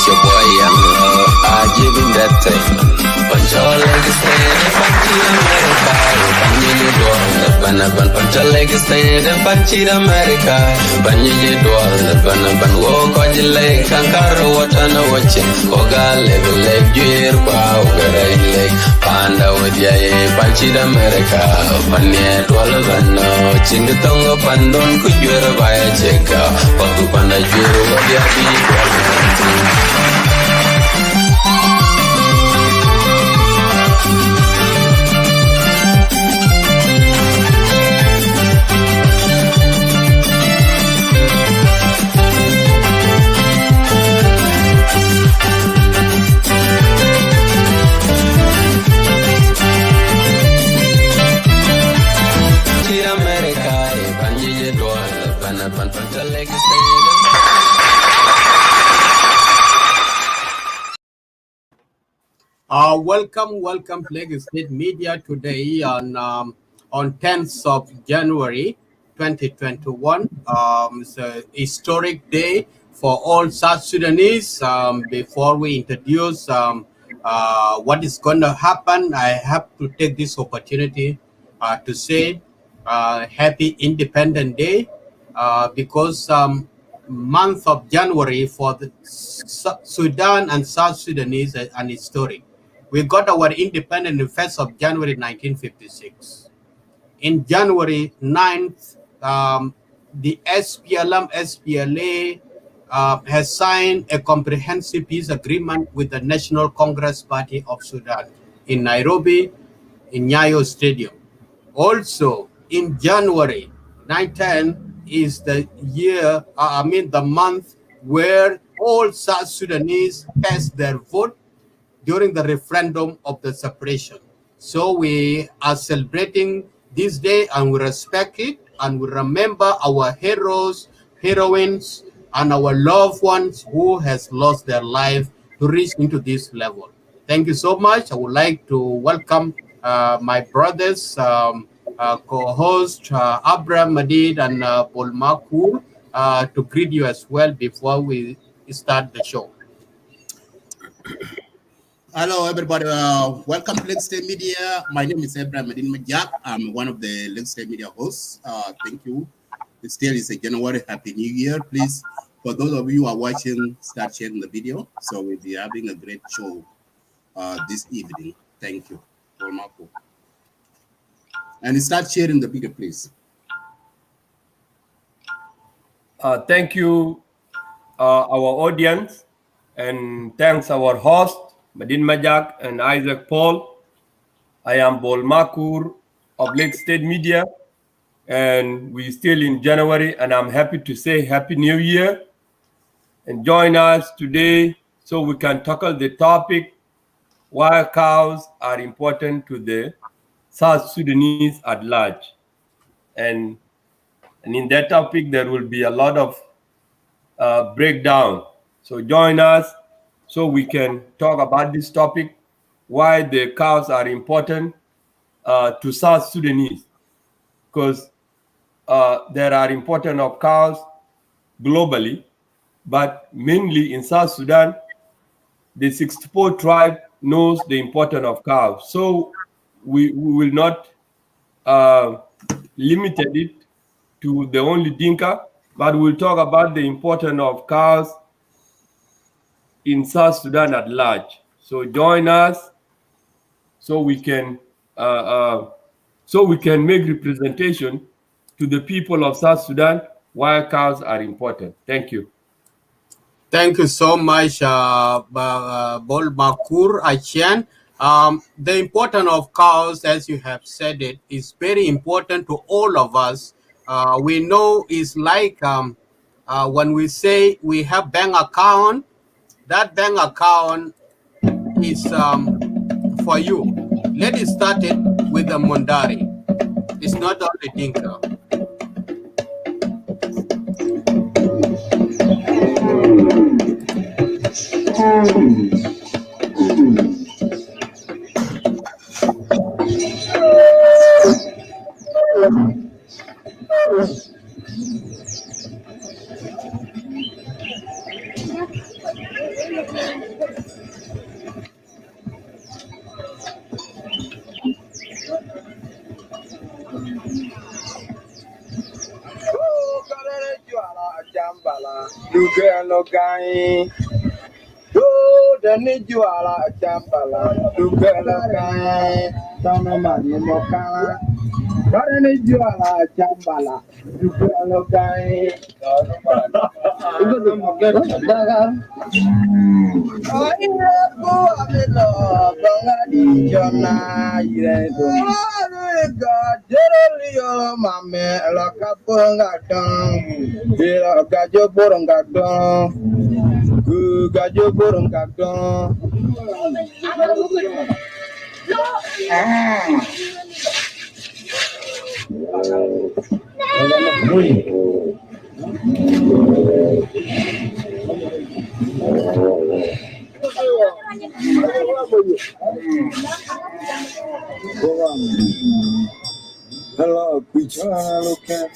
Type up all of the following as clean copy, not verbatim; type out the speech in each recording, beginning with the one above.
it's your boy Young Love. I give him that thing. Pancho legs stay, Panchi America. Panchi Dwal, Pancho legs stay, Panchi America. Panchi Dwal, walk on the lake, Kankaro, what on a watching. Oga level leg, Gear, Pow, Leg, Panda with Yay, Panchi America. Panya Dwal, Chingatonga Pandon, could you ever buy a check? Papu Panda, you, what you have. Welcome, Lagos State Media today on 10th of January 2021. It's a historic day for all South Sudanese. Before we introduce what is going to happen, I have to take this opportunity to say Happy Independence Day because month of January for the Sudan and South Sudanese and historic. We got our independence on 1st of January 1956. In January 9th, the SPLA has signed a comprehensive peace agreement with the National Congress Party of Sudan in Nairobi, in Nyayo Stadium. Also, in January 9/10 is the the month where all South Sudanese cast their vote during the referendum of the separation. So we are celebrating this day and we respect it and we remember our heroes, heroines, and our loved ones who has lost their life to reach into this level. Thank you so much. I would like to welcome my brothers, co-host Abraham Madid and Paul Makur to greet you as well before we start the show. Hello, everybody. Welcome to Lagos State Media. My name is Abraham Madin Majak. I'm one of the Lagos State Media hosts. Thank you. Still, it's a January. Happy New Year. Please, for those of you who are watching, start sharing the video. So we'll be having a great show this evening. Thank you. And start sharing the video, please. Thank you, our audience, and thanks our host, Madin Majak and Isaac Paul. I am Bol Makur of Lake State Media, and we're still in January, and I'm happy to say Happy New Year. And join us today so we can tackle the topic, why cows are important to the South Sudanese at large. And in that topic, there will be a lot of breakdown. So join us so we can talk about this topic, why the cows are important to South Sudanese. Because there are important of cows globally, but mainly in South Sudan, the 64 tribe knows the importance of cows. So we will not limit it to the only Dinka, but we'll talk about the importance of cows in South Sudan at large. So join us so we can make representation to the people of South Sudan why cows are important. Thank you. Thank you so much, Bol Makur Achian. The importance of cows, as you have said it, is very important to all of us. We know it's like when we say we have bank account, that bank account is for you. Let us start it with the Mondari. It's not only Dinka. Dugelo Gai. Do the Nijuala Chambala, Dugelo Gai. Tanamani Mokala. Karani Juala Chambala, Dugelo Gai. Hello, Kuchalo Cat.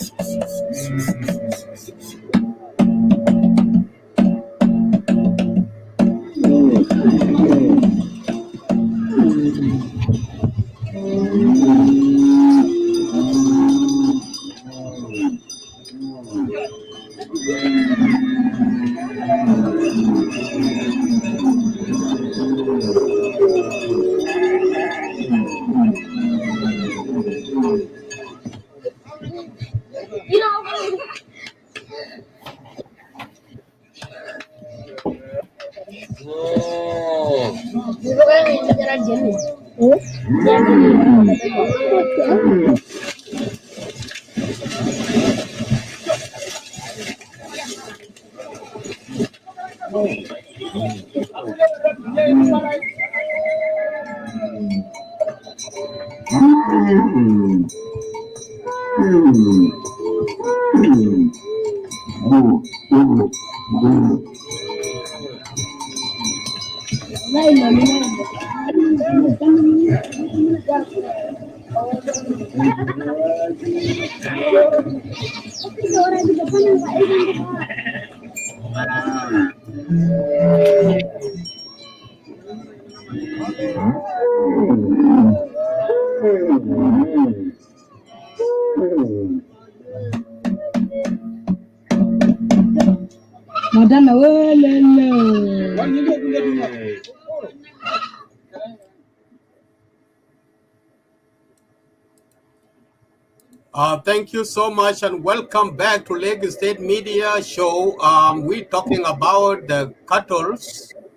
Thank you so much and welcome back to Lagos State Media Show. We're talking about the cattle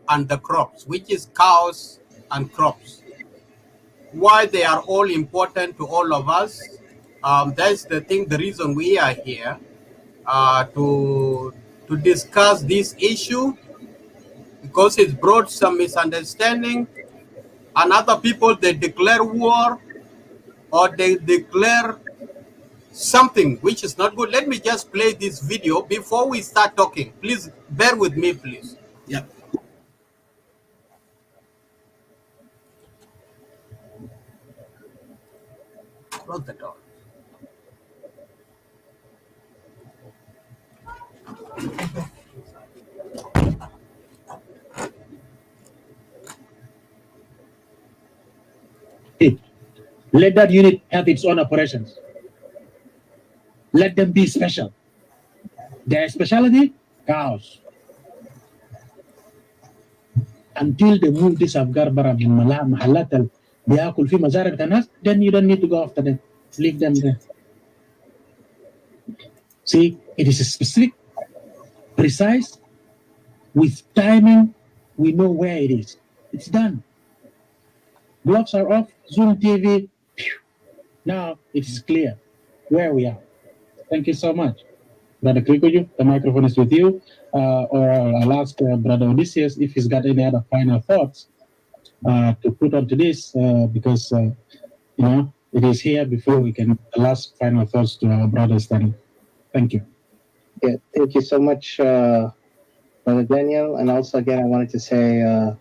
and the crops, which is cows and crops. Why they are all important to all of us. That's the thing, the reason we are here to discuss this issue, because it's brought some misunderstanding, and other people, they declare war or they declare something which is not good. Let me just play this video before we start talking. Please bear with me, please. Yeah. Close the door. Let that unit have its own operations. Let them be special. Their specialty, cows. Until they move this Afghar bara min mahallat al biyakul fi mazarib tanas, then you don't need to go after them. Leave them there. See, it is specific, precise, with timing. We know where it is. It's done. Gloves are off. Zoom TV. Now it is clear where we are. Thank you so much. Brother Krikoju, the microphone is with you. Or I'll ask Brother Odysseus if he's got any other final thoughts to put onto this, because it is here before we can the last final thoughts to our brothers. Then, thank you. Yeah, thank you so much, Brother Daniel. And also, again, I wanted to say I'm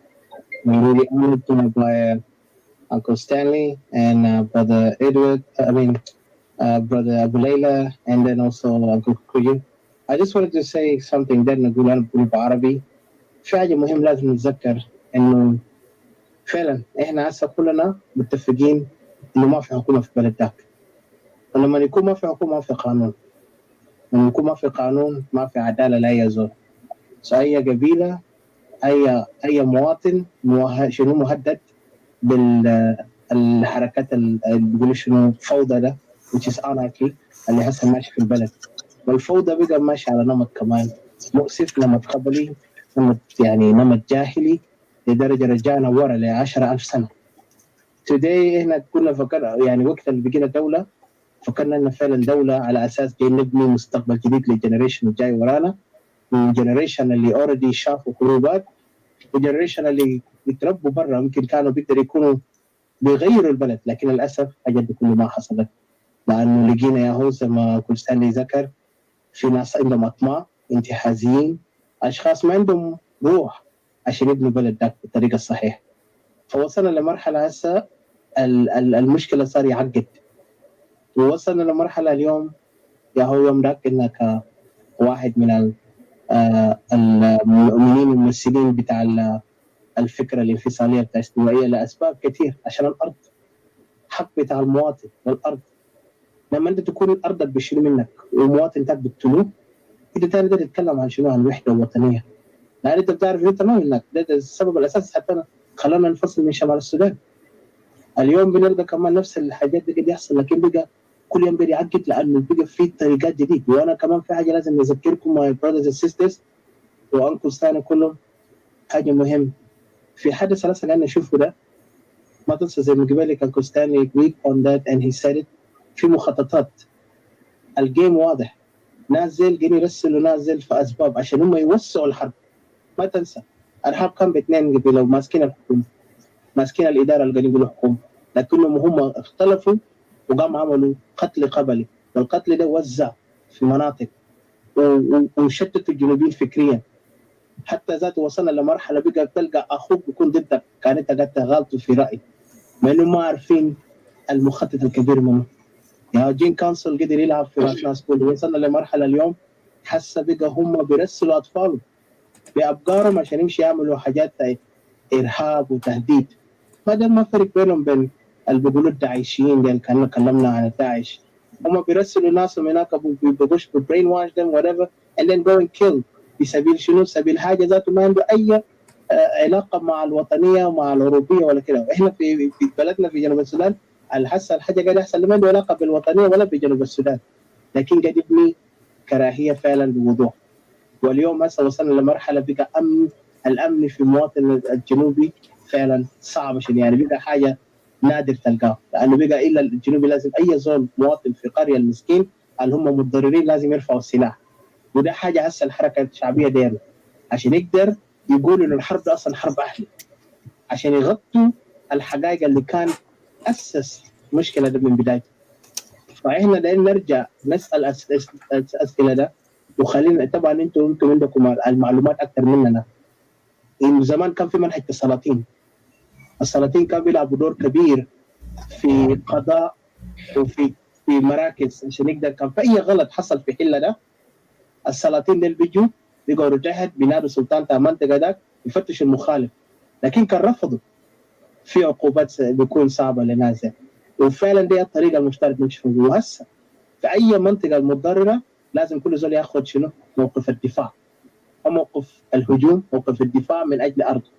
really honored by Uncle Stanley and Brother Edward. Brother Abulela, and then also Uncle Kuyu. I just wanted to say something that نقول أنا بقول بعربي. في حاجة مهم لازم نتذكر إنه فعلا إحنا هسه كلنا متفقين إنه ما في حكومة في بلد ذاك. ولما يكون ما في حكومة ما في قانون. لما يكون ما في قانون ما في عدالة لأي زول. أي قبيلة أي مواطن شنو مهدد بالحركات اللي بيقولوا شنو فوضى ده which is anarchy اللي هسه ماشي في البلد. والفوضى بقى ماشي على نمط كمان مؤسف، نمط قبلي، نمط جاهلي لدرجة رجعنا ورا ل10,000 سنة. today احنا كنا فكرنا وقت اللي بقينا دولة فكرنا انه فعلا دولة على اساس جاي نبني مستقبل جديد للجنريشن الجاي ورانا، والجنريشن اللي اوريدي شافوا حروبات، والجنريشن اللي بيتربوا برا ممكن كانوا بيقدروا يكونوا بيغيروا البلد، لكن للاسف حاجات دي كله ما حصلت، لانه لقينا يا هو زي ما كل ستانلي ذكر في ناس عندهم اطماع، انتهازيين، اشخاص ما عندهم روح عشان يبنوا البلد ده بالطريقه الصحيحه. فوصلنا لمرحله هسه المشكله صار يعقد، ووصلنا لمرحله اليوم يا هو يوم ذاك انك واحد من المؤمنين والممثلين بتاع الفكره الانفصاليه بتاع الاستوائيه لاسباب كثير، عشان الارض حق بتاع المواطن والارض. لما انت تكون الارض بتشيل منك والمواطن تاعك بتقتلوه، انت تاني تتكلم عن شنو؟ عن الوحده الوطنيه. لان انت بتعرف انت ما منك ده السبب الاساسي حتى خلانا ننفصل من شمال السودان. اليوم بنلقى كمان نفس الحاجات دي قاعد يحصل، لكن بقى كل يوم بيعقد لانه بقى في طريقات جديده. وانا كمان في حاجه لازم اذكركم ماي براذرز اند سيسترز وانكل ثاني كلهم حاجه مهم. في حدث هسه قاعد نشوفه ده ما تنسى زي ما قبل كان كوستاني agreed on that and he said it. في مخططات، الجيم واضح، نازل قاعدين يرسلوا نازل في اسباب عشان هم يوسعوا الحرب. ما تنسى الحرب كان باثنين قبل ماسكين الحكومه، ماسكين الاداره اللي قاعدين يقولوا حكومه، لكنهم هم اختلفوا وقاموا عملوا قتل قبلي، والقتل ده وزع في مناطق وشتتوا الجنوبيين فكريا. حتى ذاته وصلنا لمرحله بقى تلقى اخوك بيكون ضدك كان انت قاعد تغالطوا في راي، مع انهم ما عارفين المخطط الكبير منه. يا جين كونسل قدر يلعب في راس ناس كله. وصلنا لمرحله اليوم حاسه بقى هم بيرسلوا اطفالهم بافكارهم عشان يمشي يعملوا حاجات ارهاب وتهديد. فده ما فرق بينهم بين اللي بيقولوا الداعشيين اللي كنا كلمنا عن الداعش، هم بيرسلوا ناس من هناك بيبغوش برين واش them whatever and then go and kill بسبيل شنو؟ سبيل حاجه ذاته ما عنده اي علاقه مع الوطنيه ومع العروبيه ولا كده. احنا في بلدنا في جنوب السودان هسه الحاجه قاعد يحصل ما عنده علاقه بالوطنيه ولا بجنوب السودان، لكن قاعد يبني كراهيه فعلا بوضوح. واليوم هسه وصلنا لمرحله بقى الامن في المواطن الجنوبي فعلا صعب عشان بقى حاجه نادر تلقاه، لانه بقى الا الجنوبي لازم اي زول مواطن في قريه المسكين اللي هم متضررين لازم يرفعوا السلاح. وده حاجه هسه الحركه الشعبيه دايره عشان يقدر يقولوا انه الحرب ده اصلا حرب اهلي، عشان يغطوا الحقائق اللي كان اسس مشكله ده من بدايته. فاحنا دايرين نرجع نسال الاسئله ده، وخلينا طبعا انتم عندكم المعلومات اكثر مننا. إنه زمان كان في منهج السلاطين كان بيلعبوا دور كبير في قضاء وفي مراكز عشان يقدر كان في اي غلط حصل في حله ده السلاطين دول بيجوا بيقعدوا تحت بينادوا سلطان بتاع المنطقه ده يفتشوا المخالف، لكن كان رفضوا في عقوبات بيكون صعبه للناس. وفعلا دي الطريقه المشتركه نمشي فيها. وهسه في اي منطقه متضرره لازم كل زول ياخذ شنو؟ موقف الدفاع، او موقف الهجوم، موقف الدفاع من اجل ارضه.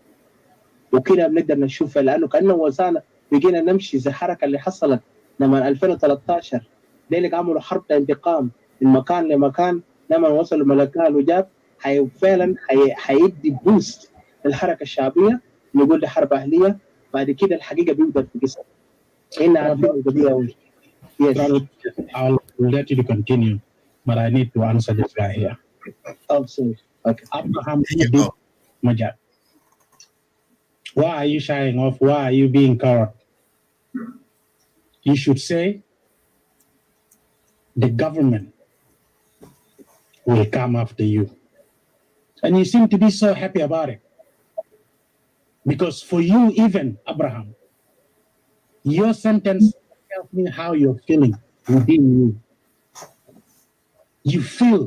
وكده بنقدر نشوفها لانه كانه وسعنا بقينا نمشي زي الحركه اللي حصلت لما 2013 ديلك عملوا حرب انتقام من مكان لمكان، لما وصلوا ملكال وجاب فعلا حيدي بوست للحركه الشعبيه، نقول دي حرب اهليه. بعد كده الحقيقه بيقدر في قصه هنا عارفين القضيه. Yes. I'll let you to continue, but I need to answer this guy here. Oh, sorry. Okay. Abraham Here you go. Majak. Why are you shying off? Why are you being coward? You should say the government will come after you. And you seem to be so happy about it. Because for you, even Abraham, your sentence tells me how you're feeling within you. You feel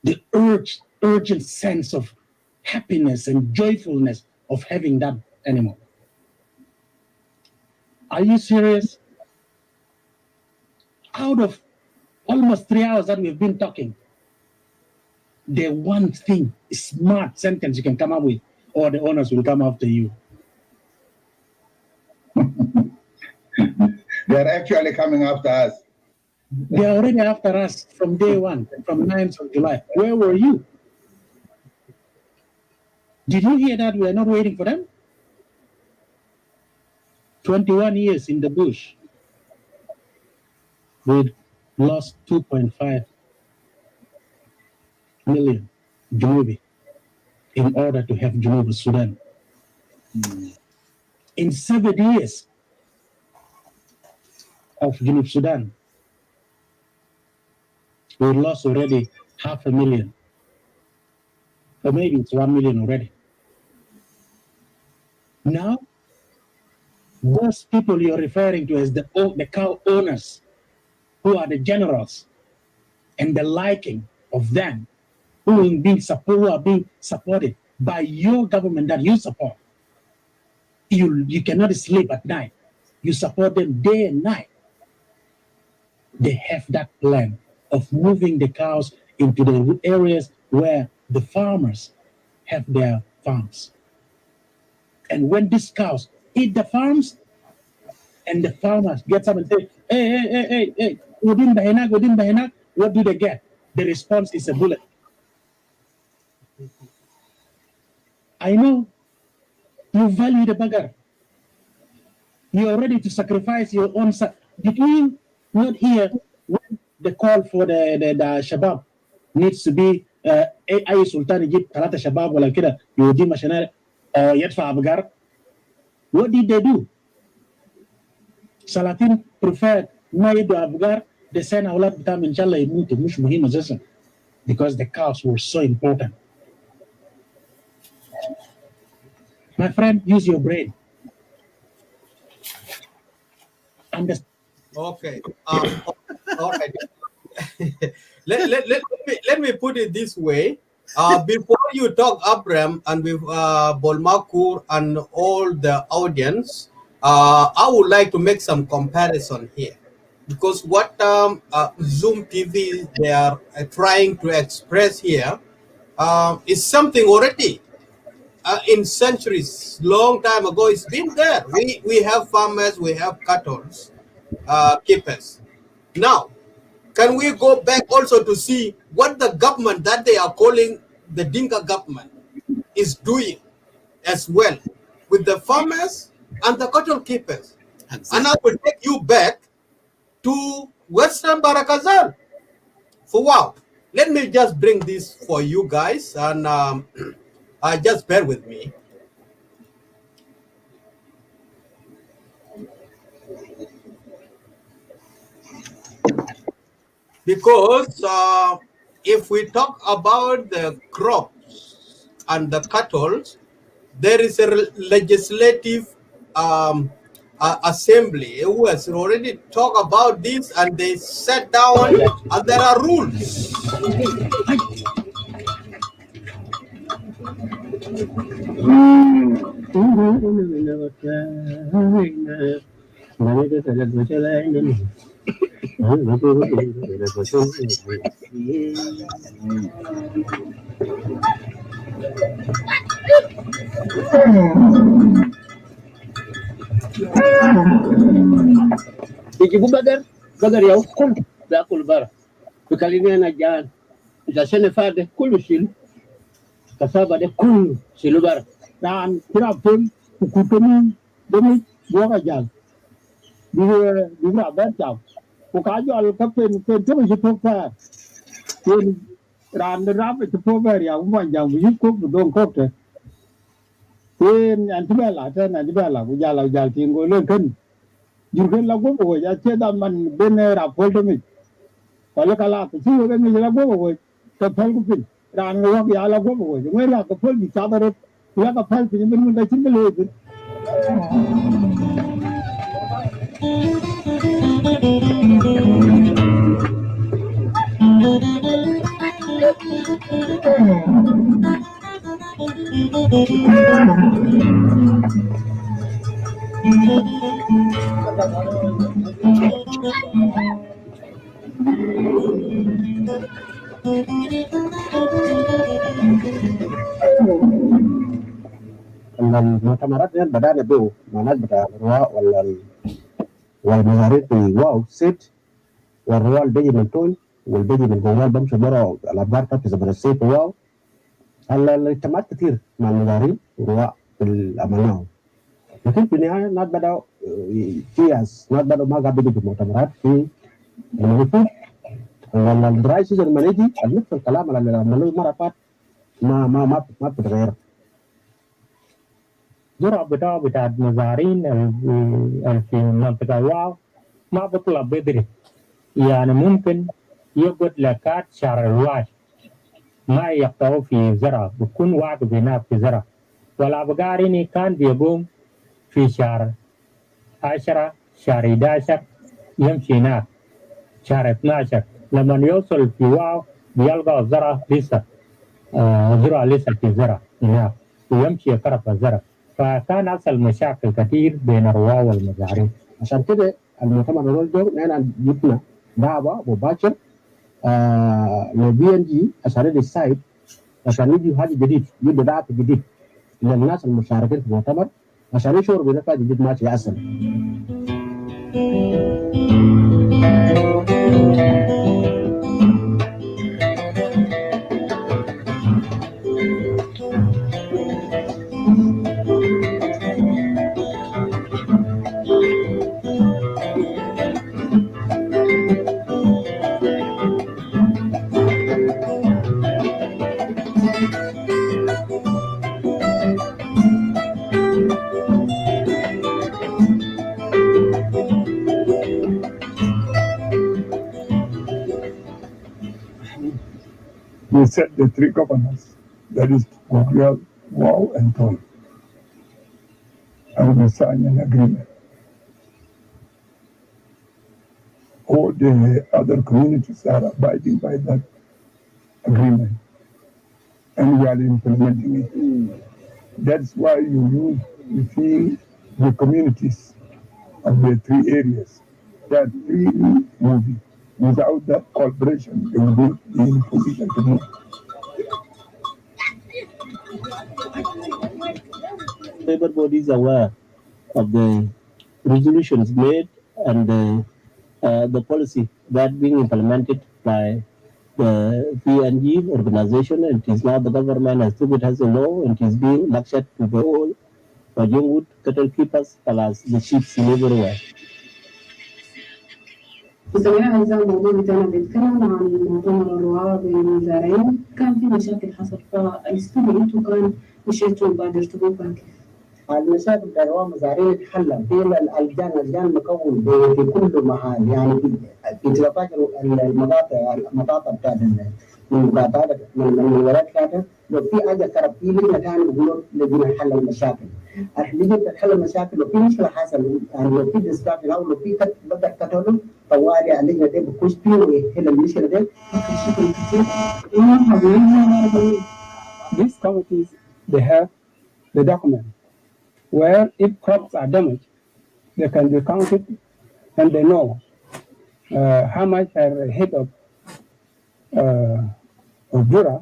the urgent sense of happiness and joyfulness of having that animal. Are you serious? Out of almost 3 hours that we've been talking. The one thing, smart sentence you can come up with, or the owners will come after you. They're actually coming after us. They're already after us from day one, from 9th of July. Where were you? Did you hear that we are not waiting for them? 21 years in the bush. We lost 2.5 million Junubi in order to have Junubi Sudan. In 7 years of Junub Sudan, we lost already 500,000. Or maybe it's 1 million already. Now, those people you're referring to as the cow owners, who are the generals, and the liking of them, who are being supported by your government that you support. You cannot sleep at night. You support them day and night. They have that plan of moving the cows into the areas where the farmers have their farms. And when these cows eat the farms, and the farmers get up and say, hey, within Bahinak, what do they get? The response is a bullet. I know you value the beggar. You are ready to sacrifice your own son. Did we not hear when the call for the Shabab needs to be أي سلطان يجيب 3 شباب ولا كده يودي مشانير أو يدفع بقر. What did they do? Salatin preferred ما يدوا أبقار. They send أولاد بتاعهم إن شاء الله يموتوا مش مهم أساسا, because the cows were so important. My friend, use your brain. Okay. All right. let me put it this way. Before you talk, Abram, and with Bolmakur and all the audience, I would like to make some comparison here, because what Zoom TV they are trying to express here is something already in centuries, long time ago. It's been there. We have farmers, we have cattle keepers. Now, can we go back also to see what the government that they are calling the Dinka government is doing as well with the farmers and the cattle keepers? Exactly. And I will take you back to Western Barakazal. For wow, let me just bring this for you guys, and just bear with me. Because if we talk about the crops and the cattle, there is a legislative assembly who has already talked about this, and they sat down and there are rules. يجيبوا بدر يوم كل بياكل برا بكلمة أنا جان إذا سنة فاتت كله شيل كسابة ده كله شيلوا برا نعم كرابتين وكتمين دمي بوقا جال بيجوا بيرجعوا وكاجوا على الكابتن كنتم يشوفوا فار كن ران الراب يشوفوا فار يا وما جاوا بيجوا بدون كوكته كن أنت بلا تنا أنت بلا وجالا جال تيمو لكن Jurgen lagu boleh, jadi zaman bener apa demi. Kalau kalah, sih orang ni lagu boleh, kapal kupin. Dan orang yang lagu boleh, mereka kapal bisa berat, dia kapal punya benda dah cincin boleh. المؤتمرات اللي بدأنا به مناطق بتاع الرواء والمزارير في واو سيت والرواء اللي بيجي من تون واللي بيجي من جوال بمشي برا الأبار بتاعت زمن السيف واو. الاجتماعات كتير مع المزارير والرواء في الأمانة، لكن في النهاية ناس بدأوا ناس بدأوا ما قاعد بيجوا في المؤتمرات في المنطقة ولا الدراي سيزون لما يجي نفس الكلام اللي عملوه مرة فات ما بتتغير. زرع بتاع مزارين في منطقة واو ما بطلع بدري، يعني ممكن يقعد لكات شهر الواحد ما يقطعوا في زرع، بكون واقف هناك في زرع. والأبقاريني كان بيقوم في شهر 10 شهر 11 يمشي هناك شهر 12 لما يوصل في واو بيلقى الزرع لسه زرع لسه في زرع هناك ويمشي يقرب الزرع. فكان حصل مشاكل كثير بين الرواة والمزارين. عشان كده المؤتمر الجو نحن جبنا دعوة مباشر لبي ان جي عشان السايت عشان يجي حاجة جديد، يجي دعوة جديد للناس المشاركين في المؤتمر عشان يشعروا بنفع جديد ماشي أحسن. We set the three governors, that is Gorial, Wow, and Tol. And we signed an agreement. All the other communities are abiding by that agreement. And we are implementing it. That's why you feel the communities of the three areas that really moving. Without that cooperation, they will not be in position to move. Everybody is aware of the resolutions made and the policy that being implemented by the PNG organization, and it is now the government has took it as a law and it is being lectured to the whole Youngwood cattle keepers plus the sheep in everywhere. مستمعينا هذا الموضوع بتاعنا بيتكلم عن مؤتمر الرعاة بين المزارعين. كان في مشاكل حصلت فالاستوديو انتوا كان مشيتوا بادرتوا كيف؟ المشاكل بتاع الرعاة المزارعين اتحلت في اللجان مكون في كل محل، يعني في اتفاقات المقاطع بتاعت المقاطعات من الولايات بتاعتها. لو في حاجه كرب في لجنه ثانيه بيقولوا لجنه حل المشاكل. اللجنه حل المشاكل لو في مشكله حصل يعني لو في ديسكشن او لو في بدا كتلو طوالي اللجنه دي بتخش فيه ويحل المشكله دي. These committees, they have the document where if crops are damaged, they can be counted and they know how much are hit of Jura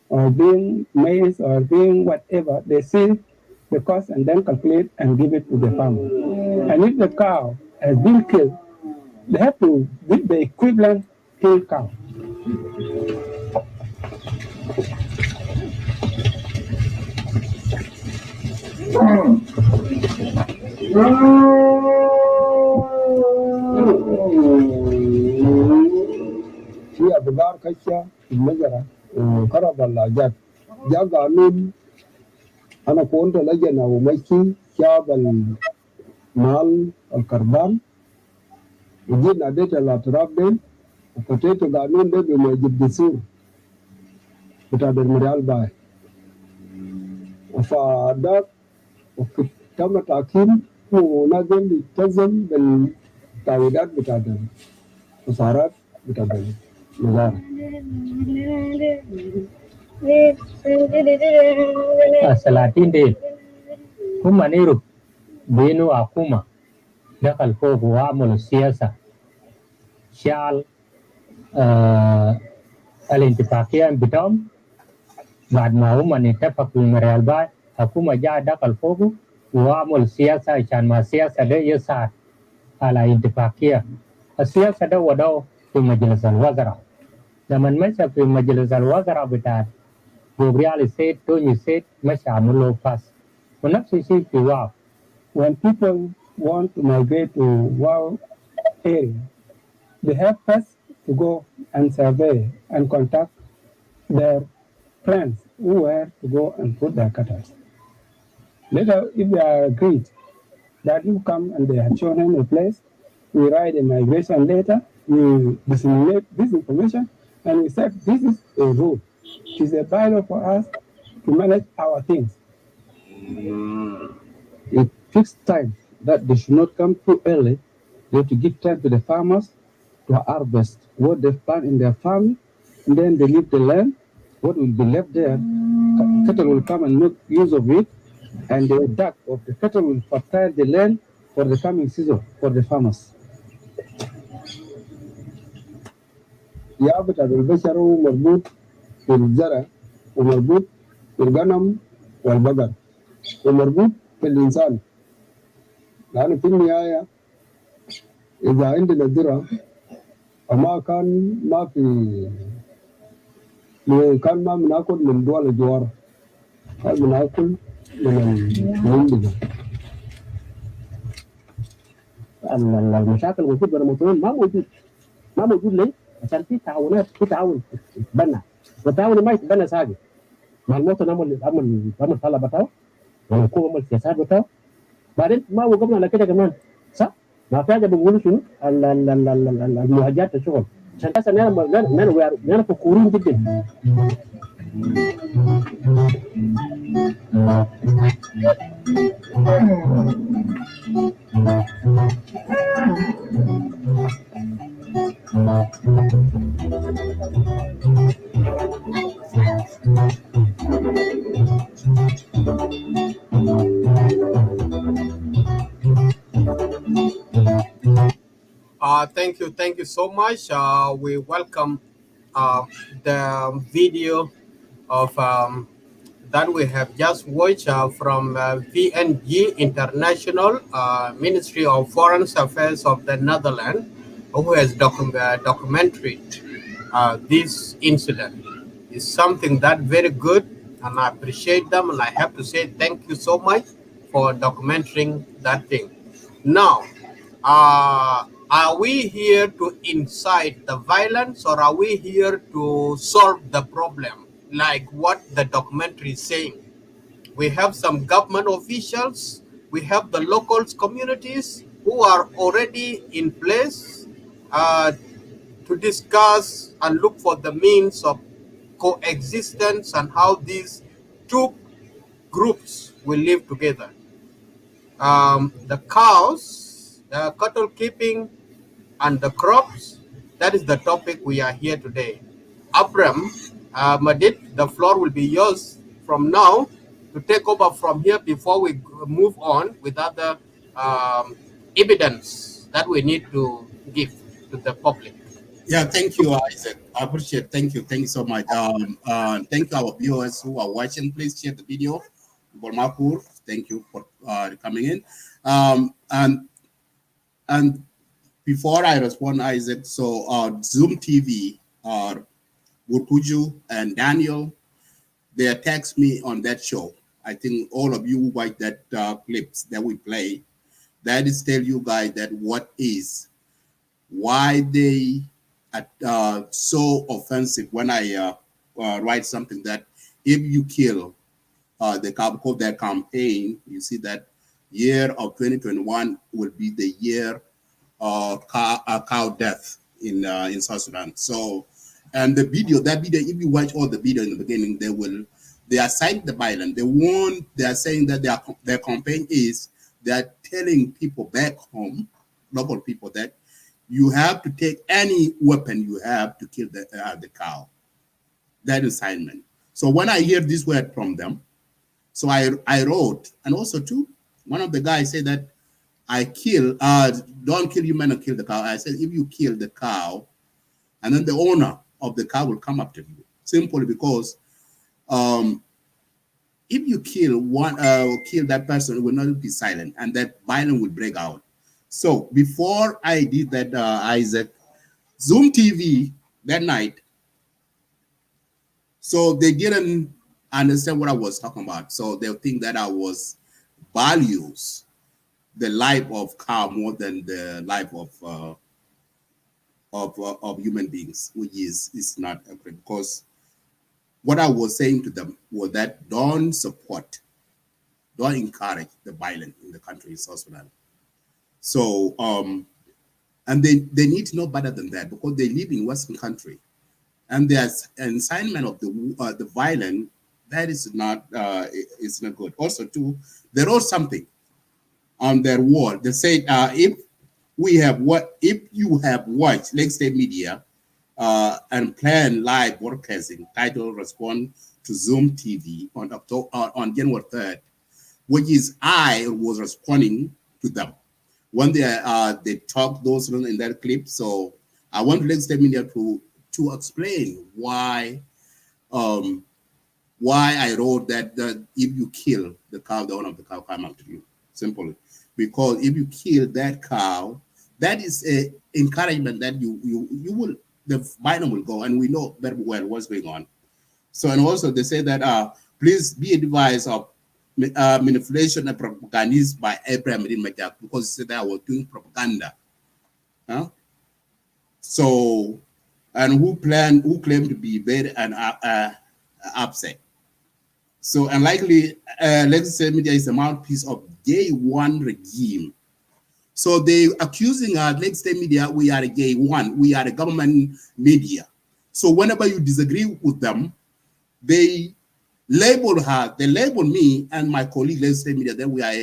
or being maize or being whatever. They see the cost and then calculate and give it to the farmer. And if the cow has been killed, they have to give the equivalent killed cow. في أبقار كشة في المجرى وقرب اللاجات جاء قانون أنا كنت لجنة ومشي شاب المال الكربان وجينا اديت الاعتراف دين وكتيت قانون ده بما يجب دستور بتاع المريال باي فده تم تأكيد ونازل يلتزم بالتعويضات بتاعت الخسارات بتاعت الوزارة. السلاطين ديل هم نيرو بينو حكومة دخل فوق وعملوا السياسة شال الانتفاخية بتاعهم بعد ما هم اتفقوا مع ريال باي حكومة جاء دخل فوقه وعمل سياسة عشان ما السياسة ده يسعى على انتفاخية. السياسة ده وداه في مجلس الوزراء. لما مشى في مجلس الوزراء بتاع جوبريال سيد توني سيد مشى عمل له فاس. ونفس الشيء في واو. When people want to migrate to Wow area, they have first to go and survey and contact their friends who were to go and put their cattle. Later, if they are agreed that you come and they have shown him a place, we write a migration letter, we disseminate this information, and we said this is a rule. It is a bylaw for us to manage our things. It fixed time that they should not come too early. They have to give time to the farmers to harvest what they've planted in their farm, and then they leave the land. What will be left there, cattle will come and make use of it, and the duck of the cattle will fertilize the land for the coming season for the farmers. يابت البشر مربوط في الزرع ومربوط في الغنم والبقر ومربوط في الإنسان، لأنه في النهاية إذا عندنا ذرة وما كان ما في كان ما بناكل من دول الجوار، كان بناكل من المشاكل الموجود بين المواطنين ما موجود ليه؟ عشان في تعاونات، في تعاون يتبنى، والتعاون ما يتبنى ساقي مع المواطن عمل طلب بتاعه والحكومه عمل سياسات بتاعه، بعدين ما وقفنا على كده كمان صح؟ ما في حاجه بيقولوا شنو؟ المهاجرات الشغل، عشان كده نحن فخورين جدا. Thank you so much. We welcome the video of that we have just watched from VNG International Ministry of Foreign Affairs of the Netherlands, who has documented this incident. It's something that very good, and I appreciate them, and I have to say thank you so much for documenting that thing. Now, are we here to incite the violence, or are we here to solve the problem, like what the documentary is saying? We have some government officials, we have the local communities who are already in place to discuss and look for the means of coexistence and how these two groups will live together. The cows, the cattle keeping, and the crops, that is the topic we are here today. Abram, Madid, the floor will be yours from now to take over from here before we move on with other evidence that we need to give to the public. Yeah, thank you, Isaac. I appreciate it. Thank you so much. Thank you, our viewers who are watching. Please share the video. Bolmakur, thank you for coming in. And before I respond, Isaac, so Zoom TV, Wutuju and Daniel, they attacked me on that show. I think all of you who watch that clips that we play, that is tell you guys that why they are so offensive when I write something that if you kill their campaign, you see that year of 2021 will be the year of cow death in South Sudan. So, and that video, if you watch all the video in the beginning, they are citing the violence. They are saying that their campaign is they're telling people back home, local people, that you have to take any weapon you have to kill the cow. That assignment. So when I hear this word from them, so I wrote, and also too, one of the guys said that don't kill human or kill the cow. I said, if you kill the cow, and then the owner of the cow will come after you. Simply because if you kill that person, it will not be silent, and that violence will break out. So before I did that, Isaac, Zoom TV that night, so they didn't understand what I was talking about. So they'll think that I was values the life of cow more than the life of human beings, which is not accurate, because what I was saying to them was that don't encourage the violence in the country, South Sudan. So and they need to know better than that, because they live in Western country, and there's an assignment of the violence that is not good. Also, too, they wrote something on their wall. They said if you have watched Lake State Media and plan live broadcasting titled "Response to Zoom TV" on January 3rd, which is I was responding to them when they talked those in that clip. So I want Lake State Media to explain why I wrote that if you kill the cow, the owner of the cow come after you. Simply because if you kill that cow, that is a encouragement that you will, the violence will go, and we know very well what's going on. So, and also they say that please be advised of manipulation and propaganda by Abraham Majak, because he said that I was doing propaganda. So, and who claimed to be very upset. So, unlikely, legislative media is a mouthpiece of J1 regime. So they accusing legislative media, we are a J1, we are a government media. So whenever you disagree with them, they label me and my colleague legislative media that we are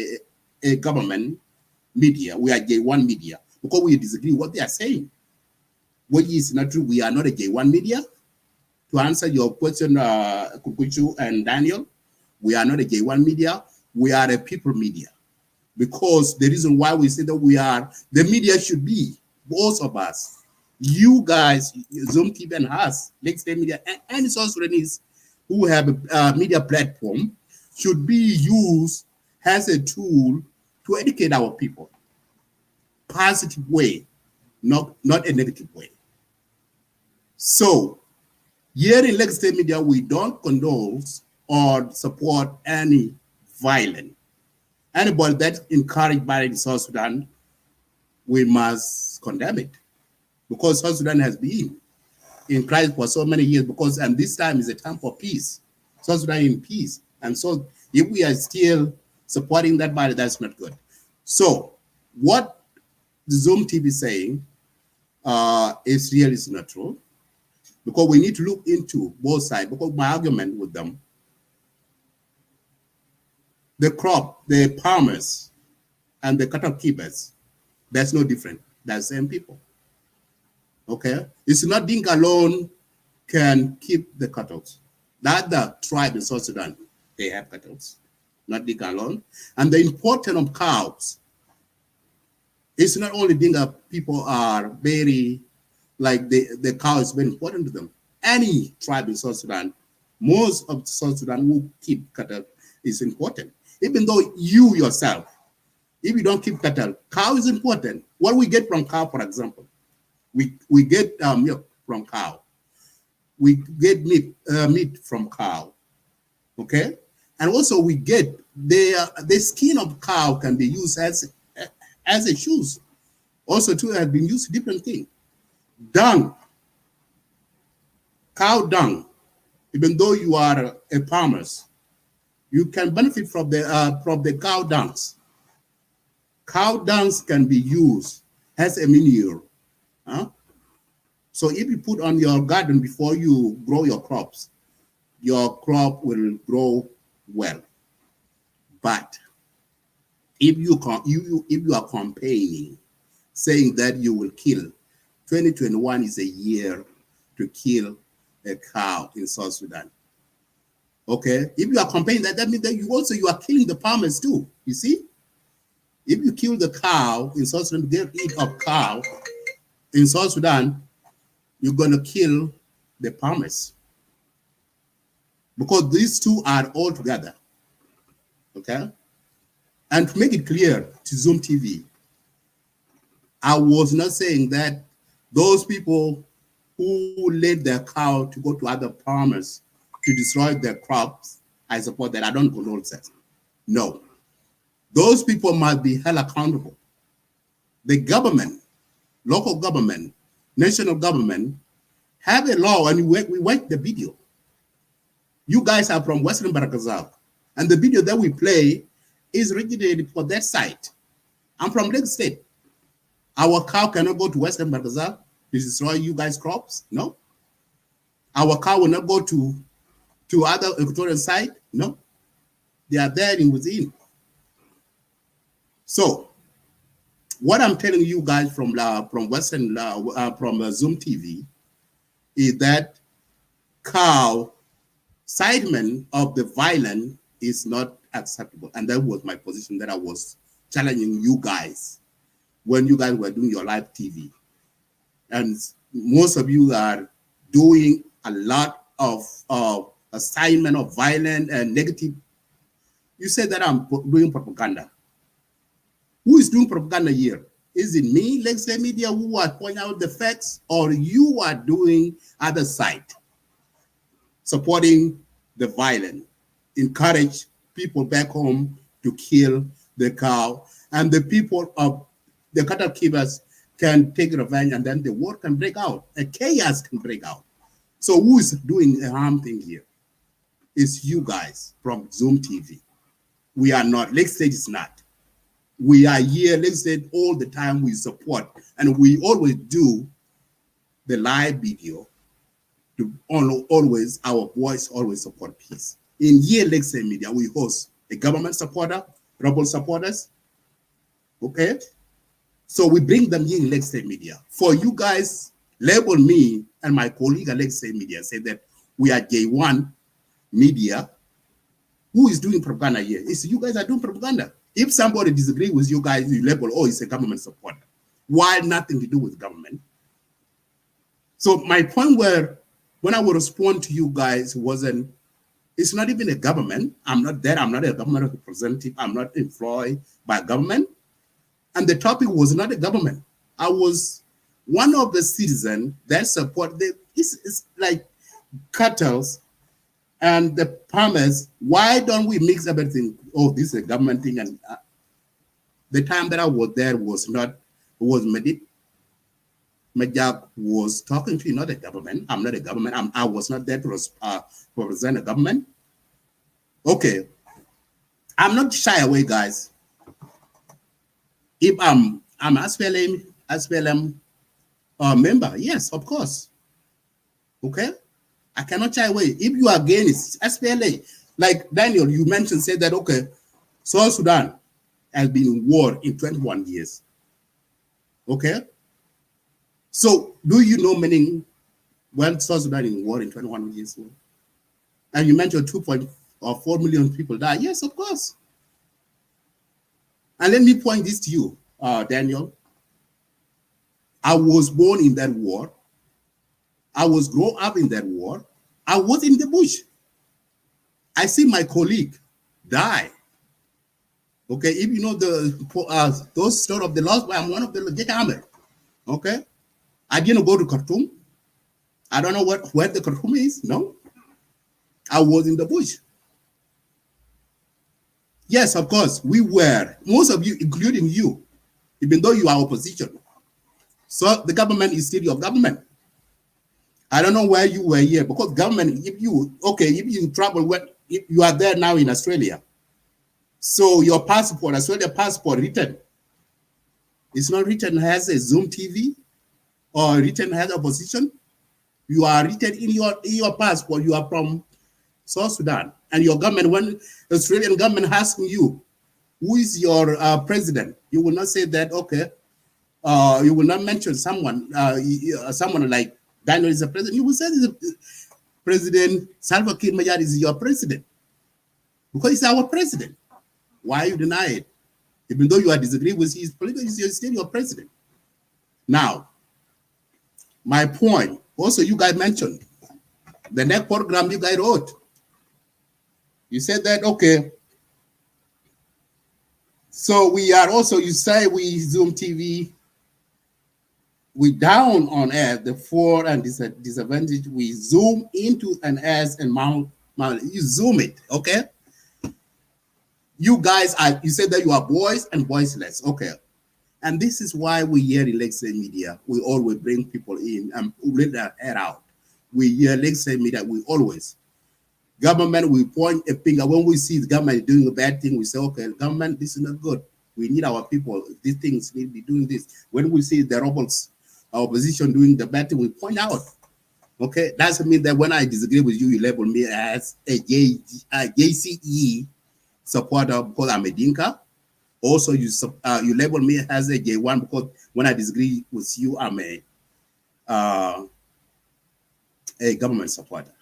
a government media, we are J1 media, because we disagree what they are saying. Which is not true. We are not a J1 media. To answer your question, Kukuchu and Daniel, we are not a J1 media. We are a people media. Because the reason why we say that we are, the media should be, both of us, you guys, Zoom TV and us, Lake State Media, and any South Sudanese who have a media platform, should be used as a tool to educate our people. Positive way, not a negative way. So, here in Lake State Media, we don't condone or support any violence. Anybody that's encouraged by South Sudan, we must condemn it, because South Sudan has been in crisis for so many years, and this time is a time for peace. South Sudan in peace. And so if we are still supporting that body, that's not good. So what the Zoom TV is saying is really not true, because we need to look into both sides, because my argument with them, the farmers and the cattle keepers, that's no different. That's the same people. Okay? It's not Dinka alone can keep the cattle. The other tribe in South Sudan, they have cattle, not Dinka alone. And the importance of cows, it's not only Dinka people are very, like the cow is very important to them. Any tribe in South Sudan, most of South Sudan who keep cattle is important. Even though you yourself, if you don't keep cattle, cow is important. What we get from cow, for example, we get milk from cow. We get meat from cow, okay? And also we get the skin of cow can be used as a shoes. Also too has been used different things. Dung, cow dung, even though you are a farmer, you can benefit from the cow dungs. Cow dungs can be used as a manure. So if you put on your garden before you grow your crops, your crop will grow well. But if you are campaigning, saying that you will kill, 2021 is a year to kill a cow in South Sudan. Okay, if you are campaigning that means that you are killing the farmers too. You see, if you kill the cow in South Sudan, get rid of cow in South Sudan, you're going to kill the farmers. Because these two are all together. Okay? And to make it clear to Zoom TV, I was not saying that those people who led their cow to go to other farmers to destroy their crops, I support that. I don't condone that. No. Those people must be held accountable. The government, local government, national government have a law, and we watch the video. You guys are from Western Barakazal, and the video that we play is originated for that site. I'm from Lake State. Our cow cannot go to Western Barakazal to destroy you guys' crops. No. Our cow will not go to other equatorial site. No. They are there in within. So, what I'm telling you guys from Western from Zoom TV is that cow incitement of the violence is not acceptable, and that was my position that I was challenging you guys when you guys were doing your live TV, and most of you are doing a lot of assignment of violence and negative. You said that I'm doing propaganda. Who is doing propaganda here? Is it me, let's say media, who are pointing out the facts, or you are doing other side, supporting the violence, encourage people back home to kill the cow, and the people of the cattle keepers can take revenge, and then the war can break out, a chaos can break out. So who is doing a harm thing here? It's you guys from Zoom TV. We are not. Lake State is not. We are here, Lake State, all the time. We support, and we always do the live video. Always, our voice always support peace. In here, Lake State Media, we host a government supporter, rebel supporters. Okay? So we bring them here in Lake State Media. For you guys, label me and my colleague at Lake State Media, say that we are J1 Media. Who is doing propaganda here? It's you guys are doing propaganda. If somebody disagrees with you guys, you label, oh, it's a government supporter. Why nothing to do with government? So my point where, when I would respond to you guys wasn't, it's not even a government. I'm not there. I'm not a government representative. I'm not employed by government. And the topic was not a government. I was one of the citizens that support it's like cattle and the farmers. Why don't we mix everything? Oh, this is a government thing. And the time that I was there was not, it was Medit. Majak was talking to not a government. I'm not a government. I was not there to represent a government. Okay. I'm not shy away, guys. If I'm SPLM member, yes, of course. Okay? I cannot shy away. If you are against SPLA, like Daniel, you mentioned, said that, okay, South Sudan has been in war in 21 years. Okay? So, do you know meaning when South Sudan in war in 21 years? And you mentioned 2.4 million people died. Yes, of course. And let me point this to you, Daniel. I was born in that war. I was grown up in that war. I was in the bush. I see my colleague die. Okay, if you know those story of the lost, I'm one of the legit army. Okay, I didn't go to Khartoum. I don't know where the Khartoum is. No, I was in the bush. Yes, of course, we were. Most of you, including you, even though you are opposition. So the government is still your government. I don't know where you were here, because government, if you travel, if you are there now in Australia, so your passport, Australia passport written, it's not written as a Zoom TV or written as opposition. You are written in your passport, you are from South Sudan. And your government, when the Australian government asking you, who is your president? You will not say that, okay, you will not mention someone like Daniel is a president. You will say President Salva Kiir Mayard is your president, because he's our president. Why you deny it? Even though you are disagreeing with his political, he's still your president. Now, my point Also, you guys mentioned the next program you guys wrote. You said that, okay. So we are also, you say we Zoom TV, we down on air, the for and disadvantage, we zoom into an as and mount, you zoom it, okay? You guys are, you said that you are boys and voiceless, okay? And this is why we here in Legacy Media, we always bring people in and let their hair out. We here in Legacy Media, we always, government, we point a finger. When we see the government doing a bad thing, we say, okay, government, this is not good. We need our people. These things need to be doing this. When we see the rebels, our opposition doing the bad thing, we point out. Okay, doesn't mean that when I disagree with you, you label me as a JCE supporter because I'm a Dinka. Also, you label me as a J1 because when I disagree with you, I'm a government supporter.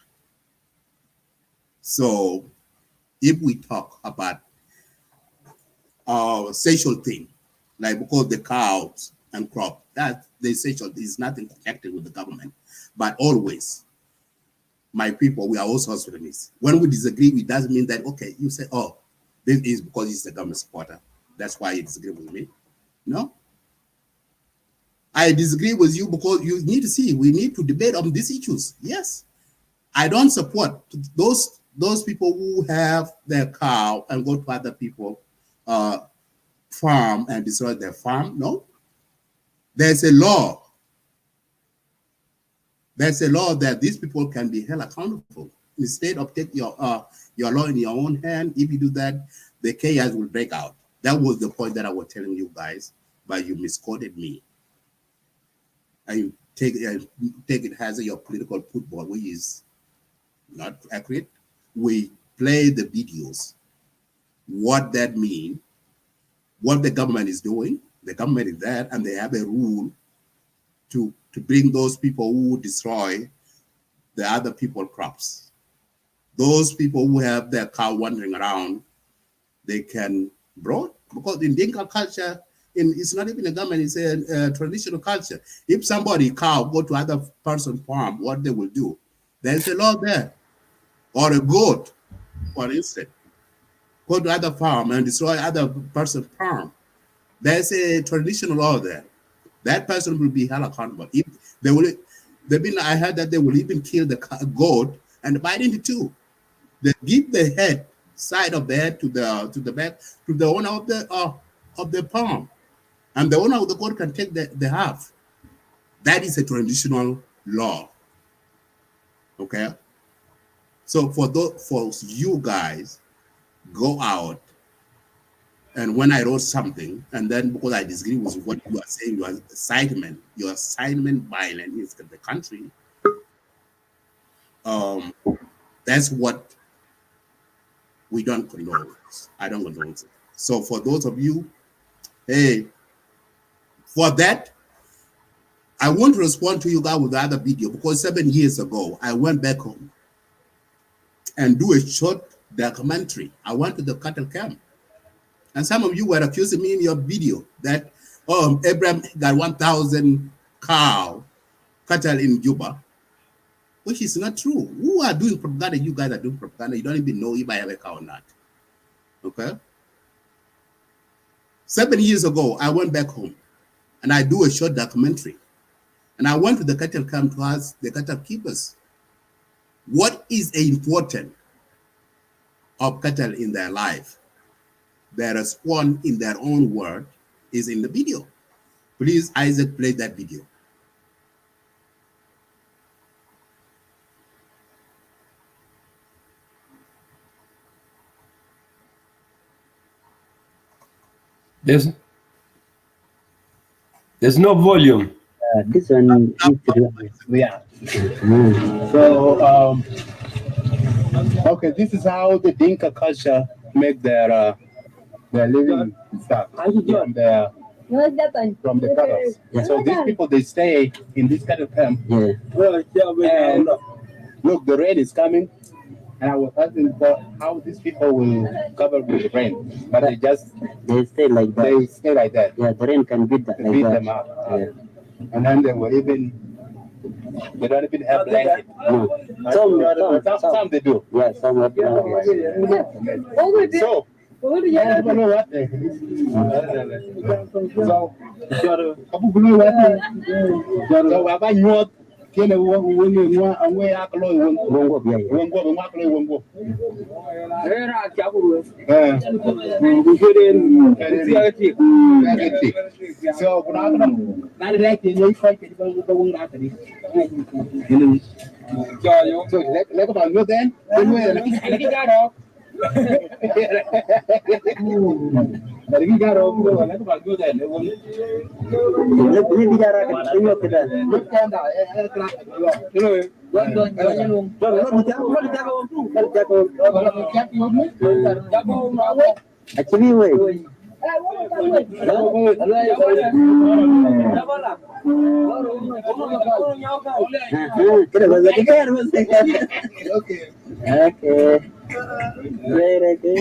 So, if we talk about social thing, like because the cows and crop, that the social is nothing connected with the government, but always, my people, we are also Sudanese. When we disagree, it doesn't mean that, okay, you say, oh, this is because he's a government supporter. That's why you disagree with me. No. I disagree with you because you need to see, we need to debate on these issues. Yes. I don't support those people who have their cow and go to other people farm and destroy their farm. No. There's a law. There's a law that these people can be held accountable. Instead of take your law in your own hand, if you do that, the chaos will break out. That was the point that I was telling you guys, but you misquoted me. And you take it as your political football, which is not accurate. We play the videos. What that means, what the government is doing. The government is there, and they have a rule to bring those people who destroy the other people's crops. Those people who have their cow wandering around, they can brought, because in Dinka culture, it's not even a government, it's a traditional culture. If somebody cow go to other person's farm, what they will do, there's a law there. Or a goat, for instance, go to other farm and destroy other person's farm. There's a traditional law there. That person will be held accountable. If they will, I heard that they will even kill the goat and bite into two. They give the head, side of the head to the back to the owner of the farm, and the owner of the goat can take the half. That is a traditional law. Okay. So for you guys, go out. And when I wrote something, and then because I disagree with what you are saying, your assignment violence in the country, that's what we don't condone. I don't condone it. So for those of you, hey, for that, I won't respond to you guys with the other video because 7 years ago, I went back home and do a short documentary. I went to the cattle camp. And some of you were accusing me in your video that, Abraham got 1,000 cattle in Juba, which is not true. Who are doing propaganda? You guys are doing propaganda. You don't even know if I have a cow or not. Okay? 7 years ago, I went back home and I do a short documentary. And I went to the cattle camp to ask the cattle keepers, what is important of cattle in their life? Their response in their own word is in the video. Please, Isaac, play that video. There's no volume. This one yeah. So okay, this is how the Dinka culture make their living stuff from the cattle. Yeah. So these people, they stay in this cattle camp. Yeah. And look, the rain is coming, and I was asking for how these people will cover with the rain, but they stay like that. They stay like that. Yeah, the rain can beat them up. Yeah. And then they will even They don't even have blanket. No. Some they do. Yeah, some of them. So, I don't know what. So, kamu belum what? So, apa nyuat? Kena away aklo Wongo biya. wongo. Era kiaburu. So, kuna nani like ni fight ke ba wong ra tadi. So, like about you then? Lagi garo. Lagi garo, like about you then. Ini bicara kan kita. Actually, wait. Kita bahasa kita harus. Okay. Okay. Very good.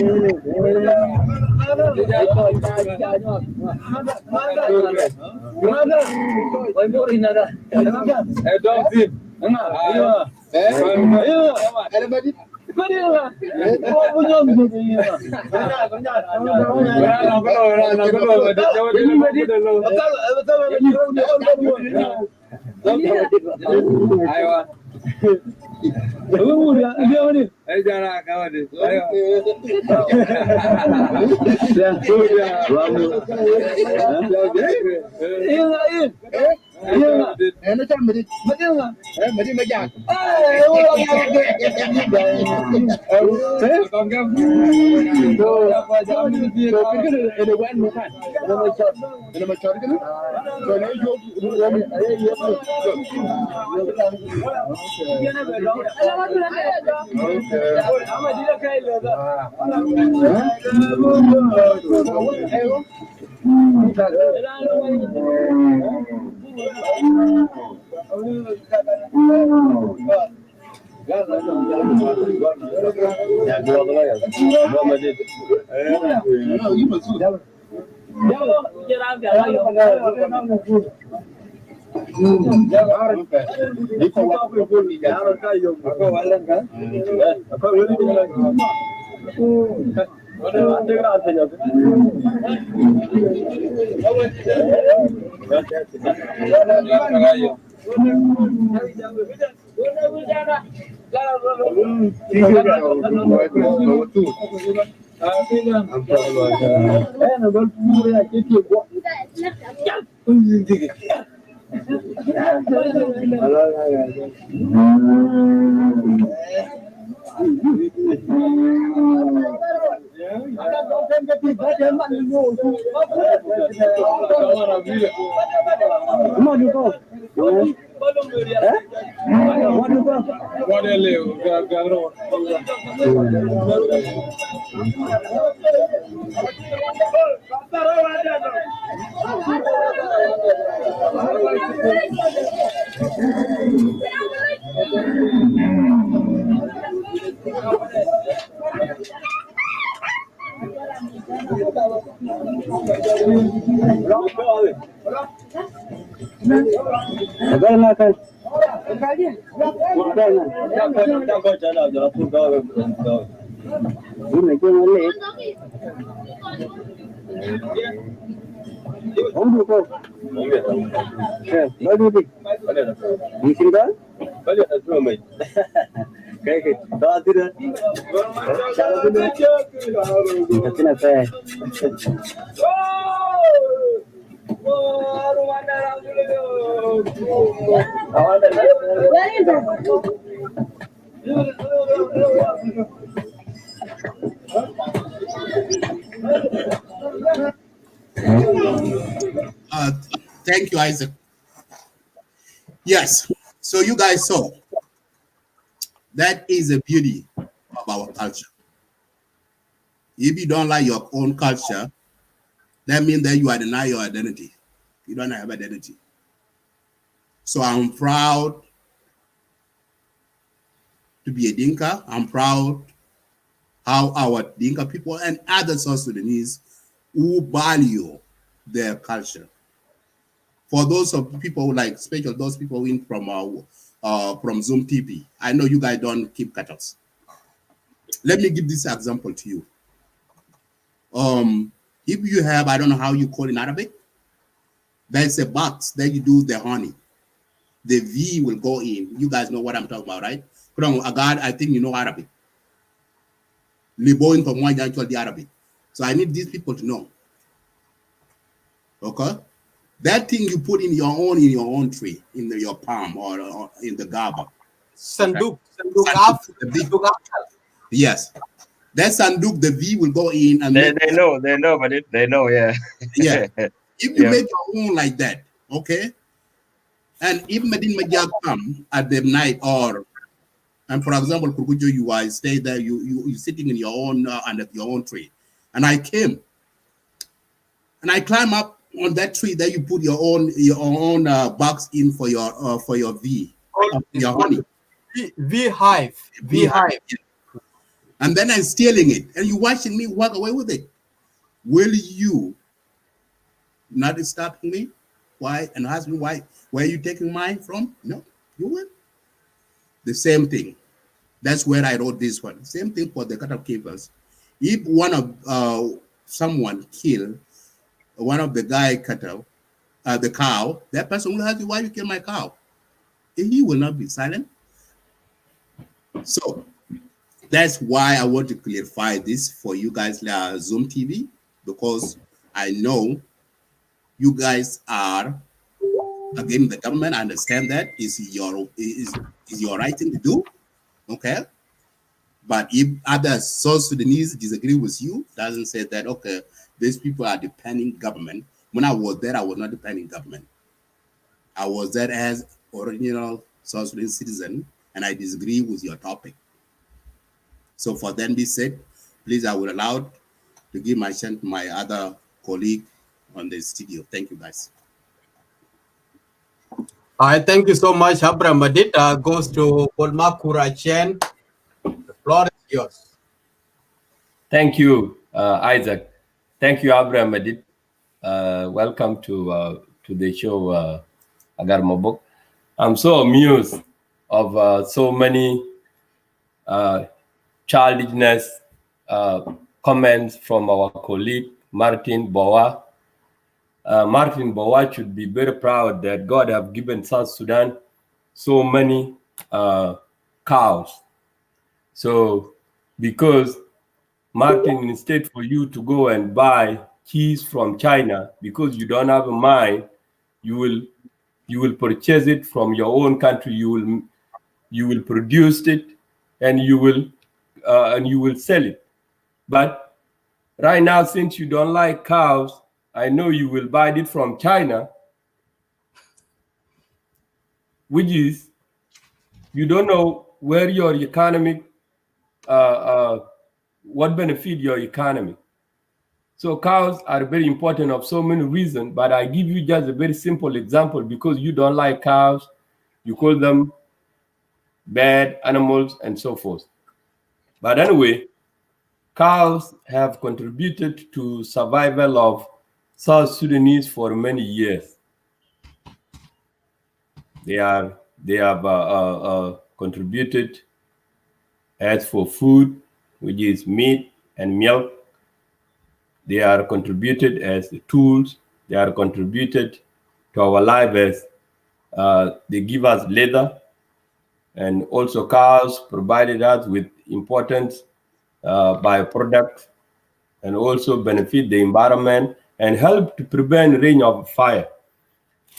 Thank you, Isaac. Yes, so you guys saw that is the beauty of our culture. If you don't like your own culture, that means that you are denying your identity. You don't have identity. So I'm proud to be a Dinka. I'm proud how our Dinka people and other South Sudanese who value their culture. For those of people like, especially those people in from Zoom TV, I know you guys don't keep cattle. Let me give this example to you. If you have, I don't know how you call it in Arabic, there's a box that you do the honey. The V will go in. You guys know what I'm talking about, right? Agad, I think you know Arabic. Libo in the Arabic. So I need these people to know. Okay? That thing you put in your own tree, in your palm or in the gaba. Sanduk. Yes. That sanduk, the V will go in and they know, but they know, yeah. Yeah. If you make your own like that, okay? And if Medin Majak come at the night, and for example, Kukujo, you are stay there, you sitting in your own under your own tree, and I came, and I climb up on that tree that you put your own box in for your V, your honey. V hive. And then I'm stealing it, and you watching me walk away with it. Will you not stop me? Why? And ask me why? Where are you taking mine from? No, you will. The same thing. That's where I wrote this one. Same thing for the cattle keepers. If one of someone kill one of the guy cattle, the cow, that person will ask you why you kill my cow. And he will not be silent. So that's why I want to clarify this for you guys, Zoom TV, because I know you guys are against the government. I understand that is your right thing to do, okay? But if other South Sudanese disagree with you, doesn't say that, okay, these people are depending government. When I was there, I was not depending government. I was there as original South Sudanese citizen, and I disagree with your topic. So for them be said, please, I will allow to give my chance to my other colleague on the studio. Thank you, guys. I thank you so much, Abraham Madid. Goes to Polmakura Chen. The floor is yours. Thank you, Isaac. Thank you, Abraham Madid. Welcome to the show, Agar Mabok. I'm so amused of so many childishness comments from our colleague, Martin Bowa. Martin Bowa should be very proud that God have given South Sudan so many cows. So because Martin, instead for you to go and buy cheese from China because you don't have a mind, you will purchase it from your own country. You will produce it, and you will sell it. But right now, since you don't like cows, I know you will buy it from China, which is you don't know where your economic what benefit your economy. So cows are very important of so many reasons, but I give you just a very simple example because you don't like cows, you call them bad animals and so forth. But anyway, cows have contributed to survival of South Sudanese for many years. They have contributed as for food, which is meat and milk. They are contributed as tools. They are contributed to our life as they give us leather, and also cows provided us with important byproducts, and also benefit the environment and help to prevent range of fire.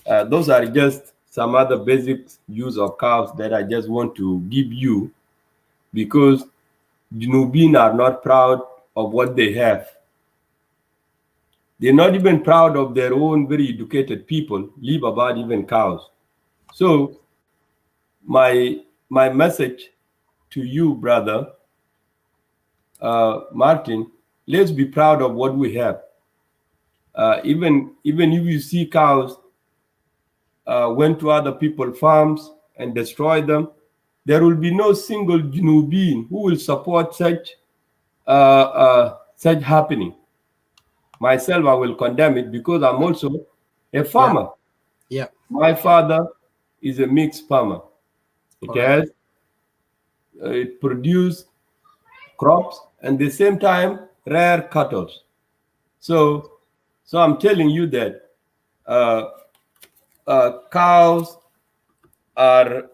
Those are just some other basic use of cows that I just want to give you, because Junubin are not proud of what they have. They're not even proud of their own very educated people, leave about even cows. So my message to you, brother Martin, let's be proud of what we have. Even if you see cows went to other people's farms and destroy them, there will be no single Junubin who will support such happening. Myself, I will condemn it because I'm also a farmer. Yeah. My father is a mixed farmer. It produces crops and the same time rare cattle. So I'm telling you that cows are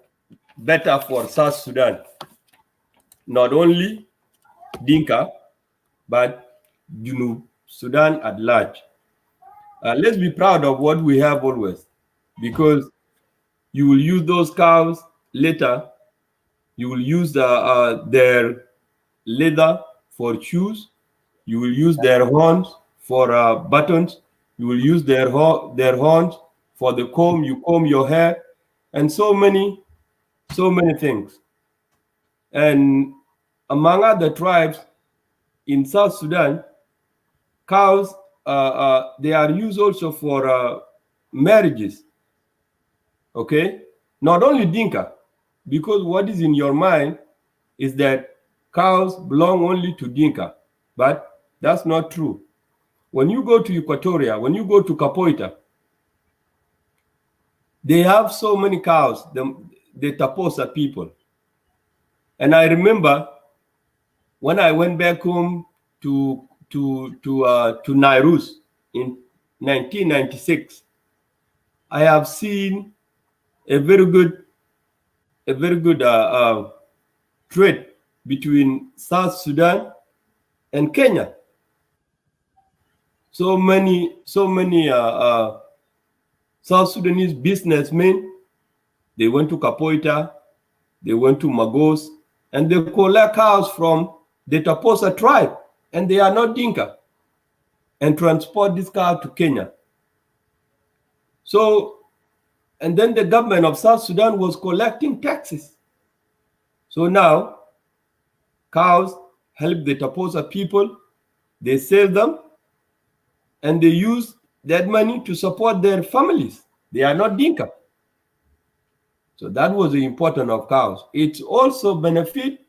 better for South Sudan, not only Dinka, but Sudan at large. Let's be proud of what we have always, because you will use those cows later. You will use their leather for shoes. You will use their horns for buttons. You will use their horns for the comb. You comb your hair, and so many things. And among other tribes in South Sudan, cows they are used also for marriages. Okay, not only Dinka, because what is in your mind is that cows belong only to Dinka, but that's not true. When you go to Equatoria, when you go to Capoeira, they have so many cows, the Taposa people. And I remember when I went back home to Nairus in 1996, I have seen a very good trade between South Sudan and Kenya. So many South Sudanese businessmen, they went to Capoeira, they went to Magos, and they collect cows from the Taposa tribe, and they are not Dinka, and transport this cow to Kenya. So, and then the government of South Sudan was collecting taxes. So now, cows help the Taposa people, they sell them, and they use that money to support their families. They are not Dinka. So that was the importance of cows. It also benefit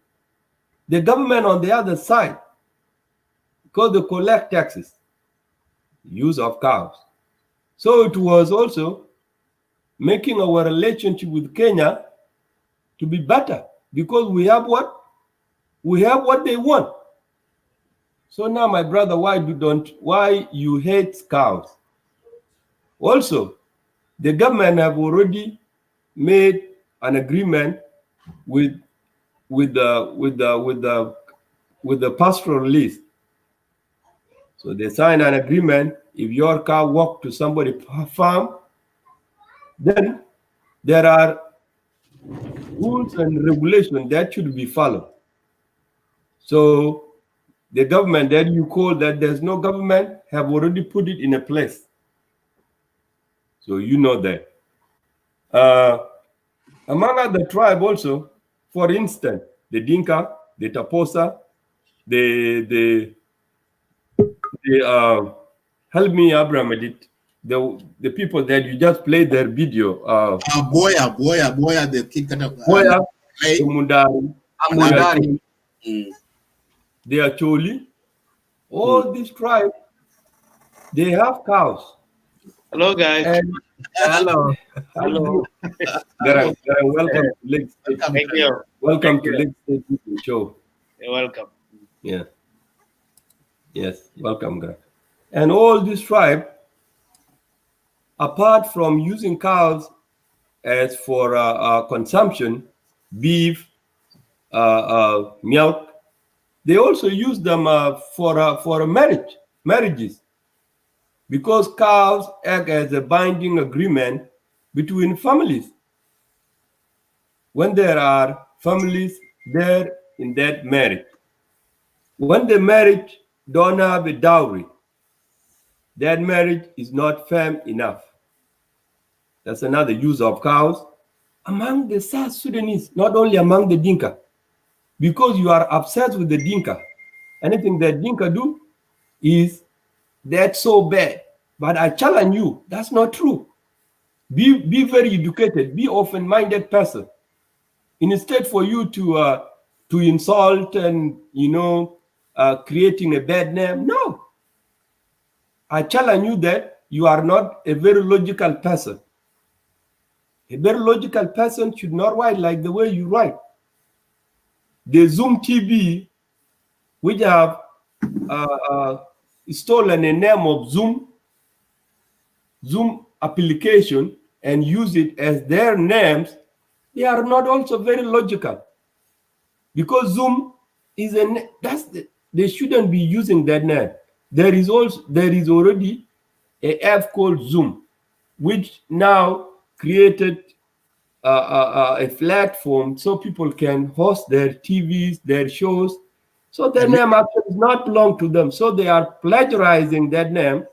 the government on the other side, because they collect taxes, use of cows. So it was also making our relationship with Kenya to be better, because we have what they want. So now, my brother, why you hate cows? Also, the government have already made an agreement with the pastoral list. So they sign an agreement. If your cow walk to somebody's farm, then there are rules and regulations that should be followed. So the government that you call that there's no government have already put it in a place. So you know that. Among other tribe also, for instance, the Dinka, the Taposa, the help me, Abraham, edit the people that you just played their video. Boya, the kid Boya, Mundari, Mundari. They are Choli. All these tribes, they have cows. Hello, guys. And hello. Garang, welcome to Lake State. Thank you. Welcome to Lake State Show. You're welcome. Yeah. Yes, welcome, Garang. And all this tribe, apart from using cows as for consumption, beef, milk, they also use them for marriages, because cows act as a binding agreement between families. When there are families there in that marriage, when the marriage don't have a dowry, that marriage is not firm enough. That's another use of cows among the South Sudanese, not only among the Dinka, because you are obsessed with the Dinka. Anything that Dinka do is that's so bad. But I challenge you, that's not true. Be very educated, be open-minded person. Instead for you to insult and creating a bad name, no. I challenge you that you are not a very logical person. A very logical person should not write like the way you write. The Zoom TV, which have stolen a name of Zoom application and use it as their names, they are not also very logical. Because Zoom is they shouldn't be using that name. There is already a app called Zoom, which now created a platform so people can host their TVs, their shows. So their name actually does not belong to them. So they are plagiarizing that name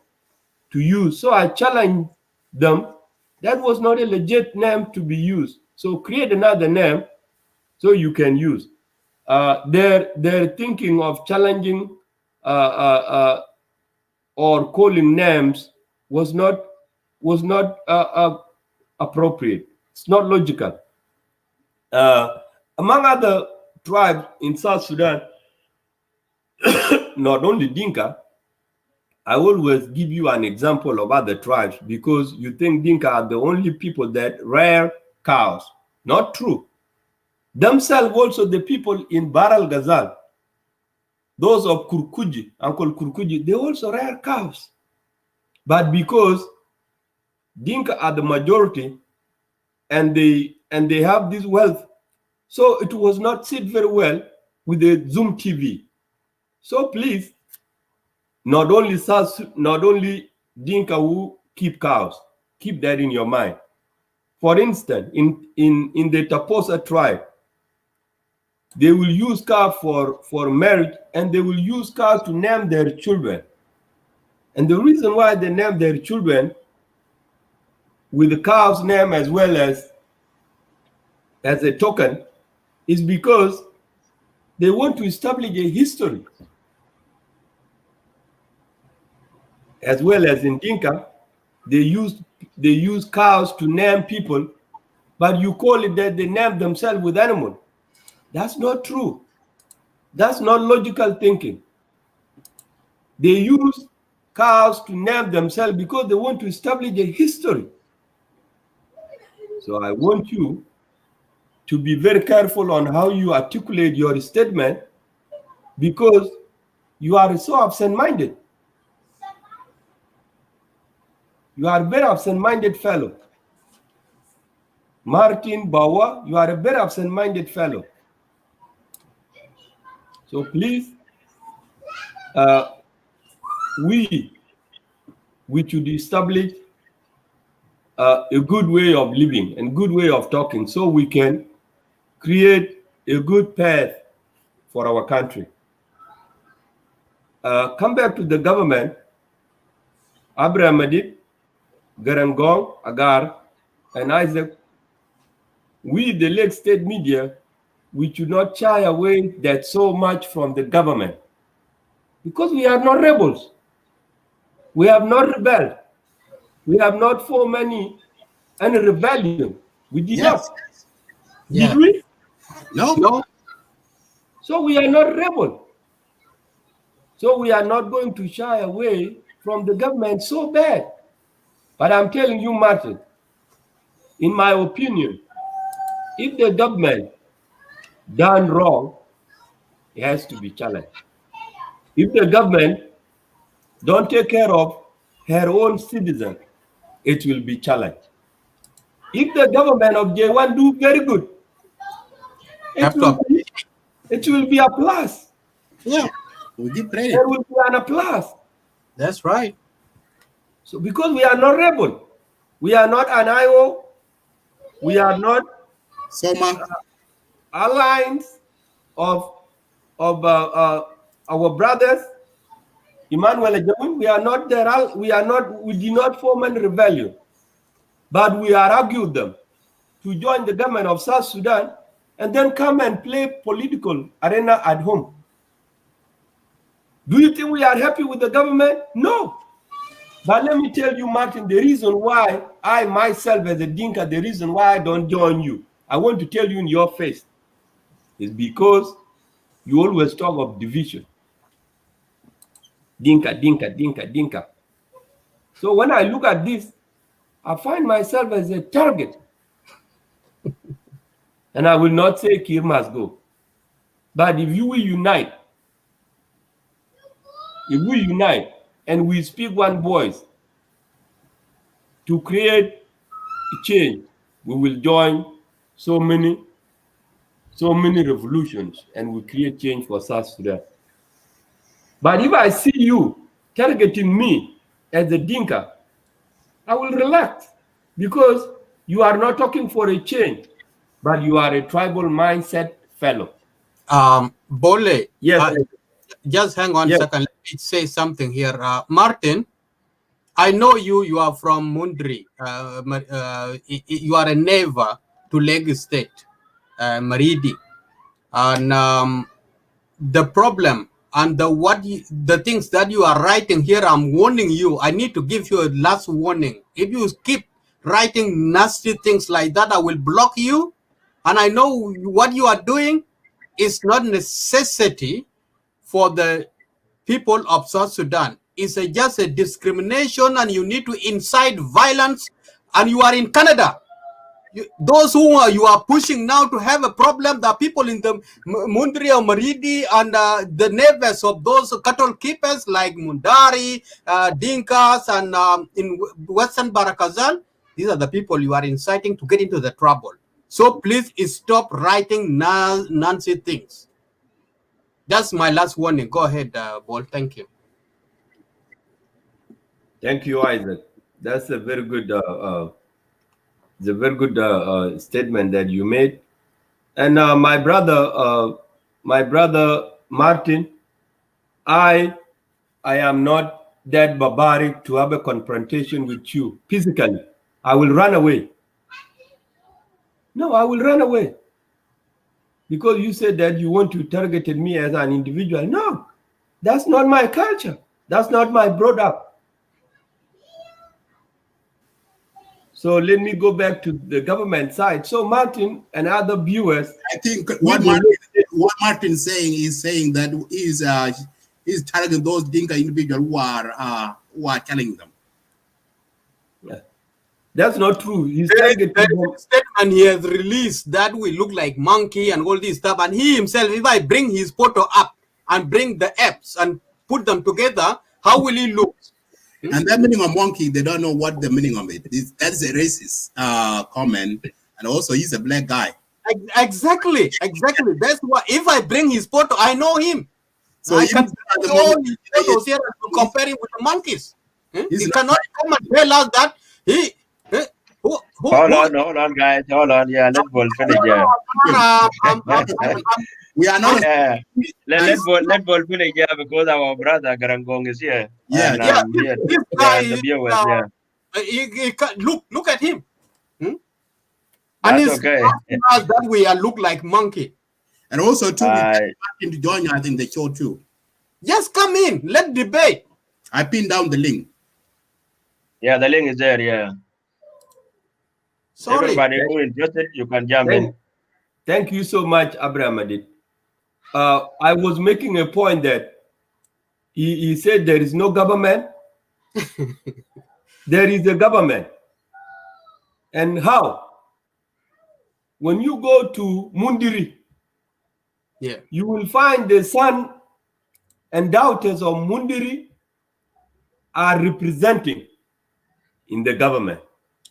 to use. So I challenge them. That was not a legit name to be used. So create another name so you can use. They're thinking of challenging or calling names was not appropriate. It's not logical. Among other tribes in South Sudan, not only Dinka, I always give you an example of other tribes because you think Dinka are the only people that rear cows. Not true. Themselves also the people in Baral Ghazal, those of Kurkuji, Uncle Kurkuji, they also rear cows. But because Dinka are the majority and they have this wealth, so it was not sit very well with the Zoom TV. So please, not only Dinka who keep cows, keep that in your mind. For instance, in the Taposa tribe, they will use cows for marriage, and they will use cows to name their children. And the reason why they name their children with the cow's name as well as a token is because they want to establish a history. As well as in Dinka, they use cows to name people, but you call it that they name themselves with animal. That's not true. That's not logical thinking. They use cows to name themselves because they want to establish a history. So I want you to be very careful on how you articulate your statement because you are so absent-minded. You are a very absent-minded fellow. Martin Bawa, you are a very absent-minded fellow. So please, we should establish a good way of living and good way of talking so we can create a good path for our country. Come back to the government. Abraham Madid, Garangong, Agar, and Isaac, we, the Lake State media, we should not shy away that so much from the government because we are not rebels. We have not rebelled. We have not formed any rebellion. We did not. Yeah. Did we? No. So we are not rebel. So we are not going to shy away from the government so bad. But I'm telling you, Martin, in my opinion, if the government done wrong, it has to be challenged. If the government don't take care of her own citizens, it will be challenged. If the government of J1 do very good, it will be a plus. Yeah, we give credit. There will be an applause. That's right. So because we are not rebel, we are not an IO, we are not alliance of our brothers, Emmanuel Ejawin. We are not there. We did not form any rebellion, but we are argued them to join the government of South Sudan and then come and play political arena at home. Do you think we are happy with the government? No. But let me tell you, Martin, the reason why I myself as a Dinka, the reason why I don't join you, I want to tell you in your face, is because you always talk of division. Dinka, Dinka, Dinka, Dinka. So when I look at this, I find myself as a target And I will not say Kir must go. But if you will unite, and we speak one voice to create change, we will join so many revolutions and we create change for South Sudan. But if I see you targeting me as a Dinka, I will relax, because you are not talking for a change, but you are a tribal mindset fellow. Bole, Yes. just hang on a Yes. second. Let me say something here. Martin, I know you are from Mundri. You are a neighbor to Lake State, Maridi. And the problem and the things that you are writing here, I'm warning you. I need to give you a last warning. If you keep writing nasty things like that, I will block you. And I know what you are doing is not necessity for the people of South Sudan. It's just a discrimination, and you need to incite violence. And you are in Canada. Those who you are pushing now to have a problem, the people in the Mundri or Maridi and the neighbors of those cattle keepers like Mundari, Dinkas, and in Western Barakazal, these are the people you are inciting to get into the trouble. So please stop writing Nancy things. That's my last warning. Go ahead, Bol. Thank you. Thank you, Isaac. That's a very good statement that you made. And my brother Martin, I am not that barbaric to have a confrontation with you physically. I will run away. No, I will run away. Because you said that you want to target me as an individual. No, that's not my culture. That's not my brought up. So let me go back to the government side. So Martin and other viewers, I think what Martin's saying is saying that he's targeting those Dinka individuals who are telling them. Yeah. That's not true. He's targeting them. Statement he has released that we look like monkey and all this stuff. And he himself, if I bring his photo up and bring the apps and put them together, how will he look? And that meaning of monkey, they don't know what the meaning of it is. That's a racist comment. And also, he's a black guy. Exactly. That's why if I bring his photo, I know him. So I can put all his photos here to compare him with the monkeys. He cannot come and tell us that he. Hold on, guys. Hold on. Yeah, let Bol finish. Yeah. We are not. Yeah. Let Bol finish. Yeah, because our brother Garangong is here. Yeah. And, this guy. He look at him. That's and okay. That we look like monkey. And also too, we to join us in the show too. Just come in. Let's debate. I pinned down the link. Yeah, the link is there. Yeah. Sorry. Everybody who is interested, you can jump in. Thank you so much, Abraham Adit. I was making a point that he said there is no government. There is a government. And how? When you go to Mundiri, you will find the son and daughters of Mundiri are representing in the government.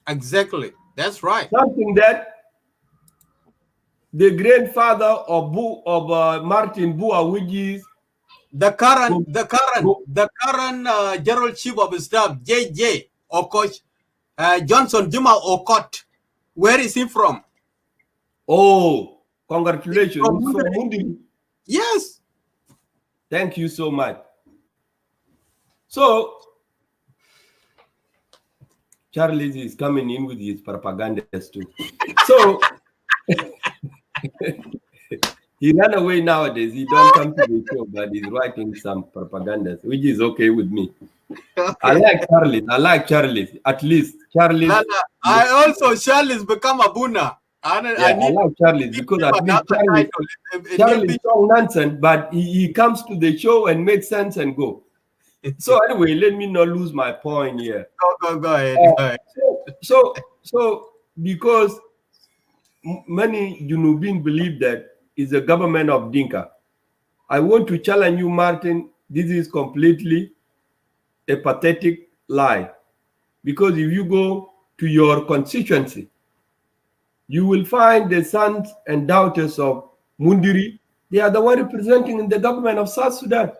Exactly. That's right. Something that the grandfather of Martin Bua, which is the current general chief of staff, JJ Okoch, Johnson Juma Okot. Where is he from? Oh, congratulations. From Mundiri. Yes. Thank you so much. So Charles is coming in with his propagandas too. So he ran away nowadays. He don't come to the show, but he's writing some propagandas, which is okay with me. Okay. I like Charles. At least Charles. Charles become a buna. I like Charles because at least Charles talk nonsense, but he comes to the show and makes sense and go. So anyway, let me not lose my point here. Go ahead. So because many Junubin believe that is a government of Dinka. I want to challenge you, Martin. This is completely a pathetic lie. Because if you go to your constituency, you will find the sons and daughters of Mundiri. They are the one representing in the government of South Sudan.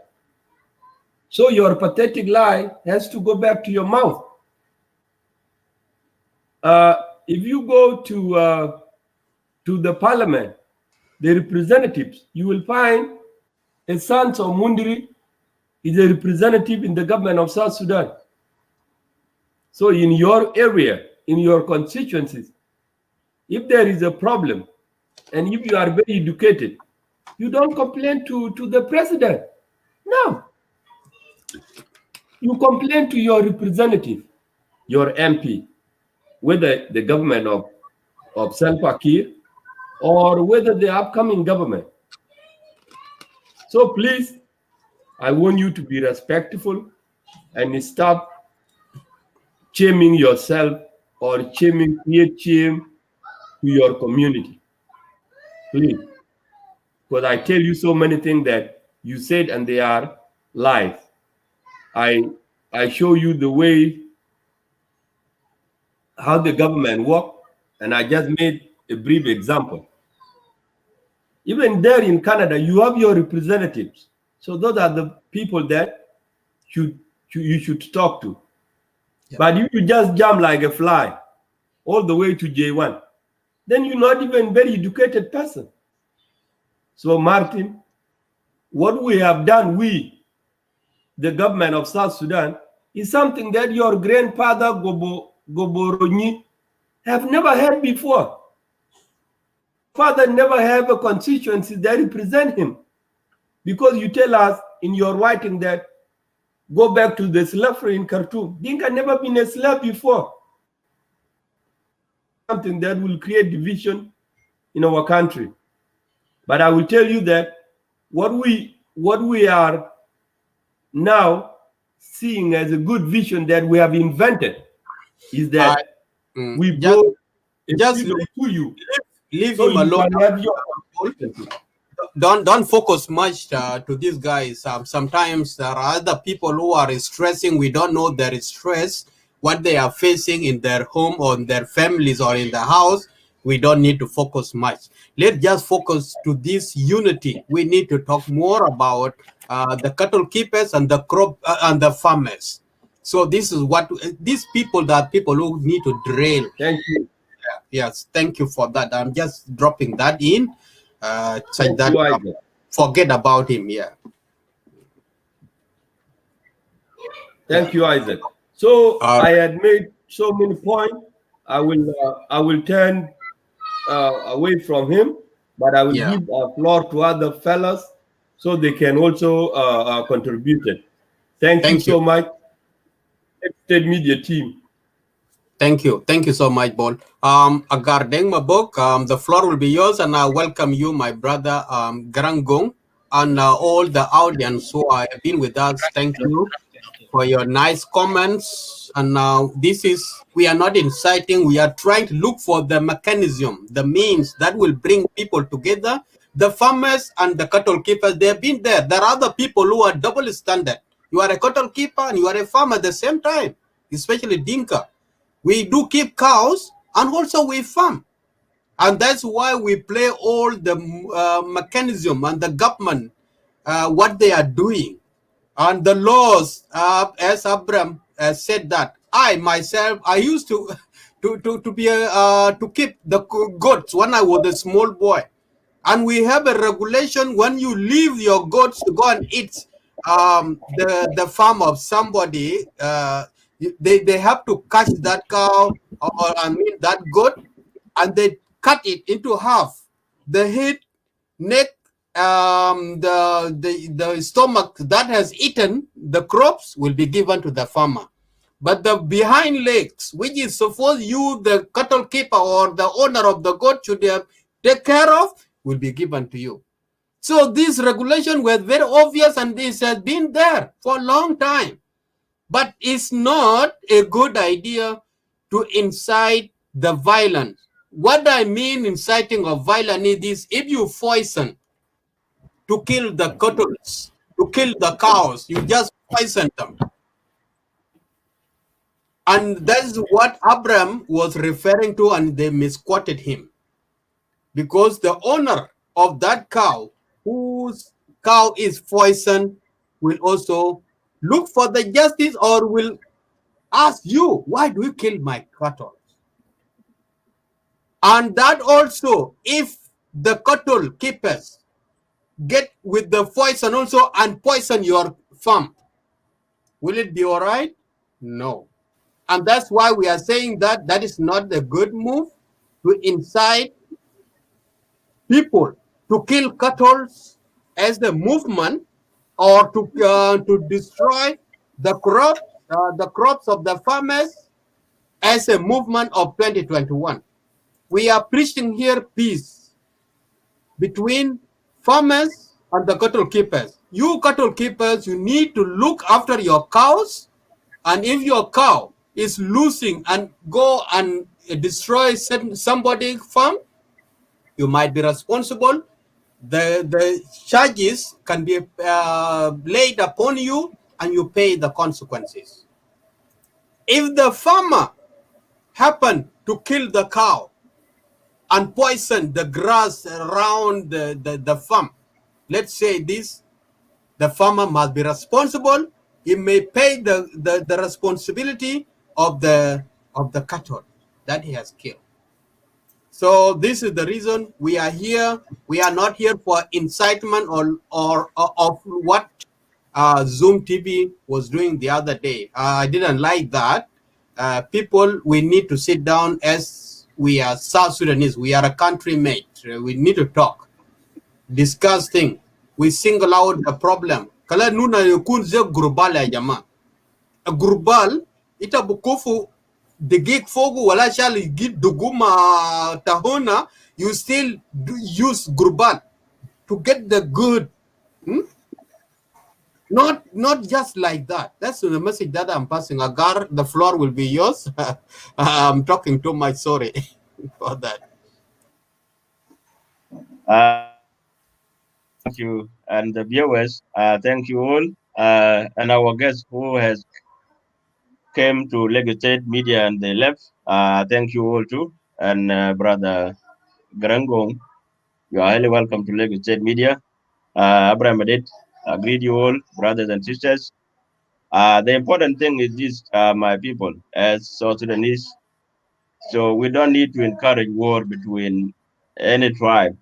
So your pathetic lie has to go back to your mouth. If you go to the parliament, the representatives, you will find a son of Mundiri is a representative in the government of South Sudan. So in your area, in your constituencies, if there is a problem, and if you are very educated, you don't complain to the president. No. You complain to your representative, your MP, whether the government of Salva Kiir or whether the upcoming government. So please, I want you to be respectful and stop shaming yourself or create shame to your community. Please. Because I tell you so many things that you said and they are lies. I show you the way how the government work, and I just made a brief example. Even there in Canada, you have your representatives. So those are the people that you should talk to. Yeah. But if you just jump like a fly all the way to J1, then you're not even a very educated person. So Martin, what we have done, the government of South Sudan, is something that your grandfather Goboronyi have never had before. Father never have a constituency that represent him, because you tell us in your writing that go back to the slavery in Khartoum. Dinka never been a slave before. Something that will create division in our country. But I will tell you that what we are now seeing as a good vision that we have invented is that we brought just to you. Leave so him alone. Don't focus much to these guys. Sometimes there are other people who are stressing. We don't know their stress, what they are facing in their home or in their families or in the house. We don't need to focus much. Let's just focus to this unity. We need to talk more about the cattle keepers and the crop and the farmers. So this is what these people who need to drill. Thank you. Yes, thank you for that. I'm just dropping that in. So that forget about him. Yeah. Thank you, Isaac. So I had made so many points. I will turn away from him, but I will give a floor to other fellas so they can also contribute it. Thank you so much, State Media team. Thank you so much, Paul. Agardeng Mabok, the floor will be yours, and I welcome you, my brother Garangong, and all the audience who have been with us. Thank you for your nice comments. And now we are not inciting, we are trying to look for the mechanism, the means that will bring people together. The farmers and the cattle keepers, they have been there. There are other people who are double standard. You are a cattle keeper and you are a farmer at the same time, especially Dinka. We do keep cows and also we farm. And that's why we play all the mechanism and the government, what they are doing. And the laws, as Abraham said that, I myself, I used to keep the goats when I was a small boy. And we have a regulation when you leave your goats to go and eat the farm of somebody, they have to catch that cow or that goat, and they cut it into half. The head, neck, the stomach that has eaten the crops will be given to the farmer. But the behind legs, which is supposed you, the cattle keeper or the owner of the goat, should take care of, will be given to you. So this regulation was very obvious, and this has been there for a long time. But it's not a good idea to incite the violence What I mean inciting of violence is if you poison to kill the cattle, to kill the cows, you just poison them. And that's what Abraham was referring to, and they misquoted him. Because the owner of that cow, whose cow is poisoned, will also look for the justice or will ask you, why do you kill my cattle? And that also, if the cattle keepers get with the poison also and poison your farm, will it be all right? No. And that's why we are saying that that is not a good move to incite people to kill cattle as the movement or to destroy the crops of the farmers as a movement of 2021. We are preaching here peace between farmers and the cattle keepers. You cattle keepers, you need to look after your cows, and if your cow is losing and go and destroy somebody's farm, you might be responsible. The charges can be laid upon you, and you pay the consequences. If the farmer happen to kill the cow and poison the grass around the farm, let's say this, the farmer must be responsible. He may pay the responsibility of the cattle that he has killed. So this is the reason we are here. We are not here for incitement or of what Zoom TV was doing the other day. I didn't like that. People, we need to sit down as we are South Sudanese. We are a country mate. We need to talk, discuss things. We single out the problem. Kala nuna yukun ze gurbal ya jama. A gurbal ita bukufu the gig fogu wala shali gid duguma tahona, you still use gurbal to get the good. Not just like that. That's the message that I'm passing. Agar, the floor will be yours. I'm talking too much. Sorry for that. Thank you, and the viewers. Thank you all, and our guest who has came to Legislate Media and they left. Thank you all too, and brother Garangong, you are highly welcome to Legislate Media. Abraham Adit, I greet you all, brothers and sisters. The important thing is this, my people, as South Sudanese. So we don't need to encourage war between any tribe.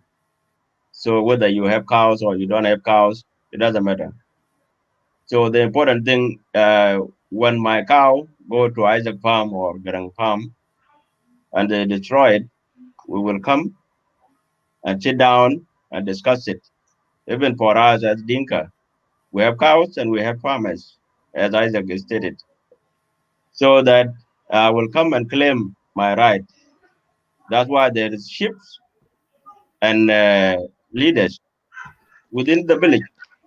So whether you have cows or you don't have cows, it doesn't matter. So the important thing, when my cow go to Isaac farm or Garang farm and they destroy it, we will come and sit down and discuss it. Even for us as Dinka, we have cows and we have farmers, as Isaac stated. So that I will come and claim my right. That's why there is chiefs and leaders within the village.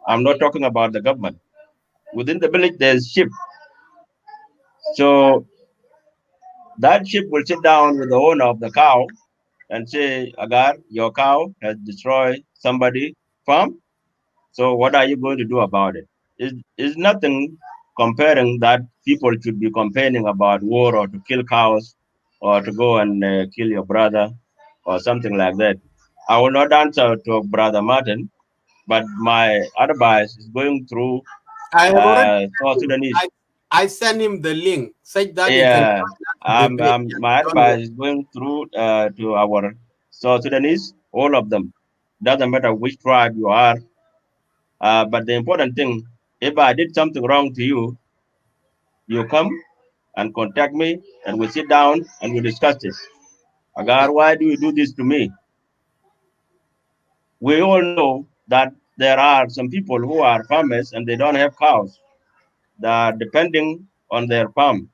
I'm not talking about the government. Within the village, there's chief. So that chief will sit down with the owner of the cow and say, Agar, your cow has destroyed somebody farm. So what are you going to do about it? It's nothing comparing that people should be complaining about war or to kill cows or to go and kill your brother or something like that. I will not answer to Brother Martin, but my advice is going through I have already South Sudanese. I sent him the link such that he can Yeah, debate. my Don't worry. advice is going through to our South Sudanese, all of them. Doesn't matter which tribe you are. But the important thing, if I did something wrong to you, you come and contact me and we sit down and we discuss it. Agar, why do you do this to me? We all know that there are some people who are farmers and they don't have cows. They are depending on their farm.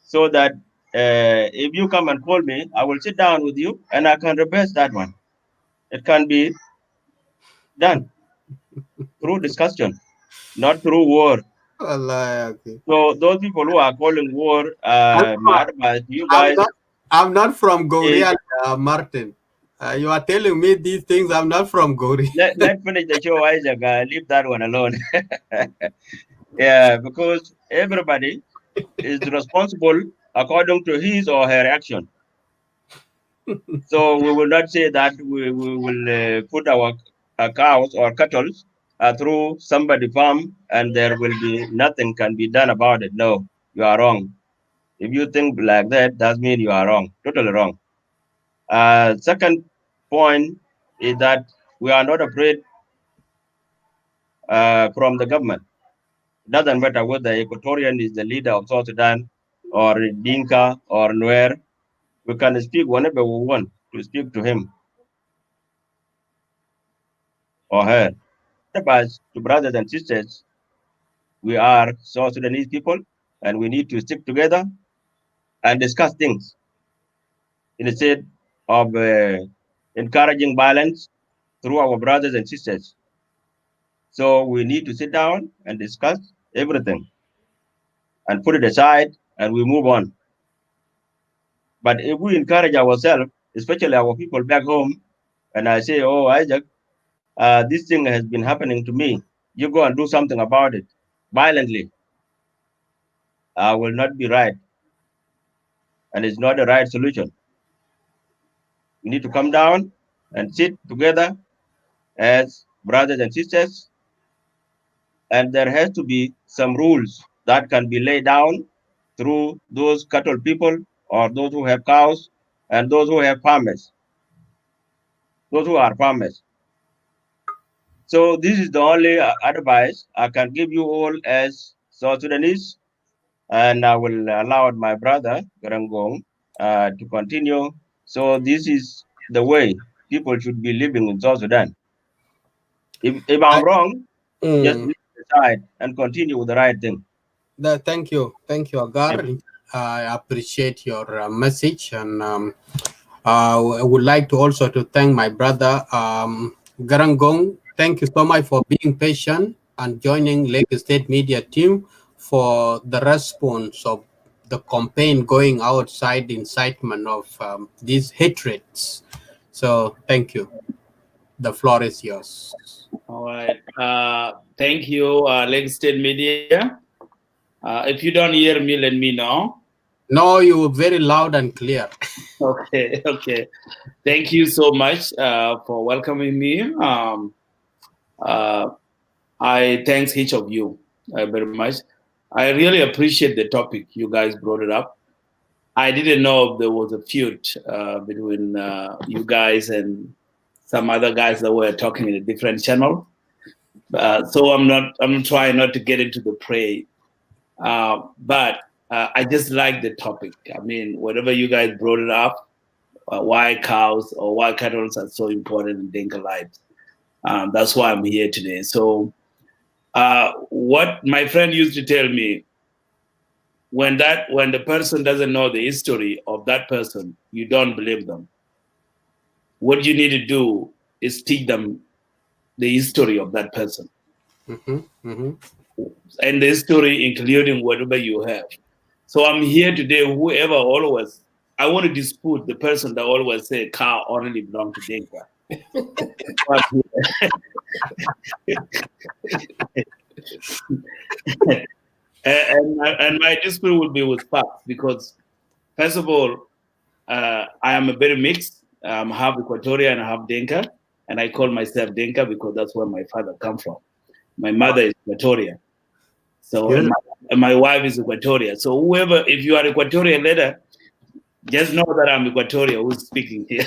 So that if you come and call me, I will sit down with you and I can reverse that one. It can be done through discussion, not through war. Allah, okay. So those people who are calling war, my advice to you I'm guys. not I'm not from Goria, Martin. You are telling me these things. I'm not from Gori. Let's finish the show, Isaac. Leave that one alone. Yeah, because everybody is responsible according to his or her action. So we will not say that we will put our cows or cattle through somebody farm and there will be nothing can be done about it. No, you are wrong. If you think like that, that means you are wrong, totally wrong. Second point is that we are not afraid from the government. It doesn't matter whether Equatorian is the leader of South Sudan or Dinka or Nuer. We can speak whenever we want to speak to him or her. Otherwise, to brothers and sisters, we are South Sudanese people and we need to stick together and discuss things instead of encouraging violence through our brothers and sisters. So we need to sit down and discuss everything and put it aside and we move on. But if we encourage ourselves, especially our people back home, and I say, oh, Isaac, this thing has been happening to me, you go and do something about it violently, will not be right. And it's not the right solution. We need to come down and sit together as brothers and sisters. And there has to be some rules that can be laid down through those cattle people or those who have cows and those who have farmers, those who are farmers. So this is the only advice I can give you all as South Sudanese. And I will allow my brother, Garangong, to continue. So this is the way people should be living in South Sudan. If I'm wrong, just leave it aside and continue with the right thing. Thank you, Agar. I appreciate your message, and I would like to also to thank my brother Garangong. Thank you so much for being patient and joining Lake State Media team for the response of the campaign going outside the incitement of these hatreds. So thank you. The floor is yours. All right. Thank you, Lake State Media. If you don't hear me, let me know. No, you were very loud and clear. Okay, okay. Thank you so much for welcoming me. I thank each of you very much. I really appreciate the topic. You guys brought it up. I didn't know there was a feud between you guys and some other guys that were talking in a different channel. So I'm trying not to get into the prey. But I just like the topic. I mean, whatever you guys brought it up, why cows or why cattle are so important in Dinka lives. That's why I'm here today. So what my friend used to tell me, when the person doesn't know the history of that person, you don't believe them. What you need to do is teach them the history of that person. And the history, including whatever you have. So I'm here today, whoever always, I want to dispute the person that always say cow only belong to Dinka. and my dispute will be with facts because, first of all, I am a very mixed. I'm half Equatorian and half Dinka, and I call myself Dinka because that's where my father come from. My mother is Equatorian. So and my wife is Equatorial. So whoever, if you are Equatorial leader, just know that I'm Equatorial who's speaking here.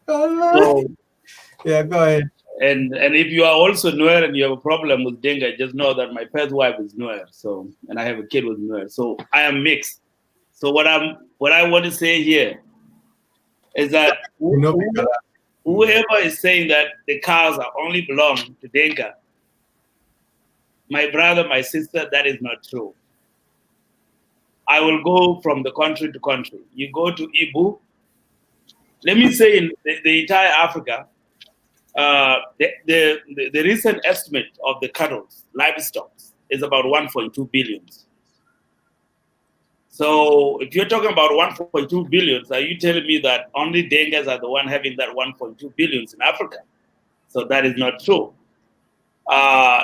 So, yeah, go ahead. And if you are also Nuer and you have a problem with Dinka, just know that my first wife is Nuer. So, and I have a kid with Nuer. So I am mixed. So what I want to say here is that whoever is saying that the cows are only belong to Dinka, my brother, my sister, that is not true. I will go from the country to country. You go to Ibu. Let me say in the entire Africa, the recent estimate of the cattle livestock is about 1.2 billion. So if you're talking about 1.2 billion, are you telling me that only Dinkas are the one having that 1.2 billion in Africa? So that is not true.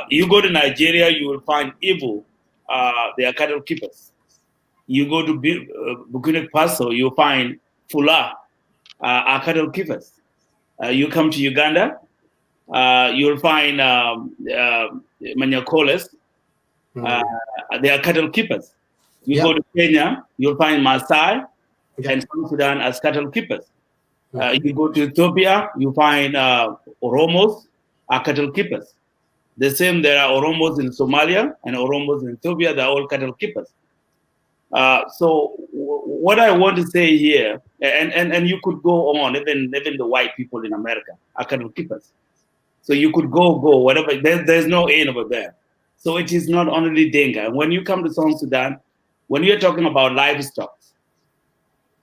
You go to Nigeria, you will find Igbo, they are cattle keepers. You go to Burkina Faso, you find Fula, are cattle keepers. You come to Uganda, you'll find Manyakoles, they are cattle keepers. You go to Kenya, you'll find Maasai and South Sudan as cattle keepers. You go to Ethiopia, you find Oromos are cattle keepers. The same, there are Oromos in Somalia and Oromos in Ethiopia, they're all cattle keepers. So what I want to say here, and you could go on, even the white people in America are cattle keepers. So you could go, whatever, there's no end over there. So it is not only Dinka. And when you come to South Sudan, when you're talking about livestock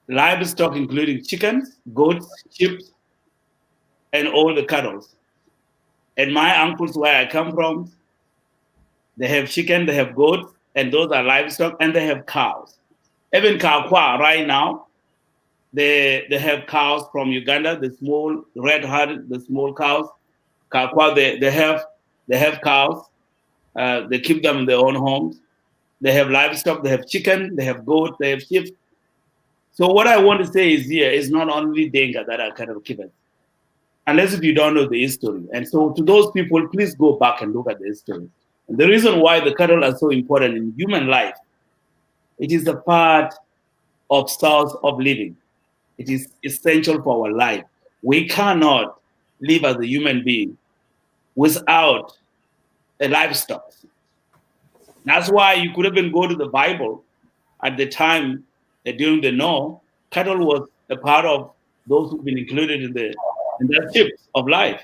including chickens, goats, sheep, and all the cattle. And my uncles, where I come from, they have chicken, they have goats, and those are livestock, and they have cows. Even Kakwa right now, they have cows from Uganda, the small red-hearted, the small cows. Kakwa, they have cows. They keep them in their own homes. They have livestock, they have chicken, they have goat, they have sheep. So what I want to say is here is not only Dinka that are cattle keepers, unless if you don't know the history. And so to those people, please go back and look at the history. And the reason why the cattle are so important in human life, it is a part of source of living. It is essential for our life. We cannot live as a human being without a livestock. That's why you could even go to the Bible at the time during the Noah, cattle was a part of those who've been included in the ships of life.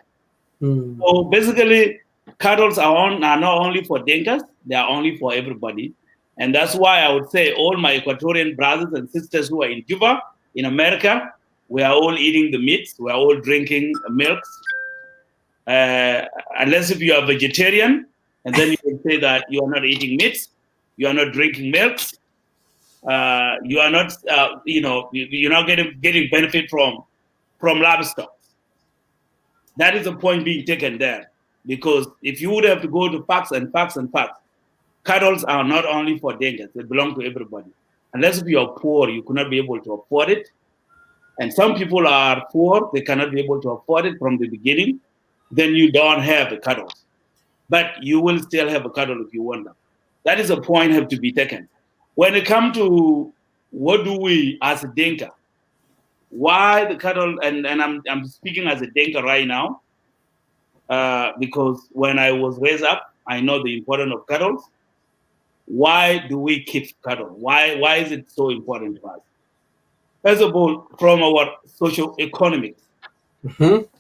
So basically, cattle are not only for Dinkas, they are only for everybody. And that's why I would say all my Equatorian brothers and sisters who are in Cuba, in America, we are all eating the meats, we are all drinking milks. Unless if you are vegetarian, and then you can say that you are not eating meats, you are not drinking milks, you are not, you're not getting benefit from livestock. That is the point being taken there. Because if you would have to go to facts, cattle are not only for Dinkas, they belong to everybody. Unless if you are poor, you cannot be able to afford it. And some people are poor, they cannot be able to afford it from the beginning. Then you don't have a cattle. But you will still have a cattle if you want them. That is a point have to be taken. When it comes to what do we as a Dinka, why the cattle, and I'm speaking as a Dinka right now, because when I was raised up, I know the importance of cattle. Why do we keep cattle? Why is it so important to us? First of all, from our socio-economic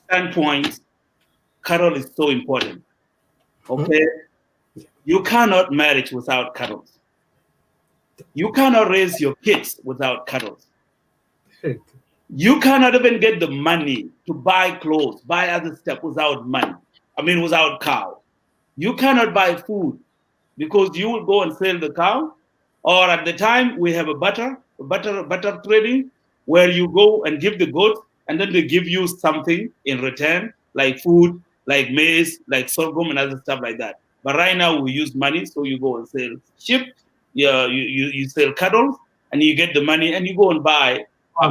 standpoint, cattle is so important. Okay? You cannot marry without cattle. You cannot raise your kids without cattle. You cannot even get the money to buy clothes, buy other stuff without money. Without cow. You cannot buy food because you will go and sell the cow. Or at the time we have a butter trading where you go and give the goat and then they give you something in return, like food, like maize, like sorghum and other stuff like that. But right now we use money, so you go and sell sheep, you sell cattle, and you get the money and you go and buy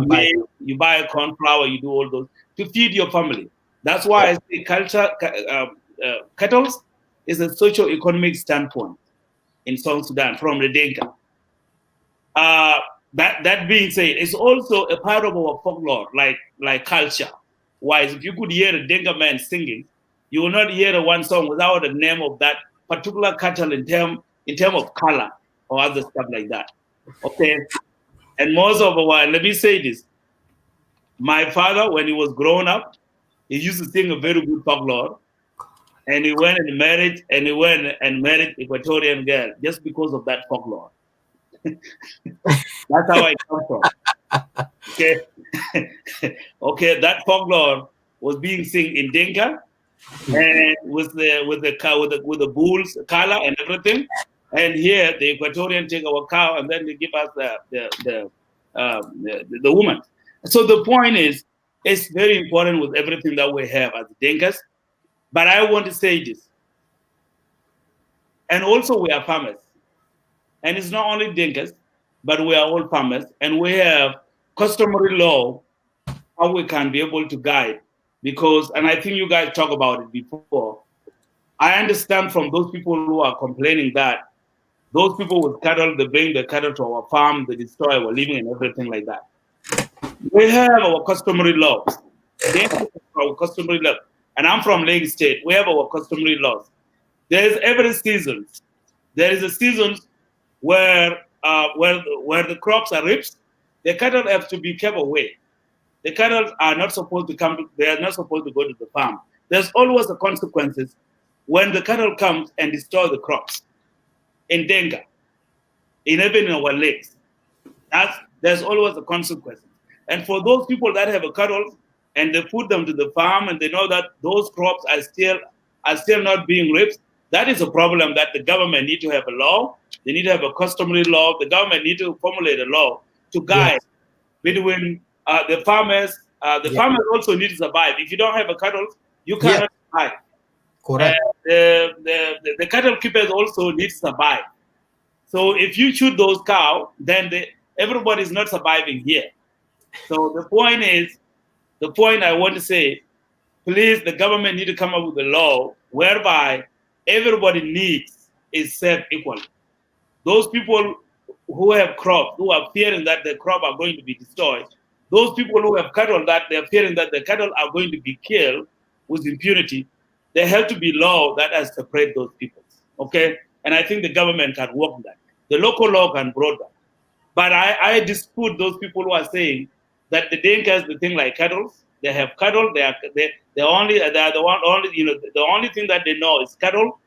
maize, you buy a corn flour, you do all those to feed your family. That's why I say cattle is a socio-economic standpoint in South Sudan from the Dinka. That being said, it's also a part of our folklore, like culture. Wise, if you could hear a Dinka man singing, you will not hear one song without the name of that particular cattle in term of color or other stuff like that. Okay, and most of our, let me say this, my father, when he was growing up, he used to sing a very good folklore, and he went and married Equatorian girl just because of that folklore. That's how I come from. Okay. Okay, that folklore was being seen in Dinka, and with the bulls color and everything. And here the Equatorian take our cow and then they give us the woman. So the point is, it's very important with everything that we have as Dinkas. But I want to say this, and also we are farmers, and it's not only Dinkas, but we are all farmers, and we have customary law how we can be able to guide. Because, and I think you guys talked about it before, I understand from those people who are complaining that those people with cattle, they bring the cattle to our farm, they destroy our living and everything like that. We have our customary laws. They have our customary laws. And I'm from Lake State. We have our customary laws. There's every season. There is a season where the crops are ripped, the cattle have to be kept away. The cattle are not supposed to come. They are not supposed to go to the farm. There's always the consequences when the cattle comes and destroy the crops in Dinka, even in our lakes. There's always the consequences. And for those people that have a cattle and they put them to the farm and they know that those crops are still not being ripped, that is a problem that the government need to have a law. They need to have a customary law. The government need to formulate a law to guide between the farmers. The farmers also need to survive. If you don't have a cattle, you cannot survive. Correct. The cattle keepers also need to survive. So if you shoot those cows, then everybody is not surviving here. So the point I want to say, please, the government need to come up with a law whereby everybody needs is served equally. Those people who have crops, who are fearing that the crop are going to be destroyed, those people who have cattle that they're fearing that the cattle are going to be killed with impunity, there have to be law that has separate those people. Okay? And I think the government can work on that. The local law can broad that. But I dispute those people who are saying that the Dinkas, the thing like cattle, they have cattle, the only thing that they know is cattle.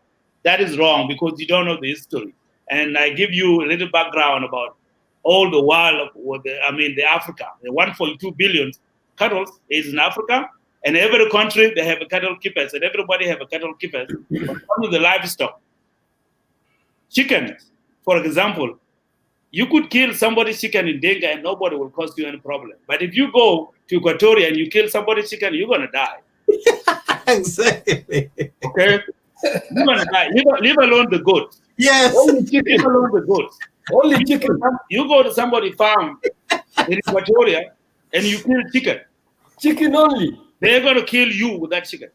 That is wrong because you don't know the history. And I give you a little background about all the world of the Africa. The 1.2 billion cattle is in Africa, and every country they have a cattle keepers, and everybody have a cattle keepers. But only the livestock, chickens, for example, you could kill somebody's chicken in Dinka and nobody will cause you any problem. But if you go to Equatoria and you kill somebody's chicken, you're gonna die. Exactly. Okay, you're gonna die. Leave alone the goats. Yes. Only chicken. Leave alone the goats. Only chicken. You go to somebody's farm in Equatoria and you kill chicken. Chicken only. They're gonna kill you with that chicken.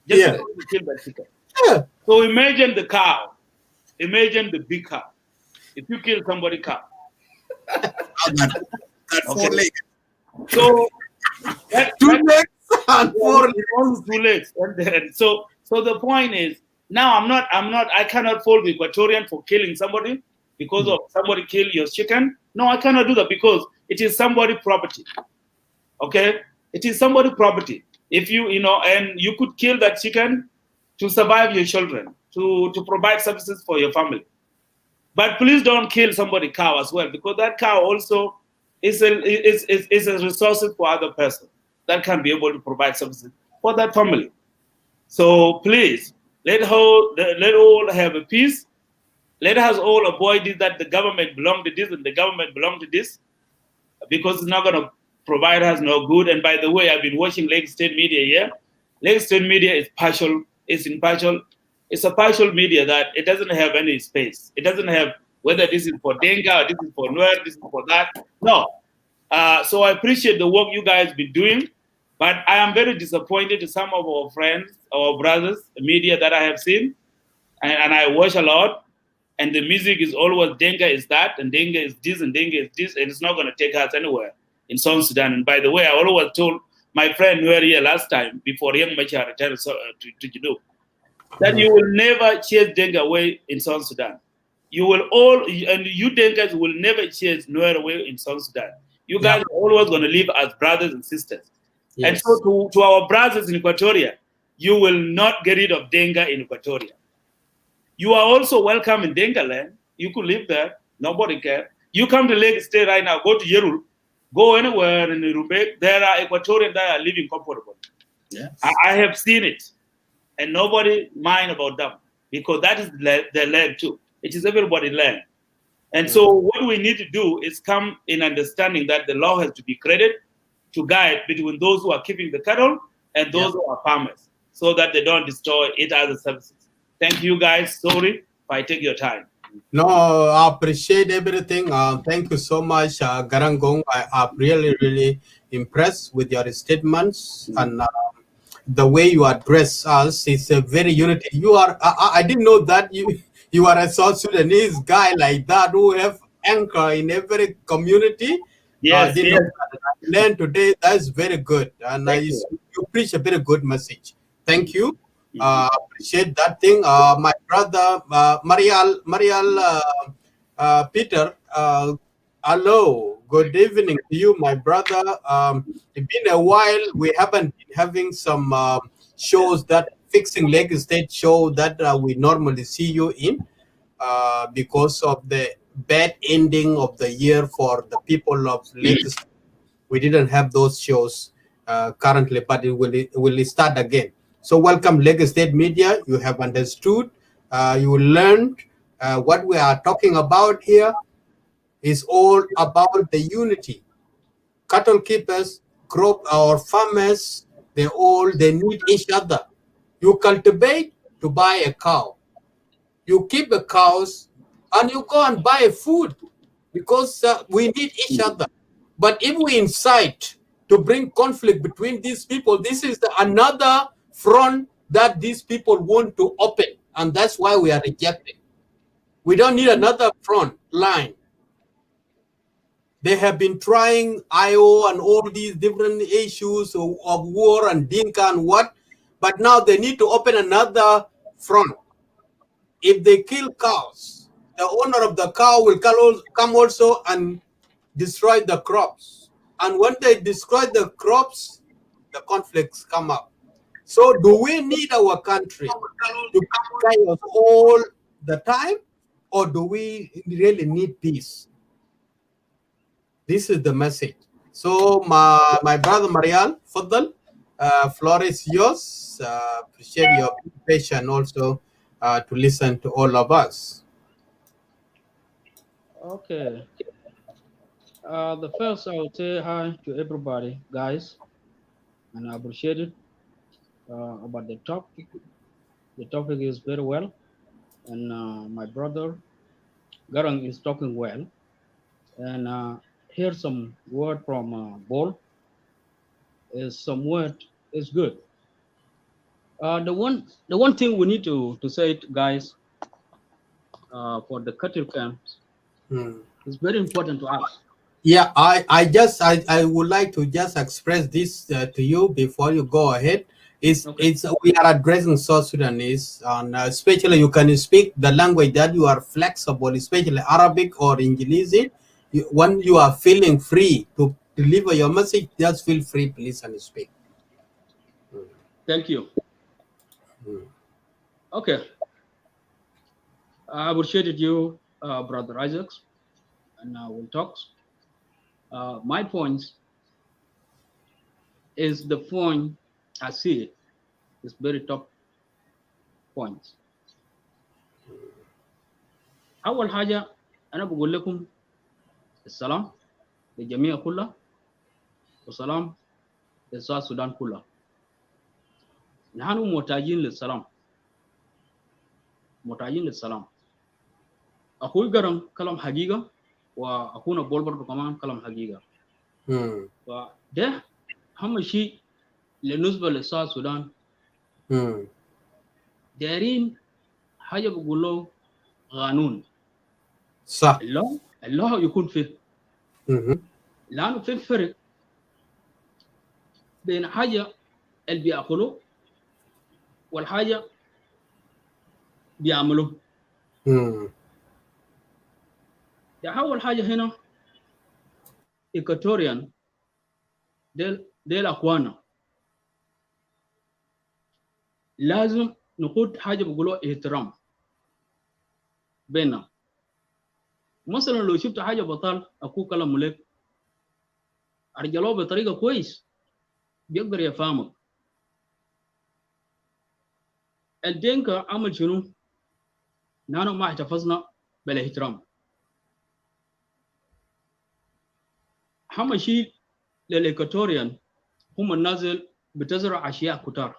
Just to kill that chicken. Yeah. So imagine the cow. Imagine the big cow. If you kill somebody's cow. That 4 legs. So two legs and 4 legs. Only 2 legs. And so the point is, now I cannot fault the Equatorian for killing somebody because of somebody kill your chicken. No, I cannot do that because it is somebody's property. Okay? It is somebody's property. If and you could kill that chicken to survive your children, to provide services for your family. But please don't kill somebody's cow as well, because that cow also is a resource for other person that can be able to provide services for that family. So please, let all have a peace. Let us all avoid this, that the government belong to this and the government belong to this, because it's not going to provide us no good. And by the way, I've been watching Lake State media here. Lake State media is partial. It's a partial media that it doesn't have any space. It doesn't have whether this is for Dinka or this is for Nuer, this is for that. No. So I appreciate the work you guys been doing, but I am very disappointed to some of our friends, our brothers, the media that I have seen, and I watch a lot, and the music is always Dinka is that, and Dinka is this, and Dinka is this, and it's not going to take us anywhere in South Sudan. And by the way, I always told my friend Nuer here last time, before Young Machar returned to Judu, that you will never chase Dinka away in South Sudan. You Dinkas will never chase Nuer away in South Sudan. You guys are always going to live as brothers and sisters. Yes. And so to our brothers in Equatoria, you will not get rid of Dinka in Equatoria. You are also welcome in Dinka land. You could live there. Nobody cares. You come to Lake State right now, go to Yerul, go anywhere in Rumbek, there are Equatorians that are living comfortable. Yes. I have seen it, and nobody mind about them because that is their land too. It is everybody's land. And so what we need to do is come in understanding that the law has to be created to guide between those who are keeping the cattle and those who are farmers so that they don't destroy it as a services. Thank you guys. Sorry if I take your time. No, I appreciate everything. Thank you so much, Garangong. I'm really, really impressed with your statements and the way you address us. It's a very unity. You are. I didn't know that you are a South Sudanese guy like that who have anchor in every community. Yes, Didn't know that. I learned today. That's very good, and you preach a very good message. Thank you. Appreciate that thing. My brother, Marial Peter, hello. Good evening to you, my brother. It's been a while. We haven't been having some shows that fixing leg state show that we normally see you in because of the bad ending of the year for the people of Lake State. We didn't have those shows currently, but it will start again. So welcome, Lagos State Media. You have understood. You learned what we are talking about here is all about the unity. Cattle keepers, crop or farmers, they need each other. You cultivate to buy a cow. You keep the cows and you go and buy food because we need each other. But if we incite to bring conflict between these people, this is another front that these people want to open. And that's why we are rejecting. We don't need another front line. They have been trying IO and all these different issues of war and Dinka and what, but now they need to open another front. If they kill cows, the owner of the cow will come also and destroy the crops. And when they destroy the crops, the conflicts come up. So do we need our country to be chaos all the time, or do we really need peace? This is the message. So my brother Marial, Fadal, floor is yours. Appreciate your patience also to listen to all of us. Okay. The first, I would say hi to everybody, guys, and I appreciate it about the topic. The topic is very well, and my brother Garang is talking well. And here's some word from Bol. Some word is good. The one thing we need to say it, guys, for the cattle camps, is very important to us. Yeah, I would like to just express this to you before you go ahead. It's we are addressing South Sudanese, and especially you can speak the language that you are flexible, especially Arabic or English. When you are feeling free to deliver your message, just feel free, please, and speak. Thank you. Okay. I appreciated you, Brother Isaacs, and we'll talk. My points is the point I see it. It's very top points. أول حاجة أنا بقول لكم السلام للجميع كلها وسلام للسودان السودان كلها. نحن محتاجين للسلام. محتاجين للسلام. أخوي قرن كلام حقيقة وأخونا بول برضو كمان كلام حقيقة. فده أهم شيء بالنسبة للسودان السودان. دايرين حاجة بقول له قانون. صح. الله يكون فيه. لأنه في فرق بين حاجة اللي بيأكلوا والحاجة بيعملوا. أول حاجة هنا إيكواتوريان ديل أخوانا لازم نقود حاجة بقولوا احترام بيننا. مثلا لو شفت حاجة بطال أكو كلام ملك أرجلوه بطريقة كويس بيقدر يفهمك. الدينكا عمل شنو؟ نحن ما احتفظنا بالاحترام. أهم شيء للإيكواتوريان هم النازل بتزرع أشياء كتار،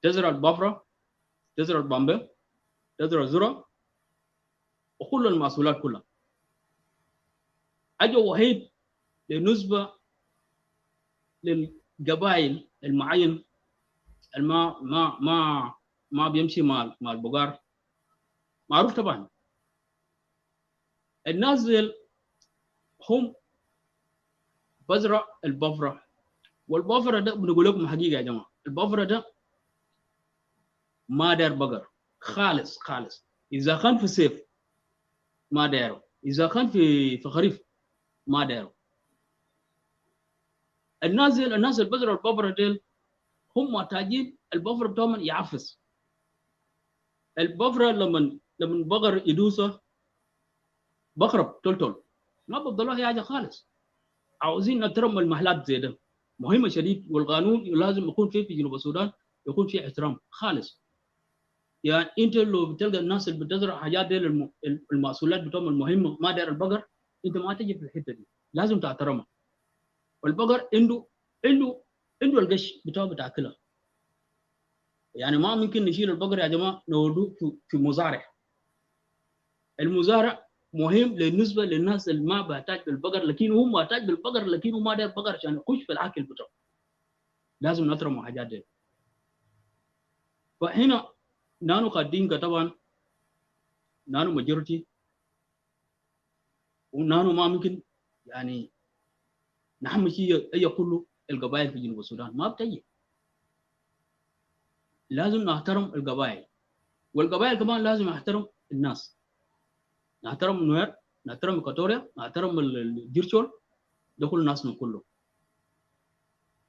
تزرع البفرة، تزرع البامبي، تزرع الذرة، وكل المحصولات كلها. أجو وحيد بالنسبة للقبائل المعين ما بيمشي مع البقار، معروف طبعا. النازل هم بزرع البفرة، والبفرة ده بنقول لكم حقيقة يا جماعة، البفرة ده ما داير بقر خالص خالص. إذا كان في الصيف ما دايره، إذا كان في خريف ما دايره. الناس اللي بزرعوا البفرة ديل هم محتاجين البفرة بتاعهم يعفس. البفرة لما بقر يدوسه بخرب تلتل، ما بفضلوا هي حاجة خالص. عاوزين نحترم المحلات زي ده، مهمة شديد، والقانون لازم يكون في جنوب السودان يكون في احترام خالص. يعني انت لو بتلقى الناس اللي بتزرع حاجات دي المحصولات بتاعهم المهمه ما داير البقر، انت ما تجي في الحته دي، لازم تحترمها. والبقر عنده القش بتاعه بتاكلها. يعني ما ممكن نشيل البقر يا جماعه نودوه في مزارع. المزارع مهم بالنسبه للناس اللي ما بيحتاج بالبقر، لكن هو محتاج بالبقر، لكن هو ما داير بقر عشان يخش في الاكل بتاعه. لازم نحترم الحاجات دي. فهنا نانو كدينكا طبعا نانو ماجورتي، ونانو ما ممكن يعني نحن شيء أي كله القبائل في جنوب السودان ما بتجي. لازم نحترم القبائل، والقبائل كمان لازم نحترم الناس. نحترم النوير، نحترم إيكواتوريا، نحترم الجيرشول، ده كل ناسنا كله.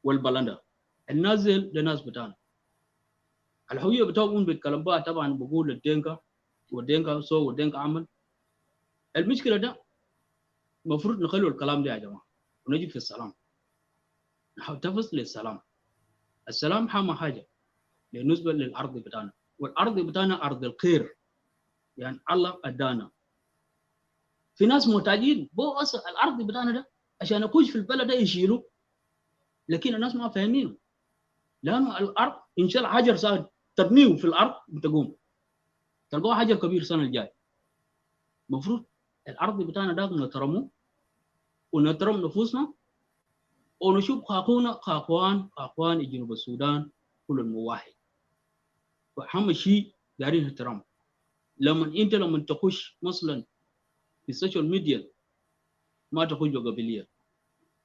والبلندا الناس دي ناس بتاعنا. الهوية بتاعهم بيتكلم بها طبعا، بقول الدينكا والدينكا سو والدينكا عمل. المشكلة ده المفروض نخلوا الكلام ده يا جماعة ونجي في السلام، نحتفظ للسلام. السلام أهم حاجة بالنسبة للأرض بتاعنا، والأرض بتاعنا أرض الخير. يعني الله أدانا. في ناس محتاجين بو أصل الأرض بتاعنا ده عشان يخش في البلد ده يشيلوا، لكن الناس ما فاهمينه. لأنه الأرض إن شاء الله حجر صار تبنيه في الأرض بتقوم تلقوه حجر كبير السنة الجاية. المفروض الأرض بتاعنا ده نحترمه ونحترم نفوسنا، ونشوف خاكونا خاكوان جنوب السودان كلهم واحد. فأهم شيء دارين احترام. لما تخش مثلا في السوشيال ميديا ما تخش قبليه،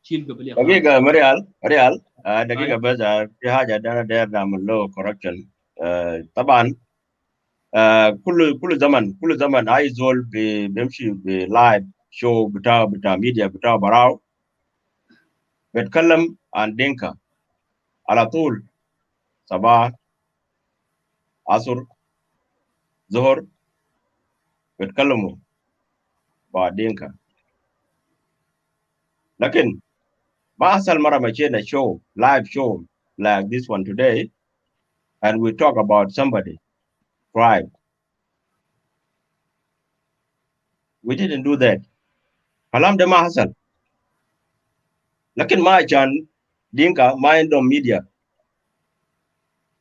شيل قبليه خالص. دقيقة مريال دقيقة بس في حاجة أنا داير نعمل له كوركشن. طبعا كل زمن أي زول بيمشي بلايف شو بتاع ميديا بتاع براو بيتكلم عن دينكا على طول، صباح عصر ظهر بيتكلموا بعد دينكا. لكن ما أحسن مرة مشينا live show like this one today and we talk about somebody tribe. We didn't do that. كلام ده ما حصل. لكن ما عشان دينكا ما عندهم ميديا،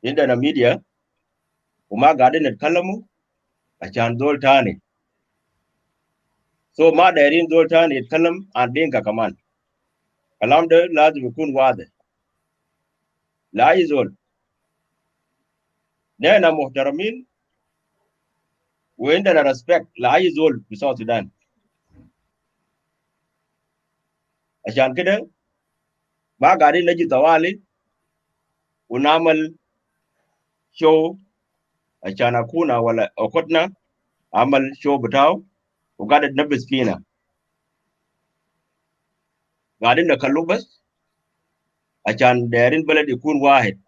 عندنا ميديا وما قاعدين نتكلموا عشان دول تاني. so ما دايرين دول تاني يتكلم عن دينكا كمان. كلام ده لازم يكون واضح لأي زول. نحن محترمين وعندنا ريسبكت لأي زول في ساوث السودان. عشان كده ما قاعدين نجي طوالي ونعمل شو عشان أكونا ولا أخوتنا عمل شو بتاعه وقاعد تنبس فينا. قاعدين نكلو بس عشان دايرين بلد يكون واحد.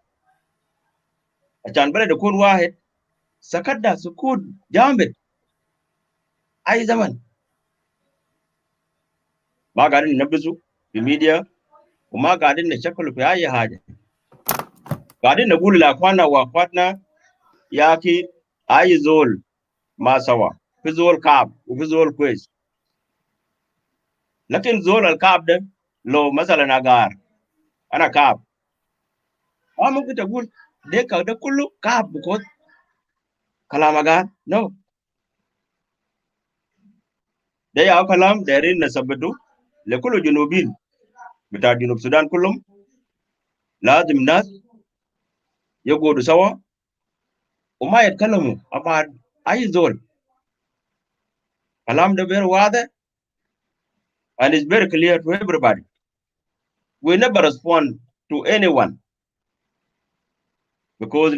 عشان بلد يكون واحد سكت سكوت جامد أي زمن. ما قاعدين ننبسوا في ميديا وما قاعدين نشكلوا في أي حاجة. قاعدين نقول لأخواننا وأخواتنا yaki ay zol ma sawa fi zol kab وفي زول كويس لكن زول الكعب ده لو مثلا اجار انا كعب ممكن تقول ده كله كعب بكون كلام اجار نو ده يا كلام دايرين نثبته لكل جنوبين بتاع جنوب السودان كلهم لازم ناس يقعدوا سوا وما يتكلموا about اي زول كلام ده very واضح and it's very clear to everybody. We never respond to anyone because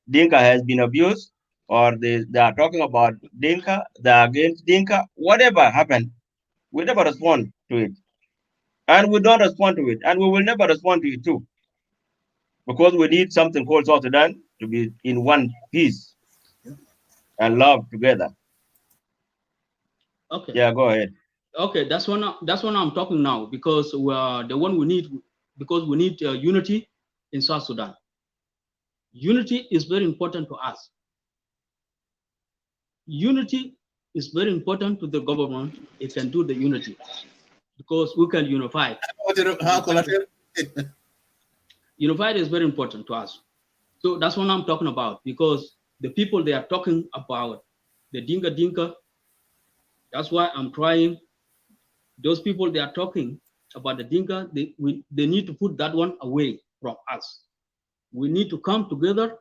Dinka has been abused or they are talking about Dinka, they are against Dinka, whatever happened, we never respond to it. And we don't respond to it. And we will never respond to it too. Because we need something called South Sudan to be in one piece and love together. Okay. Yeah, go ahead. Okay, that's what I'm talking now, because we are the one we need, because we need unity in South Sudan. Unity is very important to us. Unity is very important to the government. It can do the unity because we can unify. Unified is very important to us. So that's what I'm talking about, because the people they are talking about, the Dinka, that's why I'm trying. Those people they are talking about the Dinka, they need to put that one away from us. We need to come together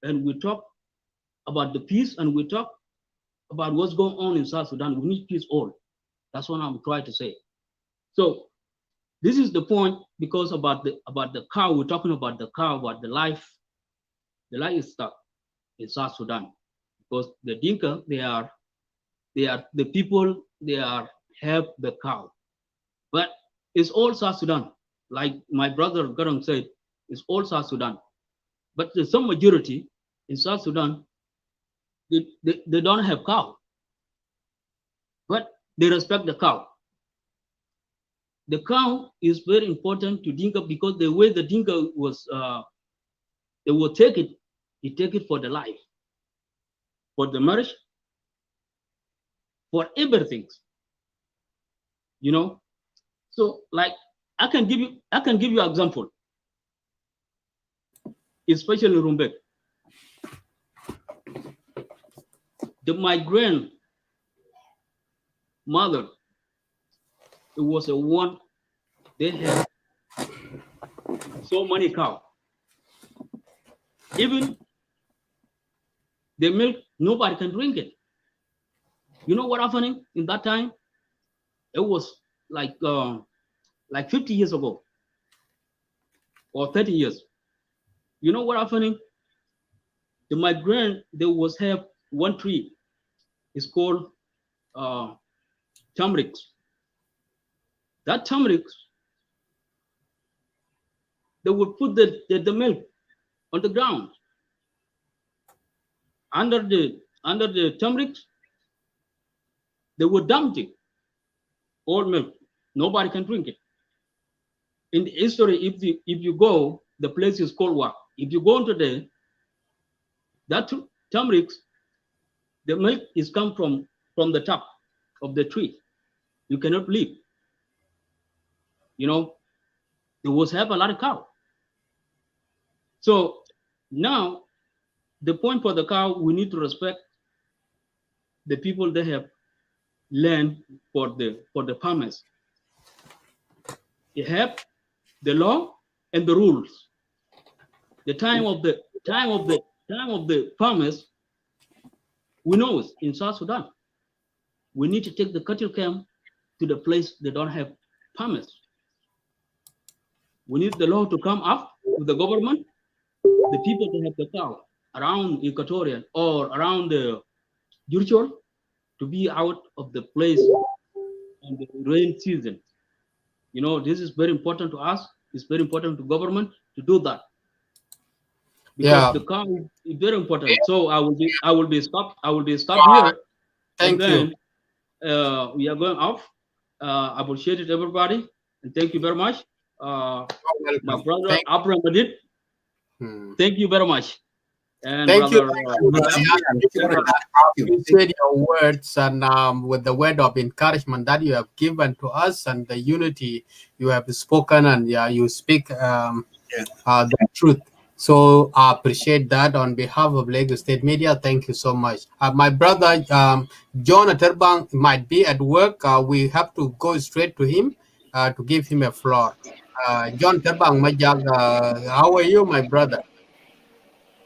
and we talk about the peace, and we talk about what's going on in South Sudan. We need peace all. That's what I'm trying to say. So this is the point, because about the cow, we're talking about the cow, about the life. The life is stuck in South Sudan because the Dinka, they are the people, they have the cow. But it's all South Sudan. Like my brother Garang said, it's all South Sudan. But there's some majority in South Sudan, they don't have cow. But they respect the cow. The cow is very important to Dinka because the way the Dinka was, they will take it for the life, for the marriage, for everything. You know, so like I can give you an example, especially Rumbek. My grandmother, it was a one, they had so many cows. Even the milk, nobody can drink it. You know what happening in that time? It was like 50 years ago or 30 years. You know what happening? The migrant, they was have one tree. It's called turmeric. That turmeric, they would put the milk on the ground. Under the turmeric, they would dump it, all milk. Nobody can drink it. In the history, if you go, the place is called Wak. If you go into that turmeric, the milk is come from the top of the tree. You cannot leave. You know, there was have a lot of cow. So now the point for the cow, we need to respect the people that have land for the farmers. They have the law and the rules. The time of the farmers, we know it in South Sudan. We need to take the cattle camp to the place they don't have farmers. We need the law to come up with the government, the people that have the cow around Equatorial or around the Jurchol to be out of the place in the rain season. You know, this is very important to us. It's very important to government to do that. Because the cow is very important. So I will be stopped here. Thank you. We are going off. I appreciate it, everybody, and thank you very much. My brother Abraham Madid. Thank you very much. And Thank you. brother, I appreciate your words and with the word of encouragement that you have given to us and the unity you have spoken and you speak the truth. So I appreciate that on behalf of Lagos State Media. Thank you so much. My brother John Aterbang might be at work. We have to go straight to him to give him a floor. John Terbang Majag, how are you, my brother?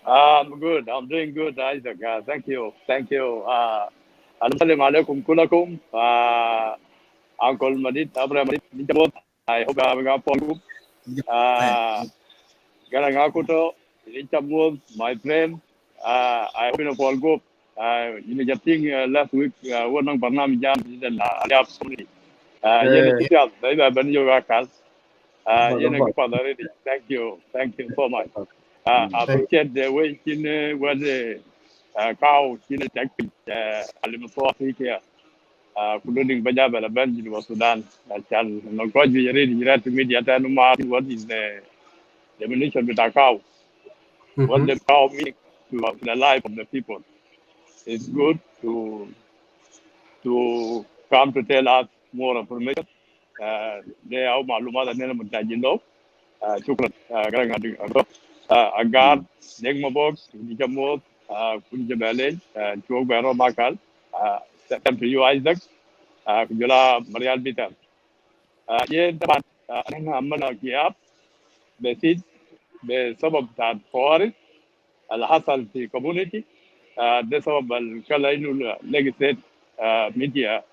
I'm good. I'm doing good, Isaac. Thank you. Thank you. Assalamu alaikum kulakum. Uncle Madid, Abraham Madid, I hope I have a group. Garang Akuto, Lichamud, my friend. I hope in a Paul group. You know, just last week, one of Barnam Jam is an absolutely. They have been your workers. Thank you. Thank you so much. I appreciate the way in where the cow in the tech Alimuswati here, including Bajab and Benji was Sudan. I can no God be ready to media what is the definition with a cow. What the cow means to the life of the people. It's good to come to tell us more information. They are Maluma and Nenamutajino. Shukran. Agar, Negmabog, Nikamot, Kunjabele, Chogaro Makal, same to you, Isaac, Kujula Marial Bitter. Yen Taban, Amana Kiap, the seed, the suburb that forest, Al Hassan, the community, the suburb Al Kalainu legislate media,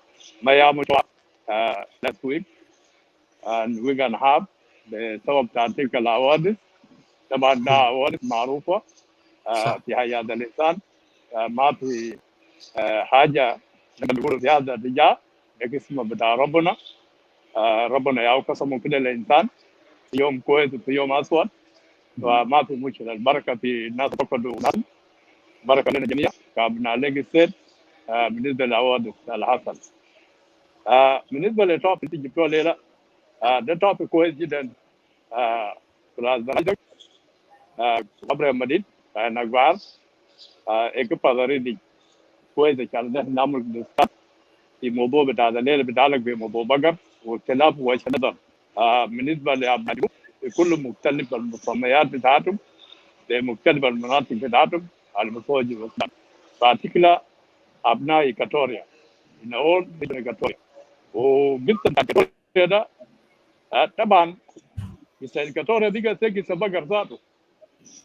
Mayamutwa last week, and we're going to have the suburb that take awards. طبعا ده أوامر معروفة في حياة الإنسان ما في حاجة لما بيقولوا في هذا الاتجاه اسمه بتاع ربنا ربنا ياو قسمه كده للإنسان في يوم كويس وفي يوم أسود وما في مشكلة البركة في الناس فقدوا ناس بركة لنا جميعا كابناء ليجستيت بالنسبة للأوادس الحصل بالنسبة للتوبيك اللي جبتوه ليلة ده توبيك كويس جدا أستاذ Abraham Madid Nagbar equipa already كويس عشان نعمل دسكات في موضوع بتاع الليله بتاعك بموضوع بقر واختلاف وجه نظر بالنسبه لابناء كل مختلف المسميات بتاعتهم بمختلف المناطق بتاعتهم على مستوى السودان particular ابناء إيكاتوريا in all إيكاتوريا وقصه إيكاتوريا ده طبعا مثل إيكاتوريا دي تيجي بقر ذاته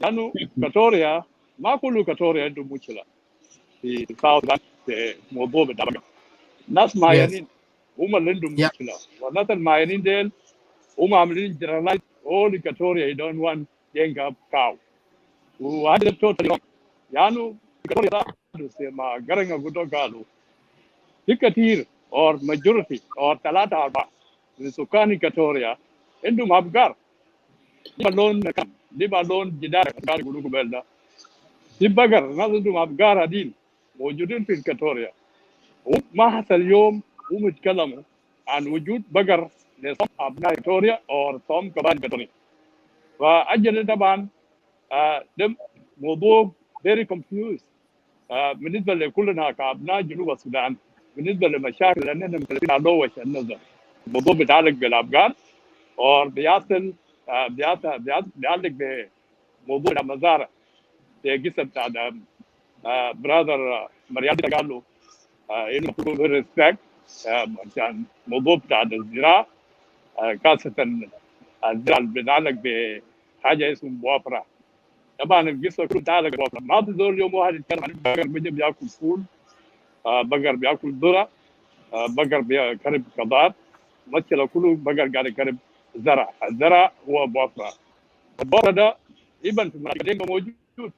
لانه إيكاتوريا ما كل إيكاتوريا عنده مشكله في ساوث في موضوع بتاع ناس معينين هم اللي عندهم مشكله والناس المعينين ديل هم عاملين جنرالايز all إيكاتوريا you don't want Dinka cow وهذا توتال يعني إيكاتوريا زي ما قرنا قالوا في كثير or majority or 3/4 من سكان إيكاتوريا عندهم أبقار دي بالون جدار كان يقولوا قبل ده في بقر ناس عندهم أبقار عديد موجودين في إيكاتوريا وما حصل يوم هم يتكلموا عن وجود بقر لصم أبناء إيكاتوريا أو صم كبار إيكاتوريا فأجل طبعا ده موضوع very confused بالنسبة لكلنا كأبناء جنوب السودان بالنسبة لمشاكل لأننا مختلفين على وجه النظر الموضوع بيتعلق بالأبقار أو بيتعلق بموضوع المزارع زي قصة بتاع برادر مريال قال له انه يكون ريسبكت عشان موضوع بتاع الزراعه خاصه الزراعه اللي بتتعلق بحاجه اسمها موافره طبعا القصه كلها بتتعلق بموافره ما في زول يوم واحد يتكلم عن بقر بيجي بياكل فول بقر بياكل ذره بقر بيكرب خضار المشكله كله بقر قاعد يكرب زرع الزرع هو موافره الموافره ده ابن في المناطق موجود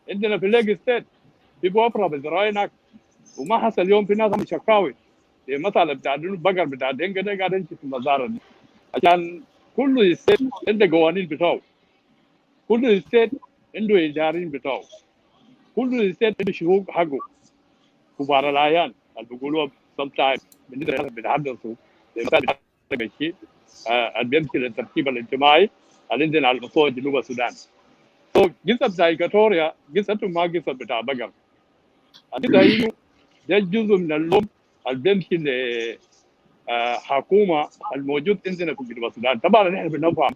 عندنا في ليج ستيت في موافره بالزراعه هناك وما حصل اليوم في ناس شكاوي مثلا بتاع البقر بتاع دينكا ده قاعد يمشي في المزارع دي عشان كل ستيت عنده قوانين بتاعه كل ستيت عنده اداريين بتاعه كل ستيت عنده شروط حقه كبار الاعيان اللي بيقولوا sometimes بالنسبه للناس بيتحدثوا مثلا اللي بيمشي للترتيب الاجتماعي اللي عندنا على مستوى جنوب السودان So قصة بتاع إيكواتوريا قصته ما قصة بتاع بقر. القصة إنه ده جزء من اللوم اللي بيمشي لحكومة الموجود عندنا في جنوب السودان. طبعا نحن بنفهم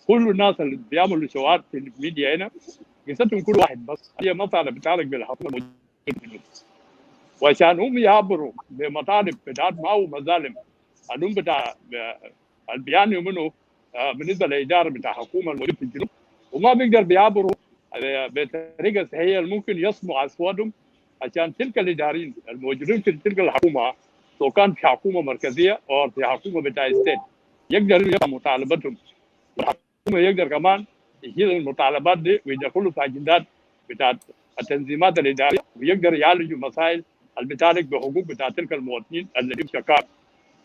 كل الناس اللي بيعملوا شوات في الميديا هنا قصتهم كل واحد بس هي مسألة بتتعلق بالحكومة الموجودة في الجنوب. وعشان هم يعبروا بمطالب بتاعت ما هو مظالم عندهم بتاع البيان منه بالنسبه للاداره بتاع الحكومه الموجوده في الجنوب وما بيقدر بيعبروا بطريقه صحيحه الممكن يصموا اصواتهم عشان تلك الاداريين الموجودين في تلك الحكومه سواء كان في حكومه مركزيه او في حكومه بتاع ستيت يقدروا يفهموا مطالباتهم والحكومه يقدر كمان يشيل المطالبات دي ويدخلوا في اجندات بتاعت التنظيمات الاداريه ويقدر يعالجوا مسائل المتعلق بحقوق بتاع تلك المواطنين الذين شكاوا.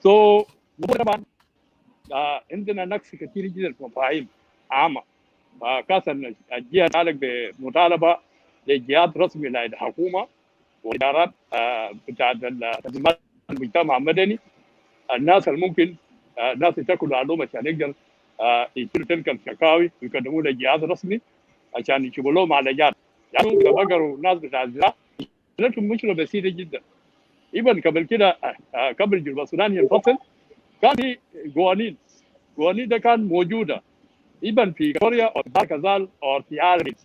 طبعا عندنا نقص كثير جدا في مفاهيم عامه خاصه الجهه تتعلق بمطالبه لجهات رسميه للحكومه وادارات بتاعت تنظيمات المجتمع المدني الناس اللي ممكن ناس يتكلوا عليهم عشان يقدر يشيلوا تلك الشكاوي ويقدموا للجهاز الرسمي عشان يشوفوا لهم علاجات. يعني اذا بقروا ناس بتاع الزراعه لكن مشكله بسيطه جدا. ايضا قبل كده قبل جنوب السودان ينفصل كان في قوانين ده كان موجوده ايضا في كوريا او كذال او في عالم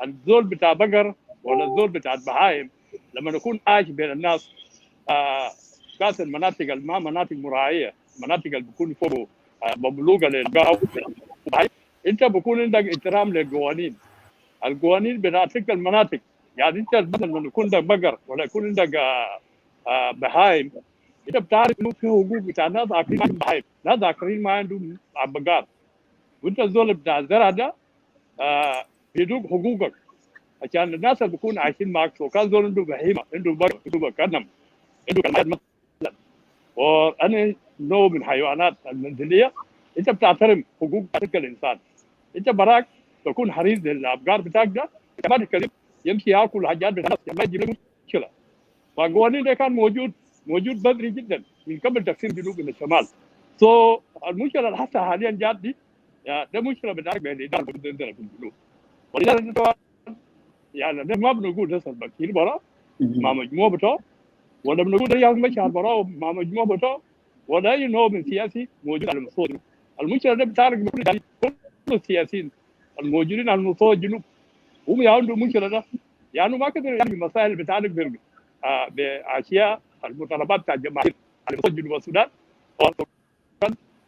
الزول بتاع بقر ولا الزول بتاع بهايم لما نكون عايش بين الناس كاس المناطق ما مناطق مراعيه مناطق اللي بيكون فوق مملوكه للقاو انت بكون عندك احترام للقوانين القوانين بتاعت تلك المناطق. يعني انت مثلا لما يكون عندك بقر ولا يكون عندك بهايم انت بتعرف انه في حقوق بتاع ناس اخرين ما عندهم بهايم ناس اخرين ما عندهم بقار وانت الزول بتاع الزرع ده بيدوك حقوقك عشان الناس اللي بيكونوا عايشين معك سواء كان زول عنده بهيمه عنده بقر عنده كنم عنده كلمات مثلا وانا نوع من الحيوانات المنزليه انت بتحترم حقوق تلك الانسان. انت براك تكون حريص للابقار بتاعك ده ما تتكلم يمشي ياكل حاجات بتاعك ما يجيب لك مشكله. فالقوانين ده كان موجود بدري جدا من قبل تقسيم جنوب من الشمال. المشكله اللي حصلت حاليا جات دي ده مشكله بتاعك بين الاداره عندنا في الجنوب. ولذلك يعني ما بنقول هسه البكير برا مع مجموعه بتاعه ولا بنقول رياض مشهد برا مع مجموعه بتاعه ولا اي نوع من سياسي موجود على مستوى الجنوب. المشكله ده بتعرف كل السياسيين الموجودين على مستوى الجنوب هم عندهم مشكله ده يعني ما قدروا يعني المسائل بتاعتك باشياء المطالبات بتاع الجماهير على مستوى جنوب السودان او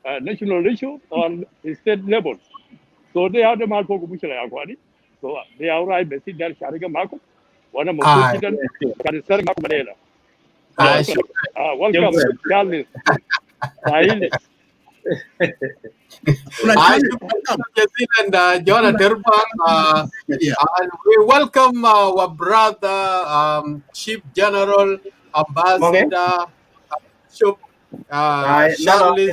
national issue or state level. So they are the mal فوق مشكله يا اخواني. So they are right بس ده شاركه معكم وانا مبسوط جدا كان السر معكم الليله. welcome Charles سعيد. And Jonathan and we welcome our brother Chief General Ambassador Bishop Charles.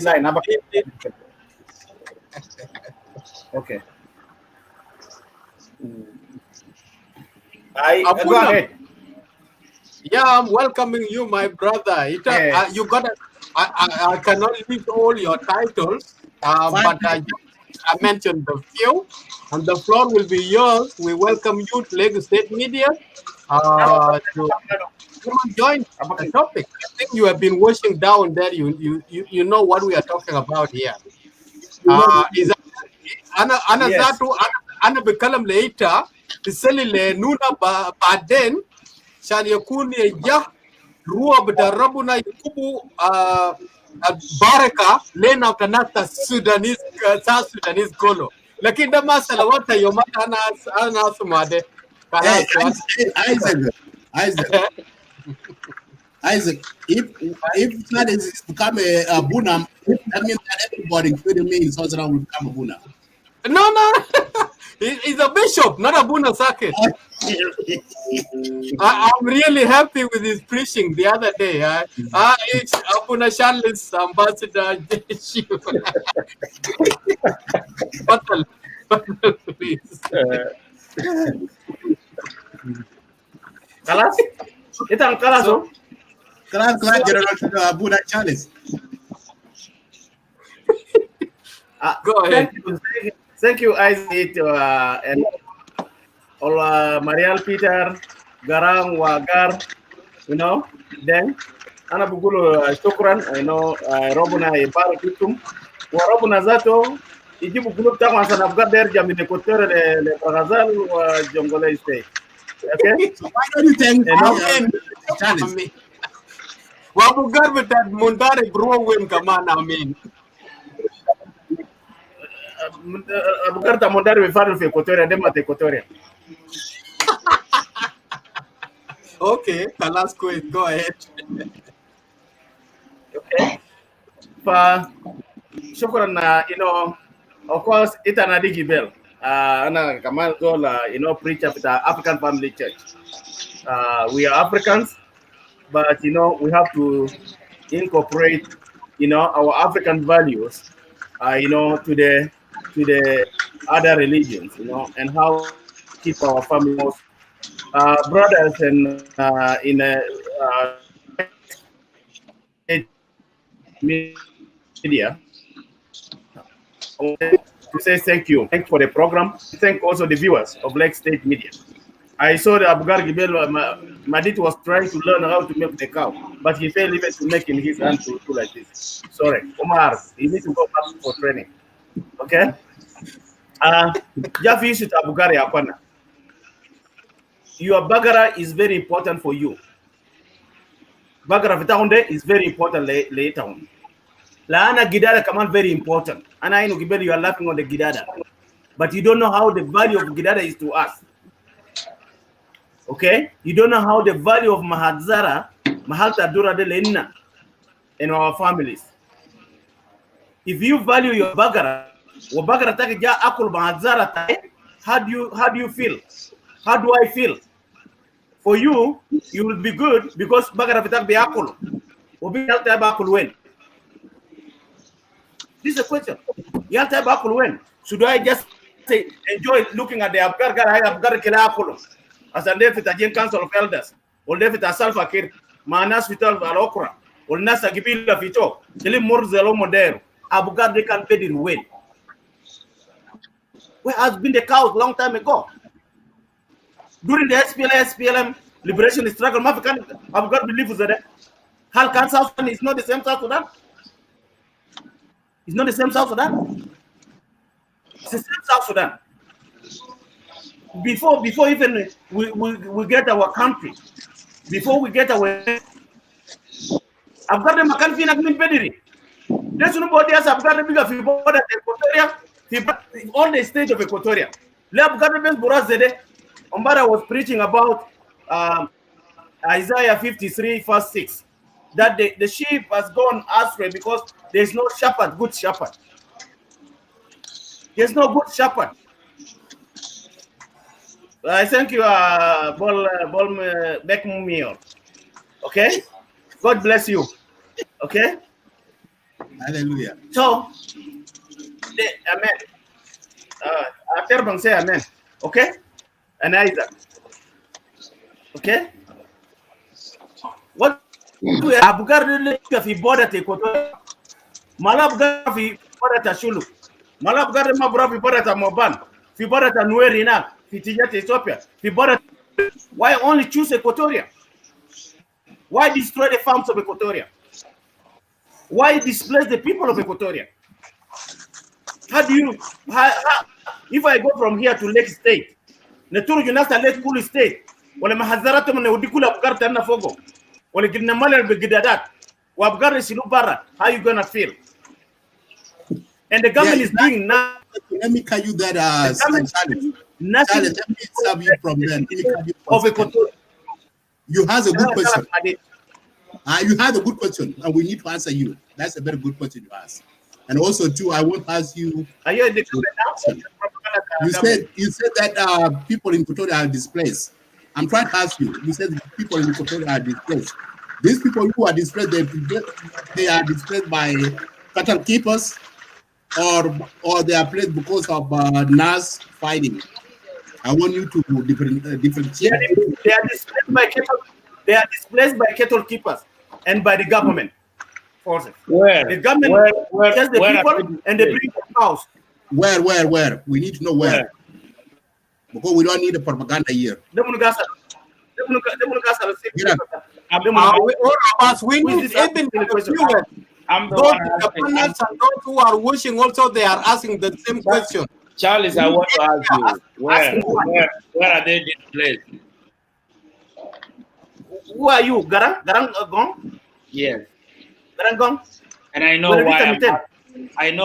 Okay. Go ahead. Yeah, I'm welcoming you, my brother. You got. I cannot list all your titles, but I mentioned the few, and the floor will be yours. We welcome you to Lagos State Media to join the topic. I think you have been watching down there. You know what we are talking about here. Is ana zatu ana bikalam later tisali le nuna baden shan yakuni yah ruwa bada rabuna yakubu baraka lena utanata South Sudanese golo lakini da masala wata yomata ana asumade Isaac, if that is become a Buna, that means that everybody, including me in South Sudan, will become a Buna. No. He's a bishop, not a Buna Sake. I'm really happy with his preaching the other day. It's Abuna Charles Ambassador. Please. Kalas? Itang kalas, Kalas, General Abuna Charles. Go ahead. Thank you, Isaac, and Marial Peter, Garang, Wagar, you know, then Ana Bugulu Shukran, Robuna Ibarak Itum, Warobuna Zato, Ijibu Gulu Tamas and Abgader Jamine Kotere, Le Bagazal, Jongola State. Okay? So why don't you thank Amen. Charles? Amen. Wabugar betat mundare bro win kaman amin. Abgarta Mondari Vifaru for Equatoria, Demate Equatoria. Okay, Kalas go ahead. Okay. For Shukran, of course, it's an Adigi Bell. Ana Kamal Zola, preacher of the African Family Church. We are Africans, but we have to incorporate our African values to the other religions, and how to keep our family brothers and in media. To say thank you. Thank for the program. Thank also the viewers of Lake State Media. I saw that Abugar Gibel Madit was trying to learn how to milk the cow, but he failed even to make in his hand to do like this. Sorry, Omar, you need to go back for training. Okay? Just visit Abugar Yapana. Your bagara is very important for you. Bagara Vitaunde is very important later on. Laana Gidada command very important. And I know Gibel, you are laughing on the Gidada. But you don't know how the value of Gidada is to us. Okay? You don't know how the value of Mahadzara, Mahalta Dura de Lenna, in our families. If you value your Bagara, Bagara Takija Akul Mahadzara, how do you feel? How do I feel? For you, you will be good because Bagara Vitak be Akul. Obi Yalta Bakul when? This is a question. Yalta Bakul when? Should I just say enjoy looking at the Abgar Kila as a David Council of Elders, or David Asalfa Kir, Manas Vital Valokra, or Nasa Gibila Vito, Telim Murzelo Modero, Abugar they can pay it win. Where has been the cows long time ago? During the SPLM liberation struggle, Mafikan Abugar believe that Halkan South Sudan is not the same South Sudan. It's not the same South Sudan. It's the same South Sudan. Before even we get our country, before we get our, I've got them a country in Bediri. There's nobody else. I've got the bigger border Equatoria, all the state of Equatoria. I've got the best Burazede. Umbara was preaching about Isaiah 53, verse 6, that the sheep has gone astray because there's no shepherd, good shepherd. There's no good shepherd. I thank you, Bol Bekmumio. Okay? God bless you. Okay? Hallelujah. So, amen. Terbang say amen. Okay? And Isaac. Okay? What do we have? Fi border te Equatorial. Malabgar fi border ta Shulu. Malabgar mabra fi border ta Moban. Fi border ta Nueri na. Fi Tijat Ethiopia. Fi border. Why only choose Equatoria? Why destroy the farms of Equatoria? Why displace the people of Equatoria? If I go from here to Lake State, Neturu Junasta Lake Kulu State, wale mahazaratum ne udikula Abgar tana fogo, wale ginamale begidadat, wa Abgar silu bara, how you gonna feel? And the government is doing now. Let me tell you that, Charles, let me stop you from there. You have a good question. You had a good question, and we need to answer you. That's a very good question to ask. And also, too, I want to ask you. Are you in the You said that people in Equatoria are displaced. I'm trying to ask you. You said people in Equatoria are displaced. These people who are displaced, they are displaced by cattle keepers, or they are placed because of NAS fighting. I want you to differentiate. They are displaced by cattle. They are displaced by cattle keepers and by the government forces. Where? The government tells the people and they bring the cows. Where? We need to know where. because we don't need the propaganda here. All of us, we need even the viewers. Those independents and those who are watching also, they are asking the same question. Charles, I want to ask you, where are they displaced? Who are you? Garang Gong? Yes. Garang Gong? And I know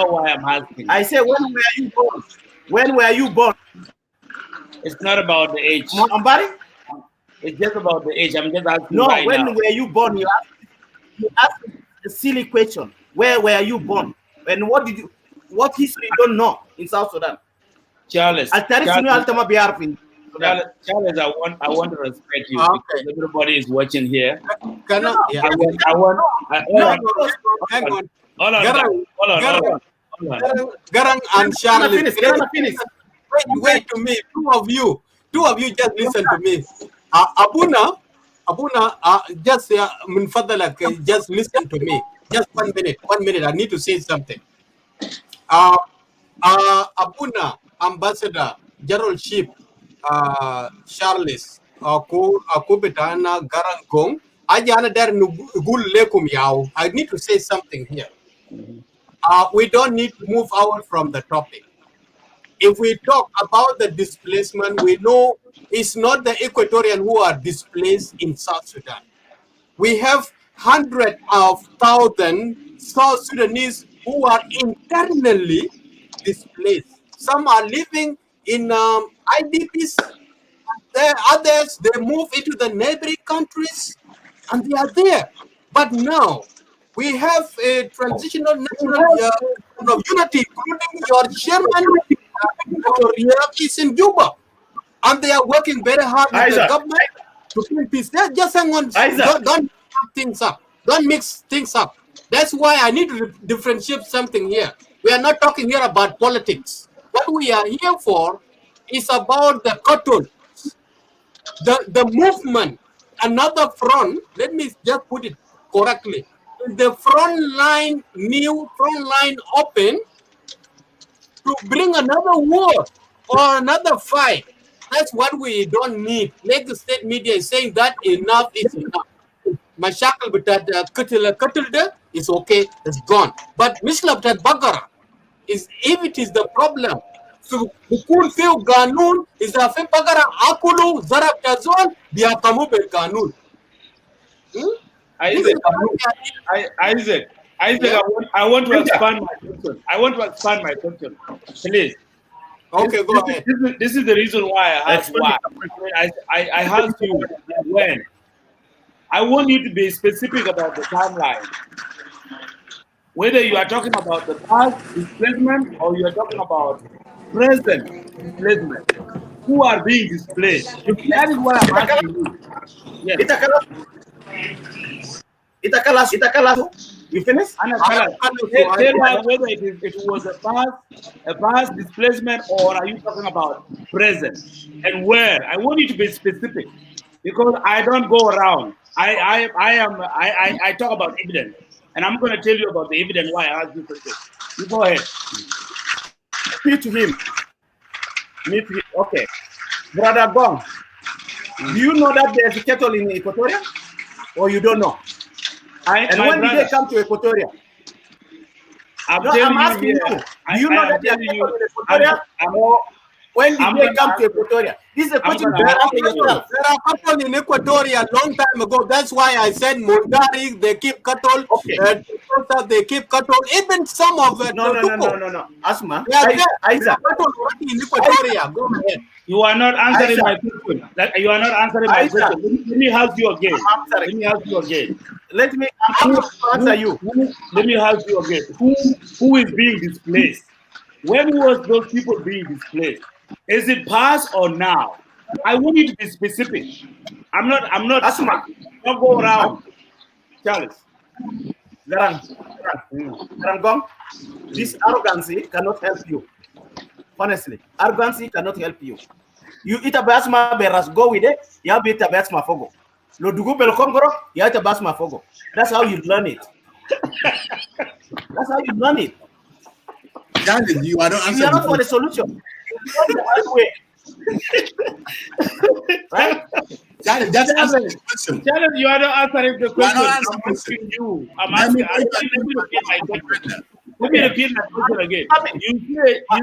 why I'm asking. I say, when were you born? When were you born? It's not about the age. Ambari? It's just about the age. I'm just asking. No, right when now. were you born? You ask a silly question. Where were you born? And what history you don't know in South Sudan? Charles, I want to respect you because everybody is watching here. Hang on. Garang and Charles. Wait to me. Two of you just listen to me. Abuna, just just listen to me. Just 1 minute. 1 minute. I need to say something. Abuna, Ambassador, Gerald Sheep, Charles, Kubitana, Garangong, Ajana der Nugul Lekum Yao. I need to say something here. We don't need to move out from the topic. If we talk about the displacement, we know it's not the Equatorian who are displaced in South Sudan. We have hundreds of thousands South Sudanese who are internally displaced. Some are living in IDPs. Others, they move into the neighboring countries and they are there. But now, we have a transitional national unity, including your chairman, is in Juba. And they are working very hard with the government to bring peace. Just hang on. Don't mix things up. Don't mix things up. That's why I need to differentiate something here. We are not talking here about politics. What we are here for is about the cotton, the movement, another front. Let me just put it correctly. The new front line open to bring another war or another fight. That's what we don't need. Lagos State media is saying that enough is enough. Mashakal but that Katilda is okay, it's gone. But Mislab that Bagara is if it is the problem. So Bukun Feu Ganun is a Fe Bagara Akulu Zarab Tazon, Biakamu Ganun. Isaac, yeah? I want to expand my question. Please. Okay, go ahead. This is the reason why I asked why. I asked you when. I want you to be specific about the timeline. Whether you are talking about the past displacement or you are talking about present displacement. Who are being displaced? That is what I'm asking you. Yes. Itakalas. You finished? Tell us whether it was a past displacement or are you talking about present and where? I want you to be specific because I don't go around. I talk about evidence and I'm going to tell you about the evidence why I asked you question. You go ahead. Speak to him. Okay, Brother Gong. Do you know that there's a kettle in Equatoria, or you don't know? And when did they come to Equatoria? I'm asking you. Do you know that there's a kettle in Equatoria? When did they come to Equatoria? This is a question you ask yourself. There are cattle in Equatoria a long time ago. That's why I said Mundari, they keep cattle. Okay. They keep cattle. Even some of it. No. Asma. Isaac. In Equatoria. Go ahead. You are not answering my question. You are not answering my question. Let me ask you again. Let me answer you. Let me ask you again. Who is being displaced? When was those people being displaced? Is it past or now? I want you to be specific. I'm not. Don't go around. Charles. Garang, this arrogancy cannot help you. Honestly, arrogancy cannot help you. You eat a basma beras go with it. You have eat a basma fogo. Lo dugu bel kongoro. You eat a basma fogo. That's how you learn it. That's how you learn it. You are not for the solution. Right? Charles, just answer the question. Charles, you are not answering the question. not I'm answering the question. asking you. I'm Let me asking. Let me repeat my question. Let me repeat my question again. You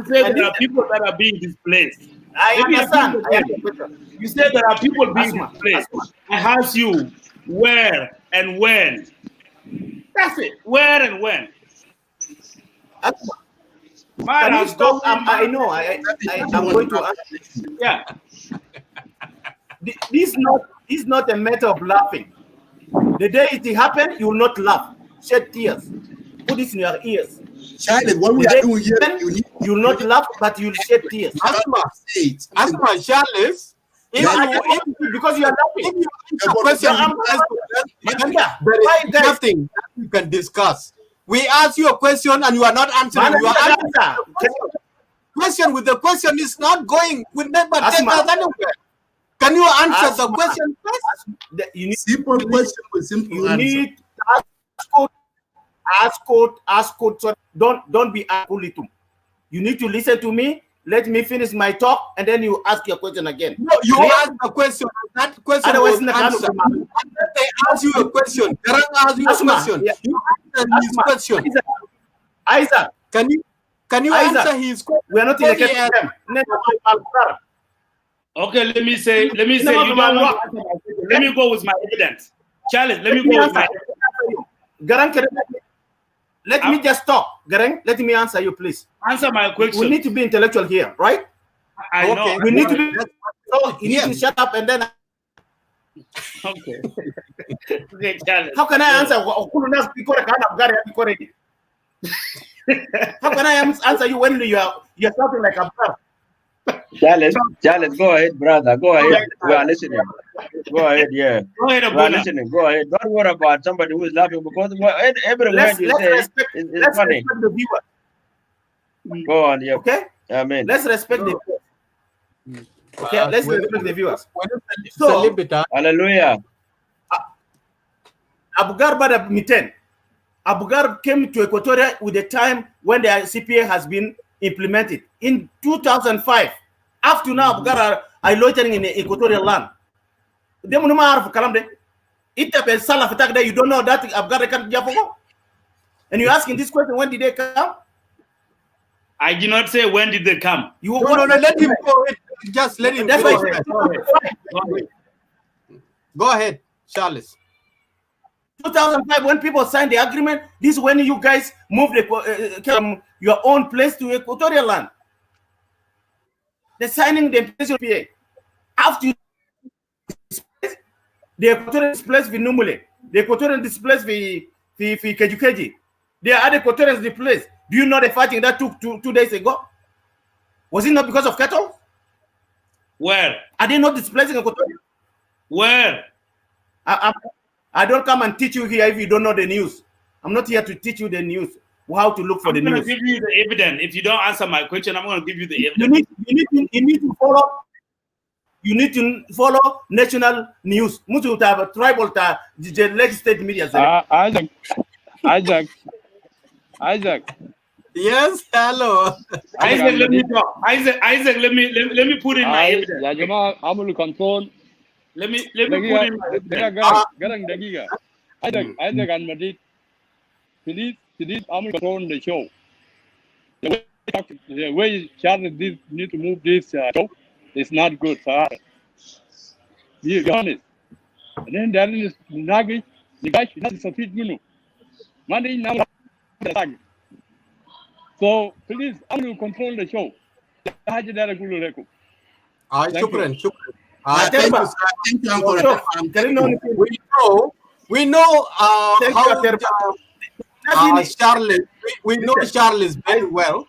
say there are people that are being displaced. I Let me repeat understand. it I again. understand. You said there are people being Asma, displaced. I ask you where and when. That's it. Where and when. Asma, Man can you has stop? gone. I know. I'm going to ask. Yeah. This is not a matter of laughing. The day it happened, you will not laugh. Shed tears. Put this in your ears. Charles, what we are doing here, you will not laugh, but you will shed tears. Asma, Charles. Because you are laughing. If you answer question, there is nothing that you can discuss. We ask you a question and you are not answering. You are answering question with the question is not going. Will never take us anywhere. Can you answer the question first? You need simple question with simple answer. You need ask code. So don't be akulitum. You need to listen to me. Let me finish my talk, and then you ask your question again. No, you ask the question. That question was answered. They ask you a question. Garang ask you a question. Yeah. You answer his question. Isaac, can you Isaac, answer his question? We are not in a game. Okay, let me say you don't want to answer my question. Let me go with my evidence. Charles, let me go with my evidence. Garang, let me just talk. Garang, let me answer you, please. Answer my question. We need to be intellectual here, right? I know. We need to be. So you need to shut up and then. Okay. Okay, Charles. How can I answer? How can I answer you when you're talking like a brother? Charles, go ahead, brother. Go ahead. We are listening. Go ahead, yeah. Go ahead, we are listening. Go ahead. Don't worry about somebody who is laughing because every word you say is funny. Respect the viewer. Go on, yeah. Okay? Amen. Let's respect the viewers. Okay, let's respect the viewers. So, hallelujah. Abugar Bada Miten. Abugar came to Equatoria with the time when the CPA has been implemented. In 2005, up to now, Abugar are loitering in the equatorial land. You don't know that Abugar can't jump over? And you're asking this question, when did they come? I did not say when did they come. No, let him go. Just let him go. Go ahead, Charles. 2005, when people signed the agreement, this is when you guys moved from your own place to equatorial land. They're signing the PA. After the Equatorian displaced with Numule, the Equatorian displaced with Kejukeji, the other Equatorians displaced. Do you know the fighting that took 2 days ago? Was it not because of cattle? Where? Are they not displacing Equatorial? Where? I don't come and teach you here if you don't know the news. I'm not here to teach you the news, how to look for the news. I'm going to give you the evidence. If you don't answer my question, I'm going to give you the evidence. You need to follow. You need to follow national news. Mutu have tribal the legislative media. Isaac. Yes, hello. Isaac, let me talk. Isaac, let me put in my evidence. Ya Jama, Amul control. Let me put in my evidence. Garang Dagiga. Isaac and Madrid. Please, Amul control the show. The way Charles need to move this show is not good for us. Be honest. And then there is Nagi, the guy not sufficient Gunu. Monday now. So please, I will control the show. We know Charles. We know Charles very well.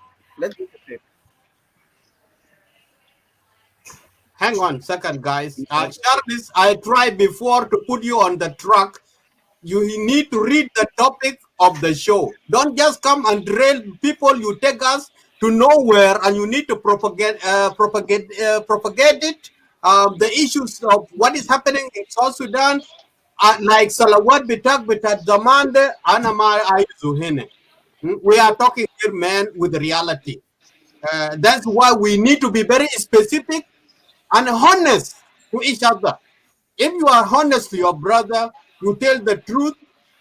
Hang on a second, guys. Charles, I tried before to put you on the track. You need to read the topic of the show. Don't just come and drill people. You take us to nowhere, and you need to propagate it. The issues of what is happening in South Sudan, like Salawat Bitak Bitat Zamande, Anama Aizuhene. We are talking here, man, with reality. That's why we need to be very specific and honest to each other. If you are honest to your brother, you tell the truth,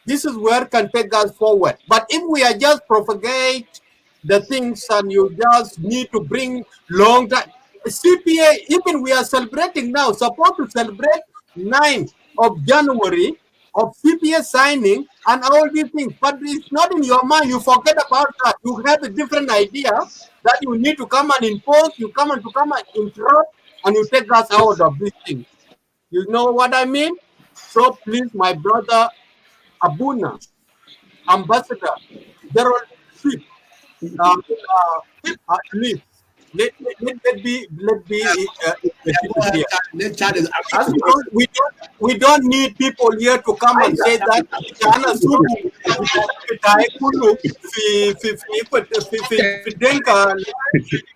this is where can take us forward. But if we are just propagate the things and you just need to bring long time, CPA, even we are celebrating now, supposed to celebrate 9th of January of CPA signing and all these things, but it's not in your mind. You forget about that. You have a different idea that you need to come and impose, you come and interrupt, and you take us out of this thing. You know what I mean? So please, my brother Abuna, Ambassador, Gerald Sweet, please, let be here. We don't need people here to come and say that Dinka.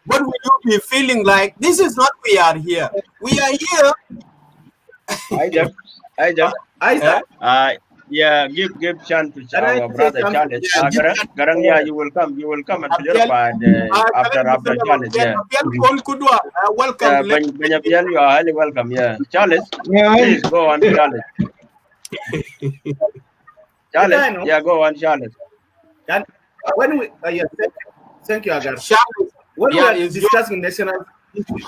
What will you be feeling like? This is not we are here. We are here. Yeah, give chance to our brother Charles. Garang, yeah, you will come and clarify after Charles. Yeah. Welcome. You are highly welcome. Yeah, Charles, please go on, Charles. Charles, yeah, go on, Charles. When we, thank you, Agar. When we are discussing national issues,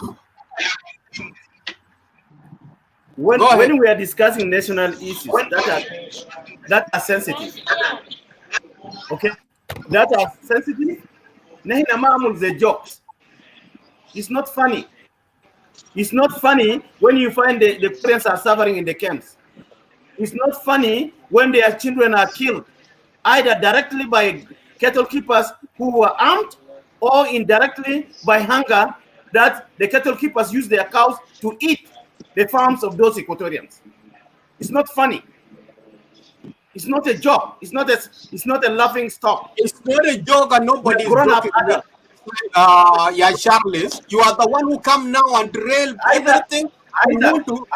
when we are discussing national issues that are sensitive, okay, that are sensitive, the jokes. It's not funny. It's not funny when you find the parents are suffering in the camps. It's not funny when their children are killed, either directly by cattle keepers who were armed or indirectly by hunger that the cattle keepers use their cows to eat the farms of those Equatorians. It's not funny. It's not a joke. It's not a laughing stock. It's not a joke and nobody is joking. Yeah, Charles, you are the one who come now and derail everything. We are not joking.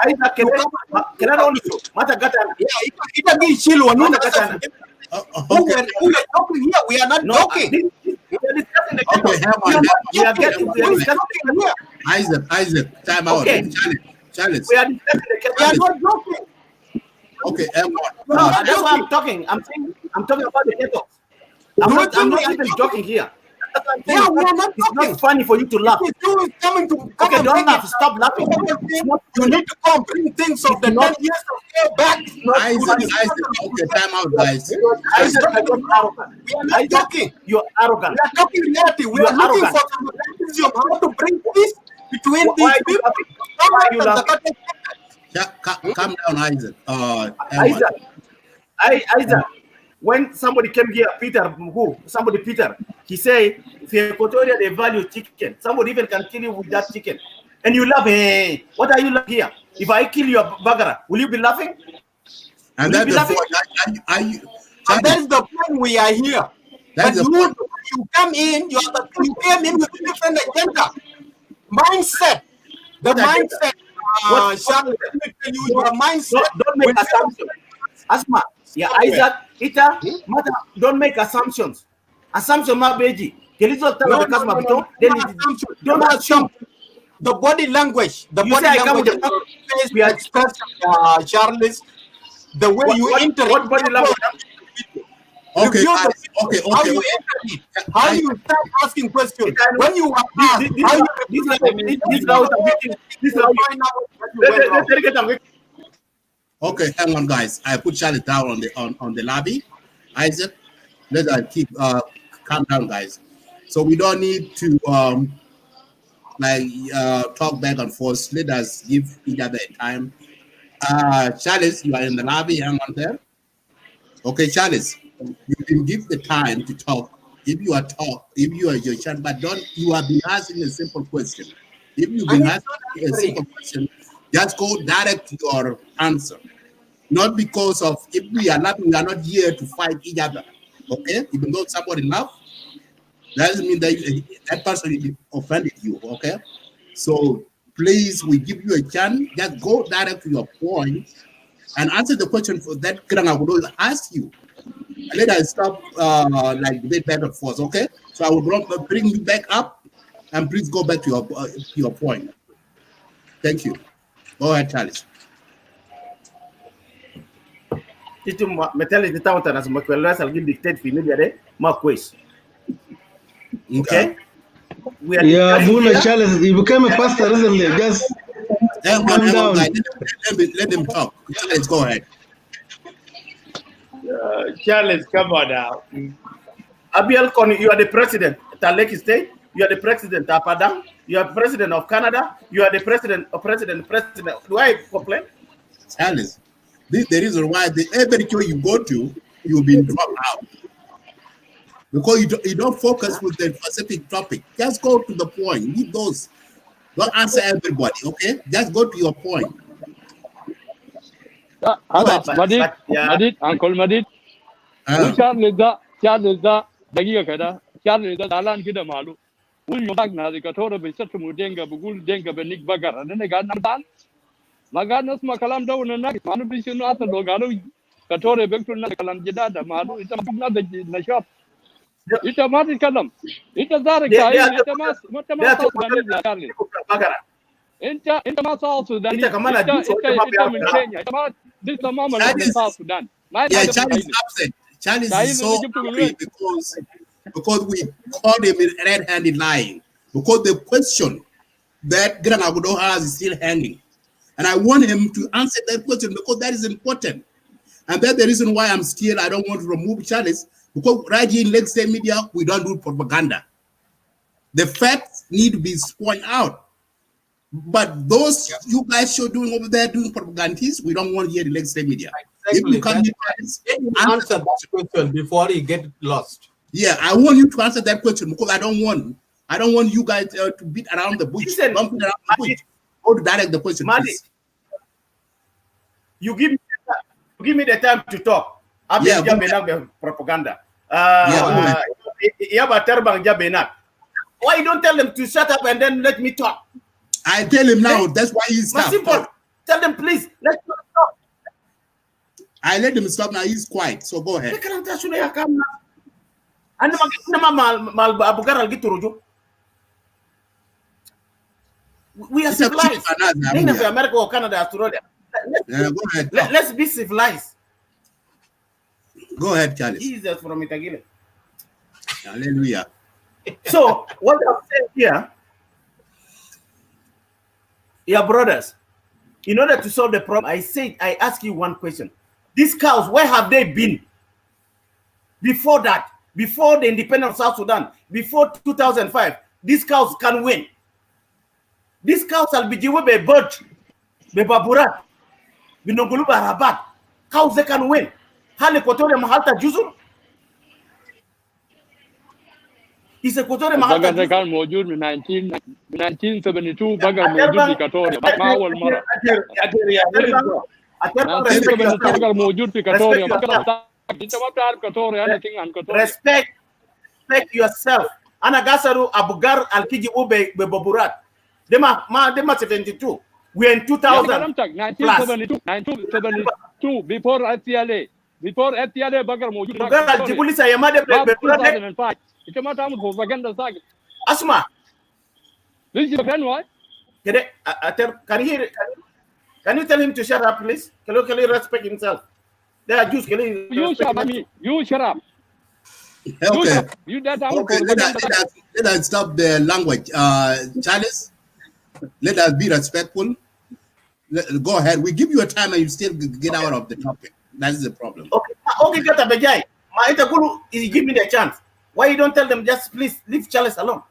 Isaac, time out. Okay. Challenge. We are not joking. Okay, that's why I'm talking. I'm talking about the ghetto. I'm not even joking here. Yeah, we are not it's talking. Not funny for you to laugh. Okay, don't laugh. Stop laughing. You need to come bring things of the 10 years of back. Isaac, okay, time out, guys. We are not joking. You're arrogant. We are talking reality. We are looking for some mechanism of how to bring peace between these people. Calm down, Isaac. Isaac, when somebody came here, Peter, he say, if you're Equatorial, they value chicken. Somebody even can kill you with that chicken. And you laugh, hey, what are you laughing here? If I kill your bagara, will you be laughing? And that's the point. And that's the point we are here. But you come in, you came in with a different agenda. Mindset. The mindset. Let me tell you, your mindset. Don't make assumptions. Asma, yeah, Isaac, Ita, Mata, don't make assumptions. Assumption, ma beji. Don't assume. The body language. The body language. We are expressed, Charles. The way you enter. What body language? Okay. How you start asking questions? When you are Okay, hang on, guys. I put Charlie down on the lobby. Isaac, let us keep calm down, guys. So we don't need to talk back and forth. Let us give each other a time. Charles, you are in the lobby. Hang on there. Okay, Charles, you can give the time to talk. If you are your chance, but you have been asking a simple question. If you've been asking a simple question, just go direct to your answer. Not because of if we are laughing, we are not here to fight each other. Okay? Even though somebody laugh, that doesn't mean that person offended you. Okay? So please, we give you a chance. Just go direct to your point and answer the question for that Kiranga would ask you. And let us stop debate back and forth. Okay? So I will bring you back up, and please go back to your point. Thank you. Go ahead, Charles. Itu metali di tahu tanah semua kuala salgi dictate fi media de ma quiz. Okay. We are Yeah, Bula here. Charles, you became a pastor recently. Just hang calm on, down. guys. Let them talk. Charles, go ahead. Charles, come on now. Abiel Koni, you are the president of Lake State. You are the president of Padang. You are president of Canada. You are the president of president. Do I complain? Charles, this is the reason why every show you go to, you've been dropped out. Because you don't focus with the specific topic. Just go to the point. Leave those. Don't answer everybody, okay? Just go to your point. Madid, Uncle Madid. Charles da dagiga kada. Charles da dalan kida malu. Wul yumak na di katora be satu mudenga bugul denga be nik bagar. Nene gan namdan. Magan nas makalam daw na nak. Manu bisinu ata do ganu katora be kuna kalam jidada malu. Ita magna da na shop. Ita mati kalam. Ita zarik tayi. Ita mas Sudanese la Charles. Ita mas South Sudan. Ita min Kenya. Ita mas this the moment of South Sudan. Yeah, Charlie is upset. Charlie is so angry because we called him red-handed lying. Because the question that Granagudo has is still hanging. And I want him to answer that question because that is important. And that's the reason why I don't want to remove Charles, because right here in Lake State Media, we don't do propaganda. The facts need to be pointed out. But those you guys show doing over there doing propagandists, we don't want here in Lake State Media. Exactly. If you come here, answer that question before you get lost. Yeah, I want you to answer that question because I don't want you guys to beat around the bush. Don't beat around the bush. Go to direct the question. You give me the time to talk. Yeah, propaganda. Why you don't tell them to shut up and then let me talk? I tell him now. That's why he's stopped. Simple. Tell them, please. Let me stop. I let him stop now. He's quiet. So go ahead. We are civilized. America or Canada, Australia. Go ahead. Let's be civilized. Go ahead, Charlie. Jesus from Itagile. Hallelujah. So what I'm saying here, your brothers, in order to solve the problem, I ask you one question. These cows, where have they been? Before that, before the independence of South Sudan, before 2005, these cows can win. These cows will be given by bird, by baburat, by nonguluba rabat. Cows they can win. Hal Equatorial Mahalta Juzur. Is Equatorial Mahalta Bagar kan mojud in 1972 bagar mojud di Equatoria. Ma awal mara. 1972 bagar mojud di Equatoria. Respect yourself. Ana gasaru abugar alkiji ube baburat. Dema 72. We are in 2000. 1972 before FTLA. Before FTLA bagar mojud. Bagar aljibuli saya made 2005. Ita ma ta mu propaganda sakit. Asma. This is the why? Can you tell him to shut up, please? Can you respect himself? They are Jews. You shut up. You shut up. Okay. You that okay. Let us stop the language. Charles, let us be respectful. Go ahead. We give you a time and you still get out of the topic. That is the problem. Okay, get a bejai. My intergulu is give me the chance. Why you don't tell them just please leave Charles alone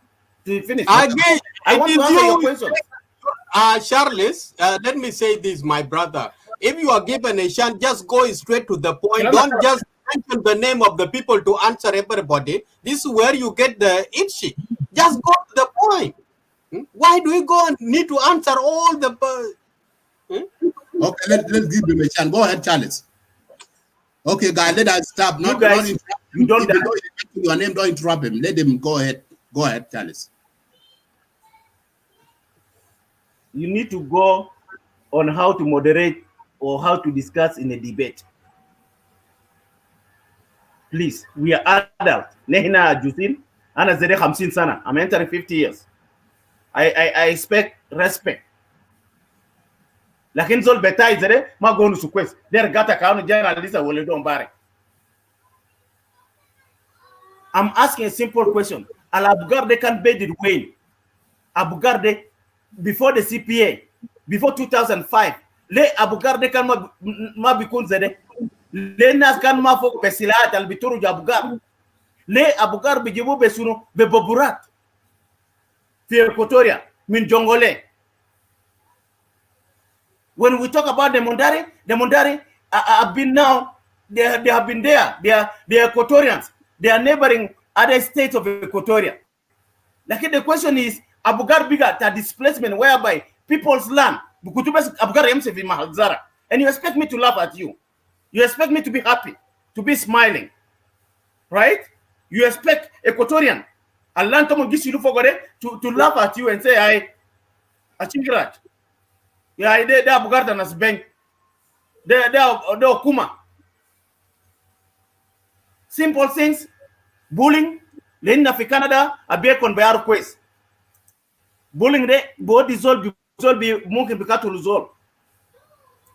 to finish? Again, I want to answer your question. Charles, let me say this, my brother. If you are given a chance, just go straight to the point. Don't just mention the name of the people to answer everybody. This is where you get the itchy. Just go to the point. Why do we go and need to answer all the... Okay, let's give him a chance. Go ahead, Charles. Okay, guys, let us stop. You guys, you don't your name, don't interrupt him. Let him go ahead. Go ahead, Charles. You need to go on how to moderate or how to discuss in a debate. Please, we are adults. Nehina Jusin, Ana Zere 50 sana. I'm entering 50 years. I expect respect. Lakin zol betai zere ma gonu su quest. Der gata kanu journalist wole don bare. I'm asking a simple question. Al Abugarde can bed it Wayne. Abugarde before the CPA, before 2005. Le Abugarde kan ma bikun zede. Le nas kan ma fok besilat al bituru Abugar. Le Abugar bijibu besuno be boburat. Fi Equatoria min jongole. When we talk about the Mondari have been now, they have been there. They are Equatorians. They are neighboring other states of Equatoria. Like the question is, Abugar biga ta displacement whereby people's land, Abugar MCV Mahazara. And you expect me to laugh at you. You expect me to be happy, to be smiling. Right? You expect Equatorian, Alantomo Gishilu Fogore, to laugh at you and say, I chingirat. Yeah, they are Bugarda nas bank. They are Kuma. Simple things. Bullying. Lena fi Canada a bacon by our quest. Bullying de bo dissolve mungkin bikatu resolve.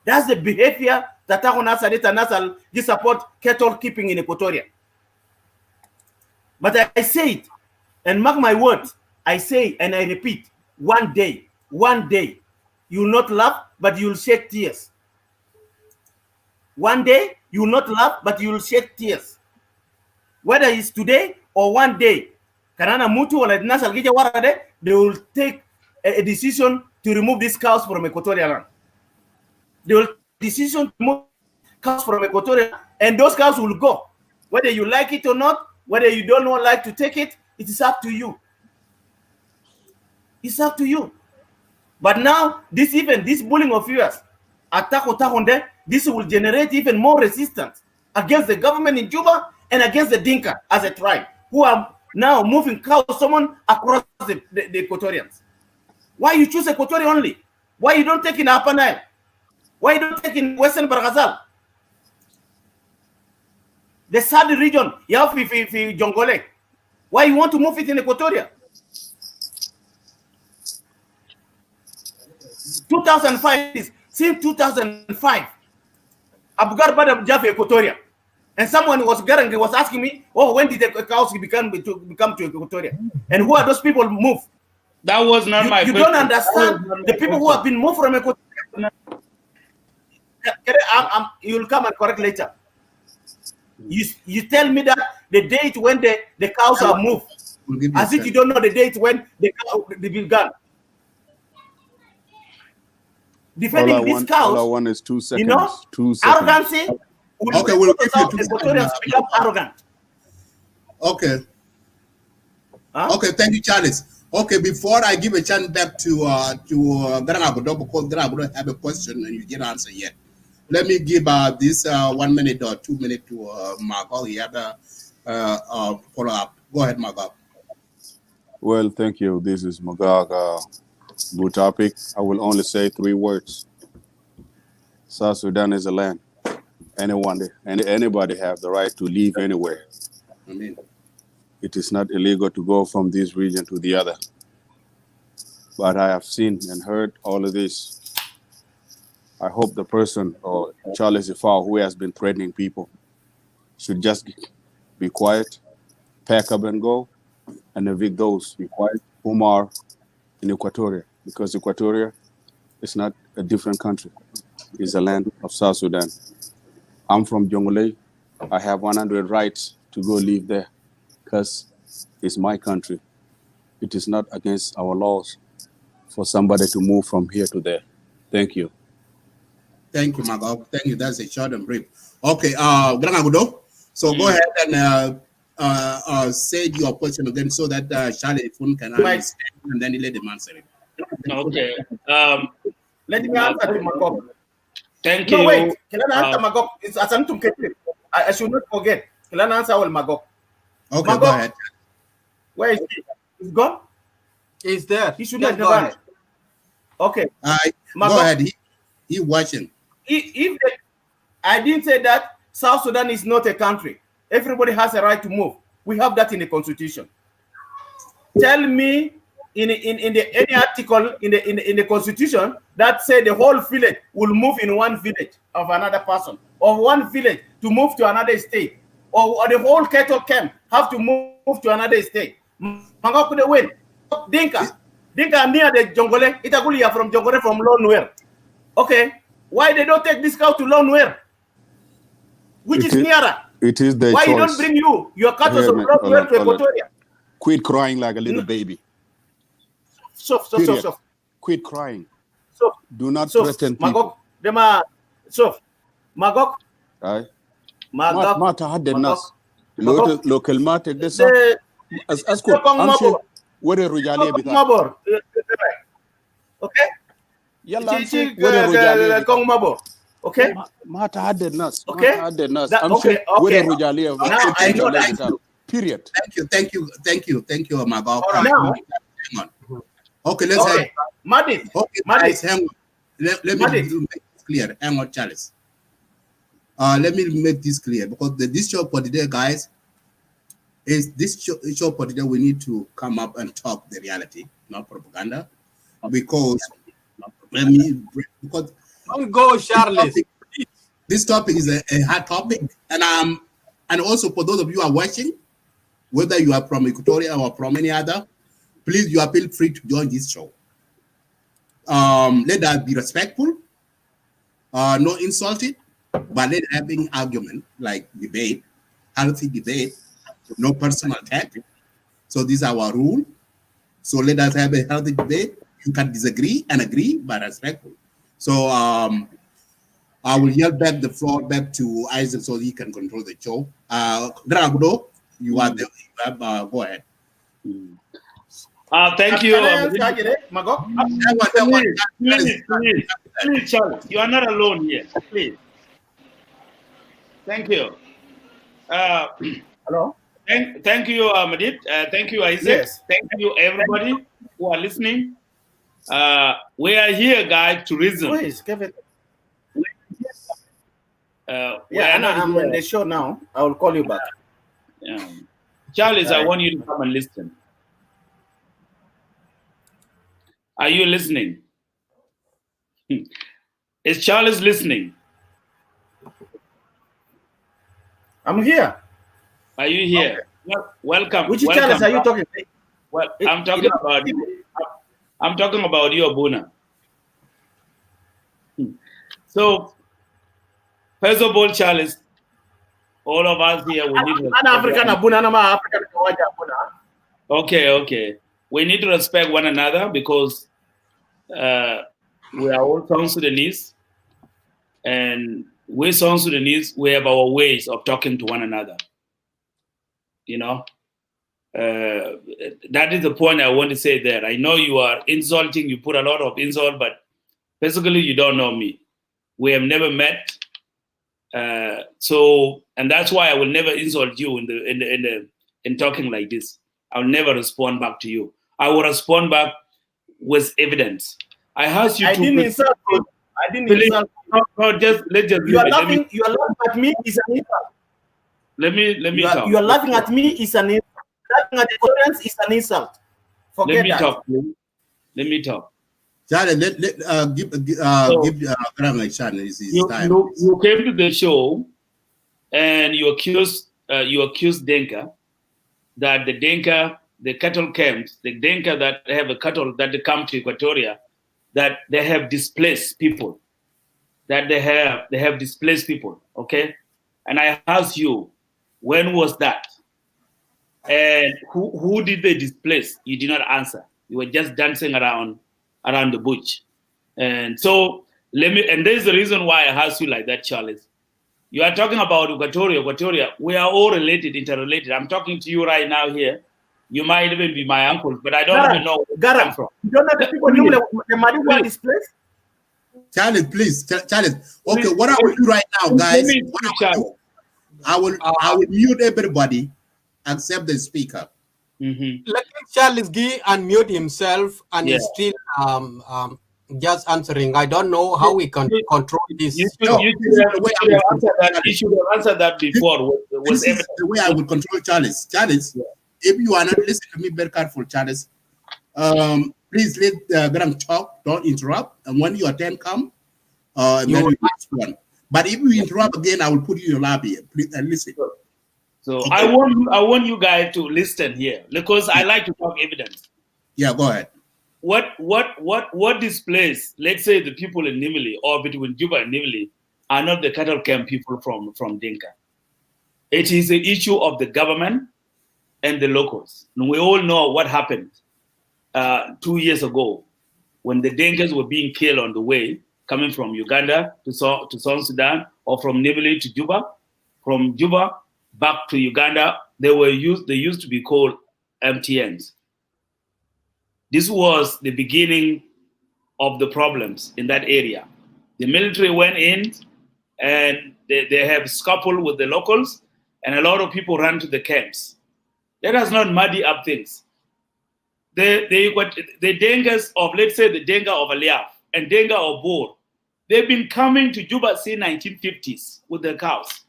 That's the behavior that Nasal support cattle keeping in Equatoria. But I say it, and mark my words, I say and I repeat, one day, you will not laugh, but you will shed tears. One day, you will not laugh, but you will shed tears. Whether it's today or one day, Kanana Mutu or Nasal Gija Warade, they will take a decision to remove these cows from Equatorial land. They will decision to remove cows from Equatorial, and those cows will go. Whether you like it or not, whether you don't like to take it, it is up to you. It's up to you. But now, this bullying of yours, this will generate even more resistance against the government in Juba and against the Dinka as a tribe, who are now moving cows, someone across the Equatorians. Why you choose Equatoria only? Why you don't take in Upper Nile? Why you don't take in Western Barghazal? The southern region, you have Jongole. Why you want to move it in Equatoria? 2005, since 2005, Abugar Bada Jaffe Equatoria. And someone was asking me, oh, when did the cows become to Equatoria? And who are those people who move? That was not my question. You don't understand the people who have been moved from Equatoria. You'll come and correct later. You tell me that the date when the cows are moved, as if you don't know the date when they began. Defending these cows, all I want is 2 seconds. You know, 2 seconds. arrogancy. Okay, we'll give you 2 seconds. Become arrogant. Okay. Huh? Okay, thank you, Charles. Okay, before I give a chance back to Garanagodo, because Garanagodo have a question and you didn't answer yet. Let me give this 1 minute or 2 minutes to Margot. He had a follow-up. Go ahead, Margot. Well, thank you. This is Magog. Good topic. I will only say 3 words. South Sudan is a land. Anybody have the right to live anywhere. Amen. It is not illegal to go from this region to the other. But I have seen and heard all of this. I hope the person or Charles Ifao who has been threatening people should just be quiet, pack up and go, and evict those whom are in Equatoria, because Equatoria is not a different country. It's a land of South Sudan. I'm from Jonglei. I have 100 rights to go live there because it's my country. It is not against our laws for somebody to move from here to there. Thank you. Thank you, Margot. Thank you. That's a short and brief. Okay, Garanagodo. So go ahead and say your question again so that Charlie Fun can understand and then let him answer it. Okay. Let me answer to Magog. Thank you. No, wait. Can I answer Magog? It's Asantum Ketri. I should not forget. Can I answer Magog? Okay, Magog, go ahead. Where is he? He's gone? He's there. He should not go ahead. Okay. Go ahead. He's watching. I didn't say that South Sudan is not a country. Everybody has a right to move. We have that in the constitution. Tell me in any article in the constitution that say the whole village will move in one village of another person, or one village to move to another state, or the whole cattle camp have to move to another state. Manga could win. Dinka near the Jongole, Itagulia from Jongole from Lonware. Okay, why they don't take this cow to Lonware, which is nearer? It is their why choice. You don't bring your cattle from Lonware to Equatoria? Quit crying like a little baby. Soft. Quit crying. Do not Soft. threaten people. Magog, soft. Magog. Aye. Magog. ما تحدى الناس. لو كلمات دسا أسكت أمشي وري الرجالية بتاعك. Okay. يلا أمشي وري الرجالية. كون مابور. Okay. ما تحدى الناس. Okay. ما تحدى الناس. أمشي وري الرجالية. Now I know that. Period. Thank you, Magog. Now, hang on. Okay, let's okay. Madin. Okay, guys, hang on. Let me make this clear. Hang on, Charles. Let me make this clear, because this show for today, guys, is this show for today. We need to come up and talk the reality, not propaganda, because don't go, Charles. This topic is a hard topic, and also for those of you who are watching, whether you are from Equatoria or from any other, please, you are feel free to join this show. Let us be respectful, no insulted, but let having argument, like debate, healthy debate, no personal attack. So these are our rule. So let us have a healthy debate. You can disagree and agree, but respectful. So I will yield back the floor back to Isaac so he can control the show. Drago, you are the go ahead. Thank you. Please, Charles, you are not alone here. Please. Thank you. Hello. Thank you, Madid. Thank you, Isaac. Yes. Thank you, everybody who are listening. We are here, guys, to reason. Please, Kevin. I'm on the show now. I will call you back. Charles, I want you to come and listen. Are you listening? Is Charles listening? I'm here. Are you here? Okay. Welcome. Which Charles are you talking about? Well, I'm talking about you. I'm talking about you, Abuna. So, first of all, Charles, all of us here, we need to Okay. We need to respect one another, because we are all South Sudanese, and we South Sudanese, we have our ways of talking to one another. You know, that is the point I want to say there. I know you are insulting, you put a lot of insult, but basically you don't know me. We have never met. And that's why I will never insult you in talking like this. I'll never respond back to you. I will respond back with evidence. I asked you to. Didn't insult you. I didn't insult you. No, let's just. You are laughing. You are laughing at me. Is an insult. Let me talk. You are laughing at me. Is an insult. Laughing at the audience is an insult. Forget that. Let me talk. Charlie, give Graham a chance. His time. You came to the show, and you accused Dinka that the cattle camps, the Dinka that have a cattle that they come to Equatoria, that they have displaced people. That they have displaced people. Okay, and I asked you, when was that? And who did they displace? You did not answer. You were just dancing around the bush. And so and there's the reason why I asked you like that, Charles. You are talking about Equatoria. We are all related, interrelated. I'm talking to you right now here. You might even be my uncle, but I don't even know where you come from. You don't know the people the Madiwa displaced? Charles, please. Charles. Okay, what I will do right now, guys, I will mute everybody except the speaker. Let Charles Gee unmute himself, and he's still just answering. I don't know how we can control this. You should have answered that before. This is the way I will control Charles. Charles, if you are not listening to me very careful, Charles, Please let Graham talk. Don't interrupt. And when your turn come, then you respond. But if you interrupt again, I will put you in your lobby. Please listen. So okay. I want you guys to listen here because I like to talk evidence. Yeah, go ahead. What displays, let's say the people in Nimili or between Juba and Nimili are not the cattle camp people from Dinka. It is an issue of the government and the locals. And we all know what happened 2 years ago when the Dinkas were being killed on the way, coming from Uganda to South Sudan or from Nimili to Juba. From Juba back to Uganda, they used to be called MTNs. This was the beginning of the problems in that area. The military went in and they have scuffled with the locals, and a lot of people ran to the camps. Let us not muddy up things. The Dinkas of, let's say, the Dinka of Aliaf and Dinka of Bor, they've been coming to Juba since 1950s with their cows.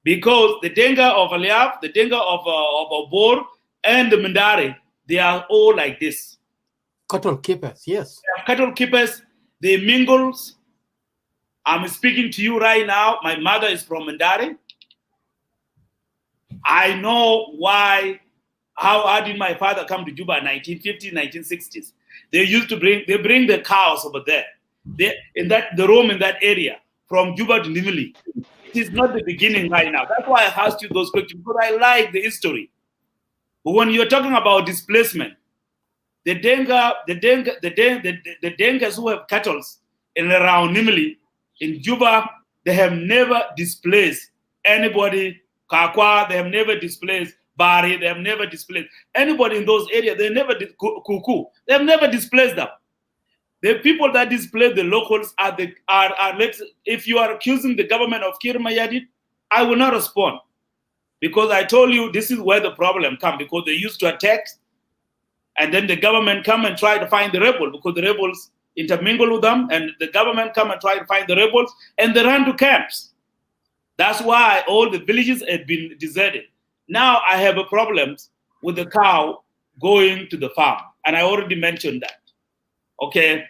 Because the Dinka of Aliaf, the Dinka of Bor, and the Mindari, they are all like this. Cattle keepers, yes. Cattle keepers, they mingle. I'm speaking to you right now. My mother is from Mindari. I know why. How did my father come to Juba in 1950s, 1960s? They used to bring the cows over there. They roam in that area from Juba to Nimili. It is not the beginning right now. That's why I asked you those questions, because I like the history. But when you're talking about displacement, the Dinkas who have cattle in around Nimili, in Juba, they have never displaced anybody. Kakwa, they have never displaced Bari, they have never displaced anybody in those areas. They never did Kuku. They have never displaced them. The people that displace the locals are if you are accusing the government of Kir Mayadit, I will not respond. Because I told you this is where the problem comes, because they used to attack, and then the government come and try to find the rebel, because the rebels intermingle with them, and the government come and try to find the rebels, and they run to camps. That's why all the villages have been deserted. Now I have a problem with the cow going to the farm, and I already mentioned that. Okay,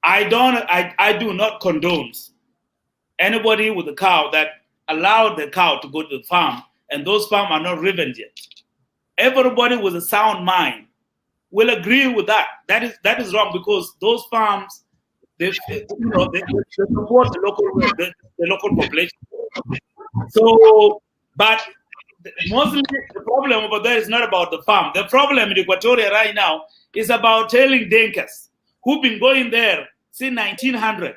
I do not condone anybody with a cow that allowed the cow to go to the farm, and those farms are not riven yet. Everybody with a sound mind will agree with that. That is wrong, because those farms they support the local population. So, but mostly the problem over there is not about the farm. The problem in Equatoria right now is about telling Dinkas who've been going there since 1900,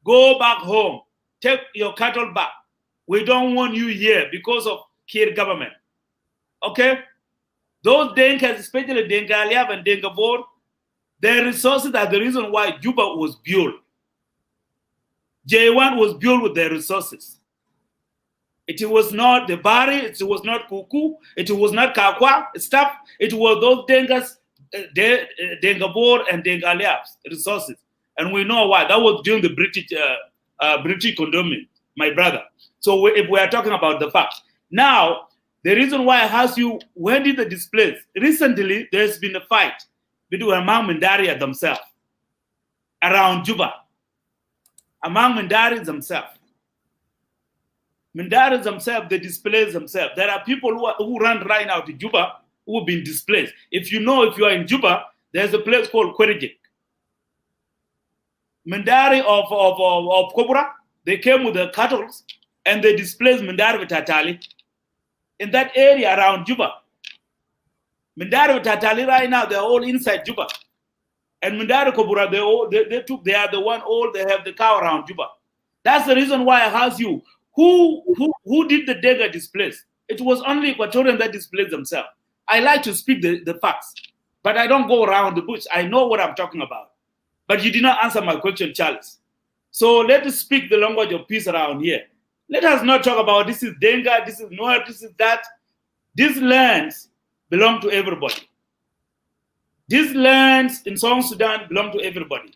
go back home, take your cattle back. We don't want you here because of Kir government. Okay? Those Dinkas, especially Dinka Aliab and Dinka Bor, their resources are the reason why Juba was built. J1 was built with their resources. It was not the Bari, it was not Kuku, it was not Kakwa stuff. It was those Dinkas, Dinka Bor and Dinka Aliab's resources. And we know why. That was during the British condominium, my brother. So if we are talking about the facts. Now, the reason why I asked you, when did they displace? Recently, there's been a fight between among Mindaria themselves, around Juba, among Mindaris themselves. Mindaris themselves, they displace themselves. There are people who run right now to Juba who have been displaced. If you are in Juba, there's a place called Kwerijik. Mindari of Kobra, they came with the cattle and they displaced Mindari Tatali in that area around Juba. Mindari Tatali right now, they're all inside Juba. And Mindari Kobra, they are the one, they have the cow around Juba. That's the reason why I asked you, who did the Dega displace? It was only Equatorians that displaced themselves. I like to speak the facts, but I don't go around the bush. I know what I'm talking about. But you did not answer my question, Charles. So let us speak the language of peace around here. Let us not talk about this is Denga, this is Noah, this is that. These lands belong to everybody. These lands in South Sudan belong to everybody.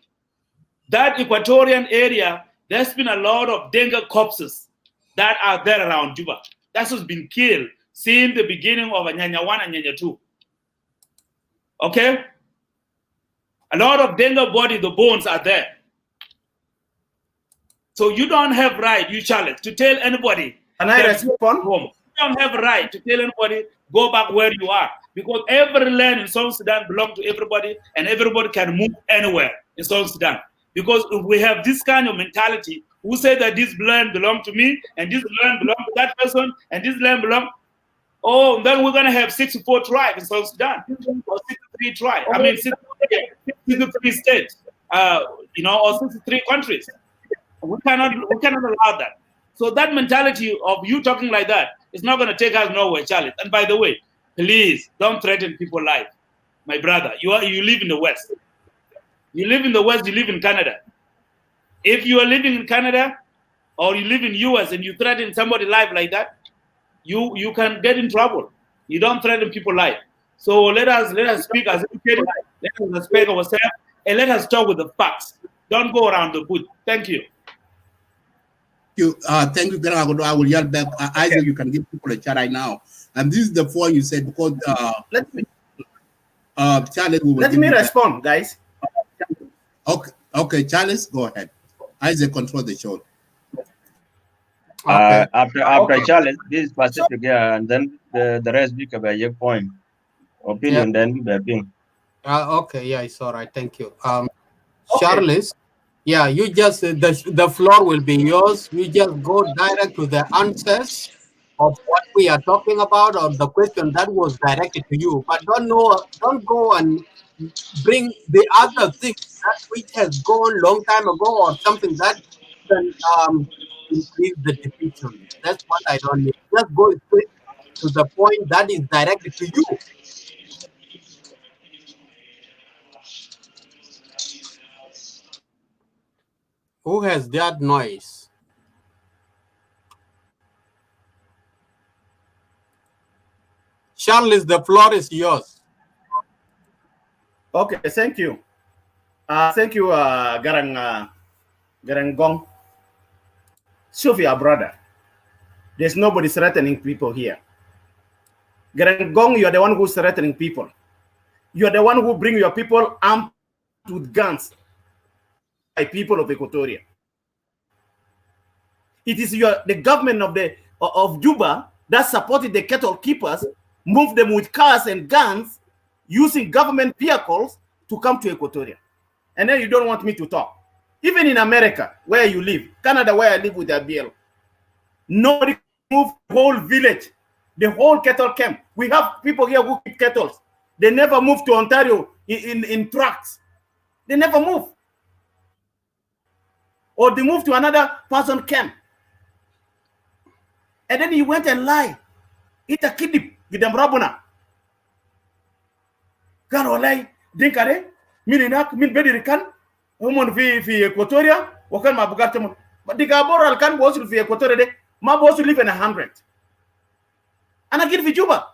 That Equatorian area, there's been a lot of Denga corpses that are there around Juba. That has been killed since the beginning of Anyanya 1 and Anyanya 2. Okay? A lot of Dinka body, the bones are there. So you don't have right, you challenge, to tell anybody. Can I respond? Home. You don't have right to tell anybody, go back where you are. Because every land in South Sudan belongs to everybody, and everybody can move anywhere in South Sudan. Because if we have this kind of mentality, who say that this land belongs to me, and this land belongs to that person, and this land belongs, oh, then we're going to have 64 tribes in South Sudan, or 63 tribes. I mean, 63 states, you know, or 63 countries. We cannot allow that. So that mentality of you talking like that is not going to take us nowhere, Charlie. And by the way, please don't threaten people's life, my brother. You live in the West. You live in the West. You live in Canada. If you are living in Canada or you live in US and you threaten somebody's life like that, you can get in trouble. You don't threaten people's life. So let us speak as educated. Let us respect ourselves and let us talk with the facts. Don't go around the bush. Thank you. Thank you, Greg. I will yell back. Isaac, you can give people a chat right now. And this is the point you said because let me Charles, let me respond, guys. Okay, Charles, go ahead. Isaac, control the show. Okay. After Charles, this is Pacific, yeah, and then the rest speak about your point, opinion, then the thing. Okay, yeah, it's all right. Thank you. Charles. Yeah, you just the floor will be yours. You just go direct to the answers of what we are talking about or the question that was directed to you. But don't go and bring the other things that which has gone long time ago or something that can increase the division. That's what I don't need. Just go straight to the point that is directed to you. Who has that noise? Charles, the floor is yours. Okay, thank you. Thank you, Garangong. Sophia, brother. There's nobody threatening people here. Garangong, you are the one who's threatening people. You are the one who bring your people armed with guns by people of Equatoria. It is the government of Juba that supported the cattle keepers, moved them with cars and guns, using government vehicles to come to Equatoria. And then you don't want me to talk. Even in America, where you live, Canada, where I live with Abiel, nobody moved the whole village, the whole cattle camp. We have people here who keep cattle. They never moved to Ontario in trucks. They never move. Or they moved to another person camp. And then he went and lied. Ita kidip gidam rabuna. Kan walay Dinka de min inak min bediri kan umon fi Equatoria wakan ma bugarta mon. Diga boral kan bosul fi Equatoria de ma bosul live in 100. Ana get fi Juba.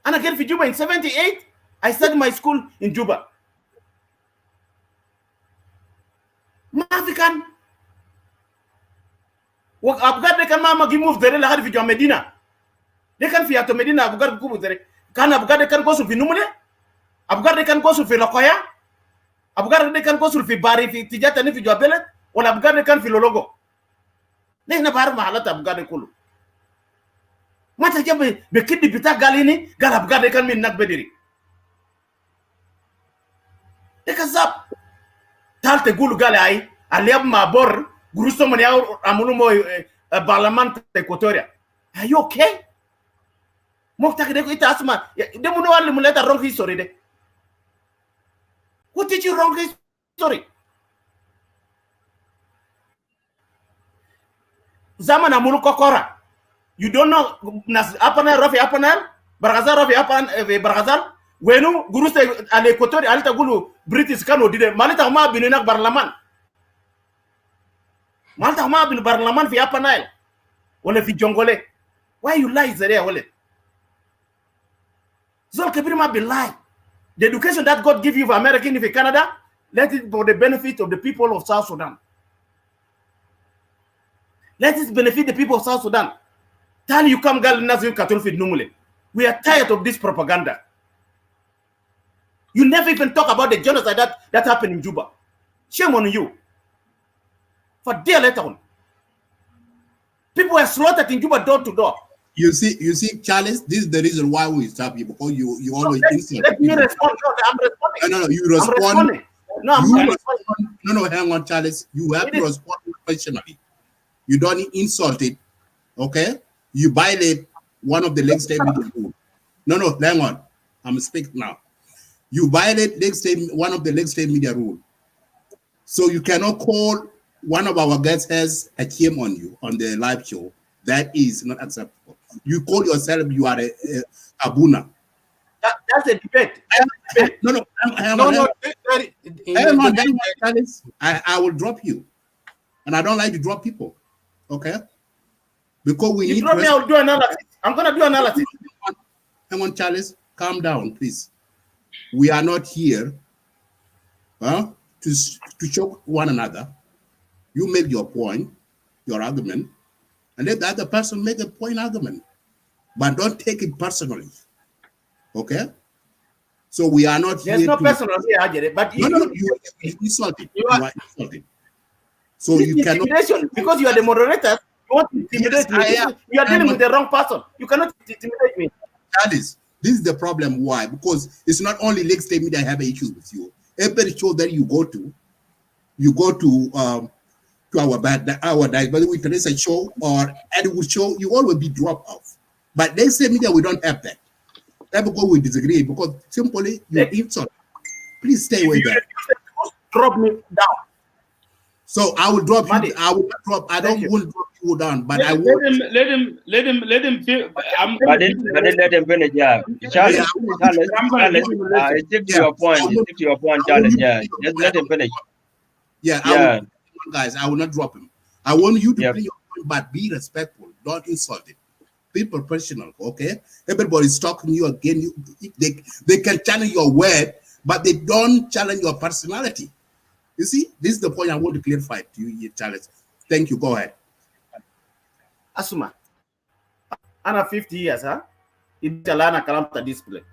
Ana get fi Juba in 78. I started my school in Juba. Ma fi kan Abgar de kan mama gi move dere la har fi jo Medina. De kan fi ato Medina Abgar ku dere. Kan Abgar de kan go su fi numune. Abgar de kan go su fi Lokoya. Abgar de kan go su fi Bari fi Tijata ni fi jo Belet. Wala Abgar de kan fi Lologo. Ne na bar mahalat Abgar de kulu. Mata jabe be kiddi bita galini gal Abgar de kan min nak bediri. De kazab. Talte gulu gale ay aliab ma bor gurusto man yaw amulu mo parlement Equatoria. Are you okay? Mofta de ko ita asma de muno wal mu leta wrong history de. Who did you wrong history? Zaman amulu kokora. You don't know nas apana rafi apana bargazal rafi apana bargazal wenu gurusto al Equatoria alta gulu British kano dide malita ma bininak barlaman. Malta ma bin barlaman fi Upper Nile wala fi Jongole. Why you lie there wala? Zol kabir ma bin lie. The education that God give you for American if Canada, let it for the benefit of the people of South Sudan. Let it benefit the people of South Sudan. Tell you come gal nazu katul fi numule. We are tired of this propaganda. You never even talk about the genocide that happened in Juba. Shame on you. For dear later on. People were slaughtered in Juba door to door. You see, Charles, this is the reason why we stop you, because you always insult. Let me respond. No, I'm responding. No, you respond. No, hang on, Charles. You have to respond professionally. You don't insult it, okay? You violate one of the legislative rules. No, hang on. I'm speaking now. You violate one of the legislative media rules. So you cannot call one of our guests as a shame on you on the live show. That is not acceptable. You call yourself, you are a Abuna. That's a debate. Hang on, Charles. I will drop you. And I don't like to drop people. Okay? Because we need drop me, I'll do analysis. I'm going to do analysis. Hang on, Charles. Calm down, please. We are not here to choke one another. You make your point, your argument, and let the other person make a point argument. But don't take it personally. Okay? So we are not here. There's no personal here, but you insulted. You are insulted. So you cannot, because you are the moderator. You want to intimidate me. You are dealing with the wrong person. You cannot intimidate me. This is the problem. Why? Because it's not only Lake State Media have issues with you. Every show that you go to our whether we Teresa show or Edward show, you always be dropped off. But Lake State Media, we don't have that. That's because we disagree, because simply you insult. Please stay away there. Drop me down. So I will drop you. I will not drop. I don't want to drop you down, but I will. Let him feel. But then let him finish. Yeah, Charles, stick to your point. Stick to your point, Charles. Yeah, just let him finish. Yeah. Guys, I will not drop him. I want you to play your point, but be respectful. Don't insult it. Be professional, okay? Everybody's talking to you again. They can challenge your word, but they don't challenge your personality. You see, this is the point I want to clarify to you, Charles. Thank you. Go ahead. Asuma, Anna 50 years, huh? It's a lana kalamta discipline.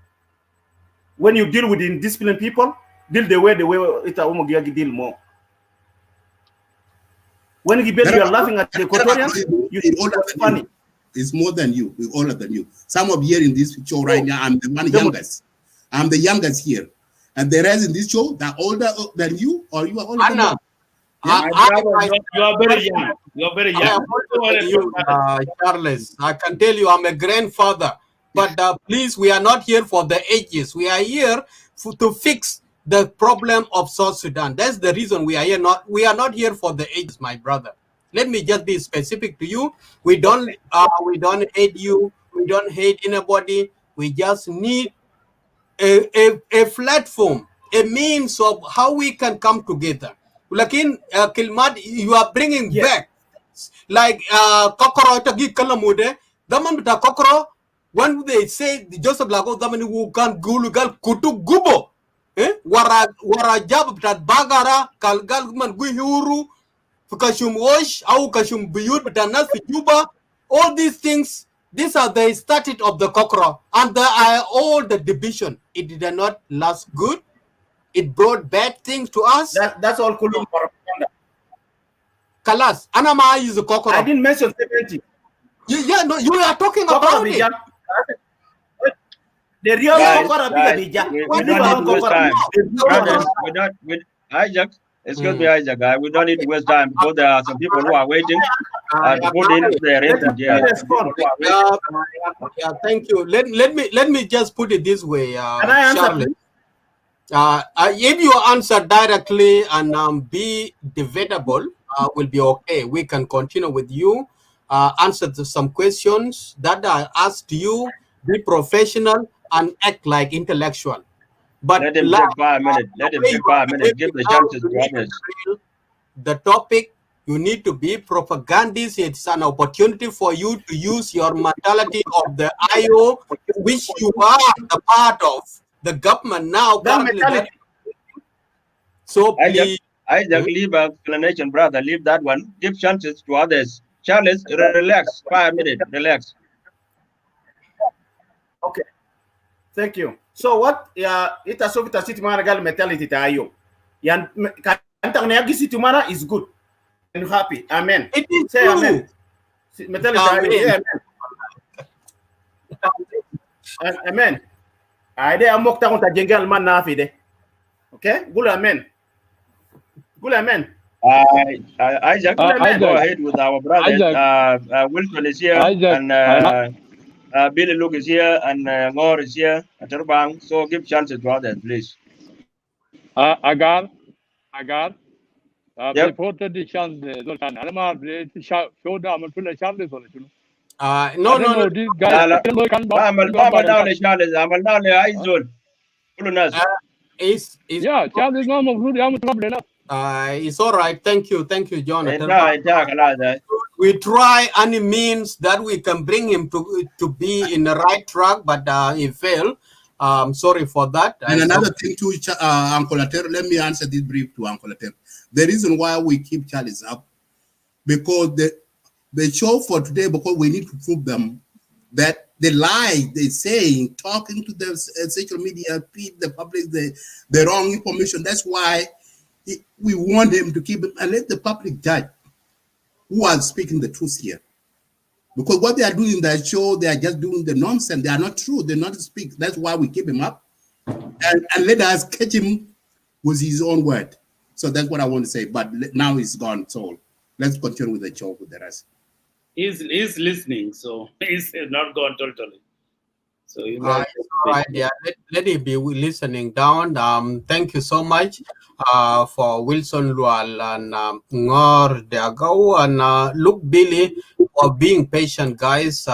When you deal with indisciplined people, deal the way it's a homogeneous deal more. When you are laughing at the Equatorians, it's funny. It's more than you. We're older than you. Some of you here in this show right now, I'm the one youngest. I'm the youngest here. And the rest in this show, they're older than you, or you are older than you. You are very young. You are very young. Charles, I can tell you I'm a grandfather. But please, we are not here for the ages. We are here to fix the problem of South Sudan. That's the reason we are here. We are not here for the ages, my brother. Let me just be specific to you. We don't hate you. We don't hate anybody. We just need a platform, a means of how we can come together. Like in Kilmad, you are bringing back like Kokoro Tagi Kalamude, Daman Bita Kokoro, when they say the Joseph Lago Damani who can Gulugal Kutu Gubo, Wara Jab that Bagara, Kalgalman Guhuru, Fukashum Wash, Au Kashum Buyut, Batanas Juba, all these things. These are the started of the Kokoro, and there are all the division. It did not last good. It brought bad things to us. That's all Kulum propaganda. Kalas, Anama is a Kokoro. I didn't mention 70. No, you are talking about it. The real Kokoro Bija. We don't need to waste time. Isaac, excuse me, Isaac. We don't need to waste time because there are some people who are waiting to put in their input. Yeah, thank you. Let me just put it this way, Can I answer, Charlie. If you answer directly and be debatable, will be okay. We can continue with you. Answer to some questions that are asked to you. Be professional and act like intellectual. But let him take 5 minutes. Let him take 5 minutes. Give the chances to others. The topic, you need to be propagandist. It's an opportunity for you to use your mentality of the IO, which you are a part of. The government now. So please, Isaac, leave explanation, brother. Leave that one. Give chances to others. Charles, relax. 5 minutes. Relax. Okay, thank you. So what ita so vita city mana gal mentality ta ayo. Yan kanta ne yagi city mana is good and happy. Amen. It is Say true. amen. Mentality ayo. Amen. Yeah, amen. Amen. Ade amok ta kunta jengal man na fi de. Okay? Gula amen. Gula amen. Isaac, go ahead with our brothers. Wilson is here, and Billy Luke is here, and Ngor is here, and Terbang. So give chances to others, please. Agar, Yep. before the chance, Zoltan, Alama, show them to the Charlie solution. No, I don't know, this guy. Mama down the Charles, I'm down the Aizul. Yeah, Charlie is not a problem. It's all right. Thank you, Jonathan. But we try any means that we can bring him to be in the right track, but he failed. Sorry for that. And another thing too, Uncle Ater, let me answer this brief to Uncle Ater. The reason why we keep Charles up, because the show for today, because we need to prove them that the lie they saying, talking to the social media, feed the public the wrong information. That's why we want him to keep it and let the public judge who are speaking the truth here. Because what they are doing in that show, they are just doing the nonsense. They are not true. They not speak. That's why we keep him up and let us catch him with his own word. So that's what I want to say. But now he's gone. So let's continue with the show with the rest. He's listening, so he's not gone totally. So you all right, yeah. Let it be listening down. Thank you so much for Wilson Lual and Ngor Deagao and Luke Billy for being patient, guys.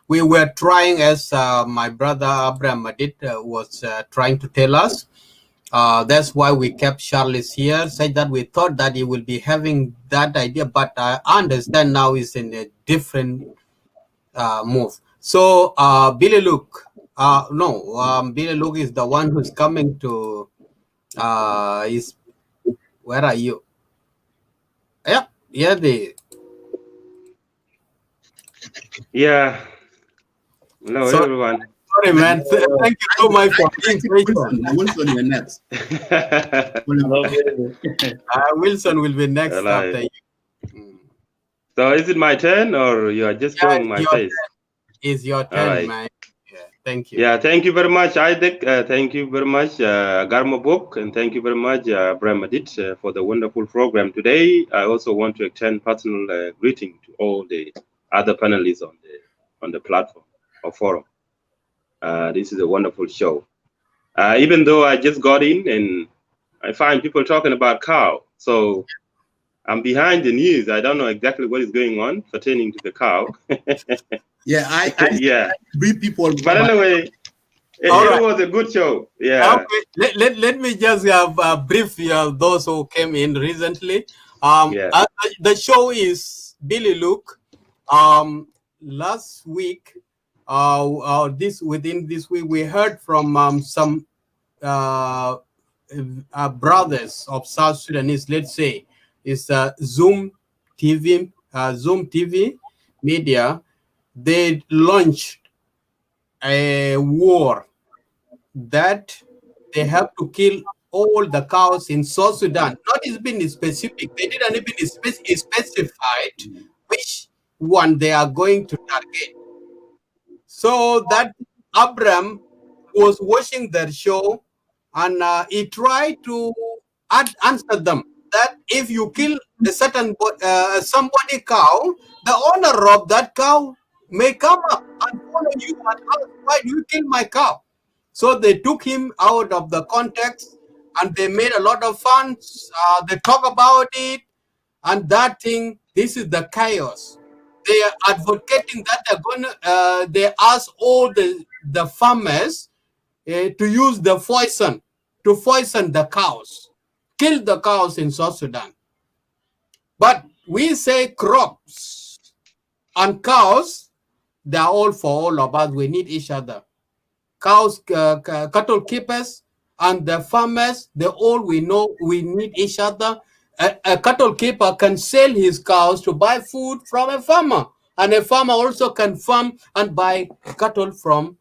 We were trying, as my brother Abraham Madid was trying to tell us. That's why we kept Charles here, said that we thought that he will be having that idea, but I understand now he's in a different move. So Billy Luke, Billy Luke is the one who's coming to, where are you? Yeah, Yeah. Hello, everyone. Sorry, man. Thank you so much for being patient. Wilson, you're next. Wilson will be next after you. So is it my turn or you are just showing my face? It's your turn, man. Yeah, thank you. Yeah, thank you very much, Isaac. Thank you very much, Garma Book, and thank you very much, Brahmadit, for the wonderful program today. I also want to extend personal greeting to all the other panelists on the platform or forum. This is a wonderful show. Even though I just got in and I find people talking about cow, so I'm behind the news. I don't know exactly what is going on pertaining to the cow. Yeah, I brief people. But anyway, it was a good show. Yeah. Okay. Let me just brief those who came in recently. The show is Billy Luke. Last week, within this week, we heard from some brothers of South Sudanese. Let's say it's Zoom TV media. They launched a war that they have to kill all the cows in South Sudan. Not even specific. They didn't even specify which one they are going to target. So that Abram was watching their show and he tried to answer them that if you kill a certain somebody cow, the owner of that cow may come up and follow you and ask, why do you kill my cow? So they took him out of the context and they made a lot of fun. They talk about it and that thing, this is the chaos. They are advocating that they're going to, they ask all the farmers to use the poison to poison the cows, kill the cows in South Sudan. But we say crops and cows, they are all for all of us. We need each other. Cows, cattle keepers and the farmers, they all we know we need each other. A cattle keeper can sell his cows to buy food from a farmer. And a farmer also can farm and buy cattle from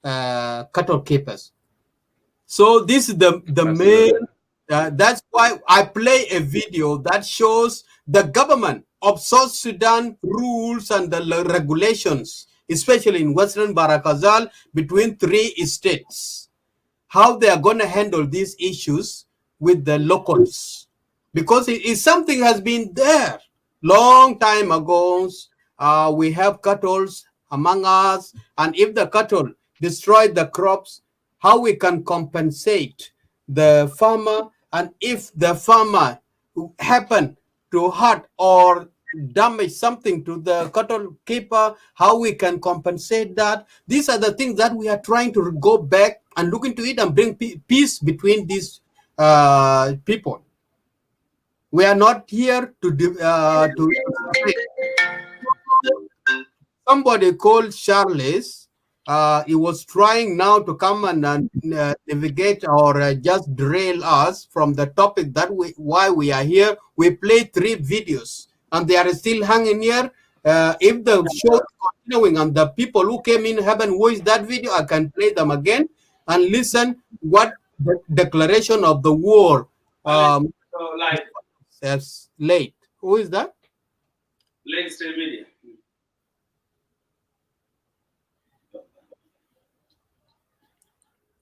cattle keepers. So this is the main. That's why I play a video that shows the government of South Sudan rules and the regulations, especially in Western Barakazal, between 3 states, how they are going to handle these issues with the locals, because it is something has been there long time ago. We have cattle among us, and if the cattle destroy the crops, how we can compensate the farmer, and if the farmer happen to hurt or damage something to the cattle keeper, how we can compensate that. These are the things that we are trying to go back and look into it and bring peace between these people. We are not here to somebody called Charles. He was trying now to come and navigate or just derail us from the topic that why we are here. We played 3 videos and they are still hanging here. If the show is continuing and the people who came in haven't watched that video, I can play them again and listen what the declaration of the war says late. Who is that? Lagos State Media.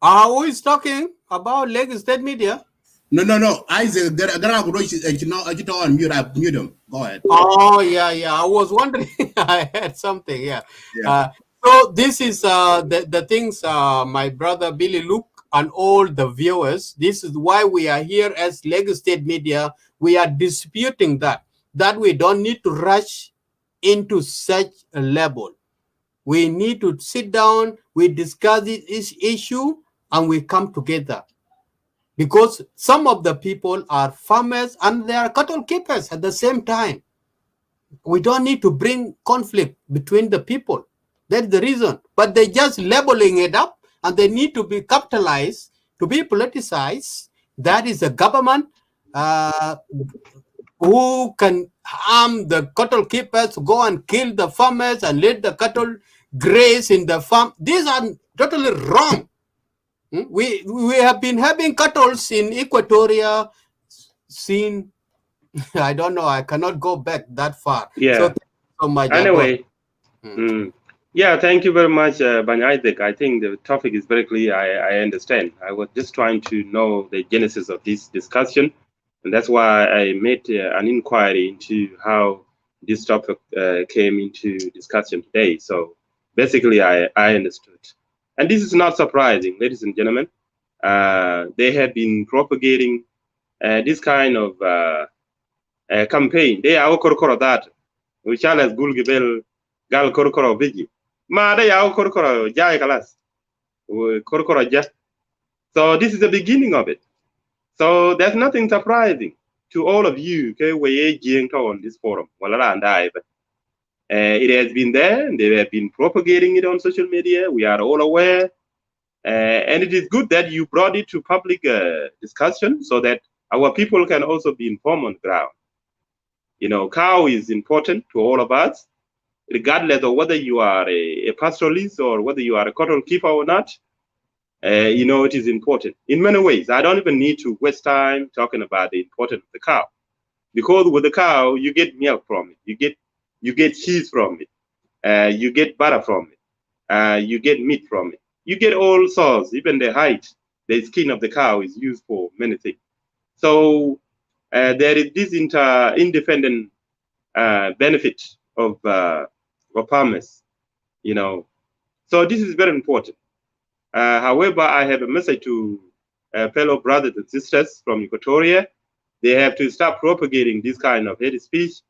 Who is talking about Lagos State Media? No. Isaac, on mute. I mute him. Go ahead. Oh, yeah. I was wondering. I had something. Yeah. So this is the things, my brother Billy Luke and all the viewers. This is why we are here as Lagos State Media. We are disputing that we don't need to rush into such a level. We need to sit down, we discuss this issue, and we come together. Because some of the people are farmers and they are cattle keepers at the same time. We don't need to bring conflict between the people. That's the reason. But they're just labeling it up, and they need to be capitalized, to be politicized. That is the government who can harm the cattle keepers, go and kill the farmers and let the cattle graze in the farm. These are totally wrong. We have been having cattle in Equatoria since, I don't know, I cannot go back that far. Yeah. So thank you so much. Anyway, yeah, thank you very much, Bany Isaac. I think the topic is very clear. I understand. I was just trying to know the genesis of this discussion, and that's why I made an inquiry into how this topic came into discussion today. So basically, I understood. And this is not surprising, ladies and gentlemen. They have been propagating this kind of campaign. They are all that, which are as Gulgibel Gal Korkoro Vigi. Ma they are Korkoro Jai Kalas. Korkoro Ja. So this is the beginning of it. So there's nothing surprising to all of you. Okay, we're on this forum. It has been there, and they have been propagating it on social media. We are all aware. And it is good that you brought it to public discussion so that our people can also be informed on the ground. You know, cow is important to all of us, regardless of whether you are a pastoralist or whether you are a cattle keeper or not. You know, it is important in many ways. I don't even need to waste time talking about the importance of the cow, because with the cow, you get milk from it. You get cheese from it. You get butter from it. You get meat from it. You get all sorts, even the hide, the skin of the cow is used for many things. So there is this independent benefit of farmers, you know. So this is very important. However, I have a message to fellow brothers and sisters from Equatoria. They have to stop propagating this kind of hate speech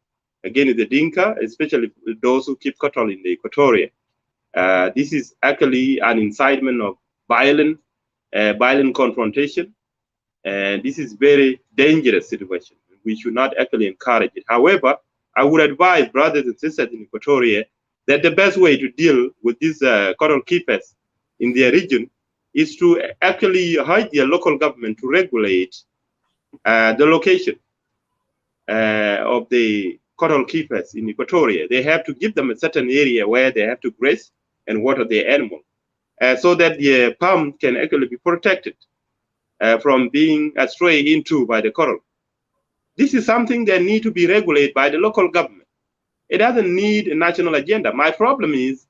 against the Dinka, especially those who keep cattle in the Equatoria. This is actually an incitement of violent confrontation, and this is very dangerous situation. We should not actually encourage it. However, I would advise brothers and sisters in Equatoria that the best way to deal with these cattle keepers in their region is to actually urge their local government to regulate the location of the cattle keepers in Equatoria. They have to give them a certain area where they have to graze and water their animal. so that the palm can actually be protected from being astray into by the coral. This is something that need to be regulated by the local government. It doesn't need a national agenda. My problem is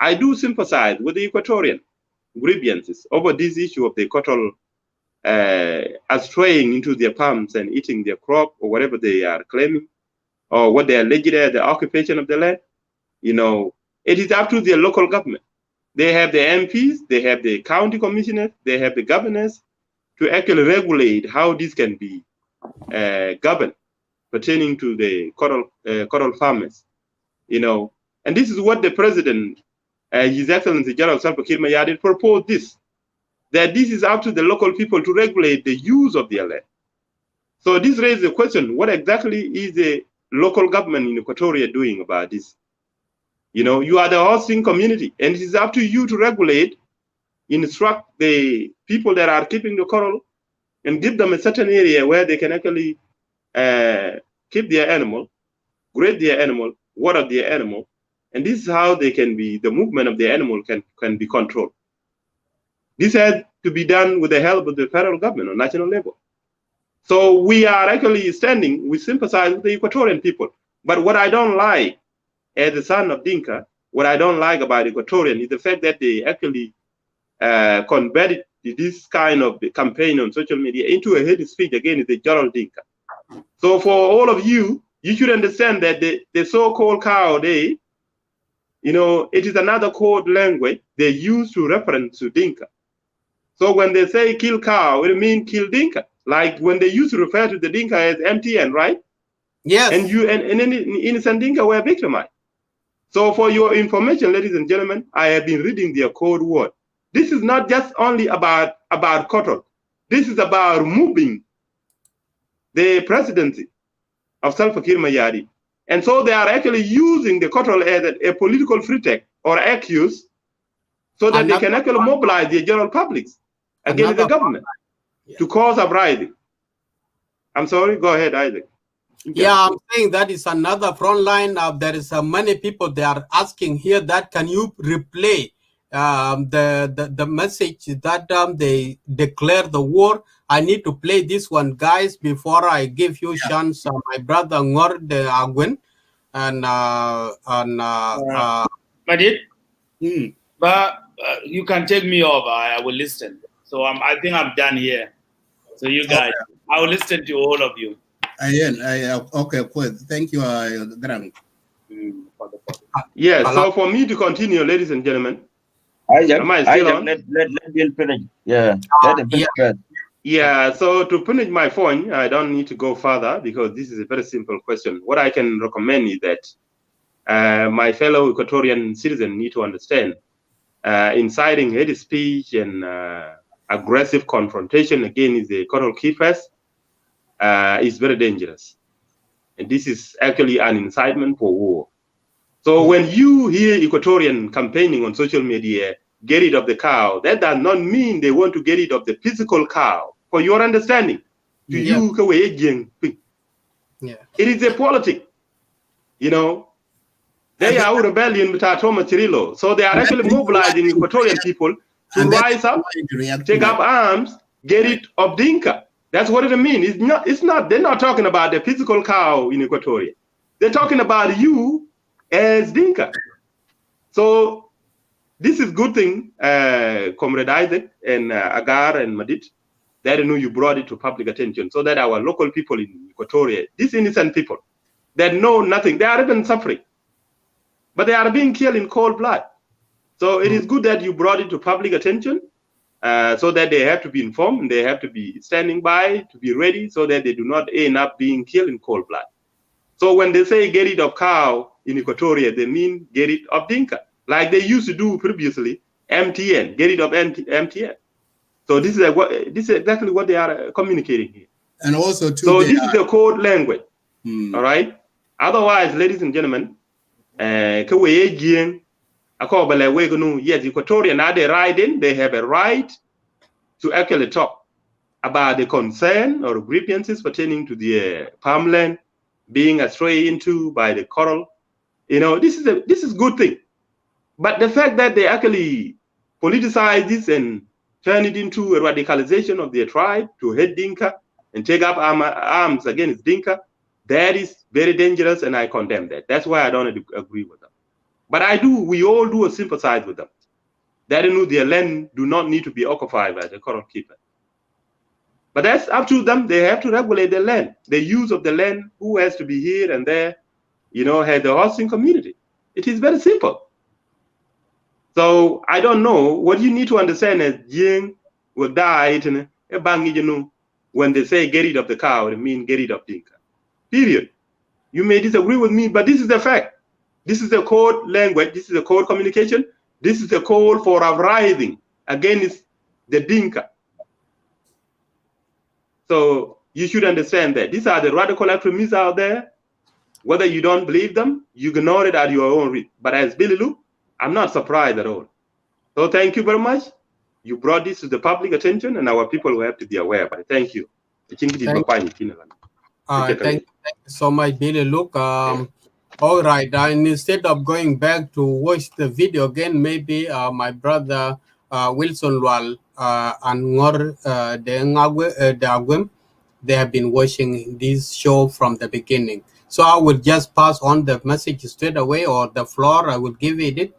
I do sympathize with the Equatorian grievances over this issue of the coral straying into their palms and eating their crop or whatever they are claiming, or what they are alleged as the occupation of the land. You know, it is up to their local government. They have the MPs, they have the county commissioners, they have the governors to actually regulate how this can be governed pertaining to the coral farmers. You know, and this is what the president, His Excellency General Salva Kiir Mayardit, proposed this, that this is up to the local people to regulate the use of their land. So this raises the question, what exactly is the local government in Equatoria doing about this? You know, you are the hosting community, and it is up to you to regulate, instruct the people that are keeping the coral, and give them a certain area where they can actually keep their animal, grade their animal, water their animal, and this is how they can be, the movement of the animal can be controlled. This has to be done with the help of the federal government on national level. So we are actually standing, we sympathize with the Equatorian people. But what I don't like, as the son of Dinka, what I don't like about Equatorian is the fact that they actually converted this kind of campaign on social media into a hate speech against the general Dinka. So for all of you, you should understand that the so-called cow day, you know, it is another code language they use to reference to Dinka. So when they say kill cow, it means kill Dinka. Like when they used to refer to the Dinka as MTN, right? Yes. And innocent Dinka were victimized. So for your information, ladies and gentlemen, I have been reading their code word. This is not just only about cotton. This is about removing the presidency of Salva Kiir Mayardit. And so they are actually using the cotton as a political pretext or accuse so that they can actually mobilize the general public against the government to cause uprising. I'm sorry, go ahead, Isaac. Yeah, I'm saying that is another front line. There is many people they are asking here that can you replay the message that they declare the war. I need to play this one, guys, before I give you chance. My brother Ngor de Agwen and Madid, but you can take me over. I will listen. So I think I'm done here. So you guys, I will listen to all of you. Okay, cool. Thank you, Grant. Yeah, so for me to continue, ladies and gentlemen, am I still on? Let Bill finish. Yeah, let him finish first. Yeah, so to finish my point, I don't need to go further because this is a very simple question. What I can recommend is that my fellow Equatorian citizens need to understand inciting hate speech and aggressive confrontation against the coral keepers is very dangerous. And this is actually an incitement for war. So when you hear Equatorian campaigning on social media, get rid of the cow, that does not mean they want to get rid of the physical cow. For your understanding, to you, it is a politic. You know, they are rebellion with Atoma Cirillo. So they are actually mobilizing Equatorian people to rise up, take up arms, get rid of Dinka. That's what it means. They're not talking about the physical cow in Equatoria. They're talking about you as Dinka. So this is good thing, Comrade Isaac and Agar and Madid, that you brought it to public attention so that our local people in Equatoria, these innocent people that know nothing, they are even suffering, but they are being killed in cold blood. So it is good that you brought it to public attention so that they have to be informed and they have to be standing by to be ready so that they do not end up being killed in cold blood. So when they say get rid of cow in Equatoria, they mean get rid of Dinka, like they used to do previously, MTN, get rid of MTN. So this is exactly what they are communicating here. And also, so this is the code language, all right? Otherwise, ladies and gentlemen, yes, Equatorian are they riding? They have a right to actually talk about the concern or grievances pertaining to the farmland being astray into by the coral. You know, this is good thing. But the fact that they actually politicize this and turn it into a radicalization of their tribe to hate Dinka and take up arms against Dinka, that is very dangerous, and I condemn that. That's why I don't agree with them. But we all do sympathize with them. That their land do not need to be occupied by the current keeper. But that's up to them. They have to regulate the land, the use of the land, who has to be here and there, has the hosting community. It is very simple. So I don't know. What you need to understand is Jing will die when they say get rid of the cow, it means get rid of Dinka. Period. You may disagree with me, but this is the fact. This is the code language. This is the code communication. This is the call for uprising against the Dinka. So you should understand that these are the radical extremists out there. Whether you don't believe them, you ignore it at your own risk. But as Billy Luke, I'm not surprised at all. So thank you very much. You brought this to the public attention, and our people will have to be aware of it. Thank you. Thank you so much, Billy Luke. All right, and instead of going back to watch the video again, maybe my brother Wilson Wal and Ngor Dagwem, they have been watching this show from the beginning. So I will just pass on the message straight away, or the floor, I will give it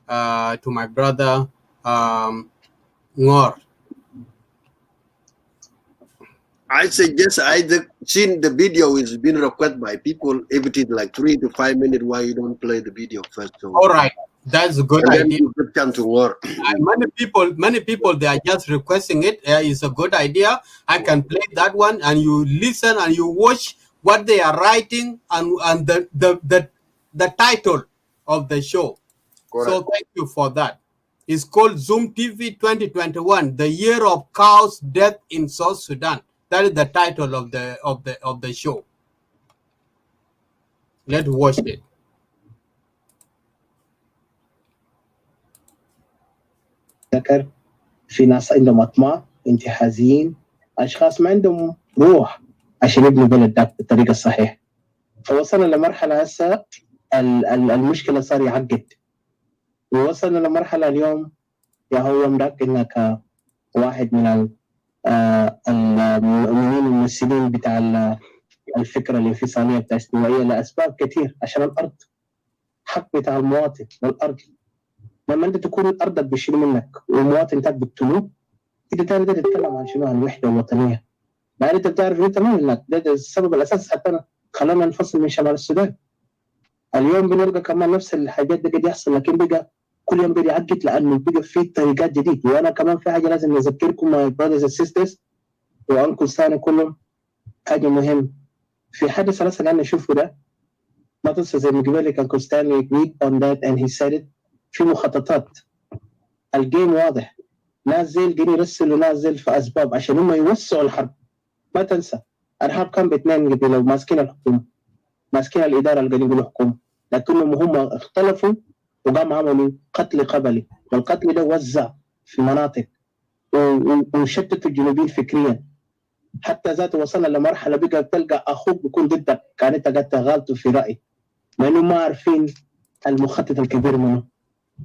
to my brother Ngor. I suggest either since the video is being requested by people, if it is like 3 to 5 minutes, why you don't play the video first? So all right, that's a good idea. Good time to work. Many people, they are just requesting it. It's a good idea. I can play that one, and you listen and you watch what they are writing and the title of the show. Correct. So thank you for that. It's called Zoom TV 2021, the year of cows' death in South Sudan. That is the title of the show. Let's watch it. ذكر في ناس عندهم أطماع انتهازيين أشخاص ما عندهم روح عشان يبنوا بلد ده بالطريقة الصحيحة. فوصلنا لمرحلة هسه المشكلة صار يعقد، ووصلنا لمرحلة اليوم يا هو يوم ذاك إنك واحد من الممثلين بتاع الفكرة الانفصالية بتاع الاستوائية لأسباب كتير، عشان الأرض حق بتاع المواطن والأرض. لما أنت تكون الأرض بيشيل منك والمواطن تاعك بتقتلوه، أنت تقدر تتكلم عن شنو؟ عن الوحدة الوطنية. بعد أنت بتعرف أنت تمام إنك ده السبب الأساسي حتى خلانا ننفصل من شمال السودان. اليوم بنلقى كمان نفس الحاجات دي قاعد يحصل، لكن بقى كل يوم قاعد يعقد لأنه بقى في طريقات جديدة. وأنا كمان في حاجة لازم نذكركم my brothers and sisters وأنكل ثاني كلهم حاجة مهم. في حدث هسه قاعد نشوفه ده ما تنسى زي ما قبل كان كوستانلي agreed on that and he said it. في مخططات، الجيم واضح، نازل قاعدين يرسلوا نازل في أسباب عشان هم يوسعوا الحرب. ما تنسى الحرب كان باثنين قبل ماسكين الحكومة، ماسكين الإدارة اللي قاعدين يقولوا حكومة، لكنهم هم اختلفوا وقاموا عملوا قتل قبلي، والقتل ده وزع في مناطق وشتتوا الجنوبيين فكريا. حتى ذاته وصلنا لمرحلة بقى تلقى أخوك بيكون ضدك، كان أنت قاعد تغالطوا في رأي لأنه ما عارفين المخطط الكبير منه.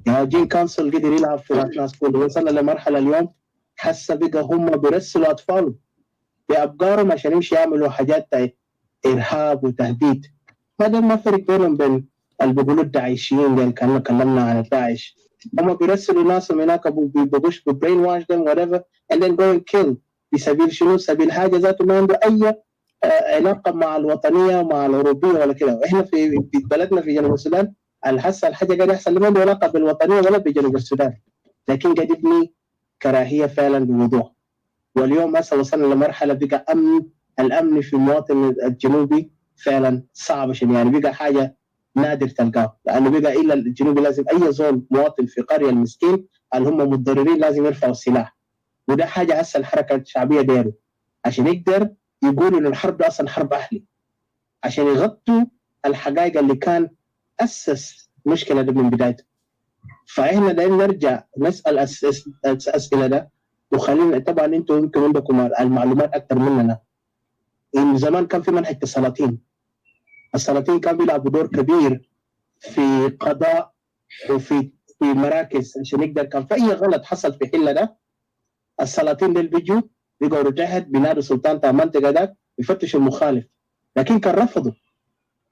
يا جين كونسل قدر يلعب في راس ناس كله. وصلنا لمرحلة اليوم حاسة بقى هم بيرسلوا أطفالهم بأبقارهم عشان يمشي يعملوا حاجات إرهاب وتهديد. ما فرق بينهم بين اللي بيقولوا الداعشيين اللي كنا كلمنا عن الداعش. هم بيرسلوا ناس من هناك بيبغوش برين واش them whatever and then go and kill بسبيل شنو؟ سبيل حاجة ذاته ما عنده أي علاقة مع الوطنية ومع الأوروبية ولا كده. وإحنا في بلدنا في جنوب السودان الحس الحاجة قاعد يحصل ما عنده علاقة بالوطنية ولا بجنوب السودان، لكن قاعد يبني كراهية فعلا بوضوح. واليوم هسه وصلنا لمرحلة بقى الأمن في المواطن الجنوبي فعلا صعب عشان يعني بقى حاجة نادر تلقاه، لأنه بقى إلا الجنوبي لازم أي زول مواطن في قرية المسكين اللي هم متضررين لازم يرفعوا السلاح. وده حاجة هسه الحركة الشعبية دايره عشان يقدر يقولوا إن الحرب ده أصلا حرب أهلي، عشان يغطوا الحقائق اللي كان أسس مشكلة ده من بدايته. فإحنا دايما نرجع نسأل أسئلة ده، وخلينا طبعا أنتم يمكن عندكم المعلومات أكثر مننا. إن زمان كان في منهج السلاطين كان بيلعبوا دور كبير في قضاء وفي في مراكز عشان يقدر كان في اي غلط حصل في حله ده السلاطين دول بيجوا بيقعدوا تحت بينادوا سلطان بتاع المنطقه ده يفتشوا المخالف، لكن كان رفضوا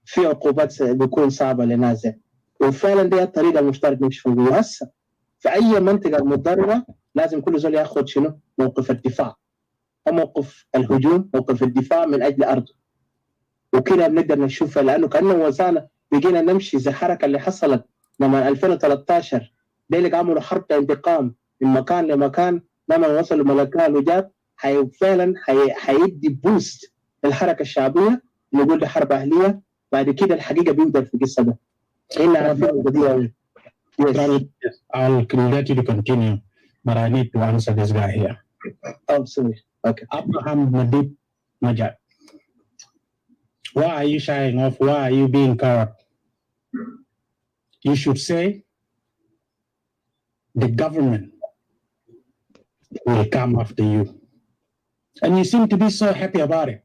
في عقوبات بيكون صعبه لناس ده. وفعلا دي الطريقه المشتركه نمشي فيها. وهسه في اي منطقه متضرره لازم كل زول ياخذ شنو؟ موقف الدفاع، او موقف الهجوم، موقف الدفاع من اجل ارضه. وكده بنقدر نشوفها لانه كانه وزانا بقينا نمشي زي الحركه اللي حصلت لما 2013 دي اللي عملوا حرب انتقام من مكان لمكان، لما وصلوا ملكان وجاب فعلا حيدي بوست للحركه الشعبيه، نقول دي حرب اهليه. بعد كده الحقيقه بيقدر في القصه ده. احنا عارفين القضيه. I'll let you to continue, but I need to answer this guy here. Oh, sorry. Okay. Abraham Madib Majak. Why are you shying off? Why are you being coward? You should say the government will come after you. And you seem to be so happy about it.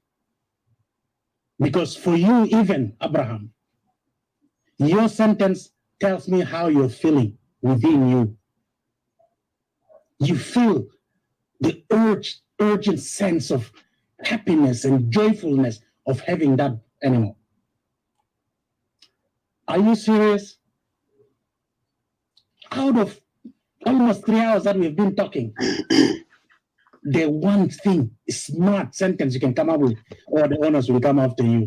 Because for you, even Abraham, your sentence tells me how you're feeling within you. You feel the urgent sense of happiness and joyfulness of having that animal. Are you serious? Out of almost 3 hours that we've been talking, the one thing, smart sentence you can come up with, or the owners will come after you.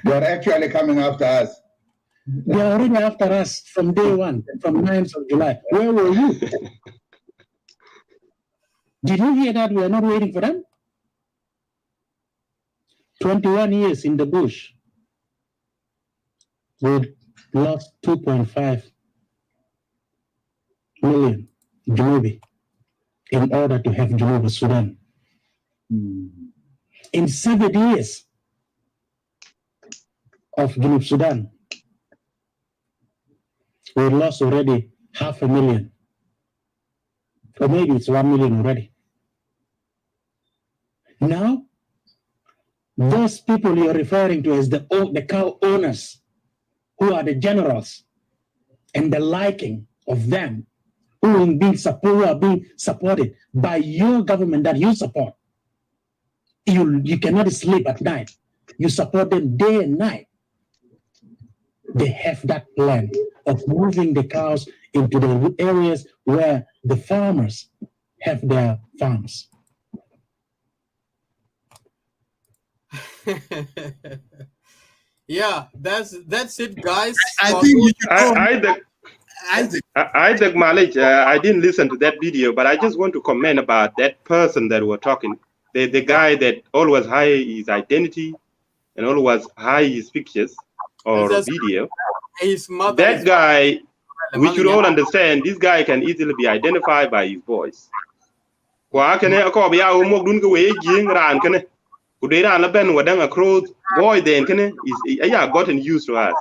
They're actually coming after us. They're already after us from day one, from 9th of July. Where were you? Did you hear that we are not waiting for them? 21 years in the bush. We lost 2.5 million Junubi in order to have Junuba Sudan. In 7 years of Junub Sudan, we lost already 500,000. Or maybe it's 1 million already. Now, those people you're referring to as the cow owners, who are the generals, and the liking of them, who are being supported by your government that you support. You cannot sleep at night. You support them day and night. They have that plan of moving the cows into the areas where the farmers have their farms. Yeah, that's it, guys. I think you should Isaac Malik, I didn't listen to that video, but I just want to comment about that person that we're talking. The guy that always hide his identity and always hide his pictures or video. His mother. That guy, we should all understand, this guy can easily be identified by his voice. Boy then gotten used to us.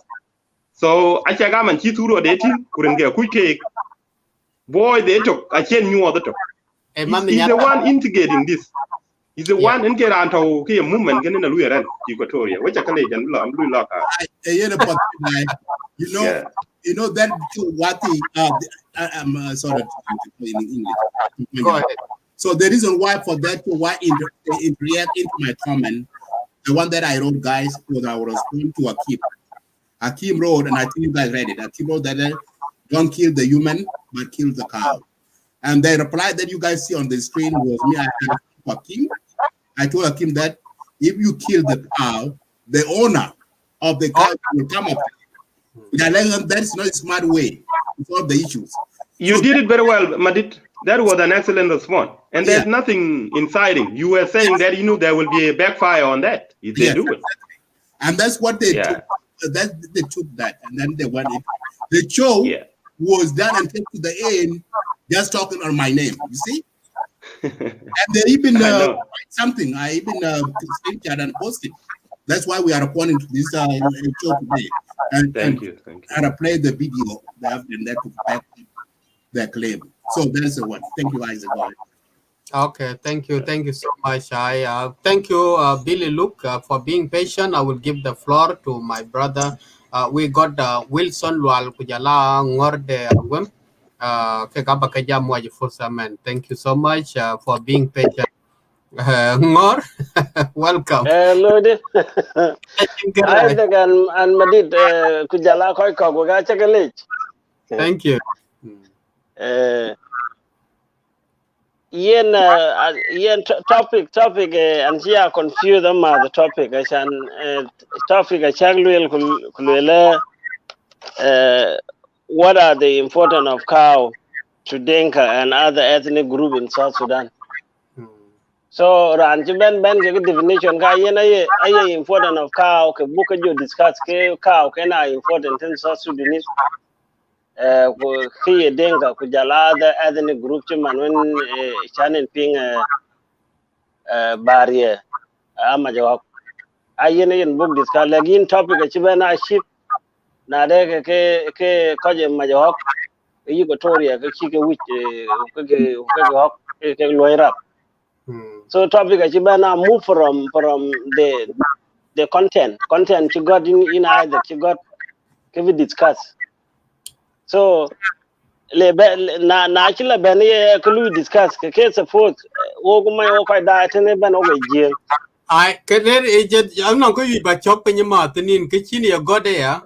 So I check and Chituro dating couldn't get a quick cake. Boy, they took I can't knew other talk. He's the one integrating this. He's the one in get onto a movement getting a Luyan, Equatoria, which I can look. You know that what I'm sorry in English. Go ahead. So the reason why for that why it react into my comment, the one that I wrote, guys, was I was going to Akeem wrote, and I think you guys read it. Akeem wrote that don't kill the human, but kill the cow. And the reply that you guys see on the screen was me. I told Akeem that if you kill the cow, the owner of the cow will come up. That's not a smart way to solve the issues. You did it very well, Madit. That was an excellent response. And there's nothing inciting. You were saying that there will be a backfire on that if they do it. And that's what they took. They took that, and then they went it. The show was done until to the end, just talking on my name. You see, and they even write something. I even screenshot and posted. That's why we are appointing to this show today. And thank you. And I played the video and that took back their claim. So that is the one. Thank you, Isaac. Okay, thank you so much. I thank you, Billy Luke, for being patient. I will give the floor to my brother We got Wilson Lual Kujala Ngorde Wem. Kekabakaja Mwaji Fursa, man. Thank you so much for being patient. Ngor, welcome. Lodi. I think and Madid Kujala Koi Koga Chakalich. Thank you. Yen topic and here confuse them the topic I can topic I chagluel kulele what are the importance of cow to Dinka and other ethnic group in South Sudan. So ranchi ben ke definition ka yen ay important of cow ke book you discuss ke cow ke na important in South Sudanese ki Dinka ku jala the ethnic group man when chanin ping barrier ama jawab ayen book discuss lagin topic ke ben a ship na de ke koje ma jawab yi ko toria ke chi ke which ke loirap. So topic I chibana move from the content you got in either you got can we discuss. So na chila ben ye kulu discuss ke suppose wo kuma wo kai da tene ben o ge I can agent I'm not going to be chopping your mouth in kitchen you got there.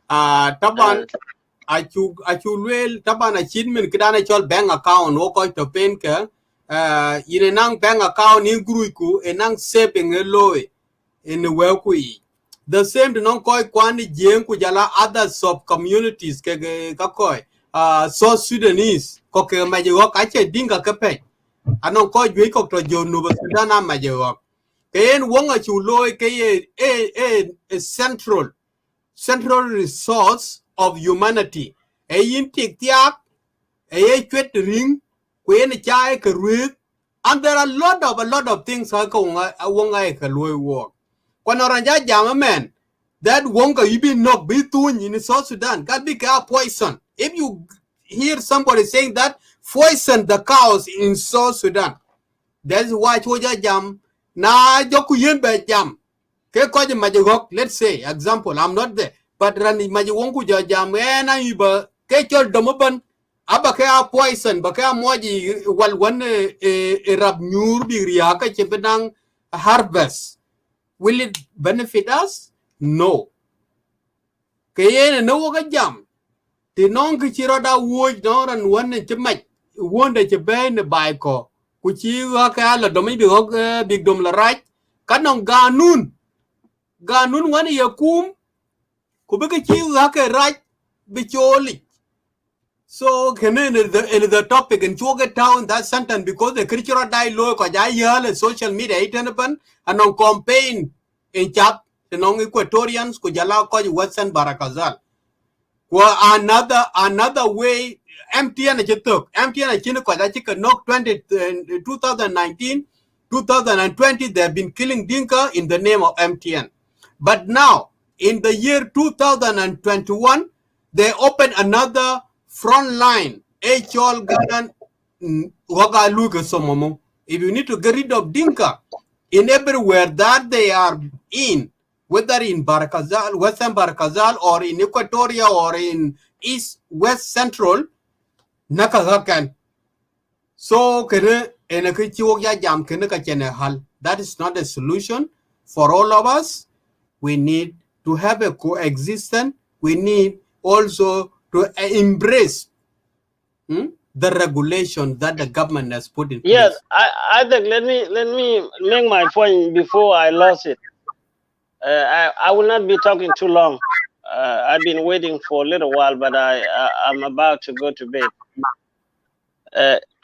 Taban achu well taban a chinman kidana chol bank account wo ko to pen ka in nang bank account in gruiku enang saving a low in the well the same to non koi kwani jeng ku jala other sub communities ke kakoi South Sudanese ko ke majo ka che dinga ka pe anon ko jwe ko to jonu ba Sudan majo ken wonga chu loy ke a central resource of humanity e yin tik tiak e chwet ring kwen chai ke ruik and there are a lot of things ha ko wonga e ka loy work kwanaranja jama man that wonga you be knock be tun in South Sudan got be poison if you hear somebody saying that poison the cows in South Sudan that's why choja jam na joku yen be jam ke ko majogok let's say example I'm not there but rani majowongu jam na iba ke chol domoban aba ke a poison ba ke moji wal one rab nyur bi riya ka chebedang harvest will it benefit us no ke yen no ga jam ti non ki chiro da wuoj no ran one chemach wonde chebe ne bai ko ku chi ga ka la domi bi hok big dom la raj kanong ganun wani yakum ku bi chi ga ka raj bi choli so kene the topic and choga town that sentence because the creature die low ko ja yale social media itenapan anong campaign in chat nong equatorians ku jala ko western barakazal well, another way, MTN MTN knock 2019, 2020, they've been killing Dinka in the name of MTN. But now, in the year 2021, they opened another front line. If you need to get rid of Dinka in everywhere that they are in, whether in Barakazal, Western Barakazal, or in Equatoria, or in East, West Central, Nakagakan. So, that is not a solution for all of us. We need to have a coexistence. We need also to embrace the regulation that the government has put in place. Yes, I think let me make my point before I lost it. I will not be talking too long. I've been waiting for a little while, but I'm about to go to bed.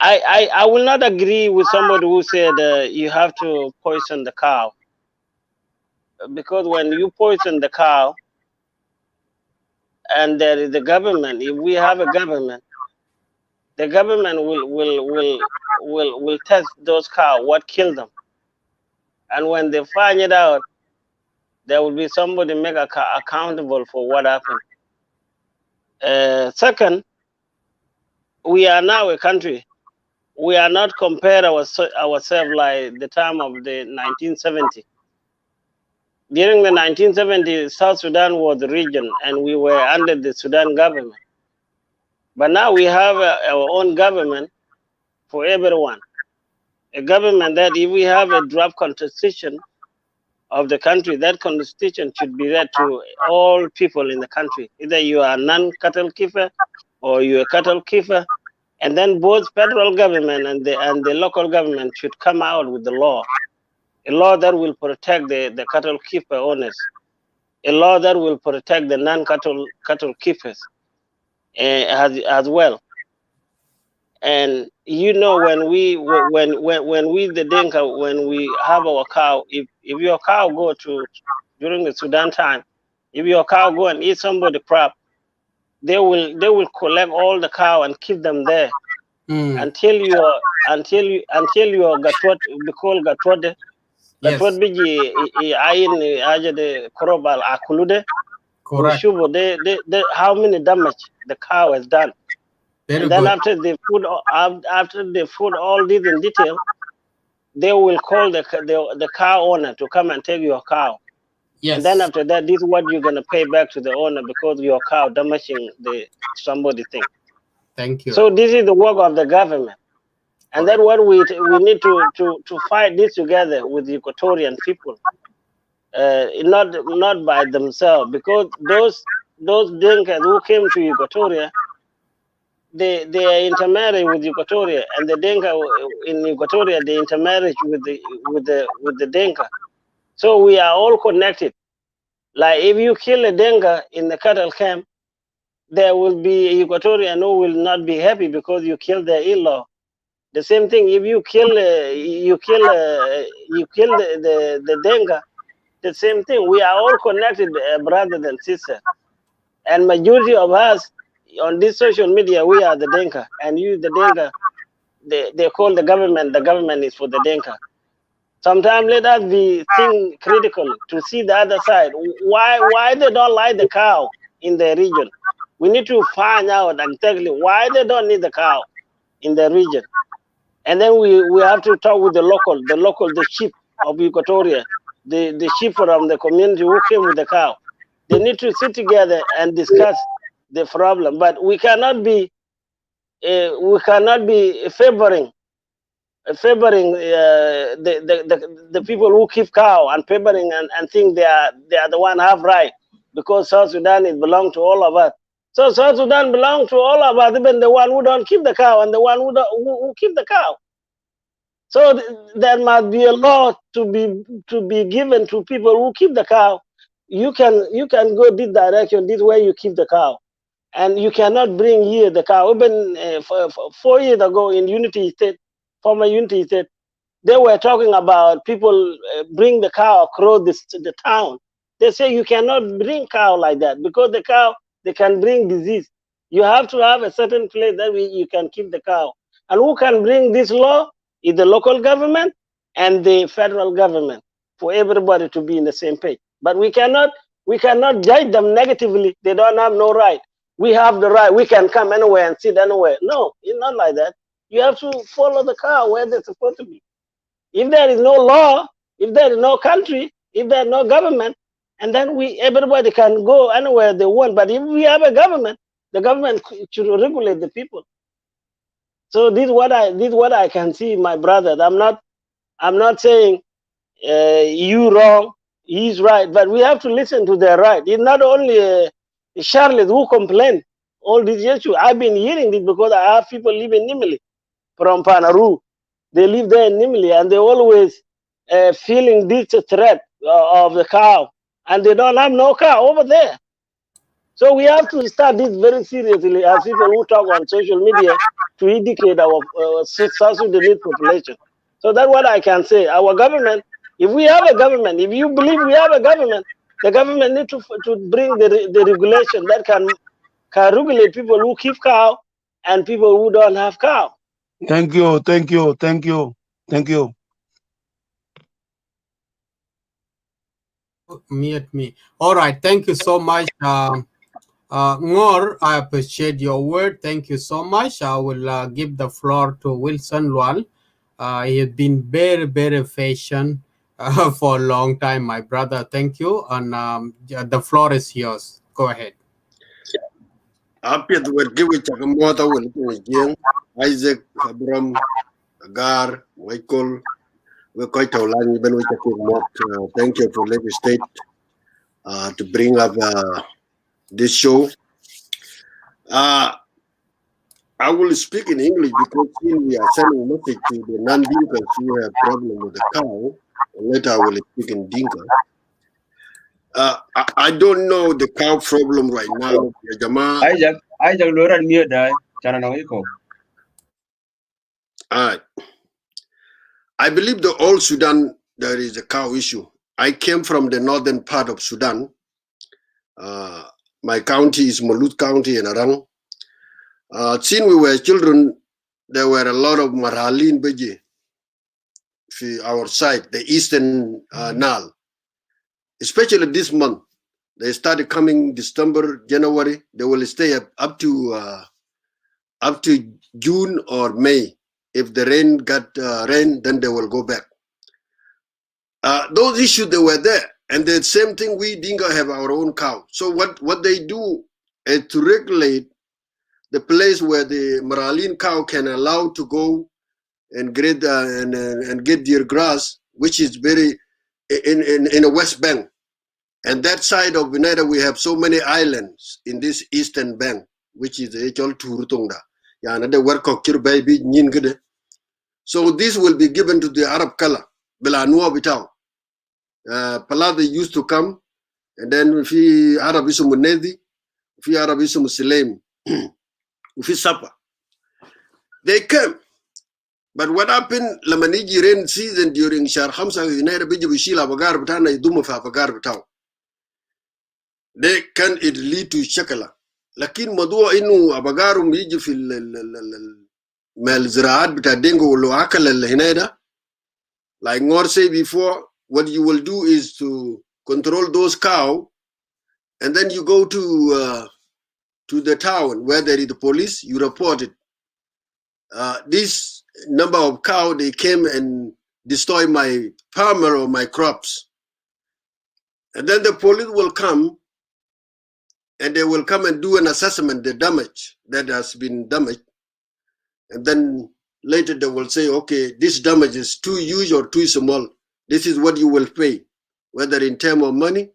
I will not agree with somebody who said you have to poison the cow, because when you poison the cow and there is the government, if we have a government, the government will test those cows what killed them, and when they find it out, there will be somebody make accountable for what happened. Second, we are now a country. We are not compare ourselves like the time of the 1970, During the 1970s, South Sudan was the region, and we were under the Sudan government. But now we have our own government for everyone. A government that if we have a draft constitution of the country, that constitution should be read to all people in the country. Either you are a non-cattle keeper or you're a cattle keeper. And then both federal government and the local government should come out with the law. A law that will protect the cattle keeper owners. A law that will protect the non-cattle keepers as well. And you know, when we the Dinka, when we have our cow, if your cow go to during the Sudan time, if your cow go and eat somebody crop, they will collect all the cow and keep them there until your gatwat be called gatwade gatwat biji ayin aja de korobal akulude. Correct. They how many damage the cow has done. Very and then good. after they put all this in detail, they will call the cow owner to come and take your cow. Yes. And then after that, this is what you're gonna pay back to the owner because your cow damaging somebody thing. Thank you. So this is the work of the government, and that's what we need to fight this together with the Equatorian people, not by themselves, because those Dinkas who came to Equatoria, they are intermarried with Equatoria, and the Dinka in Equatoria they intermarried with the Dinka. So we are all connected. Like if you kill a Dinka in the cattle camp, there will be Equatorian who will not be happy because you killed their in-law. The same thing if you kill the Dinka, the same thing. We are all connected, brothers and sisters. And majority of us on this social media, we are the Dinka, and you, the Dinka, they call the government is for the Dinka. Sometimes let us be think critically to see the other side. Why they don't like the cow in the region? We need to find out exactly why they don't need the cow in the region. And then we have to talk with the sheep of Equatoria, the sheep from the community who came with the cow. They need to sit together and discuss the problem. But we cannot be favoring the people who keep cow and favoring and think they are the one have right because South Sudan is belong to all of us. So South Sudan belong to all of us, even the one who don't keep the cow and the one who keep the cow. So there must be a law to be given to people who keep the cow. You can go this direction, this way you keep the cow, and you cannot bring here the cow. Even 4 years ago in Unity State, former Unity State, they were talking about people bring the cow across the town. They say you cannot bring cow like that because the cow, they can bring disease. You have to have a certain place that you can keep the cow. And who can bring this law is the local government and the federal government for everybody to be in the same page. But we cannot judge them negatively. They don't have no right. We have the right. We can come anywhere and sit anywhere. No, it's not like that. You have to follow the cow where they're supposed to be. If there is no law, if there is no country, if there is no government, and then everybody can go anywhere they want. But if we have a government, the government should regulate the people. So this is what I can see, my brother. I'm not saying you wrong, he's right, but we have to listen to their right. It's not only Charlotte who complain all these issues. I've been hearing this because I have people living in Nimili from Panaru. They live there in Nimili, and they always feeling this threat of the cow, and they don't have no cow over there. So we have to start this very seriously as people who talk on social media to educate our South Sudanese population. So that's what I can say. Our government, if we have a government, if you believe we have a government, the government need to bring the regulation that can regulate people who keep cow and people who don't have cow. Thank you, thank you, thank you, thank you. Mute me. All right, thank you so much. Ngor, I appreciate your word. Thank you so much. I will give the floor to Wilson Lual. He has been very, very patient for a long time, my brother. Thank you. And the floor is yours. Go ahead. Apia the word give it a mother will do Isaac, Abram, Agar, Michael, we're quite a line even with a thank you for Lagos State to bring up this show. I will speak in English because we are sending a message to the non-Dinkas who have problem with the cow. Later I will speak in Dinka. I don't know the cow problem right now. Isaac, Laura mute die. Alright. I believe the old Sudan there is a cow issue. I came from the northern part of Sudan. My county is Malut County in Arang. Since we were children, there were a lot of Marhalin Beji our side, the eastern Nile. Especially this month, they started coming December, January. They will stay up to June or May. If the rain got rain, then they will go back. Those issues they were there, and the same thing we Dinka have our own cow. So what they do is to regulate the place where the Maralin cow can allow to go and get and get their grass, which is very in a West Bank. And that side of United, we have so many islands in this eastern bank, which is Echol Turutungda. Yeah, another work of Kirbaby Nyingede. So this will be given to the Arab color. Belanua Bitao. Palada used to come, and then if he Arabism Munedi, if he Arabism Muslim, if he Sapa. They came. But what happened, Lamaniji rain season during Shar Hamsa, United Bijibishila Bagar Butana, Dumafa Bagar Butao. They can it lead to Shakala. Lakin Madua inu Abagarum yiji fil Melzraad bita dengo lo akala hineda. Like Ngor say before, what you will do is to control those cow, and then you go to the town where there is the police, you report it. This number of cow, they came and destroy my farmer or my crops. And then the police will come, and they will come and do an assessment, the damage that has been damaged. And then later they will say, okay, this damage is too huge or too small. This is what you will pay, whether in terms of money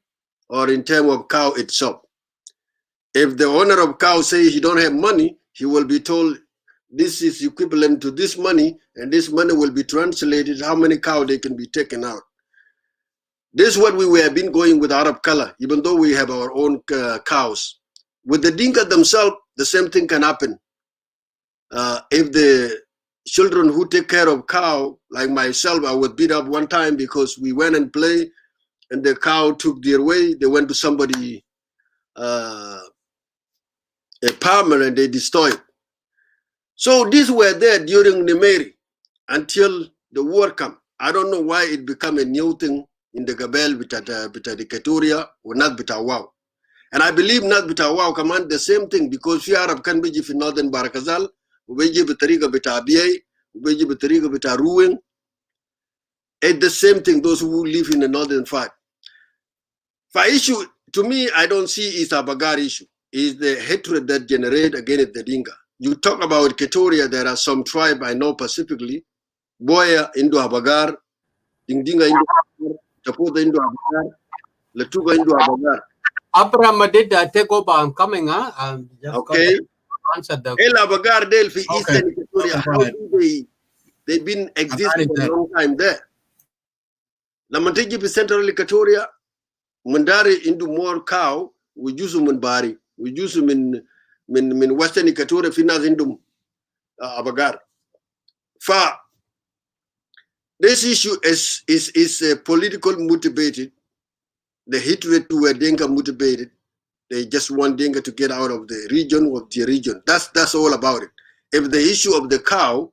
or in terms of cow itself. If the owner of cow says he don't have money, he will be told this is equivalent to this money, and this money will be translated how many cow they can be taken out. This is what we have been going with Arab color, even though we have our own cows. With the Dinka themselves, the same thing can happen. If the children who take care of cow, like myself, I was beat up one time because we went and played, and the cow took their way. They went to somebody, a farmer, and they destroyed. So these were there during Nimeri until the war come. I don't know why it became a new thing in the Gabel bita the Katoria or not bita wow. And I believe not bita wow command the same thing because fi Arab can be in northern Barakazal, ubeji bitariga bita Abiyay, ubeji bitariga bita Ruwing. It's the same thing, those who live in the northern part. For issue, to me, I don't see it's a Bagar issue. It's the hatred that generates against the Dinka. You talk about Katoria, there are some tribe I know specifically. Boya into Abagar, Dingdinga into Abagar, Tapota into Abagar, Latuga into Abagar. Abraham did take over. I'm coming, huh? Okay. Answer the El Abagar Del for Eastern Katoria. How do they've been existing for a long time there? Lamanteji for Central Katoria, Mandari into more cow, we use them in Bari, we use them in Western Katoria, Finas into Abagar. Fa this issue is political motivated. The hatred to where Dinka motivated. They just want Dinka to get out of the region of the region. That's all about it. If the issue of the cow,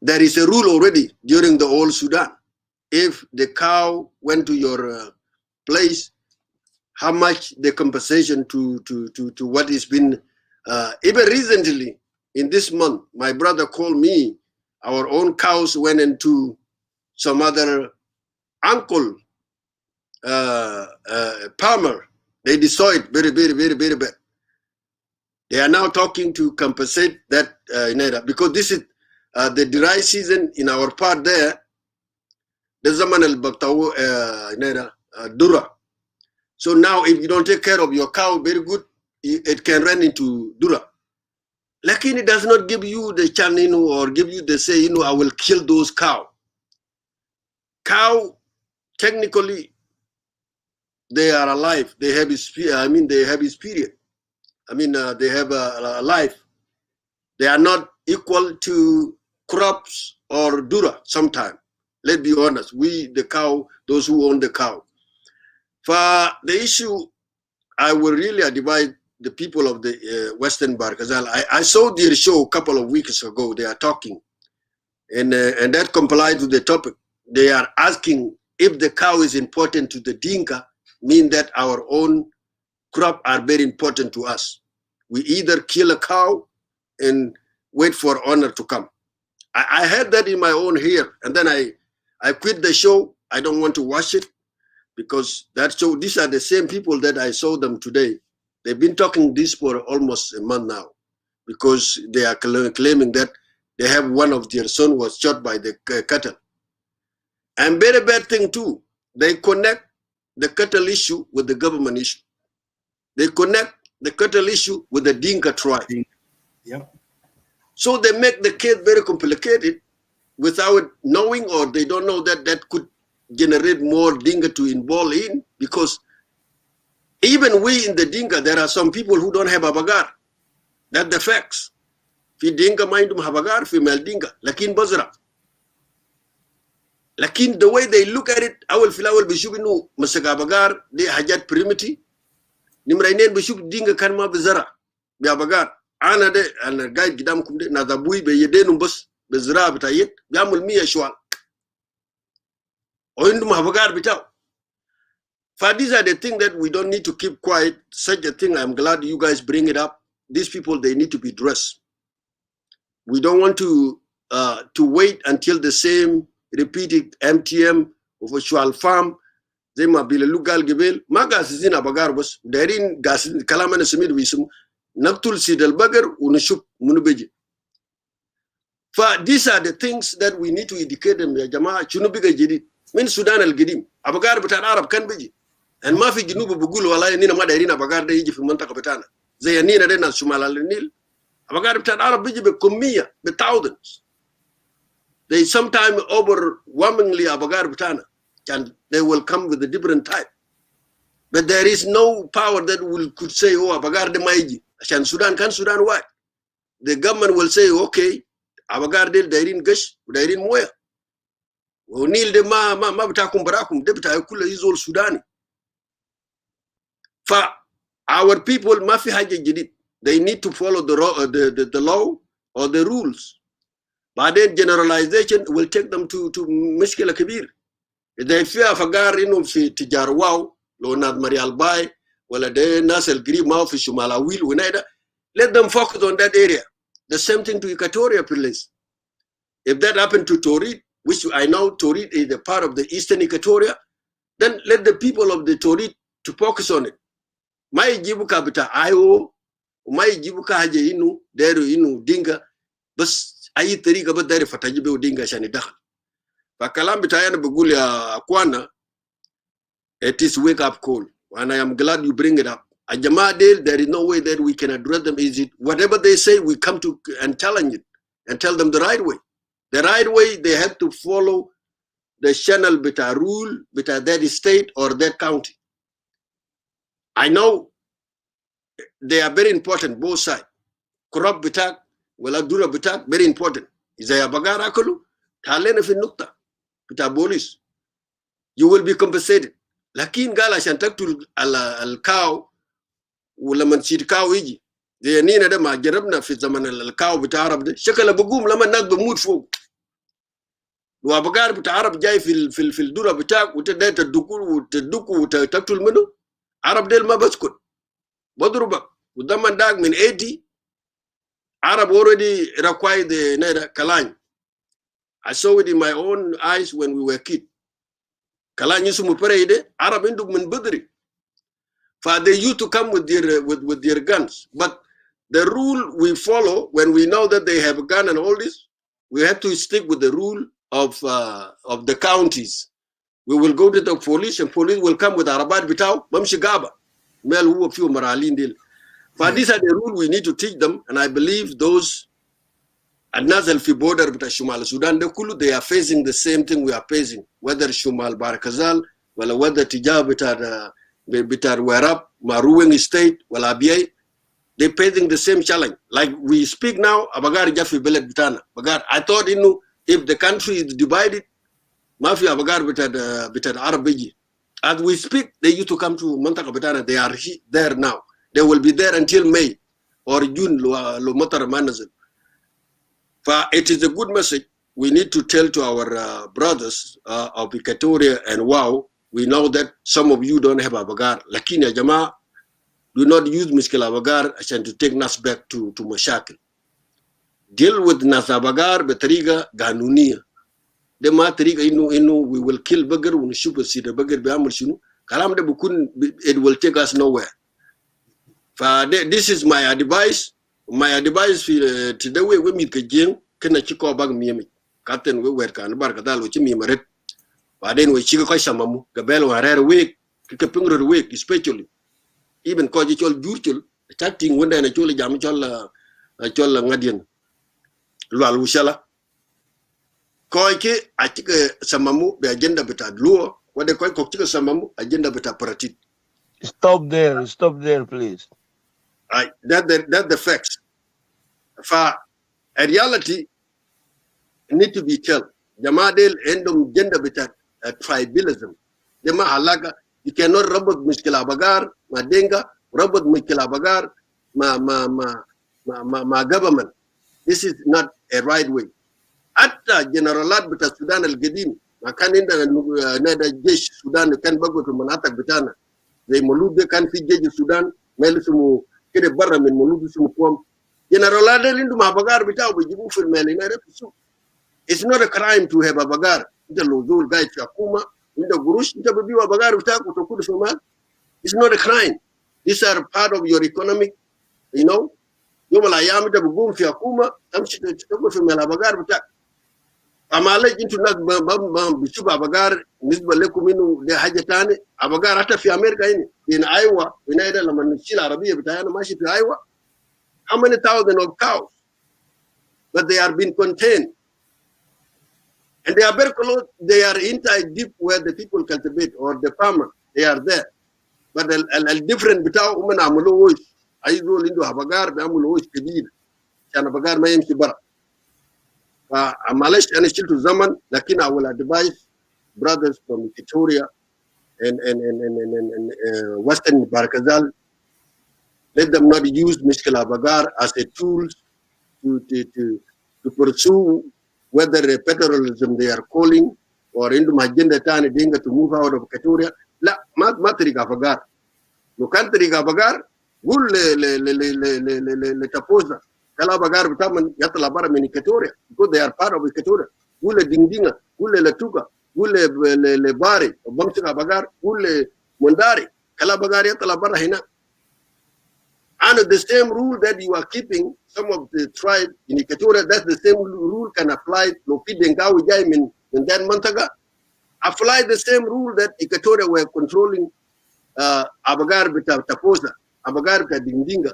there is a rule already during the old Sudan. If the cow went to your place, how much the compensation to what has been, even recently in this month, my brother called me, our own cows went into some other uncle farmer. They destroyed very bad. They are now talking to compensate that because this is the dry season in our part there. The zaman al baktaw dura. So now if you don't take care of your cow very good, it can run into dura. Lakini it does not give you the chance, or give you the say, I will kill those cow. Cow, technically, they are alive. They have they have a spirit. They have a life. They are not equal to crops or dura sometimes. Let's be honest. We, the cow, those who own the cow. For the issue, I will really advise the people of the Western Barkazal. I saw their show a couple of weeks ago. They are talking, and that complies with the topic. They are asking if the cow is important to the Dinka, mean that our own crop are very important to us. We either kill a cow and wait for honor to come. I heard that in my own ear, and then I quit the show. I don't want to watch it because that show, these are the same people that I saw them today. They've been talking this for almost a month now because they are claiming that they have one of their son was shot by the cattle. And very bad thing too, they connect the cattle issue with the government issue. They connect the cattle issue with the Dinka tribe. Yep. So they make the case very complicated without knowing, or they don't know that that could generate more Dinka to involve in, because even we in the Dinka, there are some people who don't have a bagar. That's the facts. Fi Dinka mindum habagar, female Dinka, lakin bazra. Lakin the way they look at it, awal bishub inu masaga bagar, de hajat primity. Nimrainen bishub Dinka kan ma bizara, bi bagar. Ana de ana guide gidam kumde na dabui be yedenu bus bezra bitayet biamul miya shwal. Oindum habagar bitaw. For these are the things that we don't need to keep quiet. Such a thing, I'm glad you guys bring it up. These people, they need to be dressed. We don't want to wait until the same repeated MTM of a shual farm. They might be a lugal gebel. Magas is in a bagar bus. They're in gas kalaman sumid wisum. Naktul sidel bagar unashup munubeji. For these are the things that we need to educate them. Jama chunubiga jidit. Min Sudan al Gidim. Abagar butan Arab kan beji. And mafi ginubu bugulu wala nina ma dairina bagar de yiji fi mantaka betana. Zay nina de na Shumal al-Nil. Abagar butan Arab beji be kummiya, be thousands. They sometimes overwhelmingly abagar betana. And they will come with a different type. But there is no power that could say, oh, abagar de maiji. Ashan Sudan kan Sudan what? The government will say, okay, abagar de dairin gash, dairin moya. Nil de ma bitakum barakum, de bitakula is all Sudani. For our people, mafi haja jidid, they need to follow the law or the rules. But then generalization will take them to mishkila kabir. If they fear fagar inum fi tijar wow, lo nad marial bay, wala de nasel gri mau fi shumala wil unaida, let them focus on that area. The same thing to Equatoria, please. If that happened to Torit, which I know Torit is a part of the Eastern Equatoria, then let the people of the Torit to focus on it. Mai jibu kabita ayo, mai jibu ka haje inu, deru inu dinga, bas ayi tariqa ba dari fatajibe dinga shani dakhal. Fa kalam bita yana bugul ya akwana, it is wake up call. And I am glad you bring it up. A Jama Del, there is no way that we can address them. Is it whatever they say, we come to and challenge it and tell them the right way. The right way, they have to follow the channel bita rule, bita that state or that county. I know they are very important, both sides. Crop bitak, wala dura bitak, very important. Izaya bagara akulu, talena fi nukta, bita bolis. You will be compensated. Lakin gala shantaktul al cow, wala man seed cow iji. They nina da ma jarabna fi zaman al cow bita Arab de. Shakala bugum lama nak bemut fog. Wa bagar bita Arab jay fil dura bitak, uta data duku uta taktul menu. Arab del ma baskut. Badrubak. Udaman dag min 80. Arab already require the Naira Kalany. I saw it in my own eyes when we were kids. Kala nyusumu parade, Arab induk min budri. For they used to come with their guns. But the rule we follow, when we know that they have a gun and all this, we have to stick with the rule of the counties. We will go to the police, and police will come with Arabat Bitao, Mamshi Gaba, Mel who a few Maralin deal. But these are the rules we need to teach them, and I believe those Al-Nazal fi border with Shumal Sudan, they are facing the same thing we are facing, whether Shumal Barakazal, whether Tijab Bitar Werab, Maruwing State, Abiyay, they're facing the same challenge. Like we speak now, Abagar Jafi Belet Bitana. Bagar, I thought if the country is divided, Mafia Abagar Bitar Arabeji. As we speak, they used to come to Montaka Bitana. They are there now. They will be there until May or June, lo Matar Manazil. It is a good message we need to tell to our brothers of Equatoria and Wow. We know that some of you don't have Abagar. Lakini ya Jama, do not use Miskil Abagar to take Nas back to Mashakil. Deal with Nas Abagar betriga ganunia. De ma triga inu we will kill Bagar when shoot see the Bagar be amul shunu. Kalam de bukun, it will take us nowhere. This is my advice. My advice today we meet Kajing, Kena Chiko Bag Mimi. Captain we work on Barkadal, which me maret. But then we Chico Samamu, Gabello, a rare week, Kikapingra week, especially. Even Kojichol Jurchul, chatting one day and a Choli Jamichola Ngadian. Lualushala. Koike, I think Samamu, the agenda beta Luo, what they call Koktika Samamu, agenda beta Paratit. Stop there, please. That's the facts. For a reality, need to be told. Jamadel endum gender beta tribalism. Dema halaga, you cannot robot Miskila Bagar, ma Dinka, robot Miskila Bagar, ma government. This is not a right way. Atta generalat beta Sudan al Gadim, ma kaninda nada jesh Sudan kan bago to manata bitana. They molud kan fi jesh Sudan, melisumu kede barra min molud sumu kwam. Generalat lindu ma Bagar bita ubijibu fil melina refisu. It's not a crime to have a Bagar. The Lozul guy Chakuma, the Gurush, the Babiwa Bagar, it's not a crime. These are part of your economic, you know. Yomalayam, the Bugum Fiakuma, I'm from Bagar. I'm alleged to not Bishuba Bagar, Nisba Lekuminu, the Hajatani, Abagar Atafi America in Iowa, in Ida Lamanchila Arabia, Bitayana Mashi to Iowa. How many thousands of cows? But they are being contained. And they are very close, they are inside deep where the people cultivate or the farmer, they are there. But a different bitaw woman amulo wish. I roll into Habagar, the amulo wish kedid. Chanabagar mayim sibara. Amalesh and still to Zaman, Lakin I will advise brothers from Victoria and Western Barakazal, let them not use Mishkila Bagar as a tool to pursue whether federalism they are calling or into agenda tani Dinka to move out of Equatoria. La matriga Bagar. No country Bagar, will le taposa. Kala Bagar bitaman yatala bara min Equatoria because they are part of Equatoria. Will Dingdinga, will Latuka, will le Bari, Bamsika Bagar, will Mundari, Kala Bagar yatala bara hina. And the same rule that you are keeping, some of the tribe in Equatoria, that's the same rule can apply to Dengawi Jaim in that Montaga. Apply the same rule that Equatoria were controlling Abagar Bita Taposa, Abagar Bita Dingdinga,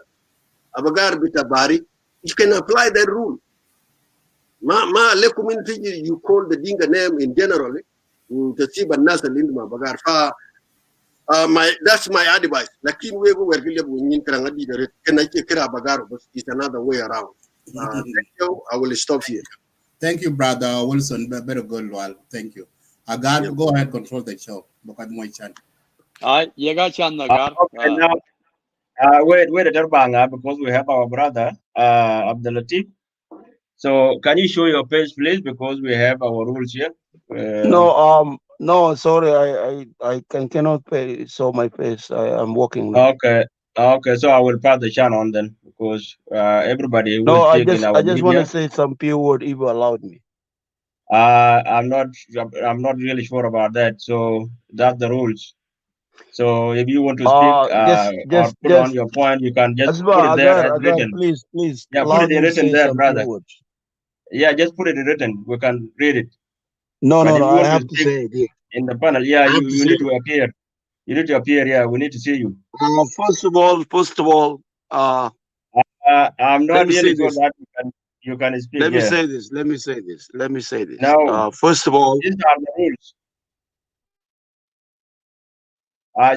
Abagar Bita Bari. You can apply that rule. Ma le community you call the Dinga name in general, to see Banasa Lindma Bagar. That's my advice. Lakin we were is another way around. Thank you. I will stop here. Thank you, brother Wilson. Better go, thank you. Agar, go ahead, control the show. Look at my channel. Okay, now, wait, Darbanga, because we have our brother Abdul Latif. So, can you show your page, please? Because we have our rules here. No, sorry, I cannot show my face. I'm working now. Okay, so I will pass the channel on then, because everybody will take in our I just want to say some few words if you allowed me. I'm not really sure about that. So that's the rules. So if you want to speak or put on your point, you can just put it there as written. Please, Yeah, allow put it me in to written say there, some few brother. words. Yeah, just put it in written. We can read it. No, but if you I want have to to speak say it. in the panel, yeah, you need to appear. You need to appear. Yeah, we need to see you. First of all, I'm not really sure that you can speak. Let me say this. Now, first of all, these are the rules.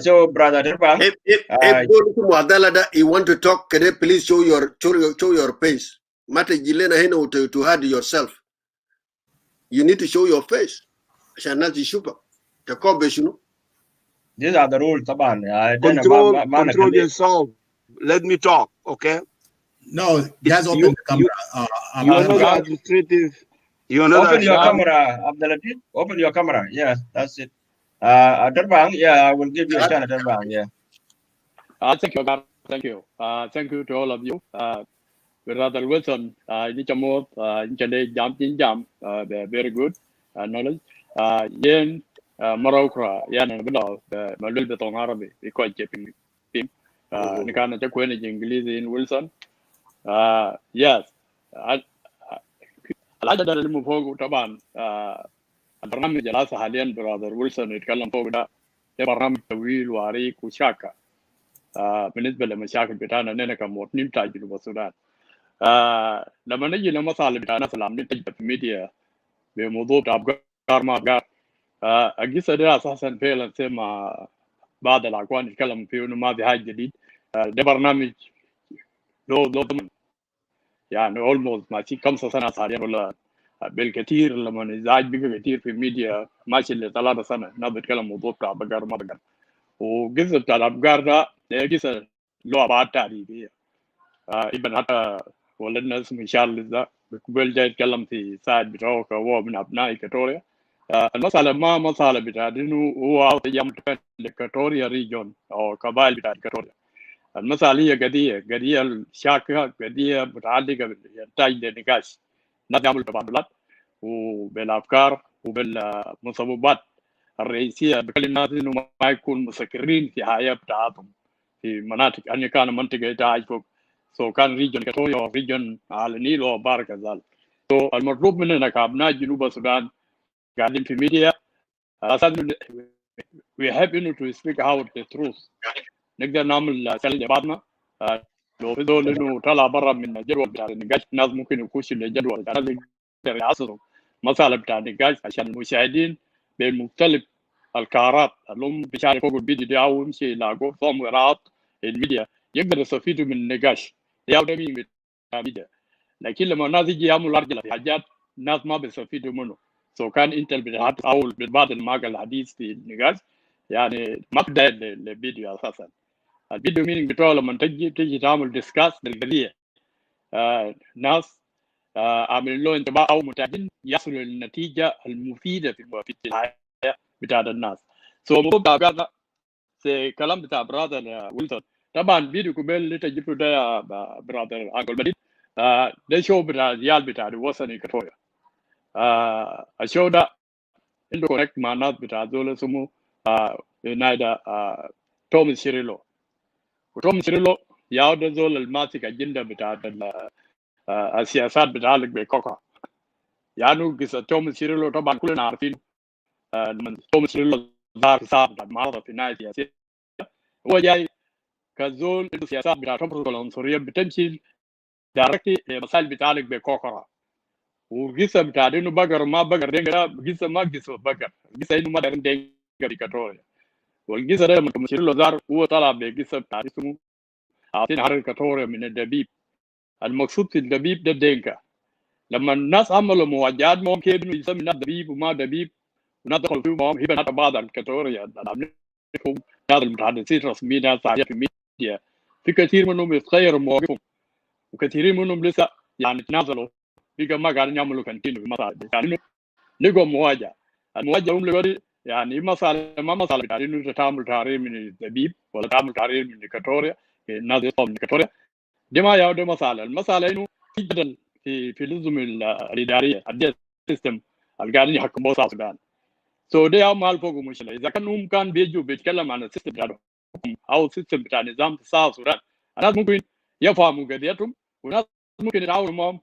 So, brother Terbang, if you want to talk, can you please show your face? Mata jilena hena to hide yourself. You need to show your face. These are the rules, Taban. Control yourself. Let me talk, okay? No, just open the camera. You are not administrative. You are not open your camera, Abdelatif. Open your camera. Yeah, that's it. Terbang, yeah, I will give you a chance, Terbang. Yeah. Thank you, God. Thank you. Thank you to all of you. Brother Wilson, very good knowledge. Yen Morocco, Yan and Below, Malul Beton Arabic, because Japing Pim, Nikana Jaquin English in Wilson. Yes, I like that move forward Taban. البرنامج الأساسي حاليا برادر ويلسون يتكلم فوق ده برنامج طويل وعريق وشاكة بالنسبة للمشاكل بتاعنا نحن كمواطنين بتاع جنوب السودان. لما نجي لمسألة بتاعنا سلام نتجه في الميديا بموضوع بتاع أفكار ما أفكار القصة دي أساسا فعلا زي ما بعض الأخوان يتكلموا فيه إنه ما في حاجة جديد. ده برنامج له ضمن يعني almost ماشي 5 سنوات حاليا ولا بالكثير. لما نزاج بقى كثير في الميديا ماشي ل3 سنة الناس بتتكلم موضوع بتاع بقر ما بقر. وقصة بتاع الأفكار ده قصة له أبعاد تاريخية. ابن حتى ولدنا اسمه شارلز ده قبل جاي يتكلم في ساعد بتاعه هو من أبناء إكواتوريا. المسألة ما مسألة بتاع إنه هو يم إكواتوريا ريجون أو قبائل بتاع إكواتوريا. المسألة هي قضية الشاكة قضية متعلقة بالإنتاج للنقاش. الناس يعملوا تبادلات وبالأفكار وبالمصوبات الرئيسية بكل الناس إنه ما يكون مسكرين في حياة بتاعتهم في مناطق أن كان منطقة يتعايش فوق سو كان ريجن كاتوريا أو ريجن على النيل أو بارك ذلك. سو المطلوب مننا كأبناء جنوب السودان قاعدين في ميديا أساسا we have to speak out the truth. نقدر نعمل سلة بعضنا لو في دول إنه طلع برا من الجدول بتاع النقاش الناس ممكن يخشوا للجدول بتاع الناس يقدر يعصروا مسألة بتاع النقاش عشان المشاهدين بمختلف الكارات اللي هم بيشاركوا فوق الفيديو دي أو يمشي يلاقوا فهم وراء الميديا يقدر يستفيدوا من النقاش يا ودمي من الميديا. لكن لما الناس يجي يعملوا رجل في حاجات الناس ما بيستفيدوا منه. سو كان انت اللي بتحدث او بعض الماقل الحديث في النقاش يعني ما بداية للفيديو اساسا. الفيديو مينينج بتوعه لما تجي تعمل ديسكاس بالقضيه ناس عاملين له انتباه او متابعين يصلوا للنتيجه المفيده في الحياه بتاع الناس. سو الموضوع بتاع كلام بتاع برادر ويلسون طبعا فيديو قبل اللي تجيبه ده يا برادر انكل بديد ده شو بتاع ريال بتاع وصل كتويا. الشو ده عنده كونكت مع ناس بتاع دول اسمه نايدا توماس شيريلو. وتوماس شيريلو ياود زول الماسك اجنده بتاع السياسات بتاعك بكوكا. يعني قصة توماس شيريلو طبعا كلنا عارفين. من توماس شيريلو ظهر صعب معارضة في النهاية السياسية هو جاي كزول عنده سياسات بتاعتهم العنصرية بتمشي دايركتلي لمسائل بتاعك بكوكا. وقصة بتاع إنه بقر ما بقر دينجا قصة ما قصة بقر قصة إنه ما دارين دينجا بكاتوريا. والقصة ده لما توماس شيريلو ظهر هو طلع بقصة بتاع اسمه عاطين حرر كاتوريا من الدبيب. المقصود في الدبيب ده دينكا. لما الناس عملوا مواجهات معهم كيف انه يسمي الناس دبيب وما دبيب وناس دخلوا فيهم معهم هي بنات بعض الكاتوريا ناس المتحدثين الرسميين ناس صحيح في الميديا في كثير منهم يتغيروا مواقفهم وكثيرين منهم لسه يعني تنازلوا بقى ما قاعدين يعملوا كنتين في مساعدة يعني لقوا مواجهة. المواجهة هم لقوا يعني مسألة ما مسألة يعني انه تعمل تعرير من الدبيب ولا تعمل تعرير من الكاتوريا الناس يطلعوا من الكاتوريا دي ما يعود مسألة. المسألة انه في جدل في النظم الإدارية السيستم القاعدين يحكموا South Sudan. So ده ما فوق مشكلة. إذا كان بيجوا بيتكلم عن السيستم بتاع الحكم أو السيستم بتاع نظام South Sudan، الناس ممكن يفهموا قضيتهم وناس ممكن يتعاونوا معهم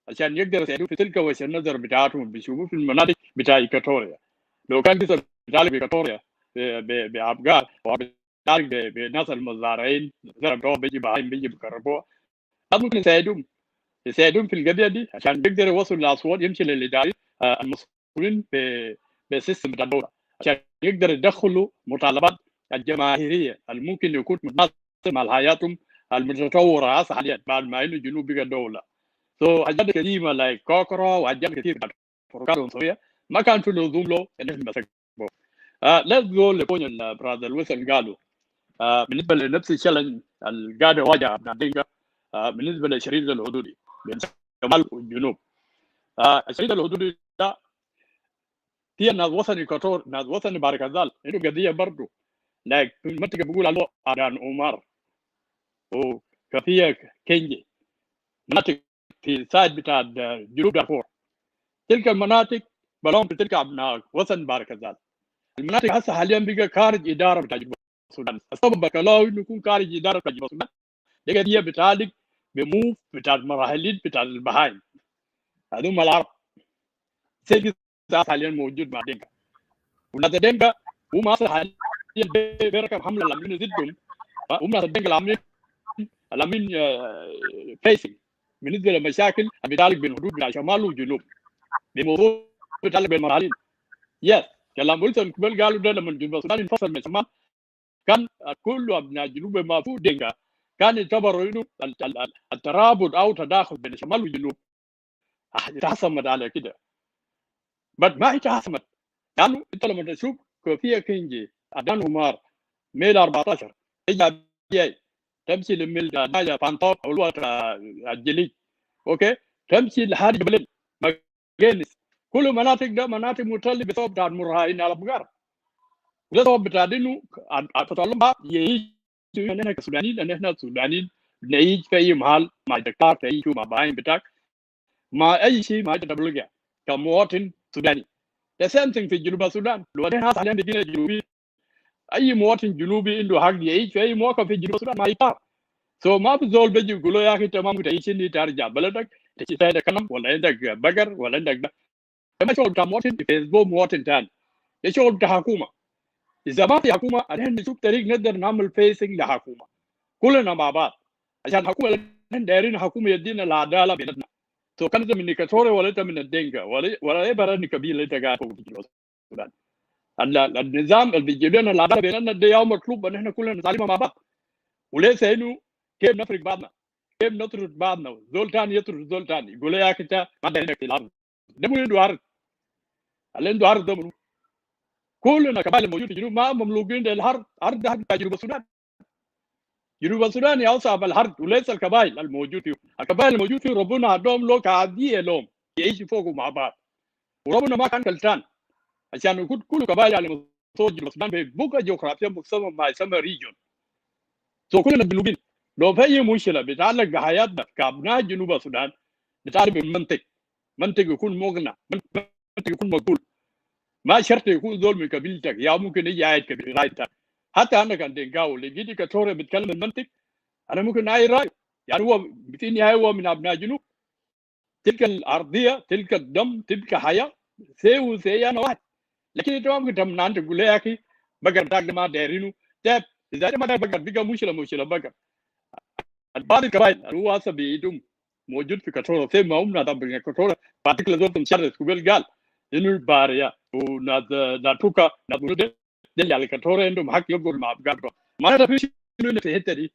عشان يقدروا يساعدوا في تلك وجهة النظر بتاعتهم بيشوفوا في المناطق بتاع إيكواتوريا. لو كان قصة بتاعك بإيكواتوريا بأبقار وبتاعك بناس المزارعين زرع بتوع بيجي بهايم بيجي بكهرباء، الناس ممكن يساعدهم في القضية دي عشان يقدروا يوصلوا للأصوات يمشي للإداري المسؤولين بالسيستم بتاع الدولة عشان يقدروا يدخلوا مطالبات الجماهيرية اللي ممكن يكون متناسب مع حياتهم المتطورة هسه حاليا بعد ما إنه الجنوب بقى دولة. حاجات قديمة لايك كوكرا وحاجات كثير بتاعت فروقات عنصرية ما كان في لزوم له إن إحنا نمسكه. let's go لبوين البرادر ويسن قالوا بالنسبة لنفس الشلن اللي قاعد يواجه أبناء دينكا بالنسبة للشريط الحدودي بين الشمال والجنوب. الشريط الحدودي ده في ناس وطني كتور ناس وطني بارك الله إنه قضية برضه لايك في المنطقة بيقول على أدان عمر وكفية كينجي مناطق في سايد بتاع جنوب دارفور. تلك المناطق بلون في تلك أبناء وطن بارك الله. المناطق هسه حاليا بقى خارج إدارة بتاع جنوب السودان. السبب بكلاوي إنه يكون خارج إدارة بتاع جنوب السودان دي قضية بتعالج بموف بتاع المراحلين بتاع البهايم هذوم العرب. سيدي حاليا موجود مع دينكا وناس دينكا هم اصلا حاليا بيركب حمله الامين ضدهم. هم ناس دينكا الامين فيسنج بالنسبه للمشاكل بتعلق بين الحدود بين الشمال والجنوب بموضوع بتعلق بالمراحلين. يس كلام ويلسون قبل قالوا ده لما جنوب السودان انفصل من الشمال كان كل ابناء الجنوب ما فوق دينكا كان يعتبروا انه الترابط او تداخل بين الشمال والجنوب اتحسمت على كده. بس ما اتحسمت لانه انت لما تشوف كوفيه كينجي ادان عمر ميل 14 تجي بي تمشي لميل ناجا فانتوب او الوقت الجليد اوكي تمشي لحد جبل ماجنس كل مناطق ده مناطق متلي بسبب بتاع المرهاين على بقار بسبب بتاع انه تطلب يعيش احنا كسودانيين ان احنا سودانيين نعيش في اي محل مع دكتور تعيش مع باين بتاعك مع اي شيء ما تبلغ كمواطن سوداني. The same thing في جنوب السودان. لو احنا حاليا بقينا جنوبي اي مواطن جنوبي عنده حق يعيش في اي موقع في جنوب السودان ما يطار. ما في زول بيجي يقول له يا اخي تمام تعيش اني ترجع بلدك تشتري عندك كلام ولا عندك بقر ولا عندك ده. ما شغل بتاع مواطن في فيسبوك مواطن ثاني. ده شغل بتاع حكومه. اذا ما في حكومه احنا نشوف طريق نقدر نعمل فيسنج لحكومه كلنا مع بعض عشان الحكومه دايرين حكومه يدينا العداله بيننا. كان انت من إيكواتوريا ولا انت من الدينكا ولا اي براني قبيله انت قاعد فوق في جنوب السودان. النظام اللي بيجيب لنا العداله بيننا ده يوم مطلوب ان احنا كلنا نتعلم مع بعض وليس انه كيف نفرق بعضنا كيف نطرد بعضنا زول ثاني يطرد زول ثاني يقول يا اخي انت ما عندك في الارض ده من عنده ارض اللي عنده ارض ده كلنا قبائل موجود في الجنوب ما مملوكين للارض ارض ده حق جنوب السودان. جنوب السودان يا صاحب الارض وليس القبائل الموجود فيه. القبائل الموجود فيه ربنا عندهم لو كعاديه لهم يعيشوا فوقهم مع بعض وربنا ما كان كلتان عشان يكون كل قبائل على مستوى جنوب السودان ببقى جغرافيا مقسمه ما يسمى ريجون. كلنا جنوبين لو في اي مشكله بتتعلق بحياتنا كابناء جنوب السودان نتعلم بالمنطق. منطق يكون مقنع منطق يكون مقبول ما شرط يكون زول من قبيلتك يا ممكن يجي عايد قبيلتك. حتى انا كان دينكاو اللي جيت كتوري بيتكلم المنطق انا ممكن اي راي يعني هو في النهايه هو من ابناء جنوب تلك الارضيه تلك الدم تلك حياه سي انا واحد. لكن انت ما ممكن تمنع انت تقول يا اخي بقر بتاعك ما دايرينه طيب اذا انت ما داير بقر بقى مشكله بقر. بعض القبائل هو هسه بيدوم موجود في كتوري زي ما هم نادم كتوري بعد كده زول مشرد قبل قال انه الباريه وناد ناتوكا ناد دل على كتوري عندهم حق يقول مع بقر ما انا في شنو في الحته دي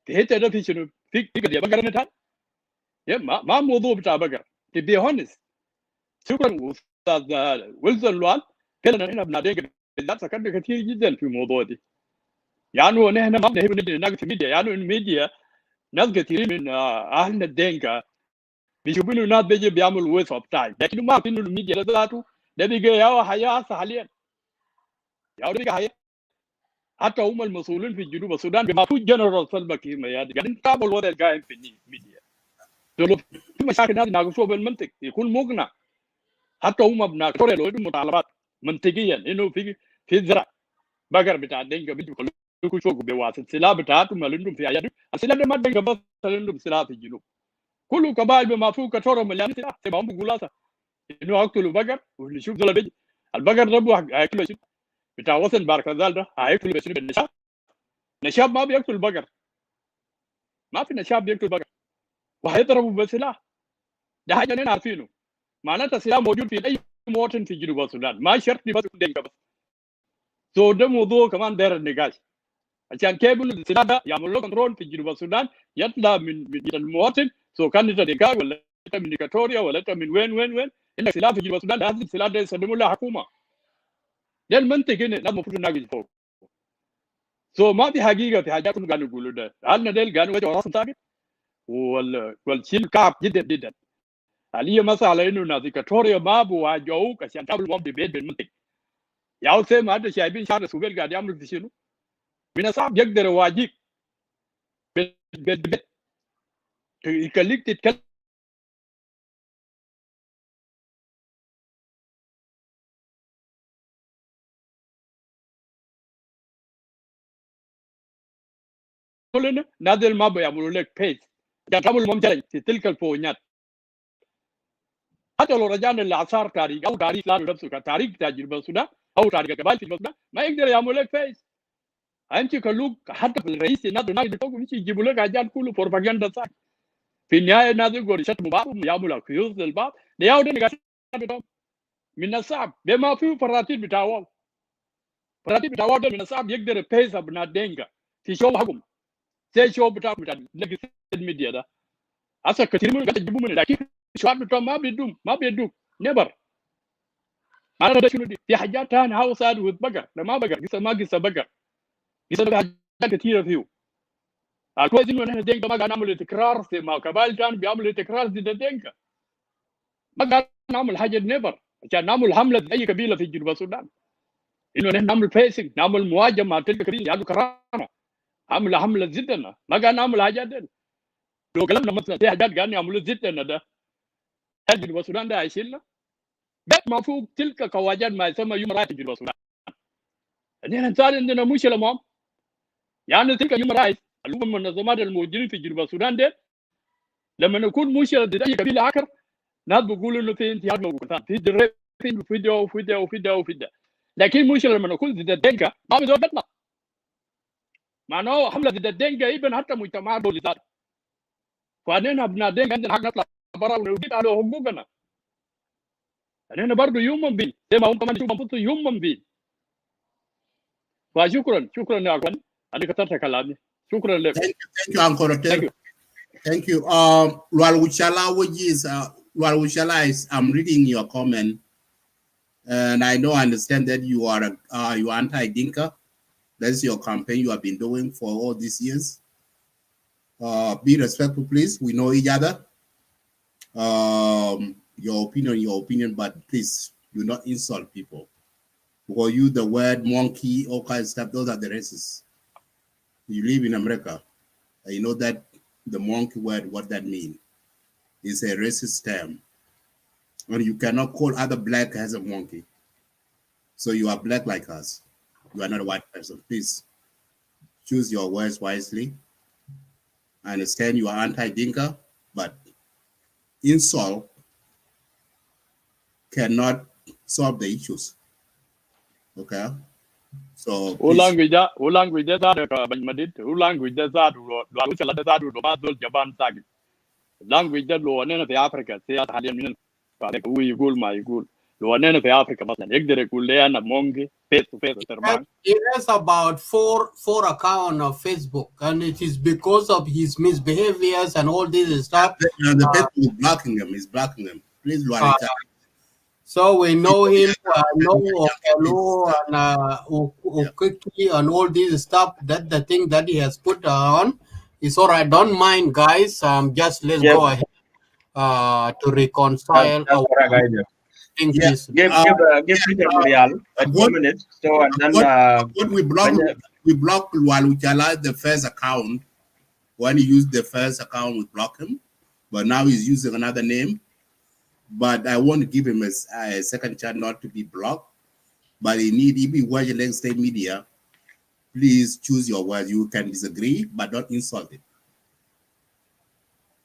في حته ده في شنو في قضيه بقر نتاع ما موضوع بتاع بقر تبي هونس. شكرا استاذ ويلسون لوال كلنا هنا بنادق بالذات سكرنا كثير جدا في الموضوع دي يعني ونحن ما بنحب نناقش في الميديا يعني الميديا ناس كثيرين من اهلنا الدينكا بيشوفوا انه الناس بيجي بيعملوا ويصه بتاعي لكن ما عارفين انه الميديا ذاته ده بيجي يا حياه حاليا يا بيجي حياه. حتى هم المسؤولين في جنوب السودان بما فيه جنرال سلفا كير ميادي قاعدين يتابعوا الوضع القائم في الميديا. في مشاكل ناس يناقشوها بالمنطق يكون مقنع حتى هم بناكل له مطالبات منطقيا انه في زرع بقر بتاع دينكا بيجوا كلكم شوفوا بواسطه سلاح بتاعتهم اللي عندهم في ايادهم السلاح ده ما دينكا بس اللي عندهم سلاح في الجنوب كل قبائل بما فيه كتور مليان سلاح زي ما هم بيقولوا انه اقتلوا بقر واللي يشوف زول بيجي البقر ده هياكلوا شنو بتاع وطن باركزال ده هياكلوا بشنو بالنشاب نشاب ما بياكل بقر ما في نشاب بياكل بقر وهيضربوا بالسلاح ده حاجه احنا عارفينه معناتها السلاح موجود في اي مواطن في جنوب السودان ما شرط بس دينكا بس سو ده موضوع كمان داير النقاش عشان كيف السلاح ده يعمل له كنترول في جنوب السودان يطلع من المواطن سو كان انت دينكا ولا انت من إيكواتوريا ولا انت من وين انك سلاح في جنوب السودان لازم السلاح ده يسلموا له حكومه ده المنطق هنا لازم المفروض نناقش فوق سو ما في حقيقه في حاجات قاعد نقولوا ده عندنا ديل قاعد وجه راسهم ثابت والشيل كعب جدا عليه مسألة انه ناس إيكواتوريا ما بواجهوك عشان تعملوا بيت بالمنطق يا سي ما انت شايفين شعر السوبر قاعد يعملوا في شنو من صعب يقدر يواجهك بالبيت يخليك تتكلم كلنا نادل ما بيعملوا لك بيس عشان تعمل ممتلك في تلك الفونيات حتى لو رجعنا لاثار تاريخ او تاريخ لا نفسه كتاريخ بتاع جنوب السودان او تاريخ القبائل في جنوب السودان ما يقدر يعمل لك فيس انت كلوك حتى في الرئيس النادي بتوقف يجيبوا لك حاجات كله بروباغندا صح في النهايه الناس يقول يشتموا بعض يعملوا اكيوز للبعض ده نقاش بتاعهم من الصعب بما فيه فراتيل بتاعه ده من الصعب يقدر يبيس ابناء دينكا في شو حكم زي شو بتاع الميديا ده هسه كثير من يجيبوا من لكن الشباب بتوعهم ما بيدوم نيفر انا ده شنو دي في حاجات ثانيه هاوس اد وذ بقر ده ما بقر قصه ما قصه بقر قصه حاجات كثيره فيه الكويس انه احنا دينكا ما قاعد نعمل تكرار زي ما قبائل ثانيه بيعملوا تكرار ضد دينكا ما قاعد نعمل حاجه نيفر عشان نعمل حمله ضد اي قبيله في جنوب السودان انه نحن نعمل فيسنج نعمل مواجهه مع تلك القبيله يعني كرامه حمله ضدنا ما قاعد نعمل حاجات دي لو كلامنا مثلا في حاجات قاعد يعملوا ضدنا ده هل جنوب السودان ده هيشيلنا؟ بيت ما فوق تلك كواجات ما يسمى يوم رايت جنوب السودان نحن صار عندنا مشكله معهم يعني تلك يوم رايت الامم والمنظمات الموجودين في جنوب السودان ده لما نكون مشكله ضد اي قبيله اخر ناس بيقولوا انه في انتهاك موجود في دري في ده لكن مشكله لما نكون ضد الدنكا ما بيزول بيطلع معناه حمله ضد الدنكا ابن حتى مجتمع دولي ذات فاننا ابناء الدنكا عندنا حق نطلع برا ونودي على حقوقنا احنا برضه يوم بي زي ما هم كمان يشوفوا انفسهم يوم بي فشكرا يا اخوان انا كثرت كلامي شكرا لك Thank you, Uncle Rotel. Thank you. While Wichala is, I'm reading your comment, and I know I understand that you are anti-Dinka. That's your campaign you have been doing for all these years. Be respectful, please. We know each other. Your opinion, but please do not insult people. Or use the word monkey, all kinds of stuff. Those are the racists. You live in America. You know that the monkey word, what that means. It's a racist term. And you cannot call other black as a monkey. So you are black like us. You are not a white person. Please choose your words wisely. I understand you are anti-Dinka, but insult cannot solve the issues. Okay? So language that Madid, language that Japan tag. Language that low and the Africa, say at Halian, we go my good. Low and the Africa, but the Gulean, a monkey, face to face. He has about four accounts of Facebook, and it is because of his misbehaviors and all this stuff. The people is blocking him. He's blocking him. Please, so we know him, know Okolo and Ukiki and all this stuff. That the thing that he has put on is all right. Don't mind, guys. Just let's go ahead to reconcile. Give Peter Muriel 2 minutes. So and then we blocked Waluchala the first account. When he used the first account, we blocked him, but now he's using another name. but I want to give him a second chance not to be blocked. But if you watch the Lagos State media, please choose your words. You can disagree, but don't insult it.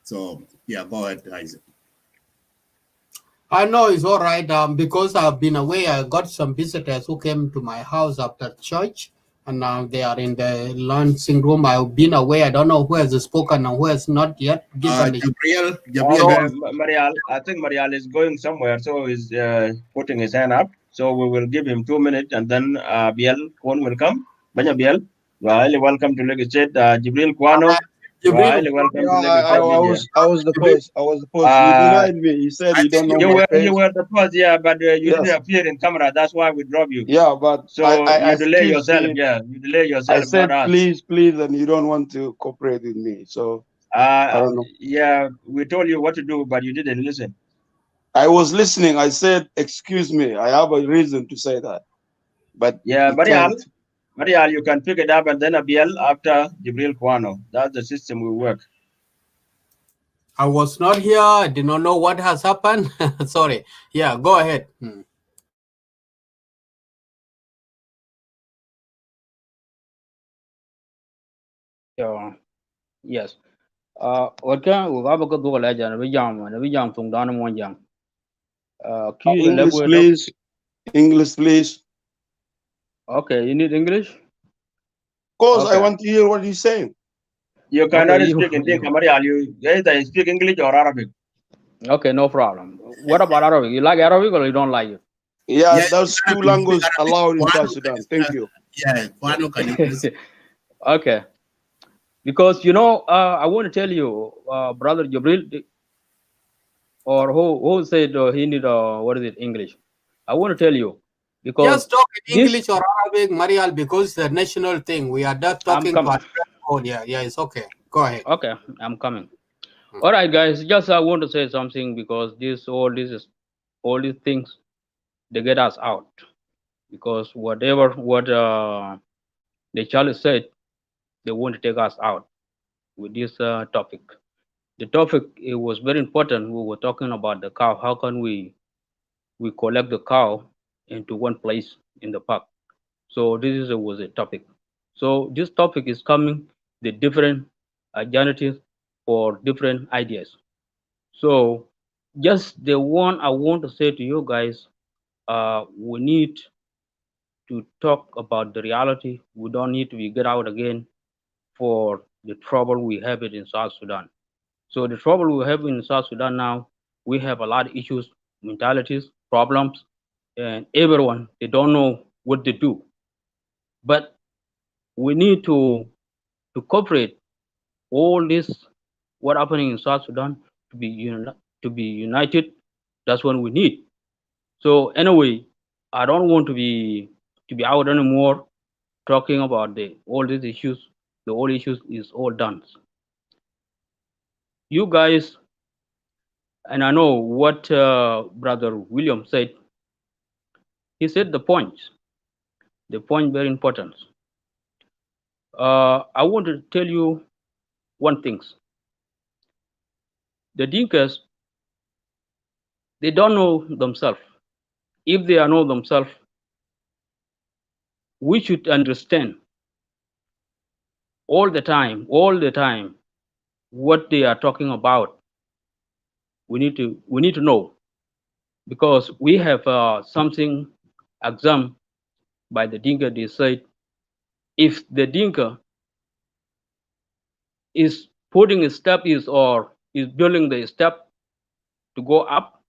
So yeah, go ahead, Isaac. I know it's all right because I've been away. I got some visitors who came to my house after church, and now they are in the lunching room. I've been away. I don't know who has spoken and who has not yet given the Gabriel. Marial, I think Marial is going somewhere, so he's putting his hand up. So we will give him 2 minutes, and then Biel Kwon will come. Banya Biel, you are highly welcome to Lagos State. Jibril Kwano, you are highly welcome to Lagos State Media. I was the first. You denied me. You said you don't know my face. You were the first, yeah, but you Yes. didn't appear in camera. That's why we dropped you. Yeah, but So I you delay excused yourself. me. Yeah, you delay yourself. I said not us. please, and you don't want to cooperate with me. So I don't know. Yeah, we told you what to do, but you didn't listen. I was listening. I said, excuse me. I have a reason to say that. But Yeah, you can't. Marial, you can pick it up and then Abiel after Jibril Kwano. That's the system we work. I was not here. I did not know what has happened. Sorry. Yeah, go ahead. Yeah. Yes. Worka uga ba ko dola jana bi jam tung dan mo jang. Ki le English, lego please. English, please. Okay, you need English? Of course, I Okay. want to hear what you're saying. You cannot Okay, speak in Dinka, Marial. You either speak English or Arabic. Okay, no problem. What about Arabic? You like Arabic or you don't like it? Yeah, those two languages allowed in South Sudan. Thank you. Yeah, Kwano, can you please? Okay. Because I want to tell you, brother Jibril, or who said he need what is it, English? I want to tell you because Just talk in this English or Arabic, Marial, because it's a national thing. We are not talking to our own. Yeah, it's okay. Go ahead. Okay, I'm coming. All right, guys. Just I want to say something because all these things they get us out because what the child said, they want to take us out with this topic. The topic, it was very important. We were talking about the cow. How can we collect the cow into one place in the park? So this was a topic. So this topic is coming the different alternatives for different ideas. So just the one I want to say to you guys, we need to talk about the reality. We don't need to get out again for the trouble we have it in South Sudan. So the trouble we have in South Sudan now, we have a lot of issues, mentalities, problems, and everyone, they don't know what to do. But we need to cooperate all this, what happening in South Sudan, to be united. That's what we need. So anyway, I don't want to be out anymore talking about all these issues. The whole issues is all done. You guys, and I know what Brother William said. He said the point very important. I want to tell you one thing. The Dinkas, they don't know themselves. If they know themselves, we should understand all the time, what they are talking about. We need to know, because we have something exam by the Dinka. They said if the Dinka is putting a step or is building the step to go up,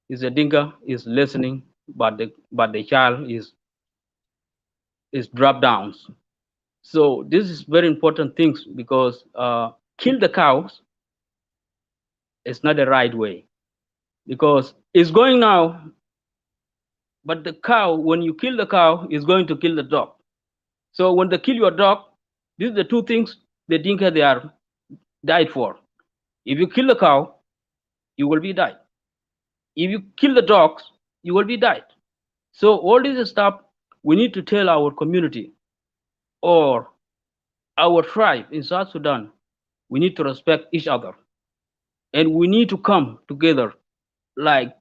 is the Dinka is listening, but the child is drop downs. So this is very important things, because kill the cows is not the right way, because it's going now, but the cow, when you kill the cow, is going to kill the dog. So when they kill your dog, these are the two things the Dinka they are died for. If you kill the cow, you will be died. If you kill the dogs, you will be died. So all this stuff we need to tell our community or our tribe in South Sudan. We need to respect each other, and we need to come together like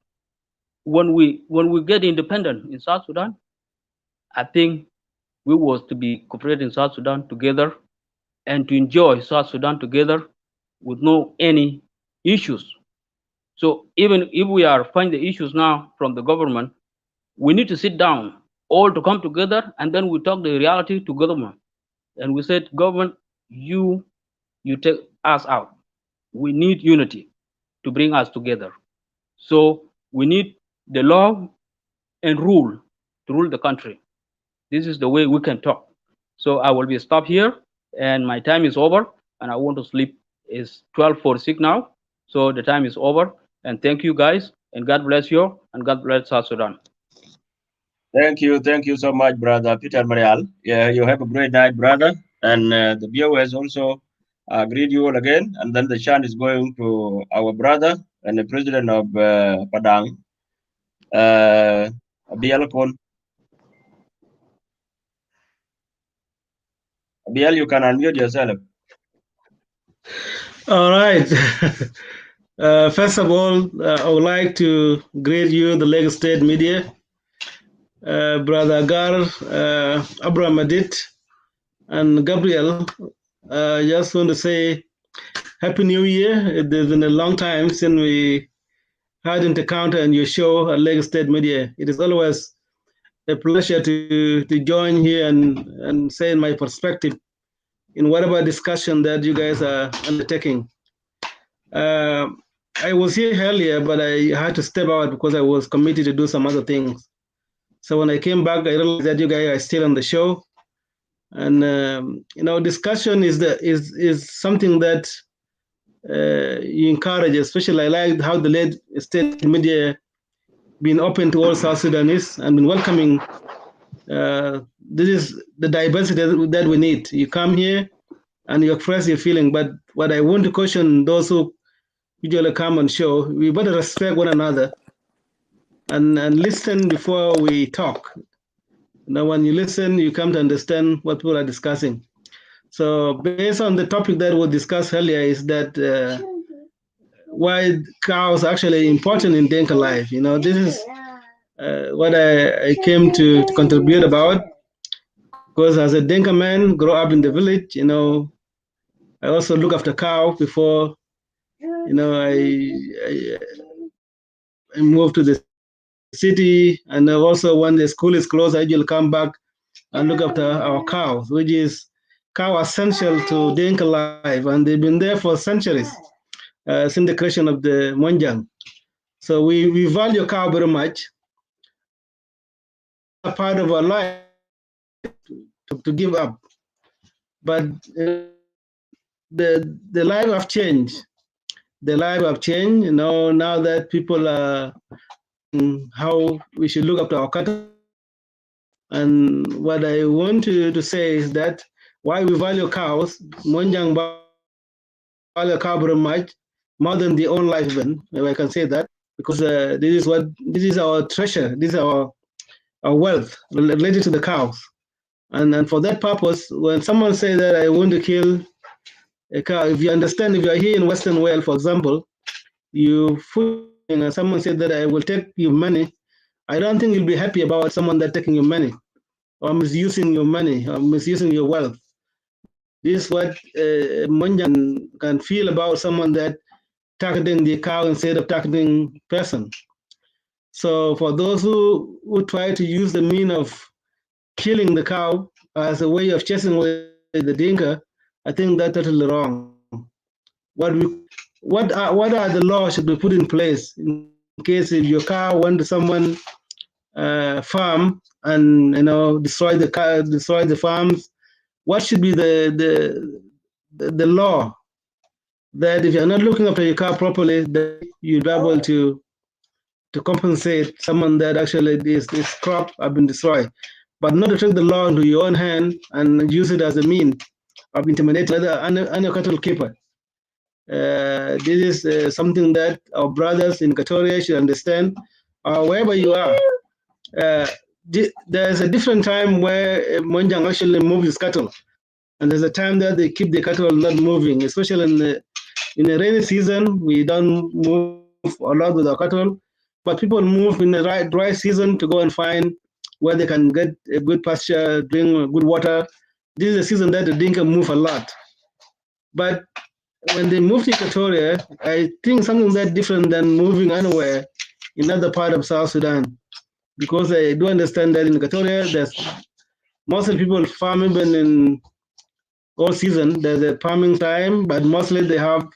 when we get independent in South Sudan, I think we was to be cooperating in South Sudan together and to enjoy South Sudan together with no any issues. So even if we are find the issues now from the government, we need to sit down all to come together and then we talk the reality to government. And we said, government, you take us out. We need unity to bring us together. So we need the law and rule to rule the country. This is the way we can talk. So I will be stopped here, and my time is over, and I want to sleep. It's 12:46 now, so the time is over. And thank you guys, and God bless you, and God bless South Sudan. Thank you so much, brother Peter Marial. Yeah, you have a great night, brother. And the viewers also greet you all again. And then the chant is going to our brother and the president of Padang, Abiel Kon. Abiel, you can unmute yourself. All right. First of all, I would like to greet you, the Lagos State media, Brother Agar, Abraham Adit, and Gabriel. I just want to say Happy New Year. It has been a long time since we had an encounter on your show at Lagos State Media. It is always a pleasure to join here and say my perspective in whatever discussion that you guys are undertaking. I was here earlier, but I had to step out because I was committed to do some other things. So when I came back, I realized that you guys are still on the show, and discussion is something that you encourage. Especially, I like how the late state media been open to all South Sudanese and been welcoming. This is the diversity that we need. You come here and you express your feeling, but what I want to caution those who usually come on show, we better respect one another and listen before we talk. Now, when you listen, you come to understand what people are discussing. So based on the topic that we discussed earlier is that why cows are actually important in Dinka life. This is what I came to contribute about, because as a Dinka man, grow up in the village, I also look after cow before, I moved to the city, and also when the school is closed, I usually come back and look after our cows, which is cow essential to Dinka life, and they've been there for centuries since the creation of the Monjang. So we value cow very much. A part of our life to give up, but the life have changed. The life have changed. Now that people are how we should look after our cattle. And what I want to say is that why we value cows, Monjang value cow very much, more than their own life even, if I can say that, because this is our treasure, this is our wealth related to the cows. And for that purpose, when someone says that I want to kill a cow, if you understand, if you are here in Western Wales, for example, someone said that I will take your money, I don't think you'll be happy about someone that taking your money or misusing your money or misusing your wealth. This is what Monjan can feel about someone that targeting the cow instead of targeting person. So for those who try to use the mean of killing the cow as a way of chasing away the Dinka, I think that's totally wrong. What are the laws should be put in place in case if your cow went to someone farm and destroy the farms? What should be the law that if you're not looking after your cow properly, that you'll be able to compensate someone that actually this crop have been destroyed, but not to take the law into your own hand and use it as a mean of intimidating other cattle keeper. This is something that our brothers in Equatoria should understand, wherever you are. There's a different time where Monjang actually moves his cattle, and there's a time that they keep the cattle not moving, especially in the rainy season. We don't move a lot with our cattle but people move in the dry season to go and find where they can get a good pasture, drink good water. This is a season that the Dinka move a lot. But when they move to Equatoria, I think something that different than moving anywhere in other part of South Sudan, because I do understand that in Equatoria, there's mostly people farm even in all season. There's a farming time, but mostly they have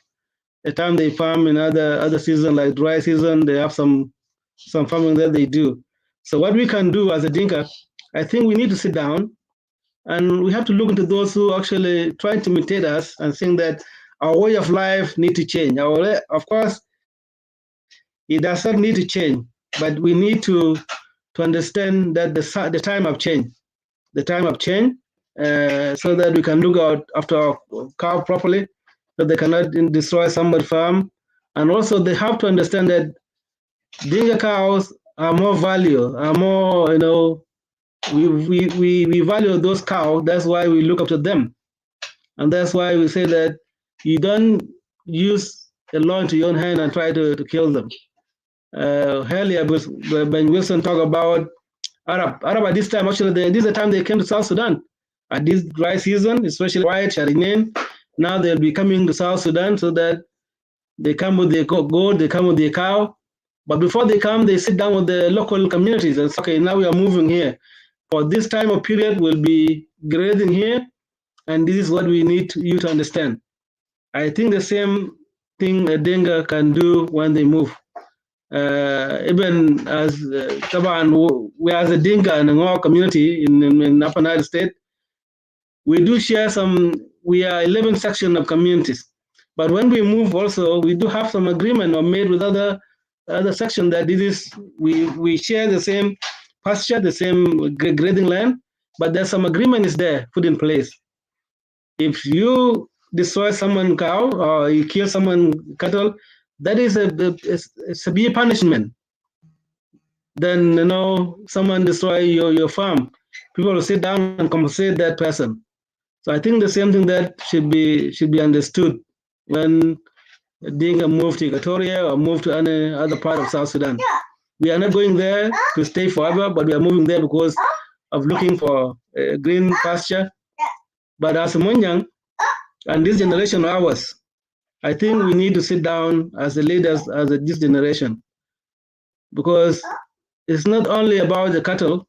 a time they farm in other season, like dry season. They have some farming that they do. So what we can do as a Dinka, I think we need to sit down and we have to look into those who actually try to imitate us and think that our way of life need to change. Of course, it does not need to change, but we need to understand that the time have changed. The time have changed, so that we can look out after our cow properly, so they cannot destroy somebody's farm. And also they have to understand that Dinka cows are more value, are more, we value those cows. That's why we look up to them. And that's why we say that you don't use a law into your own hand and try to kill them. Earlier, when Wilson talked about Arab at this time, actually, this is the time they came to South Sudan. At this dry season, especially White, Sharinen, now they'll be coming to South Sudan so that they come with their goat, they come with their cow. But before they come, they sit down with the local communities and say, okay, now we are moving here. For this time of period, we'll be grading here, and this is what we need you to understand. I think the same thing a Dinka can do when they move. Even as we as a Dinka in our community in Upper Nile State, we do share we are 11 section of communities. But when we move also, we do have some agreement or made with other section that we share the same pasture, the same grading land, but there's some agreement is there put in place. If you destroy someone's cow or you kill someone's cattle, that is a severe punishment. Then someone destroy your farm, people will sit down and compensate that person. So I think the same thing that should be understood when Dinka move to Equatoria or move to any other part of South Sudan. We are not going there to stay forever, but we are moving there because of looking for green pasture. But as a Munyang and this generation of ours, I think we need to sit down as the leaders as this generation, because it's not only about the cattle,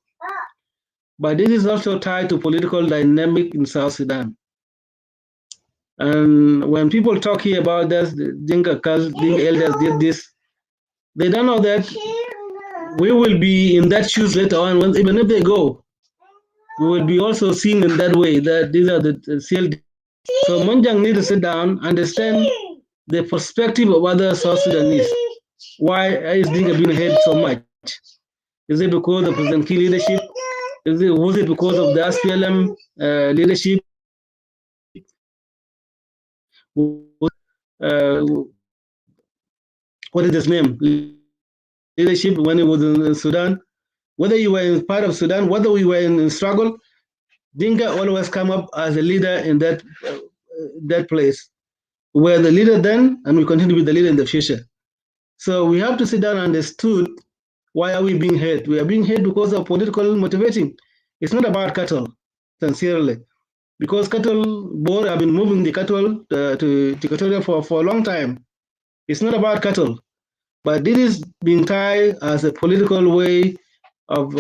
but this is also tied to political dynamic in South Sudan. And when people talk here about this, the Dinka elders did this, they don't know that we will be in that shoes later on. Even if they go, we will be also seen in that way, that these are the CLD. So Monjang need to sit down, understand the perspective of other South Sudanese. Why is Dinka being ahead so much? Is it because of President Key leadership? Was it because of the SPLM leadership? What is his name? Leadership when he was in Sudan. Whether you were in part of Sudan, whether we were in struggle, Dinka always come up as a leader in that place. We're the leader then, and we continue to be the leader in the future. So we have to sit down and understood why are we being hurt. We are being hurt because of political motivating. It's not about cattle, sincerely, because cattle board have been moving the cattle to Equatoria for a long time. It's not about cattle, but this is being tied as a political way of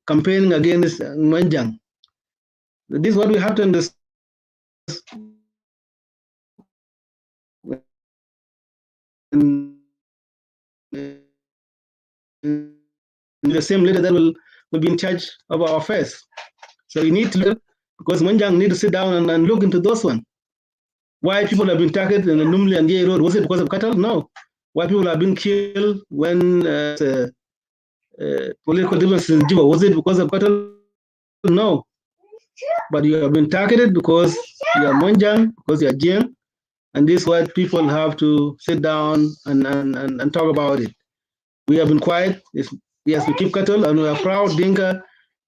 campaigning against Manjang. This is what we have to understand. The same leader that will be in charge of our affairs. So we need to, because Manjang need to sit down and look into those ones. Why people have been targeted in the Numli and Yei Road? Was it because of cattle? No. Why people have been killed when political difference in Juba? Was it because of cattle? No. But you have been targeted because you are Manjang, because you are Jiang, and this is what people have to sit down and talk about it. We have been quiet. Yes, we keep cattle, and we are proud, Dinka,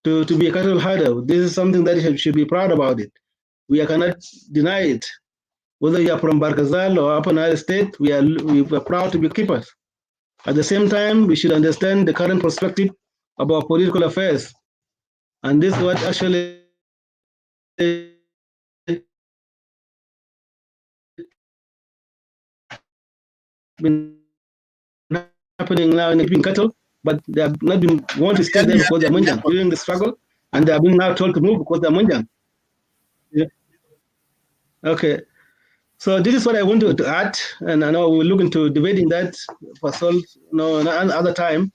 to be a cattle herder. This is something that you should be proud about it. We cannot deny it. Whether you are from Barkazal or Upper Nile State, we are proud to be keepers. At the same time, we should understand the current perspective of our political affairs. And this is what actually been happening now in keeping cattle, but they have not been want to stay there because they're Munjang during the struggle, and they have been now told to move because they're Munjang. Yeah. Okay. So this is what I wanted to add, and I know we'll look into debating that for another time.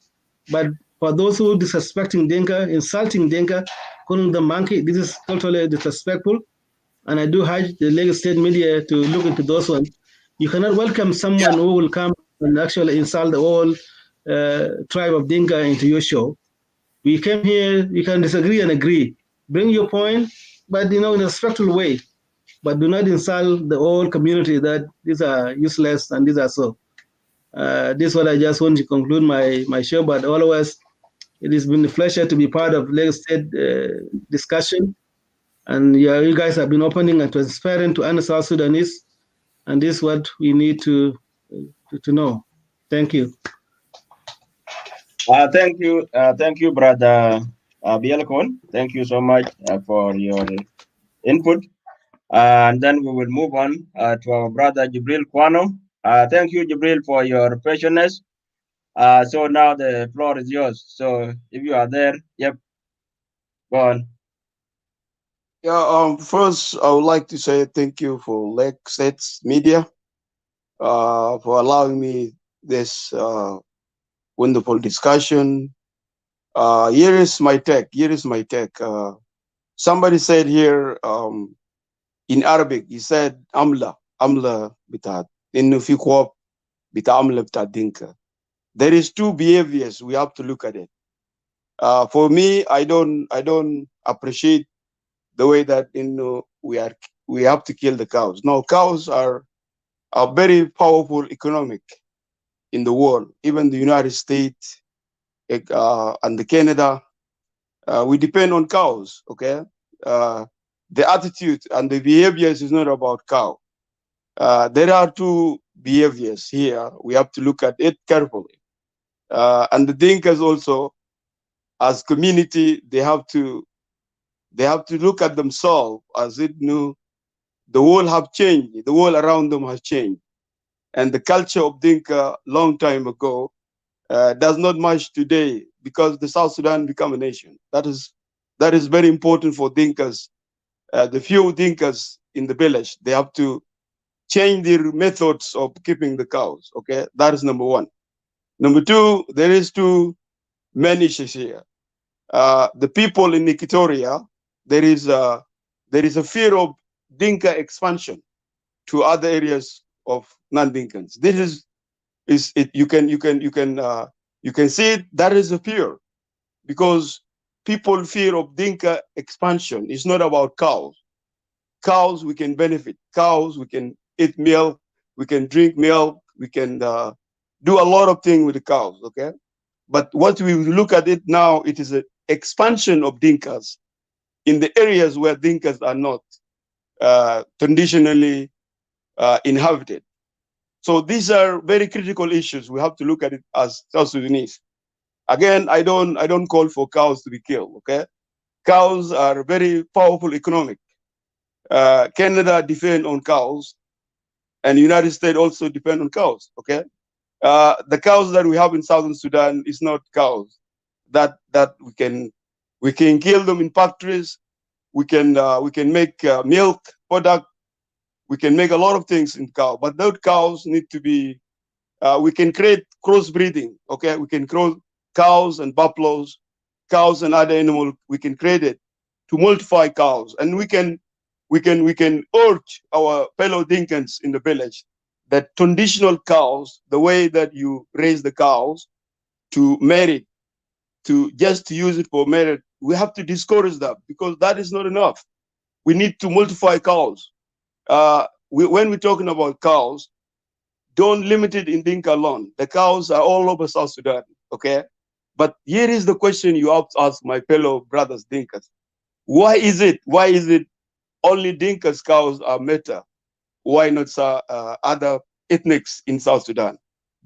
But for those who disrespecting Dinka, insulting Dinka, calling them monkey, this is totally disrespectful. And I do urge the Lagos State media to look into those ones. You cannot welcome someone who will come and actually insult the whole tribe of Dinka into your show. We came here, you can disagree and agree. Bring your point, but in a respectful way. But do not insult the whole community that these are useless and these are so. This is what I just want to conclude my show. But always, it has been a pleasure to be part of Lagos State discussion. And yeah, you guys have been opening and transparent to understand South Sudanese, and this is what we need to know. Thank you. Thank you, brother Bielkon. Thank you so much for your input. And then we will move on to our brother Jibril Kwano. Thank you, Jibril, for your patience. So now the floor is yours. So if you are there, yep, go on. Yeah. First, I would like to say thank you for Lake States Media for allowing me this wonderful discussion. Here is my take. Somebody said here in Arabic, he said, Amla bitat, innu fi kwab bita amla bitat dinka. There is two behaviors we have to look at it. For me, I don't appreciate the way that we have to kill the cows. No, cows are very powerful economic in the world. Even the United States and the Canada, we depend on cows. Okay, the attitude and the behaviors is not about cow. There are two behaviors here. We have to look at it carefully. And the Dinkas also, as community, they have to look at themselves as it knew the world have changed. The world around them has changed, and the culture of Dinka long time ago does not match today because the South Sudan become a nation. That is very important for Dinkas. The few Dinkas in the village, they have to change their methods of keeping the cows. Okay, that is number one. Number two, there is too many issues here. The people in Equatoria, there is a fear of Dinka expansion to other areas of non-Dinkans. This is it. You can see it. That is a fear because people fear of Dinka expansion. It's not about cows. Cows we can benefit. Cows we can eat milk. We can drink milk. We can do a lot of things with the cows. Okay, but what we look at it now, it is an expansion of Dinkas in the areas where Dinkas are not traditionally inhabited. So these are very critical issues. We have to look at it as South Sudanese. Again, I don't call for cows to be killed. Okay, cows are very powerful economic. Canada depend on cows, and the United States also depend on cows. Okay, the cows that we have in Southern Sudan is not cows that we can kill them in factories. We can make milk product. We can make a lot of things in cow, but those cows need to be. We can create crossbreeding. Okay, we can grow cows and buffaloes, cows and other animals. We can create it to multiply cows, and we can urge our fellow Dinkans in the village that traditional cows, the way that you raise the cows to marry, to use it for merit, we have to discourage that because that is not enough. We need to multiply cows. When we're talking about cows, don't limit it in Dinka alone. The cows are all over South Sudan, okay? But here is the question you have to ask my fellow brothers Dinkas. Why is it only Dinkas cows are better? Why not other ethnics in South Sudan?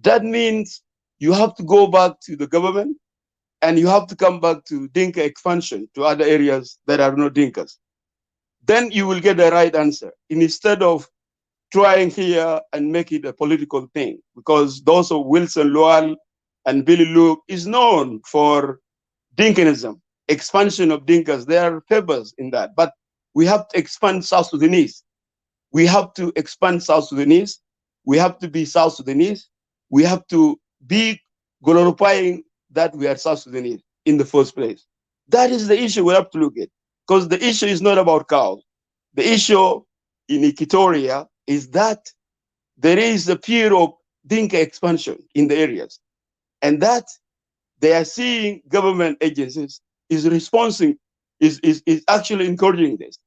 That means you have to go back to the government and you have to come back to Dinka expansion to other areas that are not Dinkas. Then you will get the right answer instead of trying here and make it a political thing, because those of Wilson Lual and Billy Luke is known for Dinkanism, expansion of Dinkas. There are papers in that, but we have to expand South Sudanese. We have to expand South Sudanese. We have to be South Sudanese. We have to be glorifying that we are South Sudanese in the first place. That is the issue we have to look at, because the issue is not about cows. The issue in Equatoria is that there is a fear of Dinka expansion in the areas, and that they are seeing government agencies is responding, is actually encouraging this.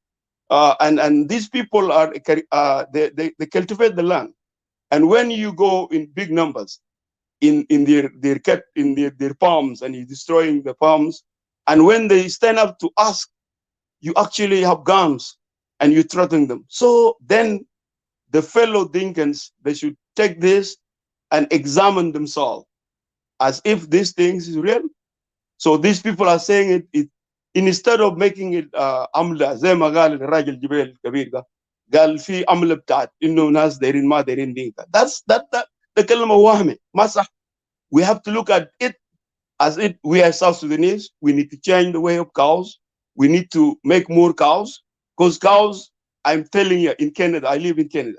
And these people are they cultivate the land, and when you go in big numbers in their farms and you're destroying the farms, and when they stand up to ask, you actually have guns and you threaten them. So then the fellow Dinkans, they should take this and examine themselves as if these things is real. So these people are saying it instead of making it amla زي ما قال الراجل جبريل الكبير ده قال في amla بتاعت انه ناس دايرين ما دايرين دينكا. That the كلمة وهمي ما صح. We have to look at it as it we are South Sudanese. We need to change the way of cows. We need to make more cows, because cows, I'm telling you, in Canada, I live in Canada.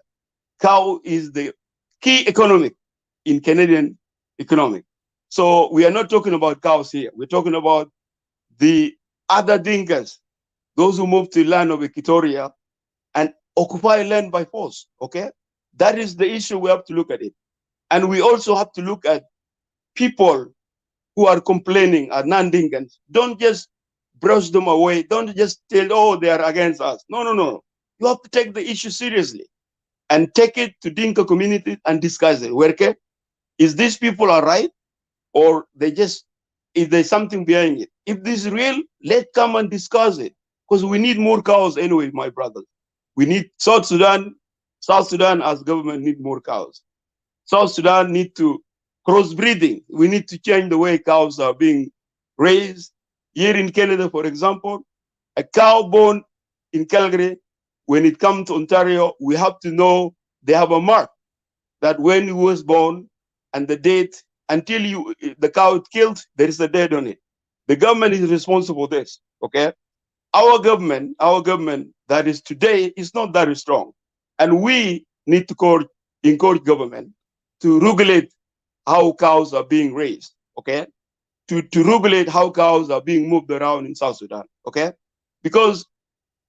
Cow is the key economic in Canadian economic. So we are not talking about cows here. We're talking about the other Dinkas, those who move to the land of Equatoria and occupy land by force, okay? That is the issue we have to look at it. And we also have to look at people who are complaining, are non-Dinkans. Don't just brush them away. Don't just tell, oh, they are against us. No, no, no. You have to take the issue seriously and take it to Dinka community and discuss it. Okay? Is these people are right, or they just, is there something behind it? If this is real, let's come and discuss it, because we need more cows anyway, my brothers. We need South Sudan as government need more cows. South Sudan need to crossbreeding. We need to change the way cows are being raised. Here in Canada, for example, a cow born in Calgary, when it comes to Ontario, we have to know they have a mark that when he was born and the date until the cow is killed, there is a date on it. The government is responsible for this, okay? Our government that is today is not that strong. And we need to encourage government to regulate how cows are being raised, okay? To regulate how cows are being moved around in South Sudan, okay? Because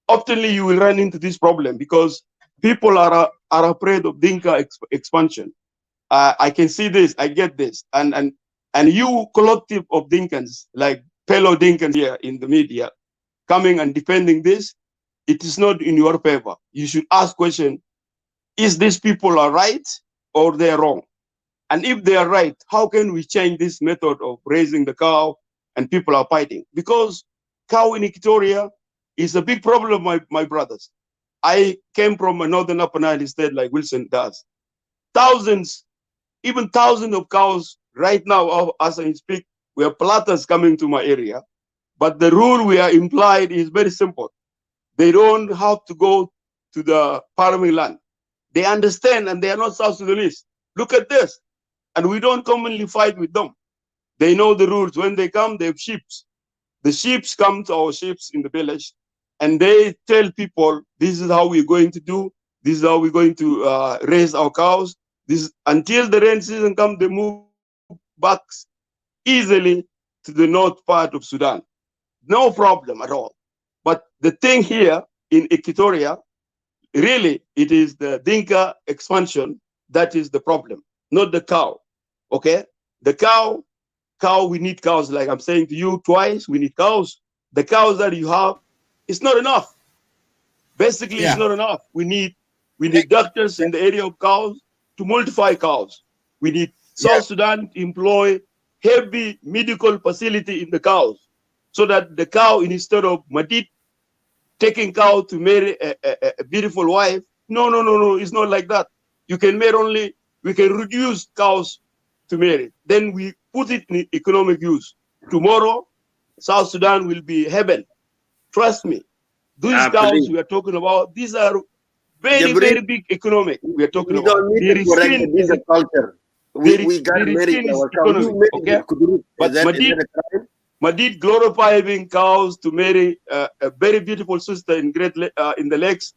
often you will run into this problem because people are afraid of Dinka expansion. I can see this, I get this. And you collective of Dinkans, like fellow Dinkans here in the media, coming and defending this, it is not in your favor. You should ask question, is these people are right or they are wrong? And if they are right, how can we change this method of raising the cow and people are fighting? Because cow in Equatoria is a big problem, my brothers. I came from a northern Upper Nile state like Wilson does. Thousands, even thousands of cows right now, as I speak, we have platters coming to my area. But the rule we are implied is very simple. They don't have to go to the farming land. They understand and they are not South Sudanese. Look at this. And we don't commonly fight with them. They know the rules. When they come, they have sheep. The sheep come to our sheep in the village and they tell people, this is how we're going to do. This is how we're going to raise our cows. This until the rain season comes, they move back easily to the north part of Sudan. No problem at all. But the thing here in Equatoria, really, it is the Dinka expansion that is the problem, not the cow. Okay? The cow, we need cows. Like I'm saying to you twice, we need cows. The cows that you have, it's not enough. Basically, it's not enough. We need doctors in the area of cows to multiply cows. We need South Sudan to employ heavy medical facility in the cows, so that the cow, instead of Madid taking cow to marry a beautiful wife, no, it's not like that. You can marry only, we can reduce cows to marry. Then we put it in economic use. Tomorrow, South Sudan will be heaven. Trust me. These cows we are talking about, these are very, very big economic we are talking We about. don't need Their to correct skin the is Dinka culture. We got their married skin is our cow. economic. You married Okay? with Kuduru. But Is that a crime? Madid glorifying cows to marry a very beautiful sister in in the lakes.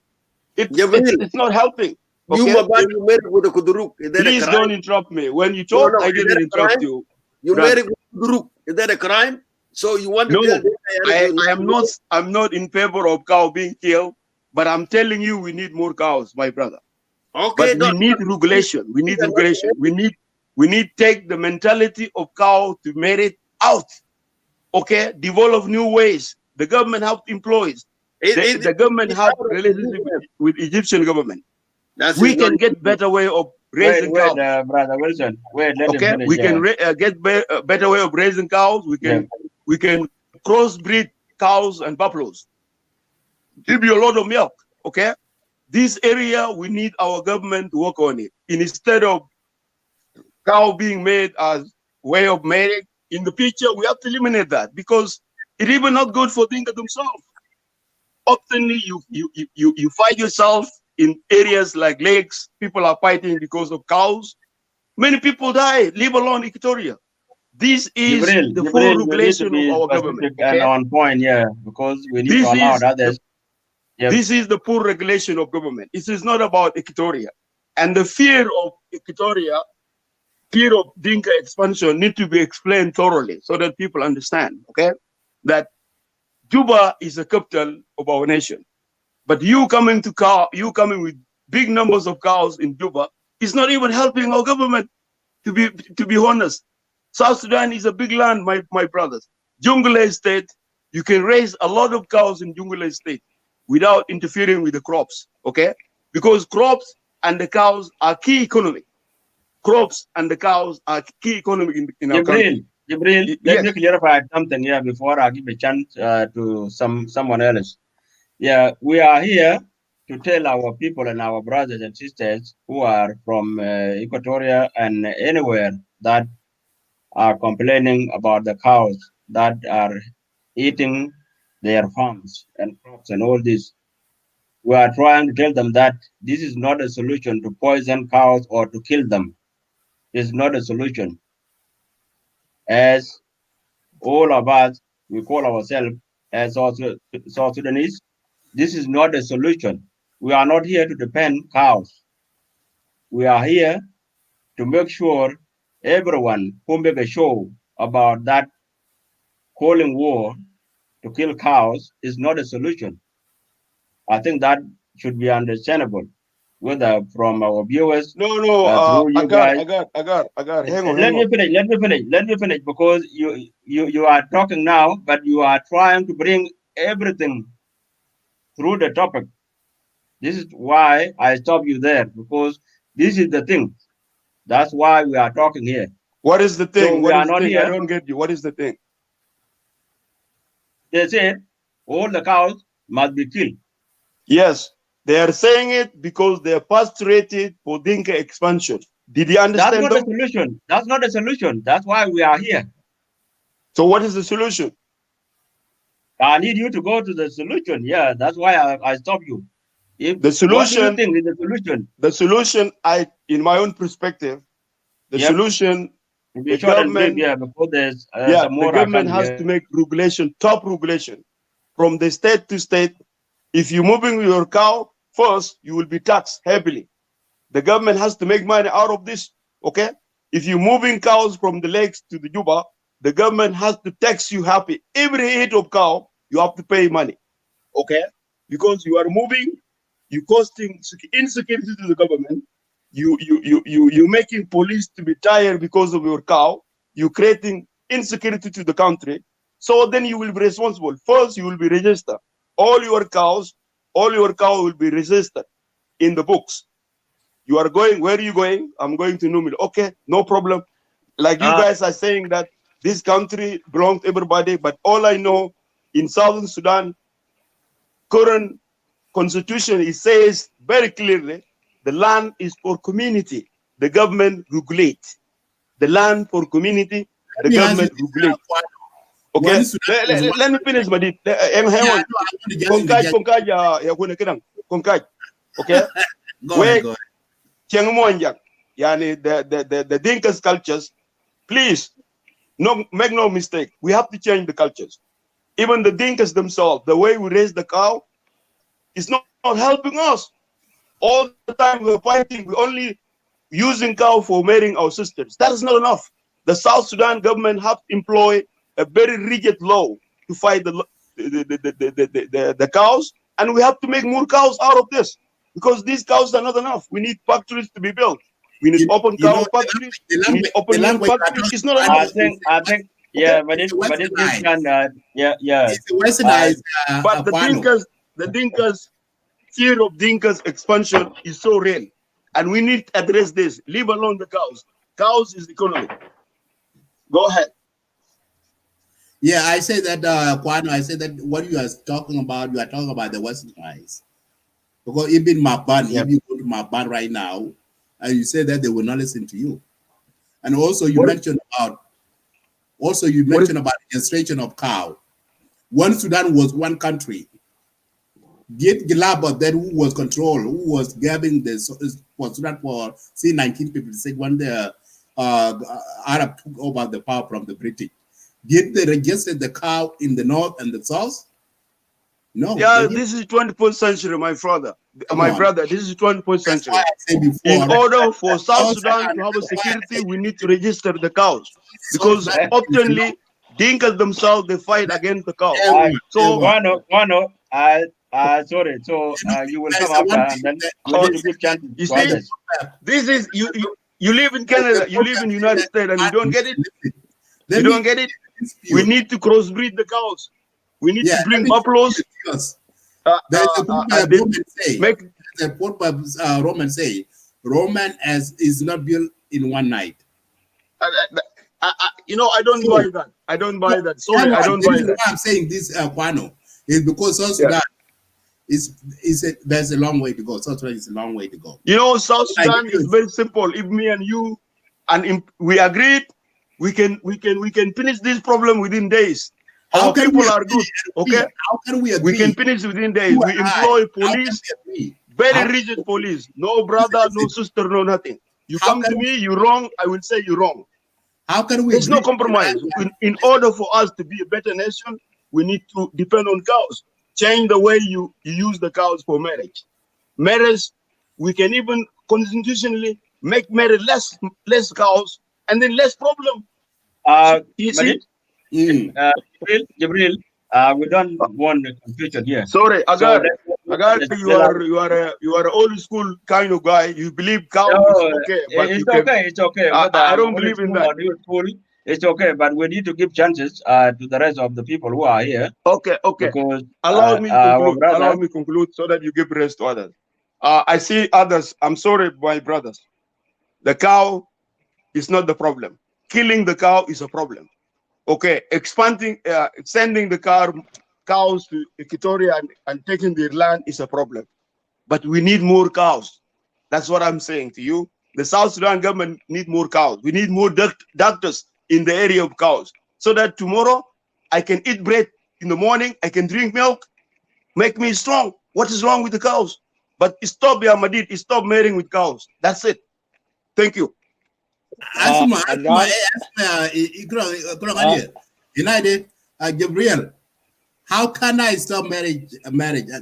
It's not helping. You Okay? you married with a Kuduru. Is that a Please crime? don't interrupt me. When you No, talk, no. I Is didn't that a interrupt crime? you. You brother. married with Kuduru. Is that a crime? So you want to No, tell this I'm not in favor of cow being killed, but I'm telling you we need more cows, my brother. Okay, But we need regulation. We need regulation. We need take the mentality of cow to marry out. Okay, develop new ways. The government have employees. The government have relationship with Egyptian government. We can get better way of raising cows. Brother Wilson. Wait, let him Okay, finish. we can get a better way of raising cows. We can crossbreed cows and buffaloes. Give you a lot of milk. Okay, this area we need our government to work on it. Instead of cow being made as way of marriage in the future, we have to eliminate that because it even not good for Dinka themselves. Often you find yourself in areas like lakes. People are fighting because of cows. Many people die, leave alone Equatoria. This is the full regulation of our government. Okay? And on point, yeah, because we need to This allow is others. This is the full regulation of government. It is not about Equatoria. And the fear of Equatoria, fear of Dinka expansion need to be explained thoroughly so that people understand, okay? That Juba is the capital of our nation. But you coming with big numbers of cows in Juba is not even helping our government, to be honest. South Sudan is a big land, my brothers. Jungle State, you can raise a lot of cows in Jungle State without interfering with the crops, okay? Because crops and the cows are key economy. Crops and the cows are key economy in our country. Jibril, let me clarify something here before I give a chance to someone else. Yeah, we are here to tell our people and our brothers and sisters who are from Equatoria and anywhere that are complaining about the cows that are eating their farms and crops and all this. We are trying to tell them that this is not a solution to poison cows or to kill them. It's not a solution. As all of us, we call ourselves as South Sudanese, this is not a solution. We are not here to defend cows. We are here to make sure everyone who make a show about that calling war to kill cows is not a solution. I think that should be understandable, whether from our viewers, through you guys. Hang on. Let me finish, because you are talking now, but you are trying to bring everything through the topic. This is why I stop you there, because this is the thing. That's why we are talking here. What is the thing? So we are not here. I don't get you. What is the thing? They said all the cows must be killed. Yes, they are saying it because they are frustrated for Dinka expansion. Did you understand? That's not a solution. That's not a solution. That's why we are here. So what is the solution? I need you to go to the solution. Yeah, that's why I stop you. The solution, what do you think is the solution? The solution, in my own perspective, the solution, the government, the government has to make regulation, top regulation, from the state to state. If you're moving your cow, first you will be taxed heavily. The government has to make money out of this. Okay, if you're moving cows from the lakes to the Juba, the government has to tax you happy. Every head of cow, you have to pay money. Okay, because you are moving. You're causing insecurity to the government. You're making police to be tired because of your cow. You're creating insecurity to the country. So then you will be responsible. First, you will be registered. All your cows will be registered in the books. You are going, where are you going? I'm going to Numil. Okay, no problem. Like you guys are saying that this country belongs to everybody, but all I know in Southern Sudan, current constitution, it says very clearly the land is for community. The government regulates. the land for community, the government regulate. Okay, let me finish, Madid. Okay, wait, the Dinka's cultures, please, make no mistake. We have to change the cultures. Even the Dinkas themselves, the way we raise the cow is not helping us. All the time we're fighting, we're only using cow for marrying our sisters. That is not enough. The South Sudan government have to employ a very rigid law to fight the cows, and we have to make more cows out of this, because these cows are not enough. We need factories to be built. We need open cow factories. We need open milk factories. It's not enough. I think, yeah, but this can, It's westernized. But the Dinkas, fear of Dinkas expansion is so real, and we need to address this. Leave alone the cows. Cows is economy. Go ahead. Yeah, I say that, Kwano, I say that what you are talking about, you are talking about the westernized. Because even Maban, if you go to Maban right now, and you say that they will not listen to you. And also you mentioned about the registration of cow. One Sudan was one country. Get Gilaba then who was control, who was giving the for Sudan for say 1956 when the Arab took over the power from the British. Did they register the cow in the north and the south? No. Yeah, this is 21st century, my brother. This is 21st century. In order for South Sudan to have a security, we need to register the cows, because oftenly Dinkas themselves they fight against the cows. So sorry. So you will come after, and then we need to give chance you to see, others. this is you live in Canada, you live in United States, and you don't get it. You don't get it. We need to crossbreed the cows. We need to bring buffaloes. Romans say, Roman is not built in one night. I don't buy that. I don't buy that. Sorry, I don't buy that. Why I'm saying this, Kwano, is because South Sudan there's a long way to go. South Sudan is a long way to go. South Sudan is very simple. If me and you and we agreed, we can finish this problem within days. Our people are good. Okay. How can we agree? We can finish within days. We employ police, very rigid police. No brother, no sister, no nothing. You come to me, you're wrong. I will say you're wrong. How can we? There's no compromise. In order for us to be a better nation, we need to depend on cows. Change the way you use the cows for marriage. Marriage, we can even constitutionally make marriage less cows, and then less problem. You see? Jibril, we don't want confusion here. Sorry, Agar, you are an old school kind of guy. You believe cows is okay, but it's okay. I don't believe in that. It's okay, but we need to give chances to the rest of the people who are here. Okay. Because allow me to conclude so that you give rest to others. I see others. I'm sorry, my brothers. The cow is not the problem. Killing the cow is a problem. Okay, sending the cows to Equatoria and taking their land is a problem. But we need more cows. That's what I'm saying to you. The South Sudan government need more cows. We need more doctors in the area of cows, so that tomorrow I can eat bread in the morning, I can drink milk, make me strong. What is wrong with the cows? But stop, Yamadid, stop marrying with cows. That's it. Thank you. Gabriel, how can I stop marriage?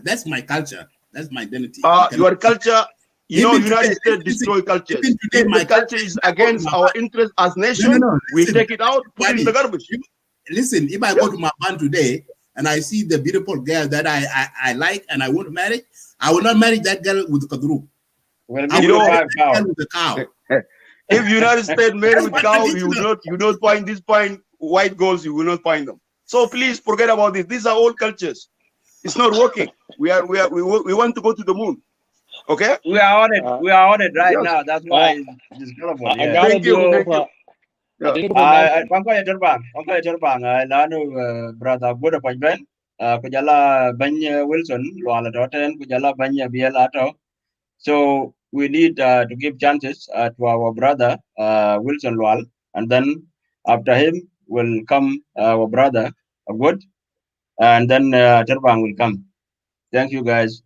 That's my culture. That's my identity. Your culture, United States destroy culture. If my culture is against our interest as nation, we take it out, put it in the garbage. Listen, if I go to my band today and I see the beautiful girl that I like and I want to marry, I will not marry that girl with Kadru. I will marry that girl with the cow. If United States marry with cow, you will not find this fine white girls. You will not find them. So please forget about this. These are old cultures. It's not working. We want to go to the moon. Okay. We are on it. We are on it right now. That's why it's incredible. Yeah. Thank you. Brother Buddha Pajben, Kujala Banya Wilson, Luala Totten, Kujala Banya Bielato. So we need to give chances to our brother Wilson Lual and then after him will come our brother Agud, and then Terbang will come. Thank you, guys.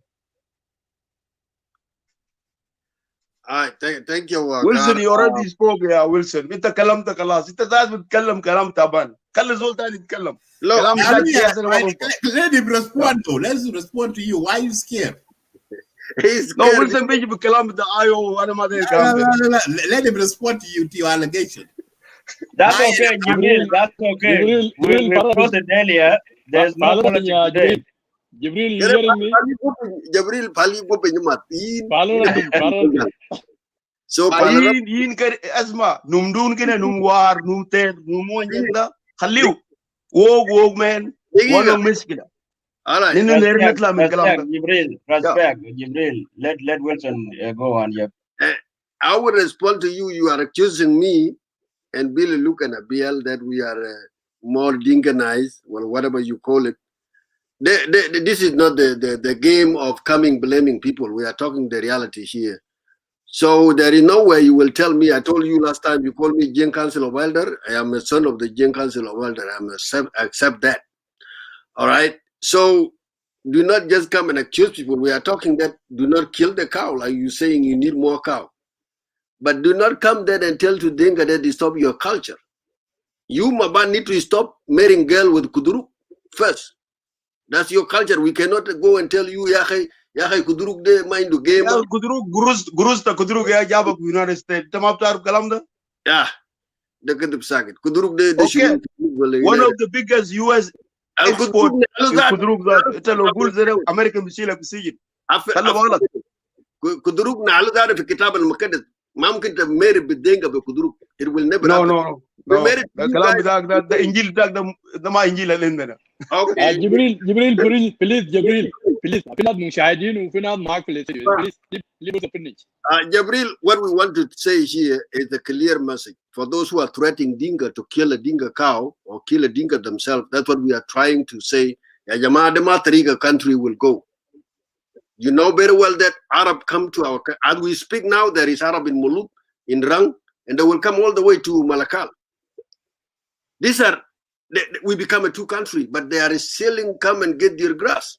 All right, thank you, Wilson, Gar. you already spoke, yeah, Wilson. انت كلمت خلاص. انت ذات بتتكلم كلام تعبان. خلي زول تاني يتكلم. كلام بتاع السياسه ما بنفع. Let him respond though. Let's respond to you. Why are you scared? He's No, scared. Wilson بيجي بالكلام بتاع ايوه وانا ما ادري الكلام ده. Let him respond to your allegation. That's okay, Jibril. That's okay. We voted earlier. There's no politics today. Jibril, you hearing me? Jibril, pali go pe nyamatin. So yin yin كده اسمع نمدون كده نموار نمتر نموين ده خليه ووق man وانا مشكلة. Alright. نحن نقدر نطلع من الكلام ده. Jibril, let Wilson go on. Yep. I will respond to you. You are accusing me and Billy Luke and Abiel that we are more Dinkanized, well, whatever you call it. This is not the game of coming blaming people. We are talking the reality here. So there is no way you will tell me. I told you last time, you called me Gen Council of Elder. I am a son of the Gen Council of Elder. I accept that. All right. So do not just come and accuse people. We are talking that do not kill the cow, like you saying you need more cow. But do not come there and tell to Dinka that they stop your culture. You, Maban, need to stop marrying girl with Kuduruk first. That's your culture. We cannot go and tell you, Yahay Kuduruk de mind the game. Kuduruk, gurus ta Kuduruk ya jabak United States. Tamam taar kalam da? Yeah. The Kuduruk de okay. One of the biggest US export Kuduruk that tell Ogul zere American bisila kusijin. Kalla wala. Kuduruk na alu zare fi kitab al-Muqaddas. Ma mumkin ta marry bidenga be Kuduruk. It will never happen. No. Kalam bidak da Injil dak da ma Injil alendana. Okay. جبريل please جبريل please في ناس مشاهدين وفي ناس معك في الاستديو please leave us a finish. Jabril, what we want to say here is a clear message for those who are threatening Dinka to kill a Dinka cow or kill a Dinka themselves. That's what we are trying to say. Ya Jamaa, the Matriga country will go. You know very well that Arab come to our country. As we speak now, there is Arab in Muluk, in Rang, and they will come all the way to Malakal. These are, we become a two country, but they are selling, come and get their grass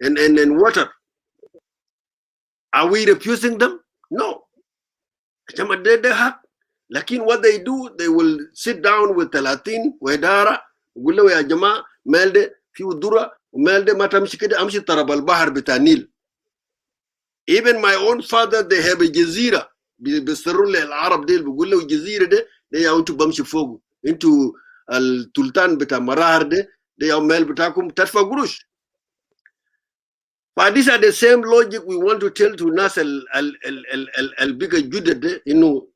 and water. Are we refusing them? No. Lakin what they do, they will sit down with the Latin, Wedara, Gulawe Ajama, Melde, Fiudura, Melde Matamshikid, Amshi Tarabal Bahar Bitanil. Even my own father, they have a Jazira. Bisarul al Arab Del Bugula Jazira, they are into Bamshi Fogu, into Al Tultan Bita Mararde, they are Mel Bitakum Tatfa Gurush. But these are the same logic we want to tell to Nas al bigger Judade,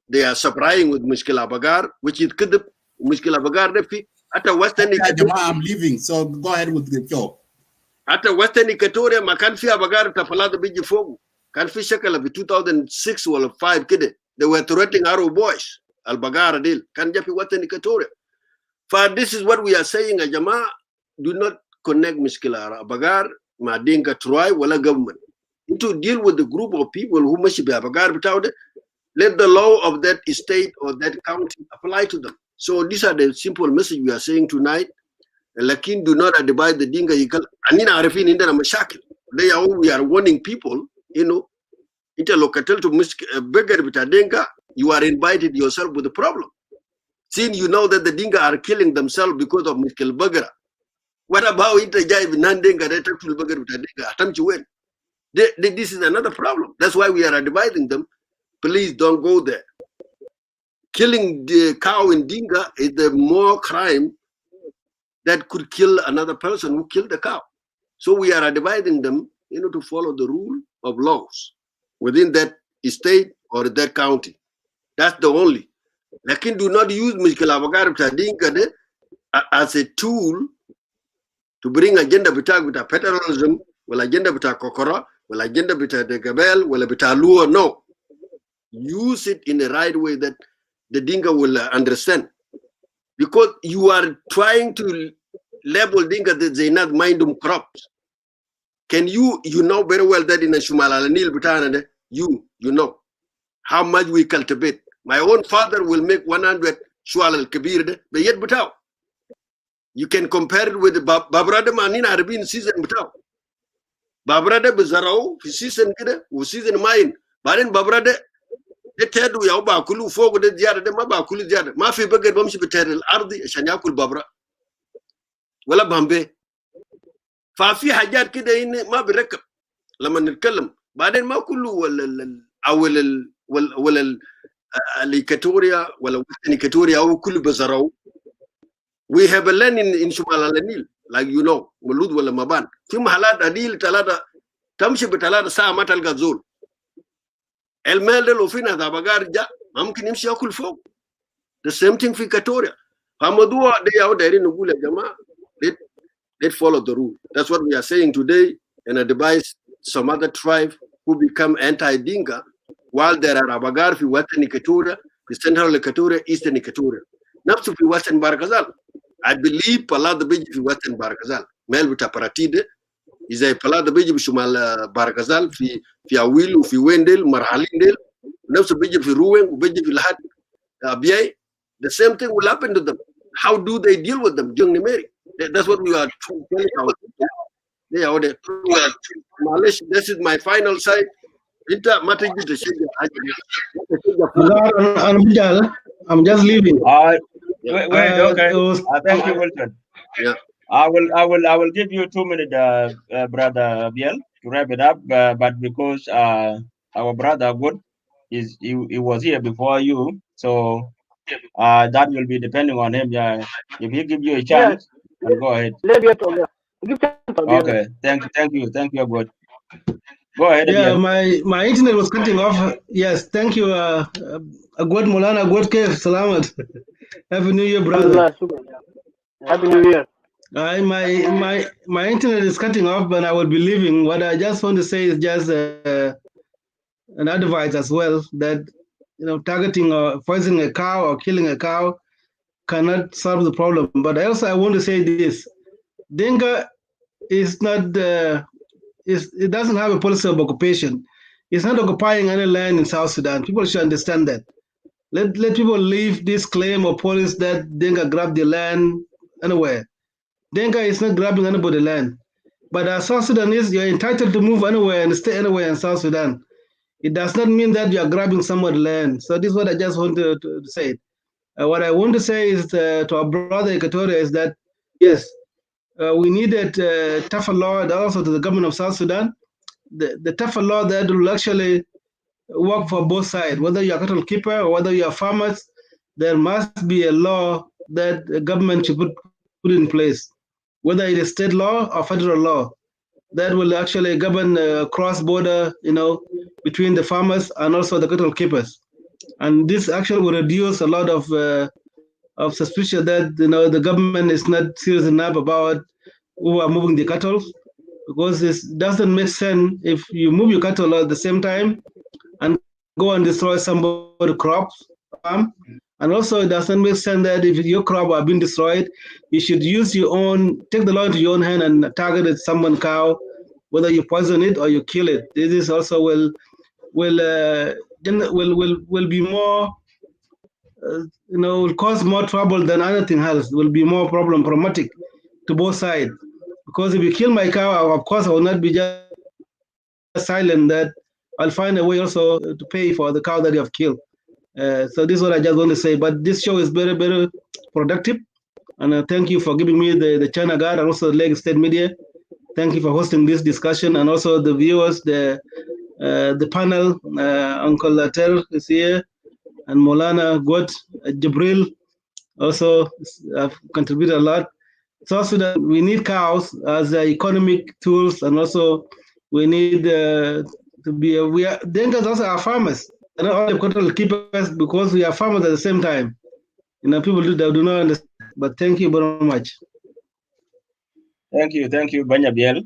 they are supplying with Mushkila Bagar, which is Kidip, Mushkila Bagar, at a Western I'm leaving, so go ahead with the show. At a Western Equatoria, Makanfia Bagar, Tapala the Bigi Fogu, Kanfi Shakala, 2006 or 5 Kide, they were threatening Arrow boys, Al Bagar Dil, Kanjapi Western Equatoria. For this is what we are saying, Ajama, do not connect Mushkila Bagar. Madinka try wala government to deal with the group of people who must be abagar without it. Let the law of that state or that county apply to them. So these are the simple message we are saying tonight. Lakin do not divide the Dinka Yikal. Anina Arifin in the Mashakil. They are we are warning people, interlocatel to beggar with a Dinka, you are invited yourself with the problem. Since you know that the Dinka are killing themselves because of Miskil Bagara. What about Interjai Nandenga Retul Bagger with a Dinka? Atamchi this is another problem. That's why we are dividing them. Please don't go there. Killing the cow in Dinka is the more crime that could kill another person who killed the cow. So we are dividing them, to follow the rule of laws within that state or that county. That's the only. Lakin do not use Mishkila Bagar Dinka as a tool to bring agenda bita federalism, well agenda bita kokora, well agenda bita de gabel, well bita luo. No. Use it in the right way that the Dinka will understand. Because you are trying to label Dinka that they not mind them crops. Can you know very well that in a Shumalanil Butana, you know how much we cultivate. My own father will make 100 شوال الكبير ده بيد بتاعه. You can compare it with بابرا ده معنين عارفين season بتاعه. بابرا ده بزرعوه في season كده وسيزن ماين. بعدين بابرا ده تهدوا يا باكلوا فوق ده زياده ده ما باكلوا زياده. ما في بقر بمشي بتهر الارض عشان ياكل بابرا ولا بامبي. ففي حاجات كده ما بنركب لما نتكلم. بعدين ما كله ولا الإيكاتوريا ولا الإيكاتوريا أو كله بزرعوا. We have a land in شمال النيل like you know مولود ولا مبان. في محلات أديل ثلاثة تمشي بثلاثة ساعة ما تلقى زول. المال ده لو في ناس بقار جاء ممكن يمشي ياكل فوق. The same thing في إيكاتوريا. فموضوع ده يا دايرين نقول يا جماعة let's follow the rule. That's what we are saying today, and advise some other tribe who become anti-Dinka while there are Abagar في Western Equatoria, في Central Equatoria, Eastern Equatoria. نفسه في Western Barkazal. I believe Palada بيجي في Western Barkazal. مال بتاع براتيد إذا Palada بيجي بشمال Barkazal في أويل وفي ويندل مرحلين ديل. نفسه بيجي في روين وبيجي في لحد أبياي. The same thing will happen to them. How do they deal with them during the marriage? That's what we are telling our people. This is my final side. I'm just leaving. Wait, okay. Thank you, Wilson. Yeah. I will give you 2 minutes, brother Biel, to wrap it up. But because our brother Good he was here before you, so that will be depending on him. Yeah, if he give you a chance, go ahead. Okay, thank you, Good. Go ahead. Yeah, Biel. my internet was cutting off. Yes, thank you. Agwad Molana, Agwad Kev, Salamat. Happy New Year, brother. Happy New Year. My internet is cutting off, but I will be leaving. What I just want to say is just an advice as well that targeting or poisoning a cow or killing a cow cannot solve the problem. But I want to say this: Dinka is not. It doesn't have a policy of occupation. It's not occupying any land in South Sudan. People should understand that. Let people leave this claim or policy that Dinka grab the land anywhere. Dinka is not grabbing anybody's land. But as South Sudanese, you're entitled to move anywhere and stay anywhere in South Sudan. It does not mean that you are grabbing someone's land. So this is what I just want to say. What I want to say is to our brother Equatoria is that, yes, we needed tougher law and also to the government of South Sudan. The tougher law that will actually work for both sides, whether you're a cattle keeper or whether you're farmers, there must be a law that the government should put in place, whether it is state law or federal law, that will actually govern cross-border, between the farmers and also the cattle keepers. And this actually will reduce a lot of suspicion that the government is not serious enough about who are moving the cattle, because it doesn't make sense if you move your cattle at the same time and go and destroy somebody's crops farm. And also it doesn't make sense that if your crop are being destroyed, you should take the law into your own hand and target someone's cow, whether you poison it or you kill it. This is also will be more, will cause more trouble than anything else. Will be more problematic to both sides. Because if you kill my cow, of course I will not be just silent. That I'll find a way also to pay for the cow that you have killed. So this is what I just want to say. But this show is very, very productive. And thank you for giving me the China Guard and also the Leg State Media. Thank you for hosting this discussion, and also the viewers, the panel. Uncle Later is here, and Molana, God, Jibril also have contributed a lot. South Sudan, we need cows as economic tools, and also we need to be. Dinkas also are farmers, and not only cattle keepers, because we are farmers at the same time. People do not understand. But thank you very much. Thank you, Banya Biel.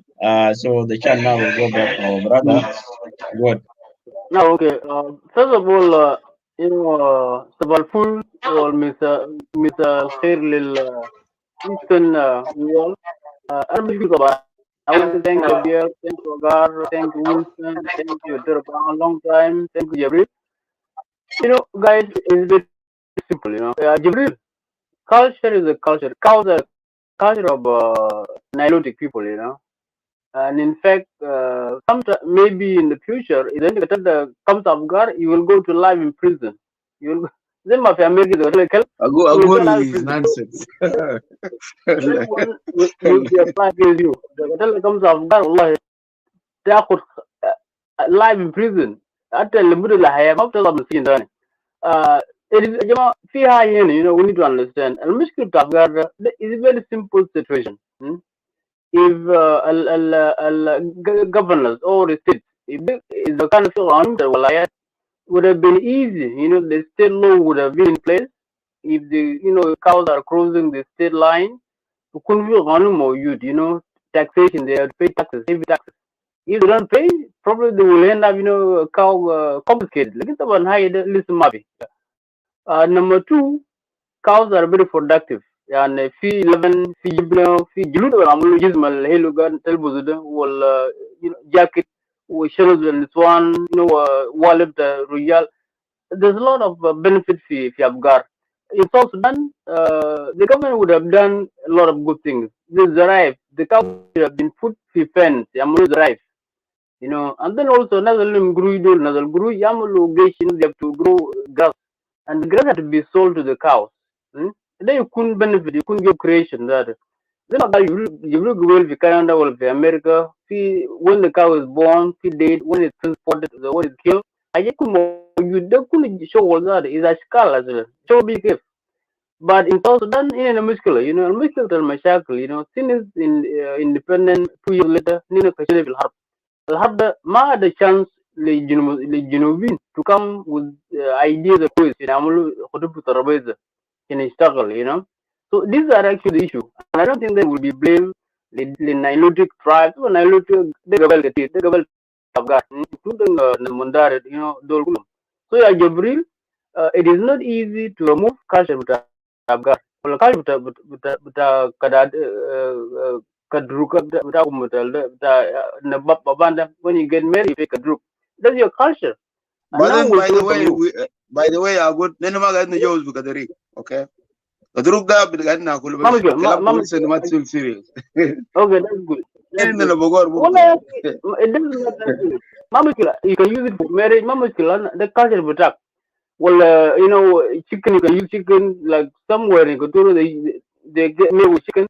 So the chant now will go back to our brother. Good. Now, okay. First of all, Sabalful or Mr. Khair Lil Eastern Wall. I want to thank you, Biel, thank you, Agar, thank you, Wilson, thank you, Durban, a long time, thank you, Jabril. Guys, it's been simple, Jibril, culture is a culture. Cows are culture of Nilotic people, And in fact, maybe in the future, if the comes of God, you will go to life in prison. You will. Them of America, you will go live in Aguru is prison. nonsense. That one will be applied against you. The hotel comes of God, Allah, تاخد live in prison. حتى اللي بدو الحياة ما بتطلع من السجن ثاني. It is يا جماعة فيها هنا, we need to understand. المشكلة بتاع God is a very simple situation. If governors or the states, if the kind of thing would have been easy, the state law would have been in place. If the cows are crossing the state line, couldn't be or youth, taxation, they have to pay taxes, heavy taxes. If they don't pay, probably they will end up, cow confiscated. Look at the one high listen maybe. Number two, cows are very productive. يعني في لبن في جبنه في جلود عملوا جزمه الهيلو قال تلبسوا ده ولا جاكيت وشنز النسوان والد الرجال. There's a lot of benefit في Afghan. In South Sudan, the government would have done a lot of good things. The cow would have been put في fence يعملوا زرايف, and then also another guru يعملوا جيشين, they have to grow grass, and the grass had to be sold to the cows. Then you couldn't benefit, you couldn't give creation that. Then you look well في Canada or في America, when the cow is born, dead, when it's transported, when it's killed, I couldn't show that is a skull as well. Show big if. But in South Sudan, in a muscular, المشكلة المشاكل, since independent 2 years later, نحن كشنا في الحرب. الحرب ده ما عدا chance للجنوبيين to come with ideas of ways يعملوا خطوط الترابيزة can يشتغل, So these are actually the issue. And I don't think they will be blamed the Nilotic tribes or Nilotic the Gabel Afghan, including the Mundare, Dol Kulum. So yeah, Jibril, it is not easy to remove culture with Afghan. Well, culture with Kadad Kadruka Babanda, when you get married, you take a druk. That's your culture. And But now then, we'll by take the it from way, you. I would then ما قاعد نجوز بقدري, okay? الدروب ده قاعد ناكله بس كلام كويس انه ما تصير serious. Okay, that's good. That's إننا good. بقول Well, برضه. it doesn't matter. You can use it for marriage. The culture of attack. Well, chicken, you can use chicken like somewhere in Kotoro, they get married with chicken,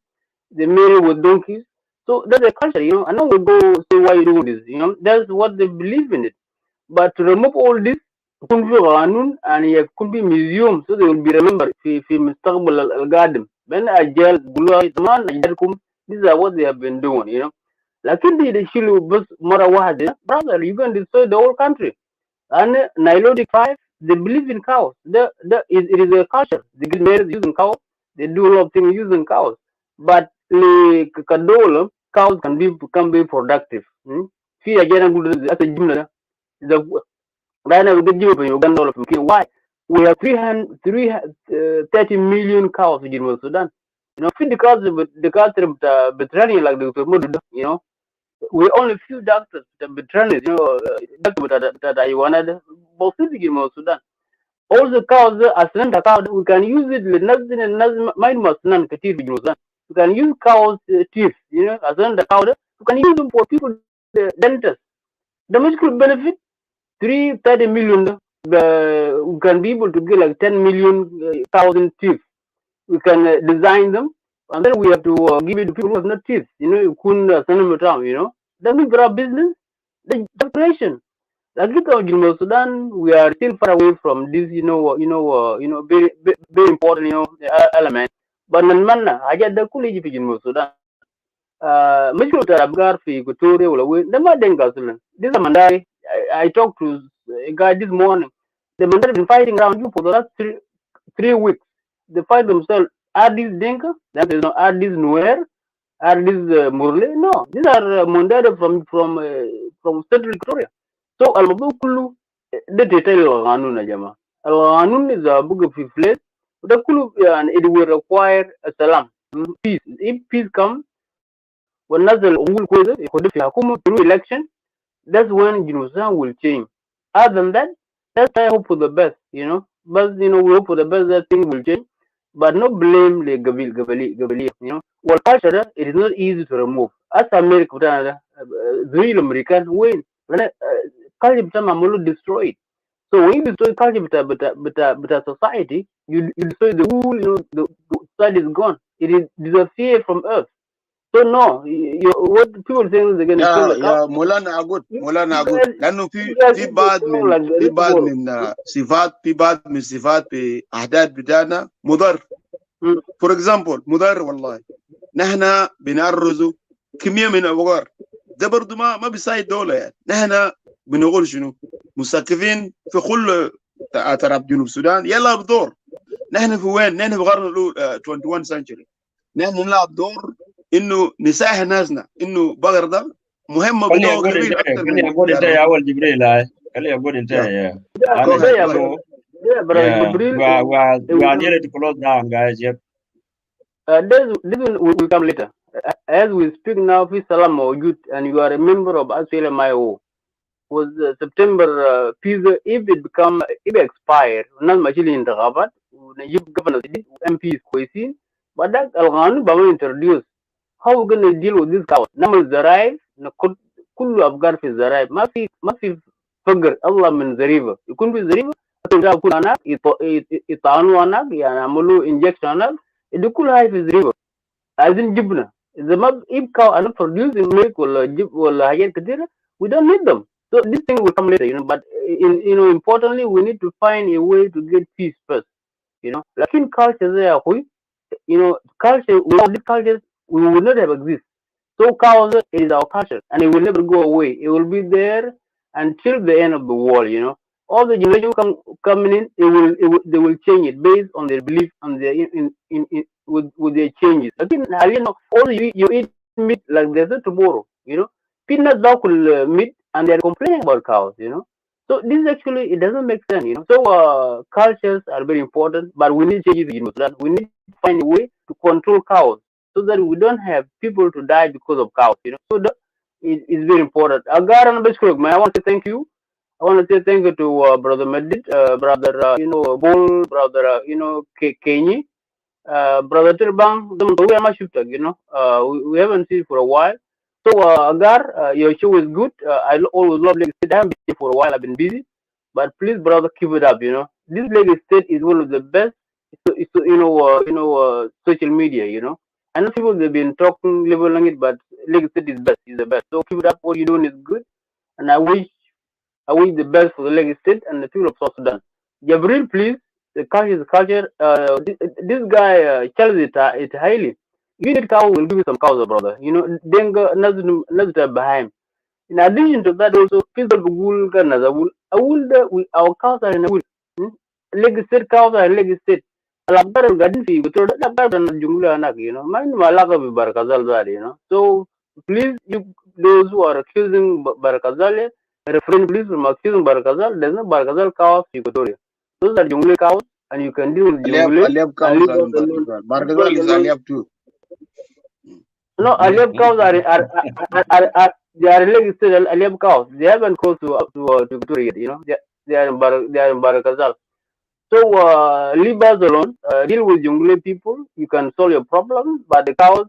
they marry with donkeys. So that's a culture, I know we go say why you do this, that's what they believe in it. But to remove all this, could be قانون and it could be museum, so they will be remembered في مستقبل القادم. بين أجيال بقولوا زمان أجيالكم, these are what they have been doing, لكن دي يشيلوا بس مرة واحدة, brother, you can destroy the whole country. And Nilotic tribe, they believe in cows. It is a culture. They get married using cows. They do a lot of things using cows. But the Kadola, cows can be productive. See again, as a gymnast, right now we get you Uganda from Kenya. Why? We have 30 million cows in Sudan. Feed the cows, the cows training like the we only few doctors, the veterinarians, doctors that I wanted, both in Sudan. All the cows, as cow, we can use it, mine must none, we can use cows' teeth, as the cow, we can use them for people, the dentists. The medical benefit, 30 million, we can be able to get like 10 million thousand teeth. We can design them, and then we have to give it to people who have not teeth. You couldn't send them around, Then we grab business, the creation. Like look at Sudan, we are still far away from this, very, very important, element. But manna, I get the cool Egypt in Sudan. Much of Abgar fi Equatoria will away. The Madenga Sudan. This is a Mandari. I talked to a guy this morning. The Mandari have been fighting around you for the last three weeks. They fight themselves. Are these Dinka? Are these Nuer? Are these Murle? No, these are Mandari from Central Victoria. So الموضوع كله ده detail القانون يا جماعة. القانون إذا بقى في place ده كله يعني it will require a salam, peace. If peace comes والناس الأمور كويسة يخدوا في حكومة through election, that's when Sudan will change. Other than that, let's try hope for the best, But we hope for the best that things will change, but not blame the Gabali. Well, culture it is not easy to remove. As America, the American win. Culture become destroyed. So when you destroy culture, but a society, you destroy the whole. The society is gone. It is disappear from earth. So no, what people saying they're gonna kill the cow. يا مولانا أقول مولانا You أقول guys, لأنه you في guys في think they بعض sound من like the في little بعض boy. من صفات في بعض من صفات في أحداث بتاعنا مضر. فور اكزامبل مضر والله. نحن بنعرض كمية من الأبقار، ده برضه ما بيساعد دولة. يعني نحن بنقول شنو؟ مثقفين في كل طرف جنوب السودان يلعب دور. نحن في وين؟ نحن في القرن الأول 21 century. نحن نلعب دور انه نساعد ناسنا انه بقر ده مهمه خلي بتوع أقول كبير أنت اكثر خلي من أقول أنت يعني يا أول جبريل هاي خلي أقول أنت yeah. يا Yeah, Go ahead, yeah, go ahead. so yeah, brother yeah Jibril. we are nearly to close down, guys. Yep. This will come later. As we speak now, fi salam mawjud, and you are a member of SLMIO. Was September peace if it expire not machine in the Rabat, Najib governor MPs kwesi, but that Alghani Bama introduce. How we gonna deal with this cow? Number Zaraif, كله أفكار في الزرايب ما في فقر الله من زريبة يكون في زريبة يكون هناك يطعنوا هناك يعني يعملوا انجكشن هناك دي كلها هاي في زريبة عايزين جبنة إذا ما يبقى أنا producing milk ولا ولا حاجات كتيرة we don't need them. So this thing will come later, but importantly, we need to find a way to get peace first, Like in culture there, culture, without this culture, we will not have exist. So cows is our culture, and it will never go away. It will be there until the end of the world. All the generation coming in, they will change it based on their belief and their with their changes. Again, all you eat meat like there's no tomorrow. Peanut butter meat, and they're complaining about cows. So this actually it doesn't make sense. So cultures are very important, but we need changes. We need to find a way to control cows so that we don't have people to die because of cows. So that is very important. Agar and Bishkuk, I want to say thank you. I want to say thank you to brother Medit, brother Bol, brother Kenyi, brother Tirbang. We are much we haven't seen for a while. So Agar, your show is good. I always love Lagos State. I haven't been for a while. I've been busy, but please, brother, keep it up. This Lagos State is one of the best. Social media. I know people they've been talking, leveling it, but Lagos State is best. Is the best. So keep it up. What you're doing is good, and I wish the best for the Lagos State and the people of South Sudan. Jabril, please. The culture is the culture. This guy, Charles, it highly. You need cow, will give you some cows, brother. Denga, Nazita behind. In addition to that, also, people will get another wool. A wool, our cows are in a wool. Leg state cows are in leg state. Alabara gadin fi gutur da labara na jumla anak, man malaka bi barakazal zari. So please, those who are accusing barakazal, refrain please from accusing barakazal. There's no barakazal cows fi gutur. Those are jungle cows, and you can deal with jungle Aliab and cows leave and us alone. Bargazal is Aliab too. No, Aleb cows they are like still Aleb cows. They haven't crossed to Victoria yet. They are in Barakazal. So leave us alone. Deal with Jungle people. You can solve your problem, but the cows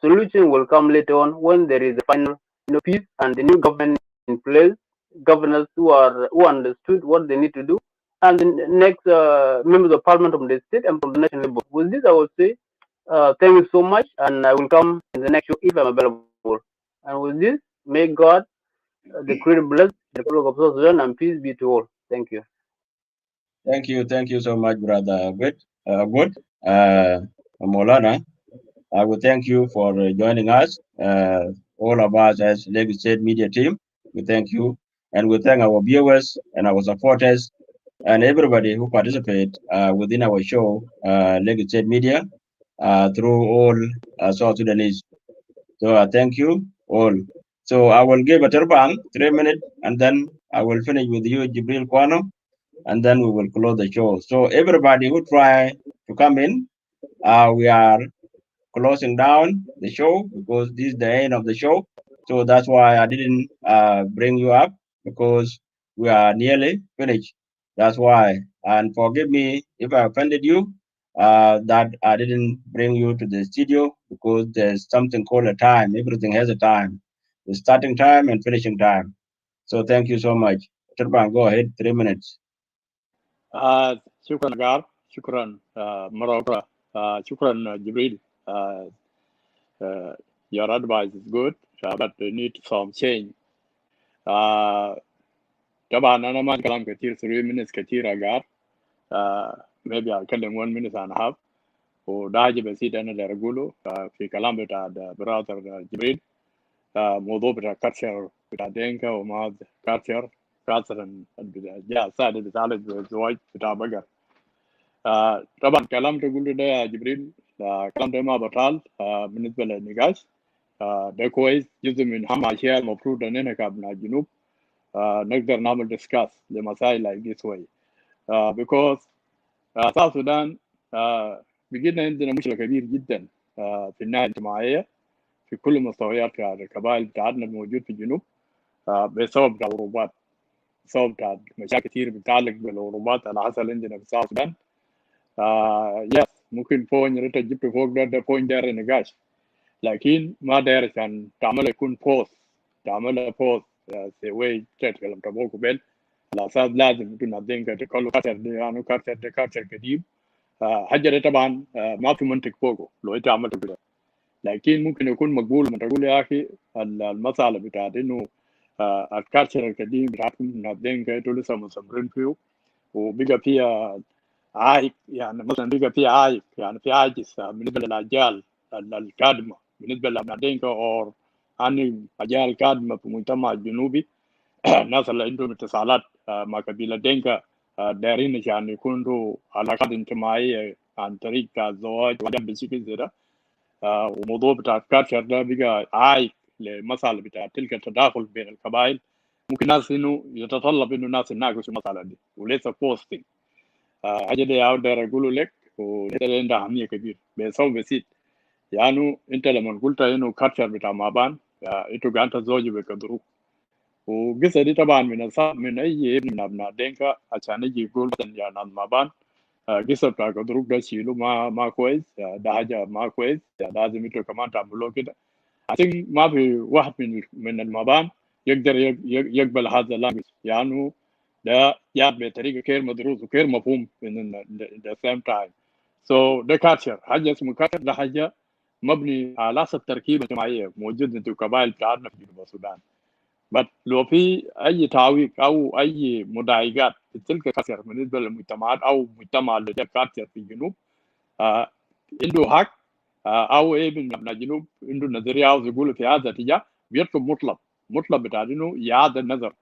solution will come later on when there is a final peace and the new government in place. Governors who understood what they need to do, and the next members of parliament from the state and from the national level. With this, I would say. Thank you so much, and I will come in the next show if I'm available. And with this, may God, the Creator, bless the people of South Sudan, and peace be to all. Thank you. Thank you so much, brother. Good. Molana, I would thank you for joining us. All of us as Lagos State Media Team, we thank you, and we thank our viewers and our supporters and everybody who participate within our show, Lagos State Media, through all South Sudanese. So thank you all. So I will give a turbang 3 minutes, and then I will finish with you, Jibril Kwano, and then we will close the show. So everybody who try to come in, we are closing down the show because this is the end of the show. So that's why I didn't bring you up because we are nearly finished. That's why And forgive me if I offended you, that I didn't bring you to the studio because there's something called a time. Everything has a time, the starting time and finishing time. So thank you so much. Turban, go ahead, 3 minutes. شكرا جار شكرا مرة شكرا جبريل. Your advice is good, but we need some change. طبعا أنا ما كلام كتير 3 minutes كتير أجار. Maybe I'll tell them 1 minute and a half. وده حاجة بسيط أنا اللي أقوله في كلام بتاع برادر جبريل. موضوع بتاع كاتشر بتاع دينكا وما كاتشر كاتشر جاء سعد بتعالج الزواج بتاع بقر. طبعا كلام تقوله ده يا جبريل كلام ده ما بطال بالنسبة للنقاش. ده كويس، جزء من أهم الأشياء المفروض أننا كابناء الجنوب نقدر نعمل ديسكاس لمسائل like this way. Because South Sudan بقينا عندنا مشكلة كبير جدا في الناحية الاجتماعية في كل مستويات القبائل بتاعتنا الموجود في الجنوب بسبب العروبات، بسبب مشاكل كثير بتتعلق بالعروبات اللي حصل عندنا في South Sudan. يس ممكن بوين اللي جبت فوق ده بوين داير نقاش، لكن ما داير عشان تعمله يكون بوست، تعمله بوست سوي تتكلم تبوك بين على اساس لازم يكون الدينكا تقول كاتر دي يعني كاتر دي كاتر قديم. حاجه دي طبعا ما في منطق فوقه لو انت عملت كده، لكن ممكن يكون مقبول لما تقول يا اخي المساله بتاعت انه الكاتر القديم بتاعتكم من الدينكا انتوا لسه مصبرين فيه وبقى فيها عائق، يعني مثلا بقى في عائق، يعني في عاجز بالنسبه للاجيال القادمه بالنسبه للدينكا او عن اجيال قادمه في المجتمع الجنوبي. الناس اللي عندهم اتصالات مع قبيله دينكا دايرين عشان يكونوا علاقات اجتماعيه عن طريق الزواج وحاجات بالشكل زي ده. وموضوع بتاع كاتشر ده بقى عائق لمسألة بتاع تلك التداخل بين القبائل. ممكن ناس انه يتطلب انه الناس يناقشوا المسألة دي وليس بوستنج. حاجه دي اقدر اقوله لك وده عنده اهميه كبير بسبب بسيط. يعني انت لما قلت انه كاتشر بتاع مابان انتوا قاعد تزوجوا بكدروك، والقصه دي طبعا من اي ابن من ابناء دينكا عشان يجي يقول مثلا يا ناس مابان قصه بتاع كدروك ده شيلوا ما كويس، ده حاجه ما كويس، لازم انتوا كمان تعملوا كده. عشان ما في واحد من المابان يقدر يقبل هذا اللانجوج، يعني ده ياد بطريقه غير مدروس وغير مفهوم in the same time. So ده كاتشر، حاجه اسمه كاتشر ده حاجه مبني على اساس تركيبه اجتماعيه موجوده في القبائل بتاعتنا في جنوب السودان. بس لو في اي تعويق او اي مضايقات في تلك الكاتشر بالنسبه للمجتمعات او مجتمع اللي ده كاتشر في الجنوب عنده حق او ايه من ابناء الجنوب عنده نظريه عاوز يقول في هذا الاتجاه بيطلب مطلب بتاع انه اعاده النظر.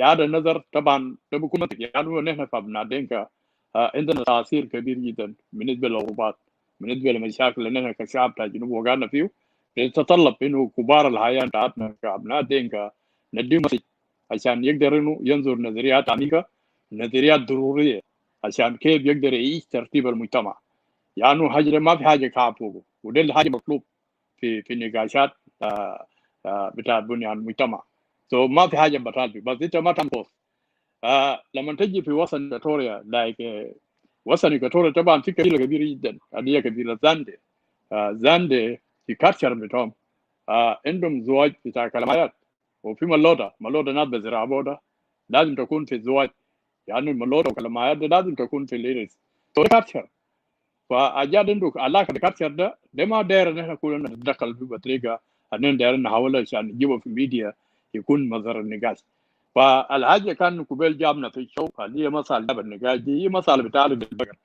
اعاده النظر طبعا ده بيكون منطقي، يعني نحن في ابناء دينكا عندنا تاثير كبير جدا بالنسبه للعروبات، بالنسبه للمشاكل اللي نحن كشعب بتاع الجنوب وقعنا فيه. يتطلب انه كبار الحياه بتاعتنا كابناء دينكا نديهم مسج عشان يقدر انه ينظر نظريات عميقه، نظريات ضروريه عشان كيف يقدر يعيش ترتيب المجتمع. يعني حاجه ما في حاجه كعب فوقه، وده الحاجه مطلوب في النقاشات بتاع بنيان المجتمع. ما في حاجه بطال فيه، بس انت ما تنقص. لما تجي في وسط إيكواتوريا وسط إيكواتوريا طبعا في قبيله كبيره جدا اللي هي قبيله زاندي. زاندي في كاتشر بتاعهم عندهم زواج بتاع كلمات، وفي ملوده ناس بزراعه بودا لازم تكون في الزواج، يعني الملوده وكلمات لازم تكون في الليرس. كاتشر فاجاد عندك علاقه بالكاتشر ده ما داير ان احنا كلنا نتدخل فيه بطريقه اننا داير نحاول عشان نجيبه في الميديا يكون مظهر النقاش. فالحاجه كان قبيل جابنا في الشو اللي هي مسألة جاب النقاش دي هي مسألة بتاعت البقر.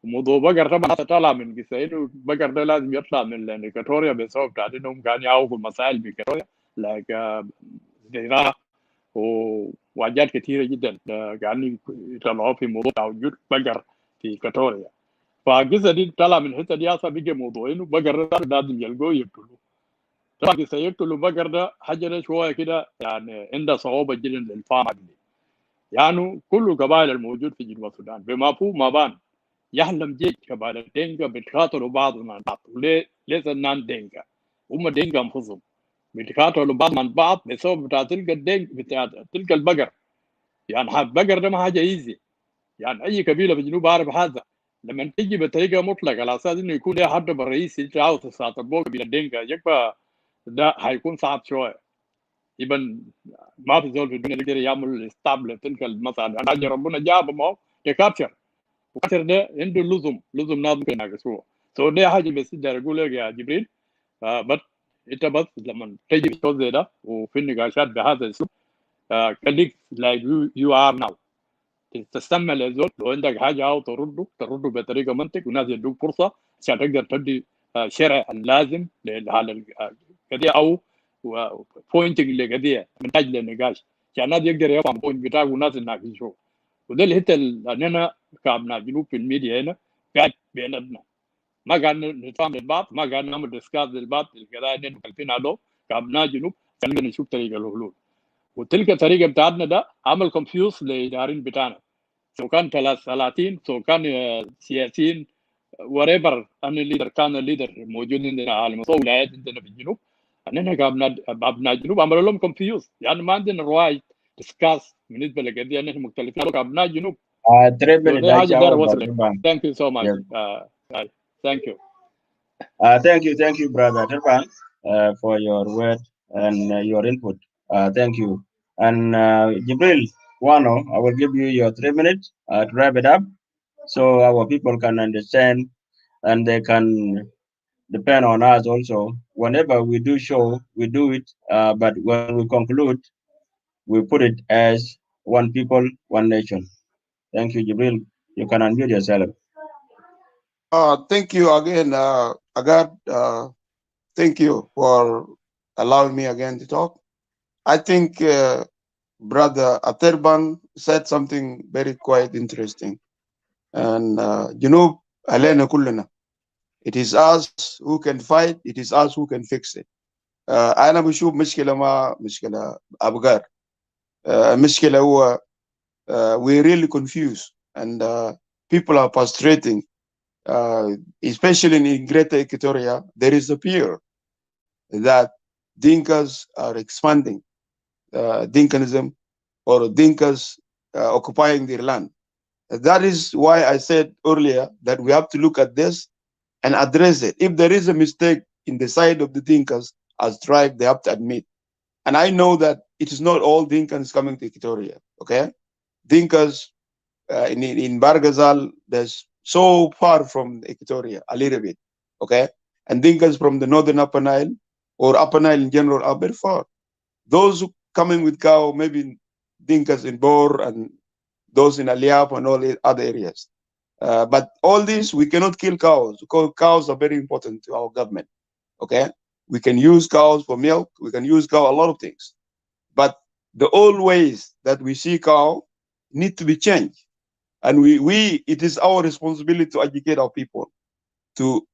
وموضوع بقر طبعا طالع من قصه انه البقر ده لازم يطلع من إيكواتوريا بسبب بتاعت انهم كانوا يعوقوا المسائل في إيكواتوريا لايك زراعه وحاجات كثيره جدا قاعدين يطلعوا في موضوع وجود بقر في إيكواتوريا. فالقصه دي طلع من الحته دي اصلا بقى موضوع انه بقر ده لازم يلقوه يقتلوه. طبعا قصه يقتلوا بقر ده حاجه شويه كده يعني عندها صعوبه جدا للفهم. يعني كل القبائل الموجود في جنوب السودان بما فيه مابان يحلم جيش قبائل الدينكا بيتقاتلوا بعض من بعض. ليس النان دينكا، هم دينكا انفسهم بيتقاتلوا بعض من بعض بسبب بتاع تلك الدينك بتاع تلك البقر. يعني البقر ده ما حاجه ايزي، يعني اي قبيله في جنوب عارف هذا. لما تيجي بطريقه مطلقه على اساس انه يكون ده حد بالرئيس يتعاوز تساطر قبيله دينكا يبقى ده هيكون صعب شويه. يبقى ما في زول في الدنيا يقدر يعمل استابل تلك مثلا حاجه ربنا جابه ما هو تكابشر وكسر ده عنده لزم ناس ممكن يناقشوه. سو ده حاجه بس اقدر اقول لك يا جبريل. بس انت بس لما تجي في زي ده وفي النقاشات بهذا الاسلوب خليك like you are now تستمع للزول. لو عندك حاجه او ترده بطريقه منطق والناس يدوك فرصه عشان تقدر تدي شرع اللازم لهذا القضيه او بوينتنج لقضيه من اجل النقاش عشان الناس يقدر يفهم البوينت بتاعه والناس يناقشوه. وده الحته اللي اننا كابناء جنوب في الميديا هنا قاعد بيننا ما قاعد نتفاهم للبعض، ما قاعد نعمل ديسكاس للبعض القضايا اللي مختلفين عليه كابناء جنوب عشان نشوف طريقه الحلول. وتلك الطريقه بتاعتنا ده عمل كونفيوز للاداريين بتاعنا سواء كان سلاطين سواء كان سياسيين وريبر. انا الليدر كان الليدر موجود عندنا على مستوى الولايات عندنا في الجنوب. اننا كابناء الجنوب عملوا لهم كونفيوز يعني ما عندنا روايه ديسكاس بالنسبه للقضيه ان احنا مختلفين كابناء الجنوب. 3 minutes ده حاجه داير Jawab, اوصل لك. Turban. ثانك يو سو ماتش. Yes. ثانك يو. Thank you, brother Turban, for your word and your input. Thank you. And Jibril Wano, I will give you your 3 minutes to wrap it up so our people can understand and they can depend on us also. Whenever we do show, we do it, but when we conclude, we put it as one people, one nation. Thank you, Jibril. You can unmute yourself. Thank you again, Agad. Thank you for allowing me again to talk. I think Brother Aterban said something very quite interesting. And Alena Kulena. It is us who can fight, it is us who can fix it. أنا بشوف مشكلة ما مشكلة أبغار. مشكلة هو we're really confused and people are frustrating. Especially in Greater Equatoria, there is a fear that Dinkas are expanding Dinkanism or Dinkas occupying their land. That is why I said earlier that we have to look at this and address it. If there is a mistake in the side of the Dinkas as tribe, they have to admit. And I know that it is not all Dinkas coming to Equatoria, okay? Dinkas in Bargazal, there's so far from Equatoria, a little bit, okay? And Dinkas from the northern Upper Nile or Upper Nile in general are very far. Those who coming with cow, maybe Dinkas in Bor and those in Aliap and all the other areas. But all this, we cannot kill cows because cows are very important to our government, okay? We can use cows for milk, we can use cow a lot of things. But the old ways that we see cow need to be changed. And it is our responsibility to educate our people to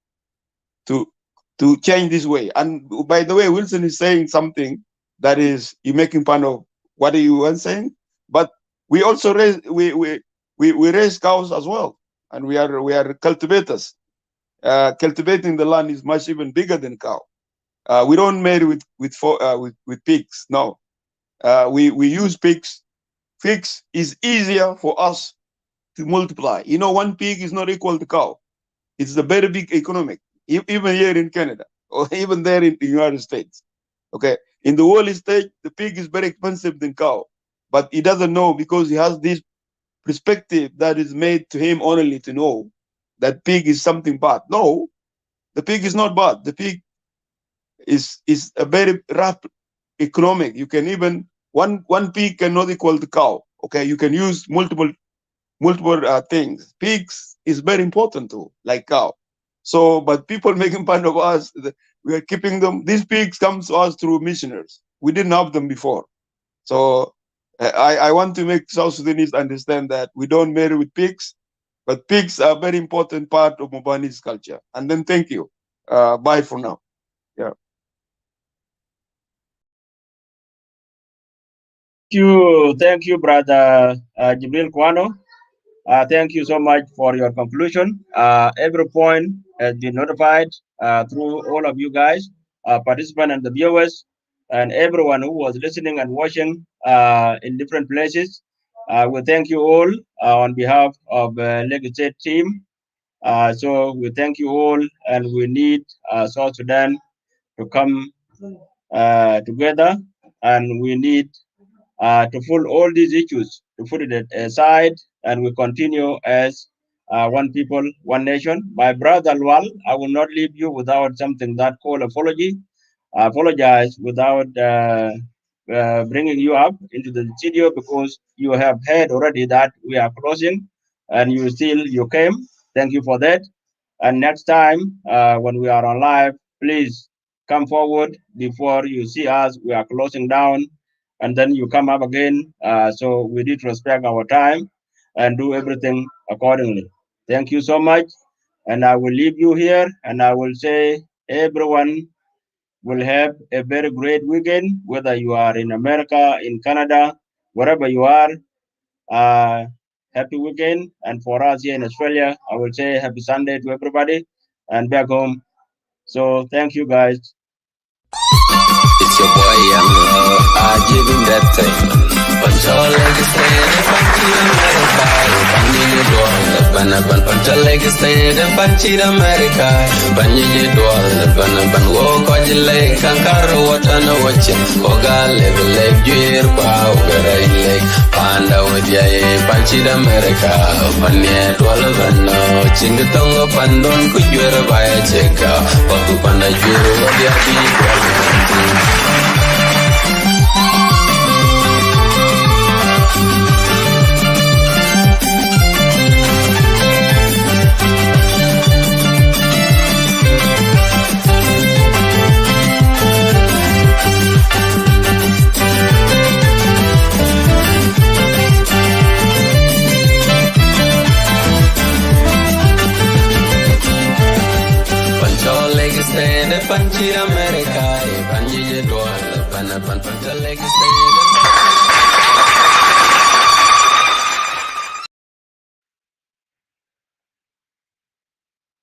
change this way. And by the way, Wilson is saying something that is you making fun of what you were saying, but we also raise we raise cows as well, and we are cultivators. Cultivating the land is much even bigger than cow. We don't marry with pigs. No, we use pigs. Pigs is easier for us to multiply. You know, one pig is not equal to cow. It's a very big economic, even here in Canada or even there in the United States. Okay, in the world stage, the pig is very expensive than cow, but he doesn't know because he has this perspective that is made to him only to know that pig is something bad. No, the pig is not bad. The pig is a very rough economic. You can even one pig cannot equal the cow. Okay, you can use multiple things. Pigs is very important too, like cow. So, but people making fun of us, we are keeping them. These pigs come to us through missionaries. We didn't have them before. So I want to make South Sudanese understand that we don't marry with pigs, but pigs are a very important part of Mobani's culture. And then thank you. Bye for now. Yeah. Thank you, brother Jibril Kwano. Thank you so much for your conclusion. Every point has been notified through all of you guys, participants and the viewers, and everyone who was listening and watching in different places. We thank you all on behalf of Lagos State team. So we thank you all, and we need South Sudan to come together, and we need to pull all these issues, to put it aside, and we continue as one people, one nation. My brother Lwal, I will not leave you without something that called apology. I apologize without bringing you up into the studio because you have heard already that we are closing, and you came. Thank you for that. And next time when we are on live, please come forward before you see us. We are closing down, and then you come up again. So we need to respect our time and do everything accordingly. Thank you so much. And I will leave you here, and I will say everyone will have a very great weekend, whether you are in America, in Canada, wherever you are. Happy weekend. And for us here in Australia, I will say happy Sunday to everybody and back home. So thank you guys. It's your boy, I give him that thing. Pancho legs stay, Pancho legs stay, Panchi America. Panji dual, Banaban walk on the lake, Kankara water no watching. Oga level leg, gear power, leg, Panda with Yay, Panchi America. Panya 12 and no, Chingatonga Pandon could you ever buy a check out? Papu Panda, you what you be. Panchi America, Panji Dual, Panapan Pancha Leg